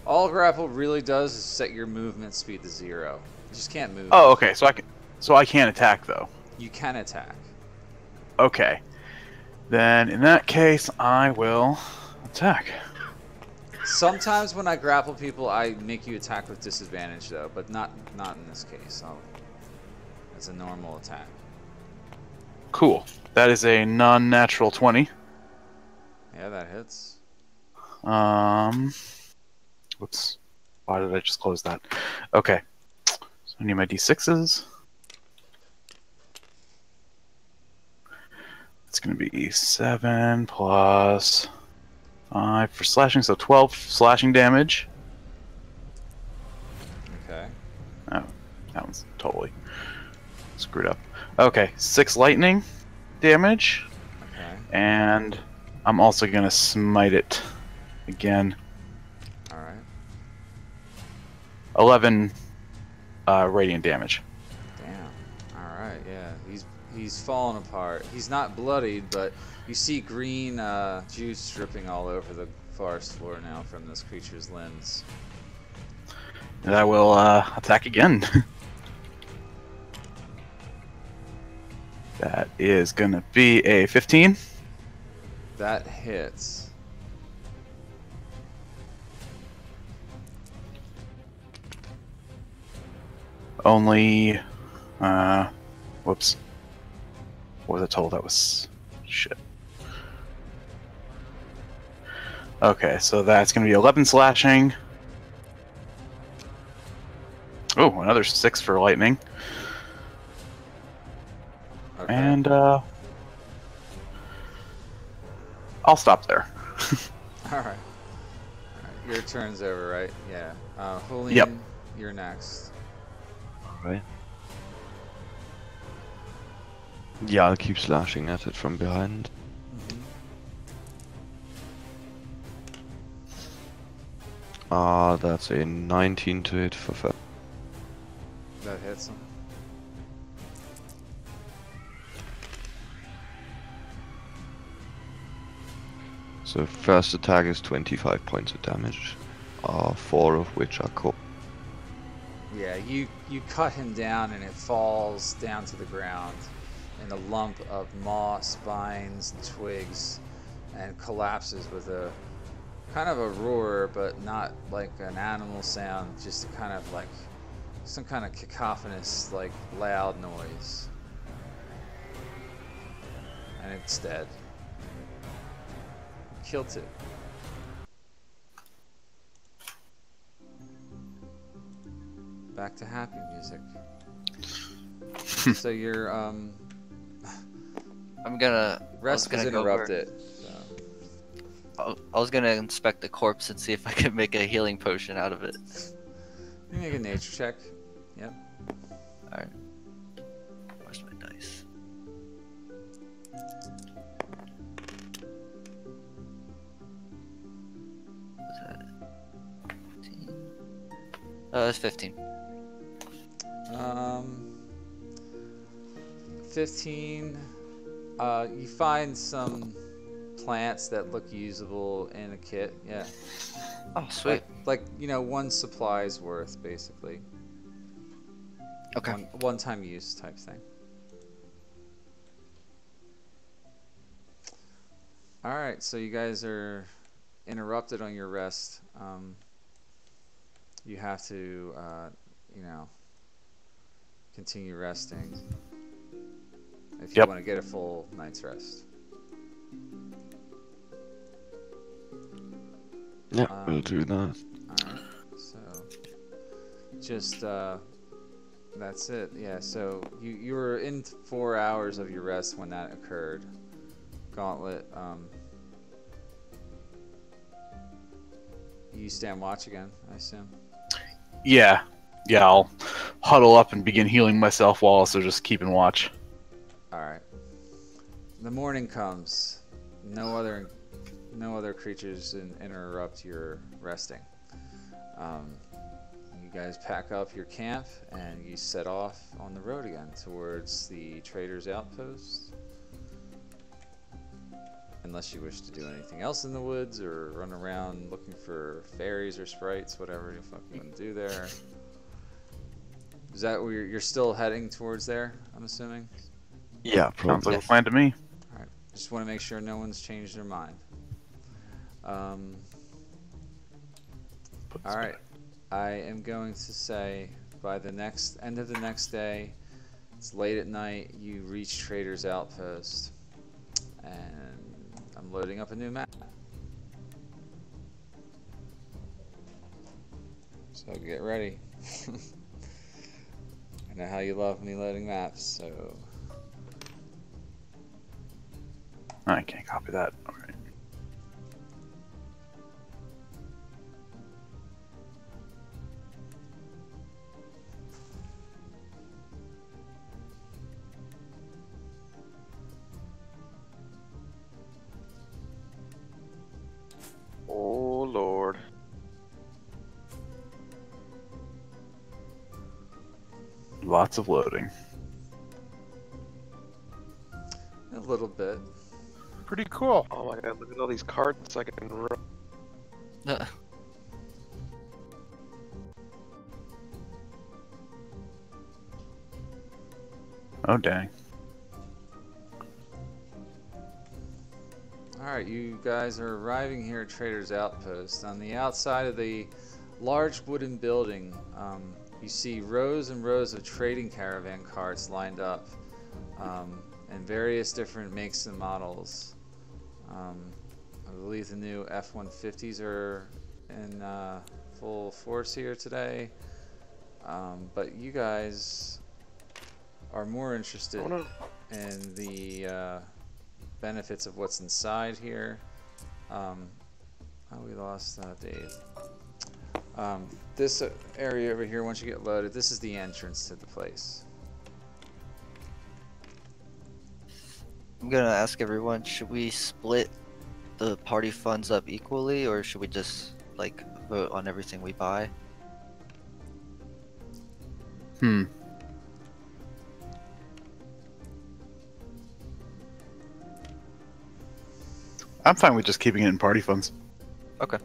[SPEAKER 1] All grapple really does is set your movement speed to 0. You just can't move.
[SPEAKER 3] Oh, okay. So I can't attack though.
[SPEAKER 1] You can attack.
[SPEAKER 3] Okay. Then in that case, I will attack.
[SPEAKER 1] Sometimes when I grapple people, I make you attack with disadvantage though, but not in this case. It's a normal attack.
[SPEAKER 3] Cool. That is a non-natural 20.
[SPEAKER 1] Yeah, that hits.
[SPEAKER 3] Whoops. Why did I just close that? Okay. So I need my d6s. It's going to be 7 plus 5 for slashing, so 12 slashing damage.
[SPEAKER 1] Okay.
[SPEAKER 3] Oh, that one's totally screwed up. Okay, 6 lightning damage.
[SPEAKER 1] Okay.
[SPEAKER 3] And I'm also going to smite it again.
[SPEAKER 1] Alright.
[SPEAKER 3] 11 radiant damage.
[SPEAKER 1] Damn. Alright, yeah. He's falling apart. He's not bloodied, but you see green juice dripping all over the forest floor now from this creature's limbs.
[SPEAKER 3] And I will attack again. That is going to be a 15.
[SPEAKER 1] That hits.
[SPEAKER 3] Only, whoops. What was I told? That was shit. Okay, so that's going to be 11 slashing. Oh, another 6 for lightning.
[SPEAKER 1] Okay.
[SPEAKER 3] And, I'll stop there.
[SPEAKER 1] Alright. Your turn's over, right? Yeah. Julian,
[SPEAKER 3] Yep.
[SPEAKER 1] You're next.
[SPEAKER 2] Alright. Yeah, I'll keep slashing at it from behind. That's a 19 to hit for first.
[SPEAKER 1] That hits him.
[SPEAKER 2] So first attack is 25 points of damage, 4 of which are cold.
[SPEAKER 1] Yeah, you cut him down and it falls down to the ground in a lump of moss, vines, and twigs, and collapses with a kind of a roar, but not like an animal sound, just a kind of like some kind of cacophonous, like loud noise. And it's dead. Killed it. Back to happy music. So you're
[SPEAKER 4] I'm gonna.
[SPEAKER 1] rest was
[SPEAKER 4] go over-
[SPEAKER 1] interrupted.
[SPEAKER 4] I was gonna inspect the corpse and see if I could make a healing potion out of it.
[SPEAKER 1] You make a nature check. Yep.
[SPEAKER 4] Alright. Where's my dice? What's that? 15? It's 15.
[SPEAKER 1] 15. You find some plants that look usable in a kit. Yeah.
[SPEAKER 4] Oh, sweet.
[SPEAKER 1] Like you know, one supply's worth basically.
[SPEAKER 4] Okay.
[SPEAKER 1] One-time use type thing. All right, so you guys are interrupted on your rest. You have to, you know, continue resting if you
[SPEAKER 3] Yep.
[SPEAKER 1] want to get a full night's rest.
[SPEAKER 2] Yeah,
[SPEAKER 1] Um,
[SPEAKER 2] we'll do that.
[SPEAKER 1] Alright, so just that's it. Yeah, so you were in 4 hours of your rest when that occurred. Gauntlet, you stand watch again, I assume.
[SPEAKER 3] Yeah. Yeah, I'll huddle up and begin healing myself while also just keeping watch.
[SPEAKER 1] Alright. The morning comes. No other creatures interrupt your resting. You guys pack up your camp and you set off on the road again towards the trader's outpost. Unless you wish to do anything else in the woods or run around looking for fairies or sprites, whatever you fucking want to do there. Is that where you're still heading towards there, I'm assuming?
[SPEAKER 2] Yeah,
[SPEAKER 3] Sounds
[SPEAKER 2] probably.
[SPEAKER 3] like a plan to me.
[SPEAKER 1] Alright, just want to make sure no one's changed their mind. Alright, I am going to say by the end of the next day, it's late at night, you reach Trader's Outpost, and I'm loading up a new map. So get ready. I know how you love me loading maps, so...
[SPEAKER 3] I can't copy that. Alright.
[SPEAKER 5] Oh Lord.
[SPEAKER 3] Lots of loading.
[SPEAKER 1] A little bit.
[SPEAKER 6] Pretty cool.
[SPEAKER 5] Oh my god, look at all these cards I can run.
[SPEAKER 3] Oh dang.
[SPEAKER 1] Alright, you guys are arriving here at Trader's Outpost. On the outside of the large wooden building, you see rows and rows of trading caravan carts lined up, and various different makes and models. I believe the new F-150s are in full force here today, but you guys are more interested
[SPEAKER 5] Oh no.
[SPEAKER 1] in the benefits of what's inside here. Oh, we lost Dave. This area over here, once you get loaded, this is the entrance to the place.
[SPEAKER 4] I'm gonna ask everyone, should we split the party funds up equally, or should we just, like, vote on everything we buy?
[SPEAKER 3] I'm fine with just keeping it in party funds.
[SPEAKER 4] Okay.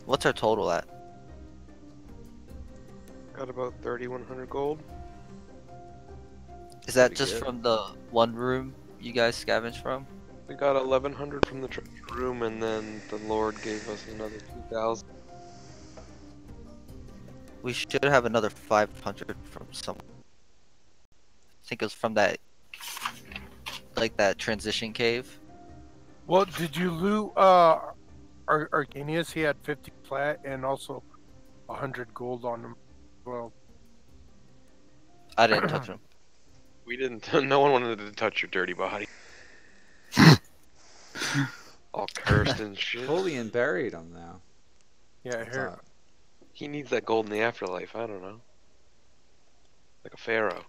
[SPEAKER 4] What's our total at?
[SPEAKER 5] Got about 3,100 gold.
[SPEAKER 4] Is that
[SPEAKER 5] Pretty
[SPEAKER 4] just
[SPEAKER 5] good.
[SPEAKER 4] from the one room you guys scavenged from?
[SPEAKER 5] We got 1,100 from the treasure room, and then the Lord gave us another 2,000.
[SPEAKER 4] We should have another 500 from someone. I think it was from that, like, that transition cave.
[SPEAKER 6] Well, did you loot Arcanius? He had 50 plat and also 100 gold on him. Well,
[SPEAKER 4] I didn't touch him.
[SPEAKER 5] We didn't. No one wanted to touch your dirty body. All cursed and shit.
[SPEAKER 1] Holy and buried him now.
[SPEAKER 6] yeah, here.
[SPEAKER 1] Thought-
[SPEAKER 5] He needs that gold in the afterlife. I don't know. Like a pharaoh.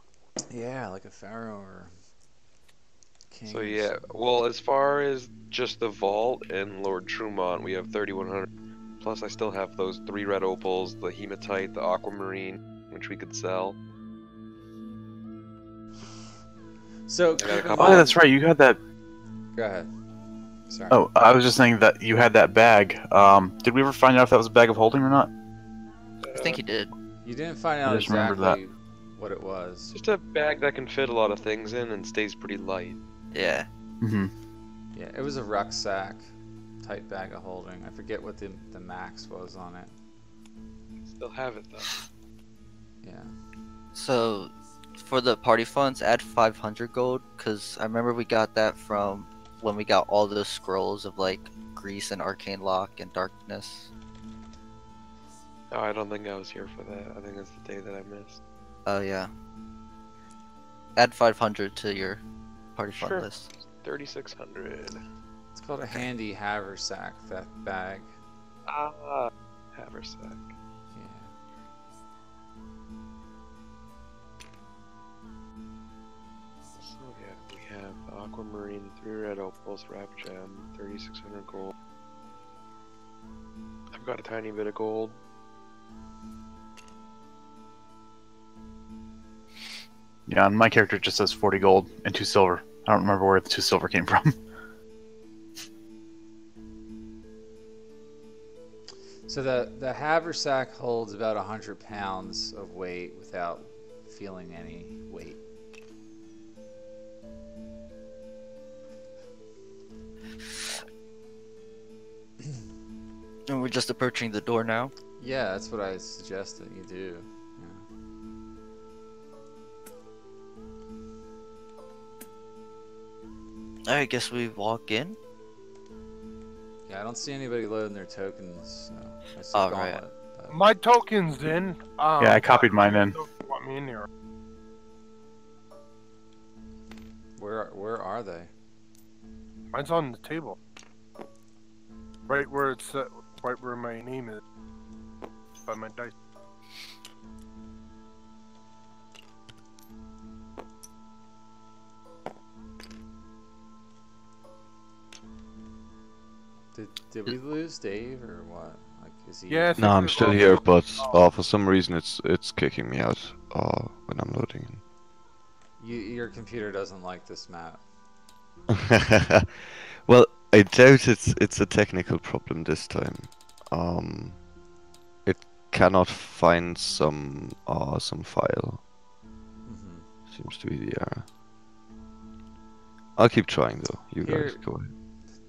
[SPEAKER 1] Yeah, like a pharaoh or king.
[SPEAKER 5] So
[SPEAKER 1] or
[SPEAKER 5] yeah.
[SPEAKER 1] something.
[SPEAKER 5] Well, as far as just the vault and Lord Trumont, we have 3,100. Plus, I still have those 3 red opals, the hematite, the aquamarine, which we could sell.
[SPEAKER 1] So,
[SPEAKER 5] I got a
[SPEAKER 1] keep in
[SPEAKER 5] couple-
[SPEAKER 3] Oh,
[SPEAKER 1] mind-
[SPEAKER 3] that's right. You had that.
[SPEAKER 1] Go ahead. Sorry.
[SPEAKER 3] Oh, I was just saying that you had that bag. Did we ever find out if that was a bag of holding or not?
[SPEAKER 4] I think he did.
[SPEAKER 1] You didn't find out
[SPEAKER 3] just remembered
[SPEAKER 1] exactly what it was.
[SPEAKER 5] Just a bag that can fit a lot of things in and stays pretty light.
[SPEAKER 4] Yeah.
[SPEAKER 3] Mm-hmm.
[SPEAKER 1] Yeah, it was a rucksack type bag of holding. I forget what the max was on it.
[SPEAKER 5] Still have it though.
[SPEAKER 1] Yeah.
[SPEAKER 4] So, for the party funds, add 500 gold, because I remember we got that from when we got all those scrolls of like Grease and Arcane Lock and Darkness.
[SPEAKER 5] Oh, I don't think I was here for that. I think that's the day that I missed.
[SPEAKER 4] Oh yeah. Add 500 to your party fund
[SPEAKER 5] Sure.
[SPEAKER 4] list.
[SPEAKER 5] 3,600.
[SPEAKER 1] It's called a handy haversack, that bag.
[SPEAKER 5] Ah, haversack.
[SPEAKER 1] Yeah.
[SPEAKER 5] So yeah, we have aquamarine, 3 red opals, wrap gem, 3,600 gold. I've got a tiny bit of gold.
[SPEAKER 3] Yeah, and my character just says 40 gold and 2 silver. I don't remember where the 2 silver came from.
[SPEAKER 1] So the haversack holds about 100 pounds of weight without feeling any weight.
[SPEAKER 4] And we're just approaching the door now.
[SPEAKER 1] Yeah, that's what I suggest that you do. Yeah.
[SPEAKER 4] I guess we walk in.
[SPEAKER 1] Yeah, I don't see anybody loading their tokens. So I see
[SPEAKER 4] Alright.
[SPEAKER 1] Gauntlet, but-
[SPEAKER 6] My token's in.
[SPEAKER 3] Yeah, I copied mine in.
[SPEAKER 6] You want me in here?
[SPEAKER 1] Where are they?
[SPEAKER 6] Mine's on the table. Right where it's right where my name is. By my dice.
[SPEAKER 1] Did we lose Dave or what? Like, is he?
[SPEAKER 6] Yeah,
[SPEAKER 2] No, I'm still here, but for some reason it's kicking me out when I'm loading.
[SPEAKER 1] Your computer doesn't like this map.
[SPEAKER 2] Well, I doubt it's a technical problem this time. It cannot find some file.
[SPEAKER 1] Mm-hmm.
[SPEAKER 2] Seems to be the error. I'll keep trying though. You
[SPEAKER 1] Here-
[SPEAKER 2] guys go ahead.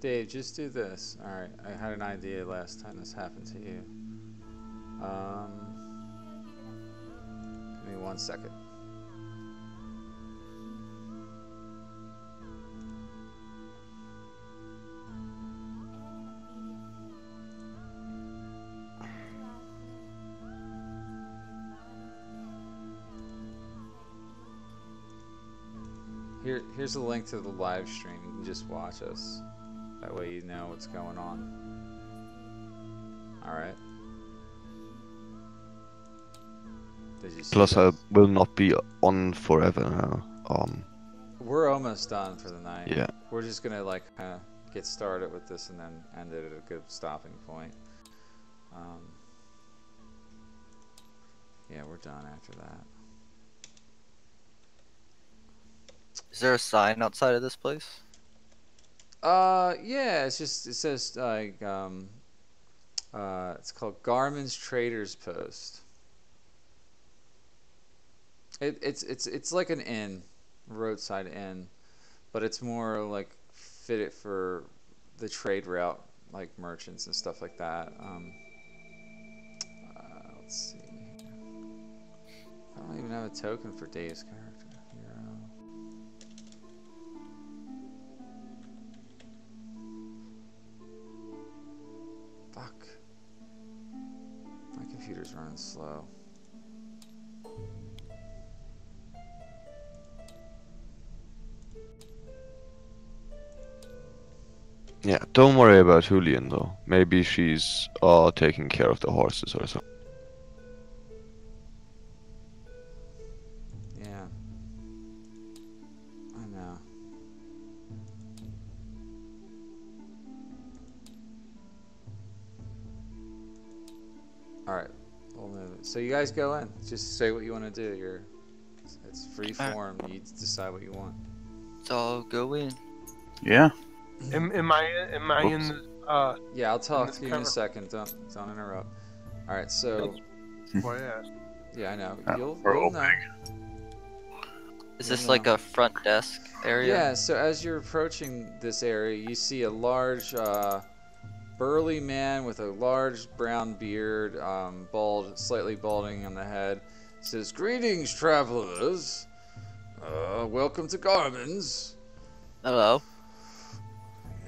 [SPEAKER 1] Dave, just do this. All right, I had an idea last time this happened to you. Give me 1 second. Here's a link to the live stream. You can just watch us. That way you know what's going on. Alright. Did you see
[SPEAKER 2] Plus, I
[SPEAKER 1] this?
[SPEAKER 2] will not be on forever now.
[SPEAKER 1] We're almost done for the night.
[SPEAKER 2] Yeah.
[SPEAKER 1] We're just gonna like kind of get started with this and then end it at a good stopping point. Yeah, we're done after that.
[SPEAKER 4] Is there a sign outside of this place?
[SPEAKER 1] Yeah, it says like it's called Garmin's Traders Post. It's like an inn, roadside inn, but it's more like fitted for the trade route, like merchants and stuff like that. Let's see. I don't even have a token for Dave's character. Fuck. My computer's running slow.
[SPEAKER 2] Yeah, don't worry about Julian though. Maybe she's taking care of the horses or something.
[SPEAKER 1] Yeah. I know. Alright. We'll move it. So you guys go in. Just say what you want to do. It's free form. You decide what you want.
[SPEAKER 4] So I'll go in.
[SPEAKER 3] Yeah.
[SPEAKER 6] Am I in the
[SPEAKER 1] Yeah, I'll talk
[SPEAKER 6] this
[SPEAKER 1] to you in a
[SPEAKER 6] cover.
[SPEAKER 1] second. Don't interrupt. Alright, so
[SPEAKER 6] Why ask?
[SPEAKER 1] yeah, I know.
[SPEAKER 3] Oh,
[SPEAKER 1] You'll
[SPEAKER 3] we're
[SPEAKER 1] know.
[SPEAKER 3] opening.
[SPEAKER 4] Is this
[SPEAKER 1] No.
[SPEAKER 4] like a front desk area?
[SPEAKER 1] Yeah, so as you're approaching this area, you see a large, burly man with a large brown beard, slightly balding on the head, It says, "Greetings, travelers. Welcome to Garmin's."
[SPEAKER 4] Hello.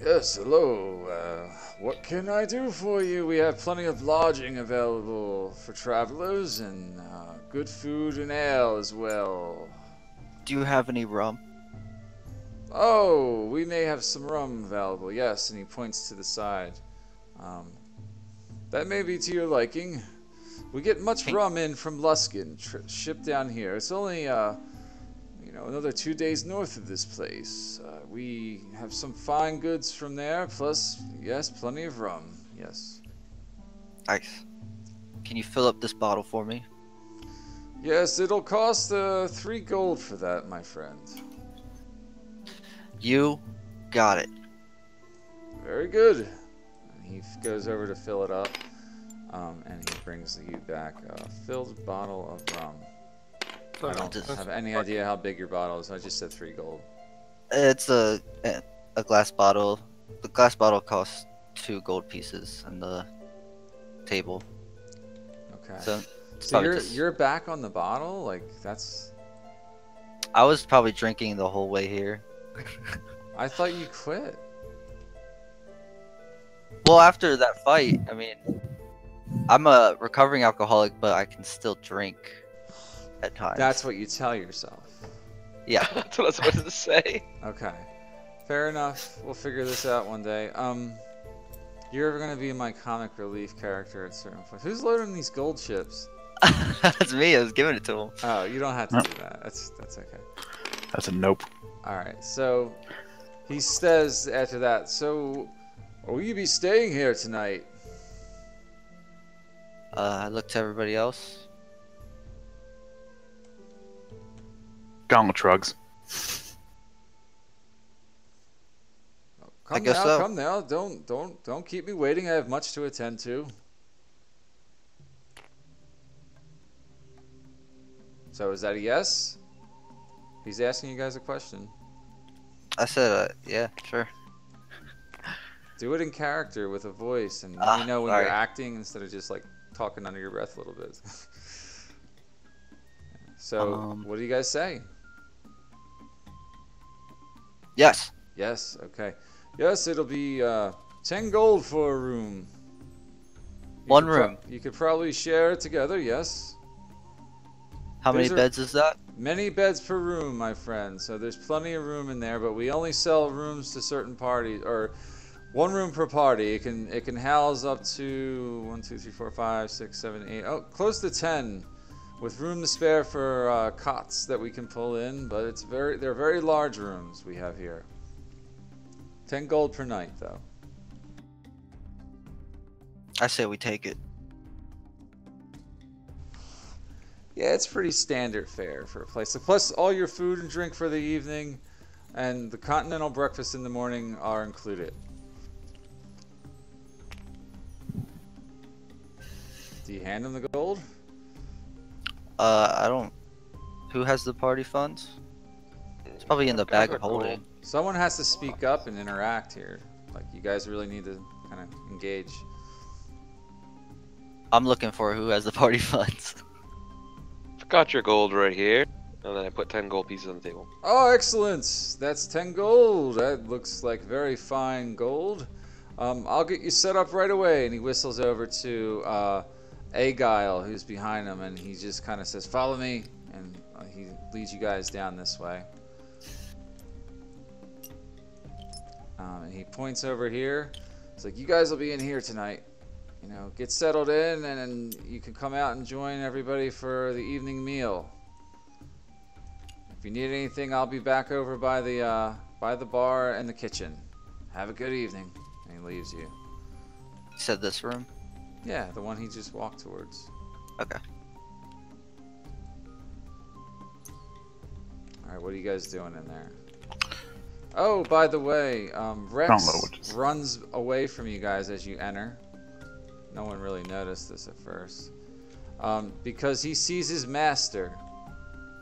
[SPEAKER 1] Yes, hello. What can I do for you? We have plenty of lodging available for travelers and good food and ale as well.
[SPEAKER 4] Do you have any rum?
[SPEAKER 1] Oh, we may have some rum available, yes, and he points to the side. That may be to your liking. We get much rum in from Luskan, shipped down here. It's only, another 2 days north of this place. We have some fine goods from there, plus, yes, plenty of rum, yes.
[SPEAKER 4] Nice. Can you fill up this bottle for me?
[SPEAKER 1] Yes, it'll cost 3 gold for that, my friend.
[SPEAKER 4] You got it.
[SPEAKER 1] Very good. And he goes over to fill it up, and he brings you back a filled bottle of rum. I don't have any idea how big your bottle is. I just said 3 gold.
[SPEAKER 4] It's a glass bottle. The glass bottle costs 2 gold pieces on the table.
[SPEAKER 1] Okay.
[SPEAKER 4] So,
[SPEAKER 1] So you're back on the bottle? Like, that's...
[SPEAKER 4] I was probably drinking the whole way here.
[SPEAKER 1] I thought you quit.
[SPEAKER 4] Well, after that fight, I mean, I'm a recovering alcoholic, but I can still drink at times.
[SPEAKER 1] That's what you tell yourself.
[SPEAKER 4] Yeah.
[SPEAKER 5] That's what I was supposed to say.
[SPEAKER 1] Okay. Fair enough. We'll figure this out one day. You're gonna be my comic relief character at certain points. Who's loading these gold chips?
[SPEAKER 4] That's me. I was giving it to him.
[SPEAKER 1] Oh, you don't have to do that. That's okay.
[SPEAKER 3] That's a nope.
[SPEAKER 1] Alright, so he says after that, "So will you be staying here tonight?"
[SPEAKER 4] I looked to everybody else.
[SPEAKER 3] Gauntlet shrugs.
[SPEAKER 1] Come
[SPEAKER 4] I guess
[SPEAKER 1] now,
[SPEAKER 4] so.
[SPEAKER 1] come now. Don't keep me waiting. I have much to attend to. So is that a yes? He's asking you guys a question.
[SPEAKER 4] I said, yeah, sure.
[SPEAKER 1] Do it in character with a voice, and let me know when
[SPEAKER 4] sorry.
[SPEAKER 1] you're acting instead of just like talking under your breath a little bit. So, what do you guys say?
[SPEAKER 4] Yes.
[SPEAKER 1] Yes. Okay. Yes, it'll be 10 gold for a room.
[SPEAKER 4] One room.
[SPEAKER 1] You could probably share it together. Yes.
[SPEAKER 4] How many beds is that?
[SPEAKER 1] Many beds per room, my friend. So there's plenty of room in there, but we only sell rooms to certain parties, or 1 room per party. It can house up to 1, 2, 3, 4, 5, 6, 7, 8. Oh, close to 10, with room to spare for cots that we can pull in. But they're very large rooms we have here. 10 gold per night, though.
[SPEAKER 4] I say we take it.
[SPEAKER 1] Yeah, it's pretty standard fare for a place. So plus, all your food and drink for the evening, and the continental breakfast in the morning are included. Do you hand them the gold?
[SPEAKER 4] I don't. Who has the party funds? It's probably in the bag of holding.
[SPEAKER 1] Someone has to speak up and interact here. Like, you guys really need to kind of engage.
[SPEAKER 4] I'm looking for who has the party funds.
[SPEAKER 5] Got your gold right here. And then I put 10 gold pieces on the table.
[SPEAKER 1] Oh, excellent! That's 10 gold. That looks like very fine gold. I'll get you set up right away. And he whistles over to Agile, who's behind him, and he just kind of says, "Follow me," and he leads you guys down this way. And he points over here. It's like, "You guys will be in here tonight. You know, get settled in, and you can come out and join everybody for the evening meal. If you need anything, I'll be back over by the bar and the kitchen. Have a good evening." And he leaves you.
[SPEAKER 4] You said this room?
[SPEAKER 1] Yeah, the one he just walked towards.
[SPEAKER 4] Okay.
[SPEAKER 1] Alright, what are you guys doing in there? Oh, by the way, Rex runs away from you guys as you enter. No one really noticed this at first. Because he sees his master.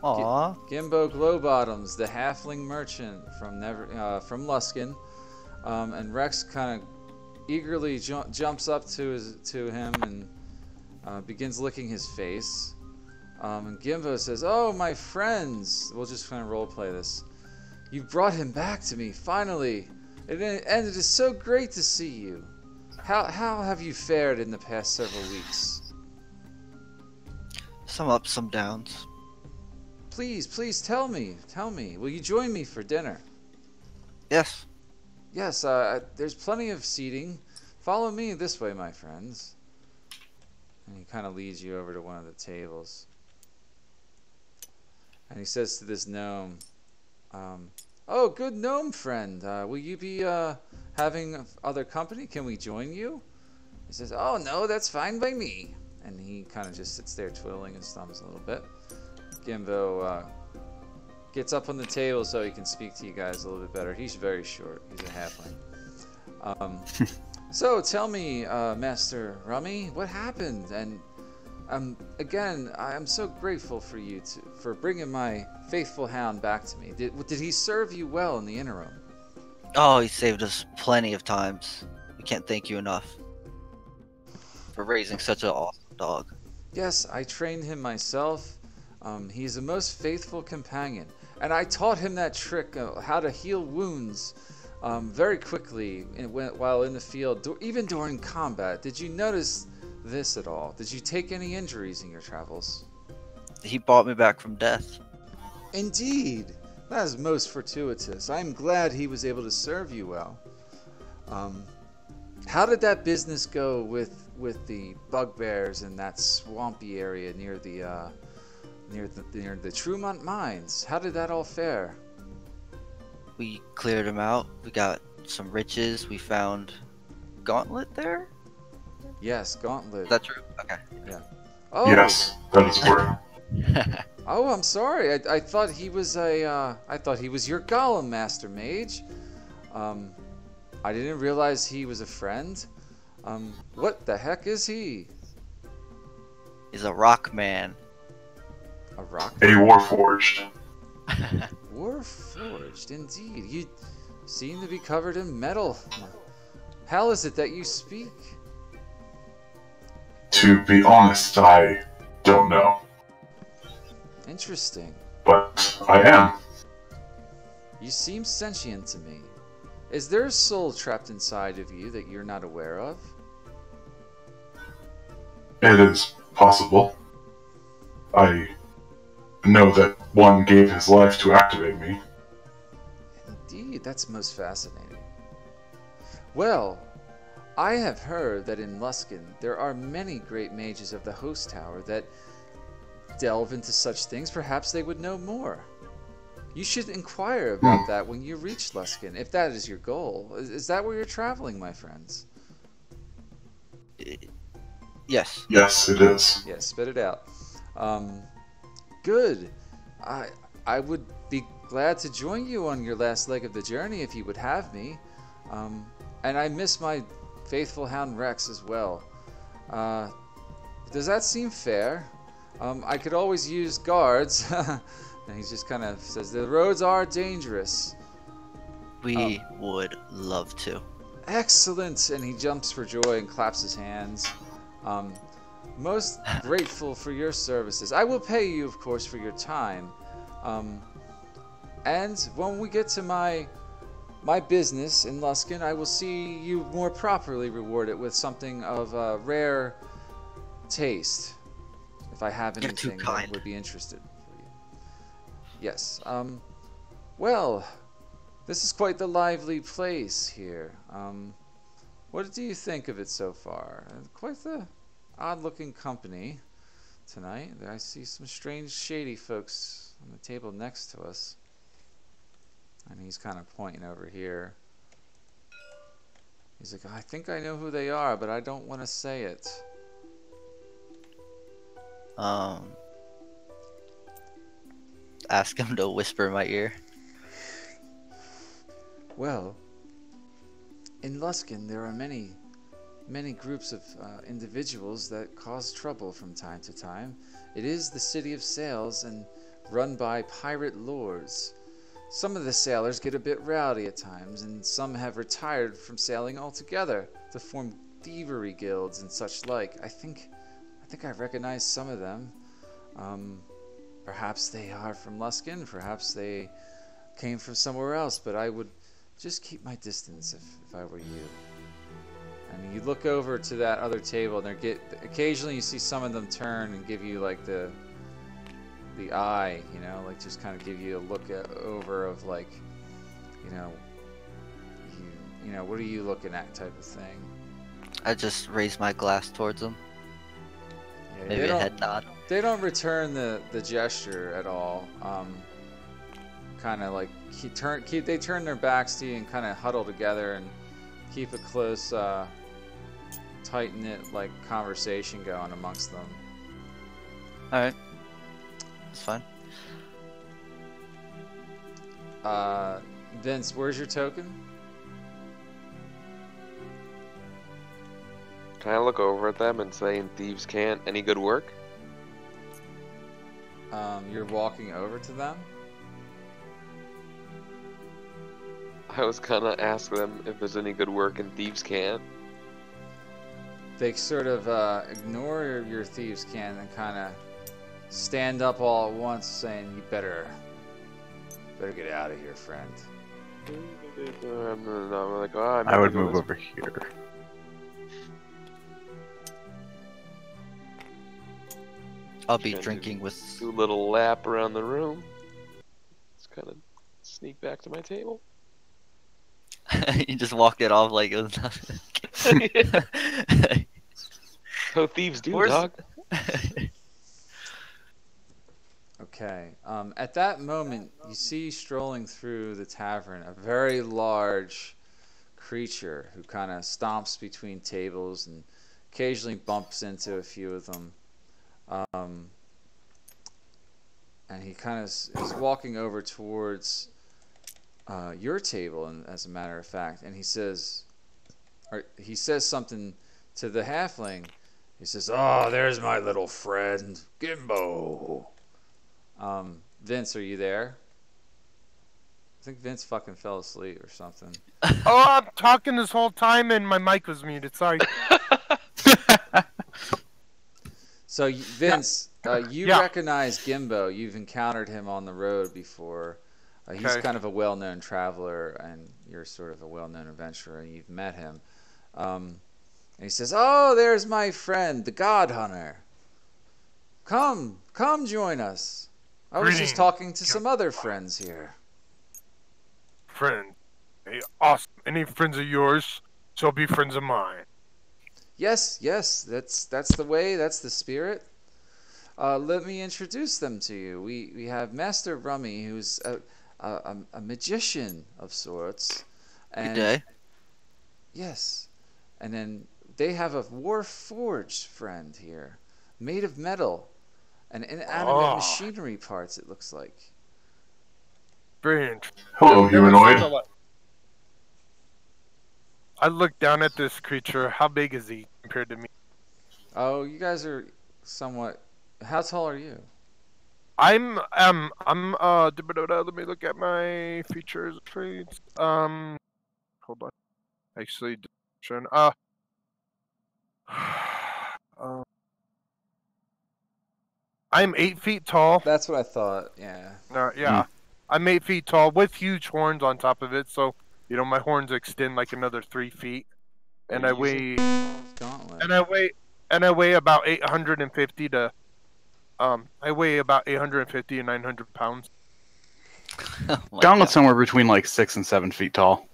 [SPEAKER 4] Aww.
[SPEAKER 1] Gimbo Glowbottoms, the halfling merchant from Luskan. And Rex kind of eagerly jumps up to him and begins licking his face. And Gimbo says, "Oh, my friends." We'll just kind of roleplay this. "You brought him back to me, finally. And it is so great to see you. How have you fared in the past several weeks?"
[SPEAKER 4] Some ups, some downs.
[SPEAKER 1] Please tell me. Will you join me for dinner?"
[SPEAKER 4] Yes.
[SPEAKER 1] "Yes, there's plenty of seating. Follow me this way, my friends." And he kind of leads you over to one of the tables. And he says to this gnome, "Oh, good gnome friend, will you be having other company? Can we join you?" He says, "Oh, no, that's fine by me." And he kind of just sits there twiddling his thumbs a little bit. Gimbo gets up on the table so he can speak to you guys a little bit better. He's very short. He's a halfling. So tell me, Master Rummy, what happened? And again, I am so grateful for you for bringing my faithful hound back to me. Did he serve you well in the interim?
[SPEAKER 4] Oh, he saved us plenty of times. We can't thank you enough for raising such an awesome dog.
[SPEAKER 1] Yes, I trained him myself. He's a most faithful companion. And I taught him that trick, how to heal wounds very quickly while in the field, even during combat. Did you notice this at all? Did you take any injuries in your travels?
[SPEAKER 4] He brought me back from death.
[SPEAKER 1] Indeed. That is most fortuitous. I'm glad he was able to serve you well. How did that business go with the bugbears in that swampy area near the Trumont mines? How did that all fare?
[SPEAKER 4] We cleared him out. We got some riches. We found Gauntlet there.
[SPEAKER 1] Yes, Gauntlet.
[SPEAKER 4] Is that true? Okay.
[SPEAKER 1] Yeah. Oh.
[SPEAKER 7] Yes, that is word.
[SPEAKER 1] Oh, I'm sorry. I thought he was I thought he was your Golem, Master Mage. I didn't realize he was a friend. What the heck is he?
[SPEAKER 4] He's a rock man.
[SPEAKER 1] A rock?
[SPEAKER 7] A Warforged.
[SPEAKER 1] Warforged, indeed. You seem to be covered in metal. How is it that you speak?
[SPEAKER 7] To be honest, I don't know.
[SPEAKER 1] Interesting.
[SPEAKER 7] But I am.
[SPEAKER 1] You seem sentient to me. Is there a soul trapped inside of you that you're not aware of?
[SPEAKER 7] It is possible. I know that one gave his life to activate me.
[SPEAKER 1] Indeed, that's most fascinating. Well, I have heard that in Luskan there are many great mages of the Host Tower that delve into such things. Perhaps they would know more. You should inquire about that when you reach Luskan, if that is your goal. Is that where you're traveling, my friends?
[SPEAKER 4] Yes.
[SPEAKER 7] Yes, it is.
[SPEAKER 1] Yes, spit it out. Good. I would be glad to join you on your last leg of the journey if you would have me. And I miss my faithful hound Rex as well. Does that seem fair? I could always use guards. And he just kind of says, "The roads are dangerous."
[SPEAKER 4] We would love to.
[SPEAKER 1] Excellent! And he jumps for joy and claps his hands. Most grateful for your services. I will pay you, of course, for your time. And when we get to my business in Luskan, I will see you more properly rewarded with something of rare taste. If I have
[SPEAKER 4] You're too
[SPEAKER 1] anything that
[SPEAKER 4] kind.
[SPEAKER 1] would be interested for you. Yes. Well, this is quite the lively place here. What do you think of it so far? Quite the odd-looking company tonight. I see some strange, shady folks on the table next to us. And he's kind of pointing over here. He's like, "I think I know who they are, but I don't want to say it."
[SPEAKER 4] Ask him to whisper in my ear.
[SPEAKER 1] Well, in Luskan there are many groups of individuals that cause trouble from time to time. It is the city of sails and run by pirate lords. Some of the sailors get a bit rowdy at times, and some have retired from sailing altogether to form thievery guilds and such like. I think I recognize some of them. Perhaps they are from Luskan, perhaps they came from somewhere else, but I would just keep my distance if I were you. And you look over to that other table, and occasionally you see some of them turn and give you like the eye, you know, like just kind of give you a look over of like, you know, what are you looking at type of thing.
[SPEAKER 4] I just raise my glass towards them.
[SPEAKER 1] Yeah,
[SPEAKER 4] Maybe a head nod.
[SPEAKER 1] They don't return the gesture at all. Kind of like they turn their backs to you and kind of huddle together and keep a close, tight-knit like conversation going amongst them.
[SPEAKER 4] All right, that's fine.
[SPEAKER 1] Vince, where's your token?
[SPEAKER 5] Can I look over at them and say, "Thieves can't. Any good work?"
[SPEAKER 1] You're walking over to them.
[SPEAKER 5] I was gonna ask them if there's any good work and thieves can't.
[SPEAKER 1] They sort of ignore your thieves can and kind of stand up all at once, saying, "You better get out of here, friend."
[SPEAKER 5] I'm like, oh,
[SPEAKER 3] I would move over here.
[SPEAKER 4] I'll be drinking with.
[SPEAKER 5] Do a little lap around the room. Just kind of sneak back to my table.
[SPEAKER 4] You just walk it off like it was nothing.
[SPEAKER 5] So thieves do,
[SPEAKER 4] Where's-
[SPEAKER 5] dog.
[SPEAKER 1] Okay. At that moment, you see strolling through the tavern a very large creature who kind of stomps between tables and occasionally bumps into a few of them. And he kind of is walking over towards your table, and as a matter of fact, and he says something to the halfling. He says, "Oh, there's my little friend, Gimbo." Vince, are you there? I think Vince fucking fell asleep or something.
[SPEAKER 6] Oh, I'm talking this whole time and my mic was muted. Sorry.
[SPEAKER 1] So, Vince, you
[SPEAKER 6] Yeah.
[SPEAKER 1] recognize Gimbo. You've encountered him on the road before. He's
[SPEAKER 6] Okay.
[SPEAKER 1] kind of a well-known traveler, and you're sort of a well-known adventurer, and you've met him. And he says, "Oh, there's my friend, the God Hunter. Come join us. I was just
[SPEAKER 6] Greetings.
[SPEAKER 1] talking to some other friends here."
[SPEAKER 6] Friend. Hey, awesome. Any friends of yours shall be friends of mine.
[SPEAKER 1] Yes, that's the way, that's the spirit. Let me introduce them to you. We have Master Rummy, who's a magician of sorts.
[SPEAKER 4] Good
[SPEAKER 1] And
[SPEAKER 4] day.
[SPEAKER 1] yes, and then they have a war-forged friend here, made of metal and inanimate machinery parts. It looks like.
[SPEAKER 6] Very interesting.
[SPEAKER 7] Hello, humanoid.
[SPEAKER 6] I look down at this creature. How big is he compared to me?
[SPEAKER 1] Oh, you guys are somewhat. How tall are you?
[SPEAKER 6] Let me look at my features, traits. Hold on. Actually, I'm 8 feet tall.
[SPEAKER 1] That's what I thought. Yeah.
[SPEAKER 6] Yeah. I'm 8 feet tall with huge horns on top of it, so you know my horns extend like another 3 feet, and I weigh
[SPEAKER 1] Gauntlet.
[SPEAKER 6] and I weigh about 850 to I weigh about 850 and 900 pounds.
[SPEAKER 4] Oh my
[SPEAKER 3] Gauntlet's
[SPEAKER 4] God.
[SPEAKER 3] somewhere between like 6 and 7 feet tall.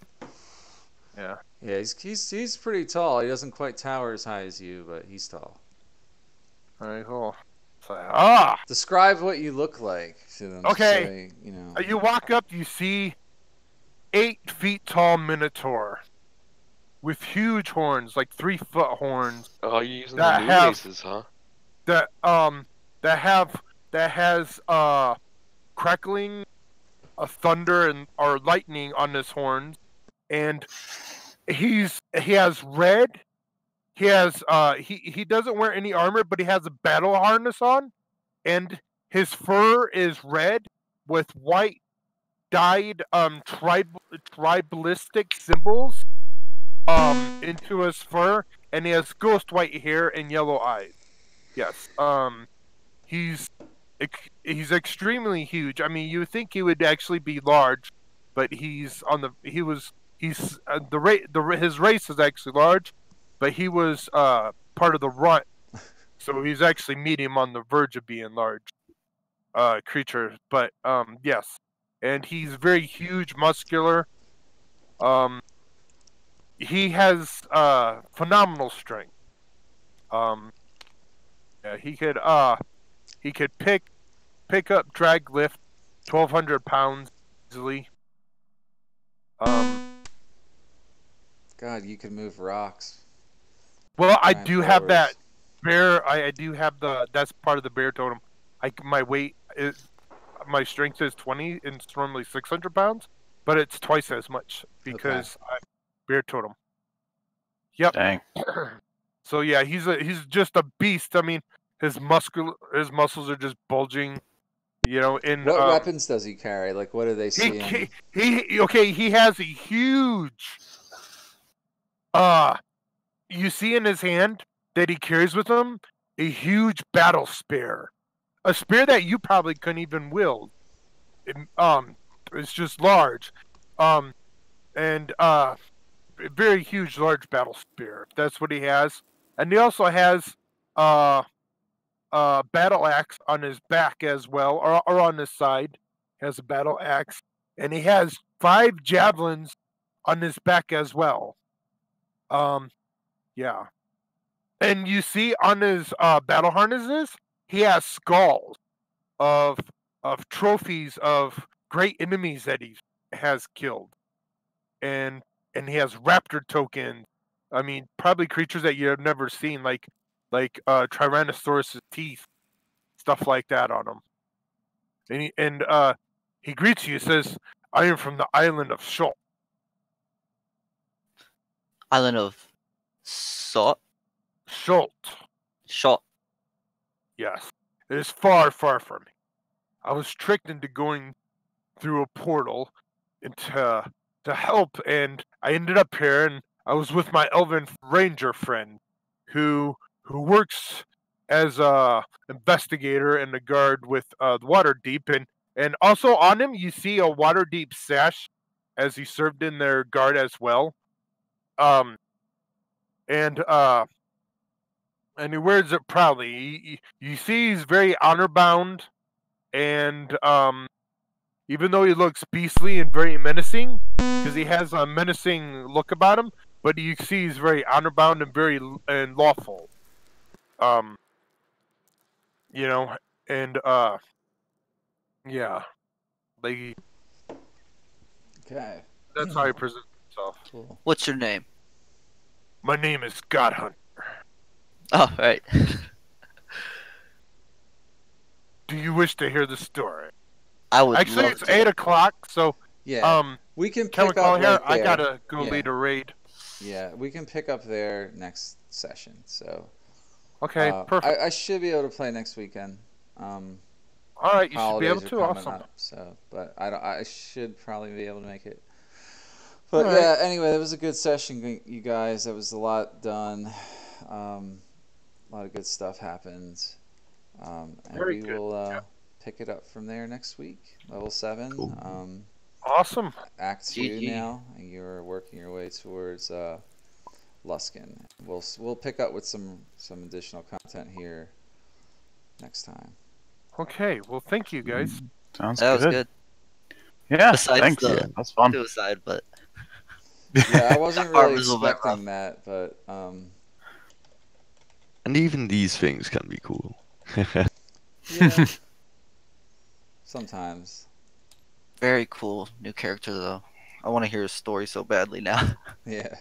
[SPEAKER 6] Yeah.
[SPEAKER 1] Yeah, he's pretty tall. He doesn't quite tower as high as you, but he's tall.
[SPEAKER 6] All right, cool. So,
[SPEAKER 1] Describe what you look like to them.
[SPEAKER 6] Okay.
[SPEAKER 1] So you know.
[SPEAKER 6] you walk up, you see 8 feet tall minotaur with huge horns, like 3-foot horns.
[SPEAKER 5] Oh, you're using
[SPEAKER 6] That
[SPEAKER 5] the new
[SPEAKER 6] have-
[SPEAKER 5] aces, huh?
[SPEAKER 6] that has crackling, thunder and or lightning on his horns, and he has red. He has he doesn't wear any armor, but he has a battle harness on, and his fur is red with white dyed tribalistic symbols into his fur, and he has ghost white hair and yellow eyes. Yes. he's extremely huge. I mean, you would think he would actually be large, but he's his race is actually large, but he was part of the runt, so he's actually medium on the verge of being large creature. But yes, and he's very huge, muscular. Um, he has phenomenal strength. Um, yeah, he could pick up, drag, lift 1,200 pounds easily.
[SPEAKER 1] God, you can move rocks.
[SPEAKER 6] Well, I
[SPEAKER 1] Giant
[SPEAKER 6] do have that
[SPEAKER 1] pillars.
[SPEAKER 6] bear. I do have that's part of the bear totem. My weight is my strength is 20 and it's normally 600 pounds, but it's twice as much because I'm bear totem. Yep.
[SPEAKER 3] Dang.
[SPEAKER 6] So yeah, he's just a beast. I mean, his muscles are just bulging. You know, in
[SPEAKER 1] What weapons does he carry? Like, what do they see him?
[SPEAKER 6] he has a huge you see in his hand that he carries with him a huge battle spear. A spear that you probably couldn't even wield. It's just large. And a very huge large battle spear. That's what he has. And he also has battle axe on his back as well, or on his side. He has a battle axe, and he has 5 javelins on his back as well. Yeah, and you see on his battle harnesses, he has skulls of trophies of great enemies that he has killed, and he has raptor tokens. I mean, probably creatures that you have never seen, like Tyrannosaurus's teeth, stuff like that on him. And he greets you. Says, "I am from the island of Shult."
[SPEAKER 4] Island of Salt.
[SPEAKER 6] Shult.
[SPEAKER 4] Shot.
[SPEAKER 6] Yes, it is far, far from me. I was tricked into going through a portal into to help, and I ended up here, and I was with my elven ranger friend, who works as a investigator and a guard with the Waterdeep, and also on him you see a Waterdeep sash, as he served in their guard as well. Um, and he wears it proudly. You see, he's very honor bound, and even though he looks beastly and very menacing, because he has a menacing look about him, but you see he's very honor bound and very lawful. You know, and yeah, like
[SPEAKER 1] Okay.
[SPEAKER 6] that's how he presents himself.
[SPEAKER 1] Cool.
[SPEAKER 4] What's your name?
[SPEAKER 6] My name is Godhunt.
[SPEAKER 4] Oh, right.
[SPEAKER 6] Do you wish to hear the story?
[SPEAKER 4] I would
[SPEAKER 6] Actually,
[SPEAKER 4] love
[SPEAKER 6] it's
[SPEAKER 4] to.
[SPEAKER 6] 8 o'clock, so
[SPEAKER 1] Yeah. We can
[SPEAKER 6] can we
[SPEAKER 1] pick
[SPEAKER 6] call
[SPEAKER 1] up
[SPEAKER 6] here?
[SPEAKER 1] right
[SPEAKER 6] I
[SPEAKER 1] there.
[SPEAKER 6] gotta go
[SPEAKER 1] Yeah.
[SPEAKER 6] lead a raid.
[SPEAKER 1] Yeah, we can pick up there next session. So
[SPEAKER 6] Okay, perfect.
[SPEAKER 1] I should be able to play next weekend.
[SPEAKER 6] All right, you should be able
[SPEAKER 1] Holidays are
[SPEAKER 6] to.
[SPEAKER 1] coming
[SPEAKER 6] Awesome.
[SPEAKER 1] up, so but I should probably be able to make it. But
[SPEAKER 6] All right.
[SPEAKER 1] yeah, anyway, it was a good session, you guys. There was a lot done. A lot of good stuff happened. And
[SPEAKER 6] Very
[SPEAKER 1] we
[SPEAKER 6] good,
[SPEAKER 1] will
[SPEAKER 6] yeah.
[SPEAKER 1] pick it up from there next week. Level 7.
[SPEAKER 2] Cool.
[SPEAKER 6] Awesome.
[SPEAKER 1] Act 2
[SPEAKER 4] GG.
[SPEAKER 1] now, and you're working your way towards Luskan. We'll pick up with some additional content here next time.
[SPEAKER 6] Okay, well, thank you guys.
[SPEAKER 3] Sounds
[SPEAKER 4] That was
[SPEAKER 3] good.
[SPEAKER 4] good.
[SPEAKER 3] Yeah,
[SPEAKER 4] Besides
[SPEAKER 3] thanks.
[SPEAKER 4] the
[SPEAKER 3] That's fun.
[SPEAKER 4] suicide, but
[SPEAKER 1] Yeah, I wasn't
[SPEAKER 4] Our
[SPEAKER 1] really
[SPEAKER 4] result went
[SPEAKER 1] expecting that, but
[SPEAKER 2] And even these things can be cool.
[SPEAKER 1] yeah, sometimes.
[SPEAKER 4] very cool new character though. I want to hear his story so badly now.
[SPEAKER 1] Yeah.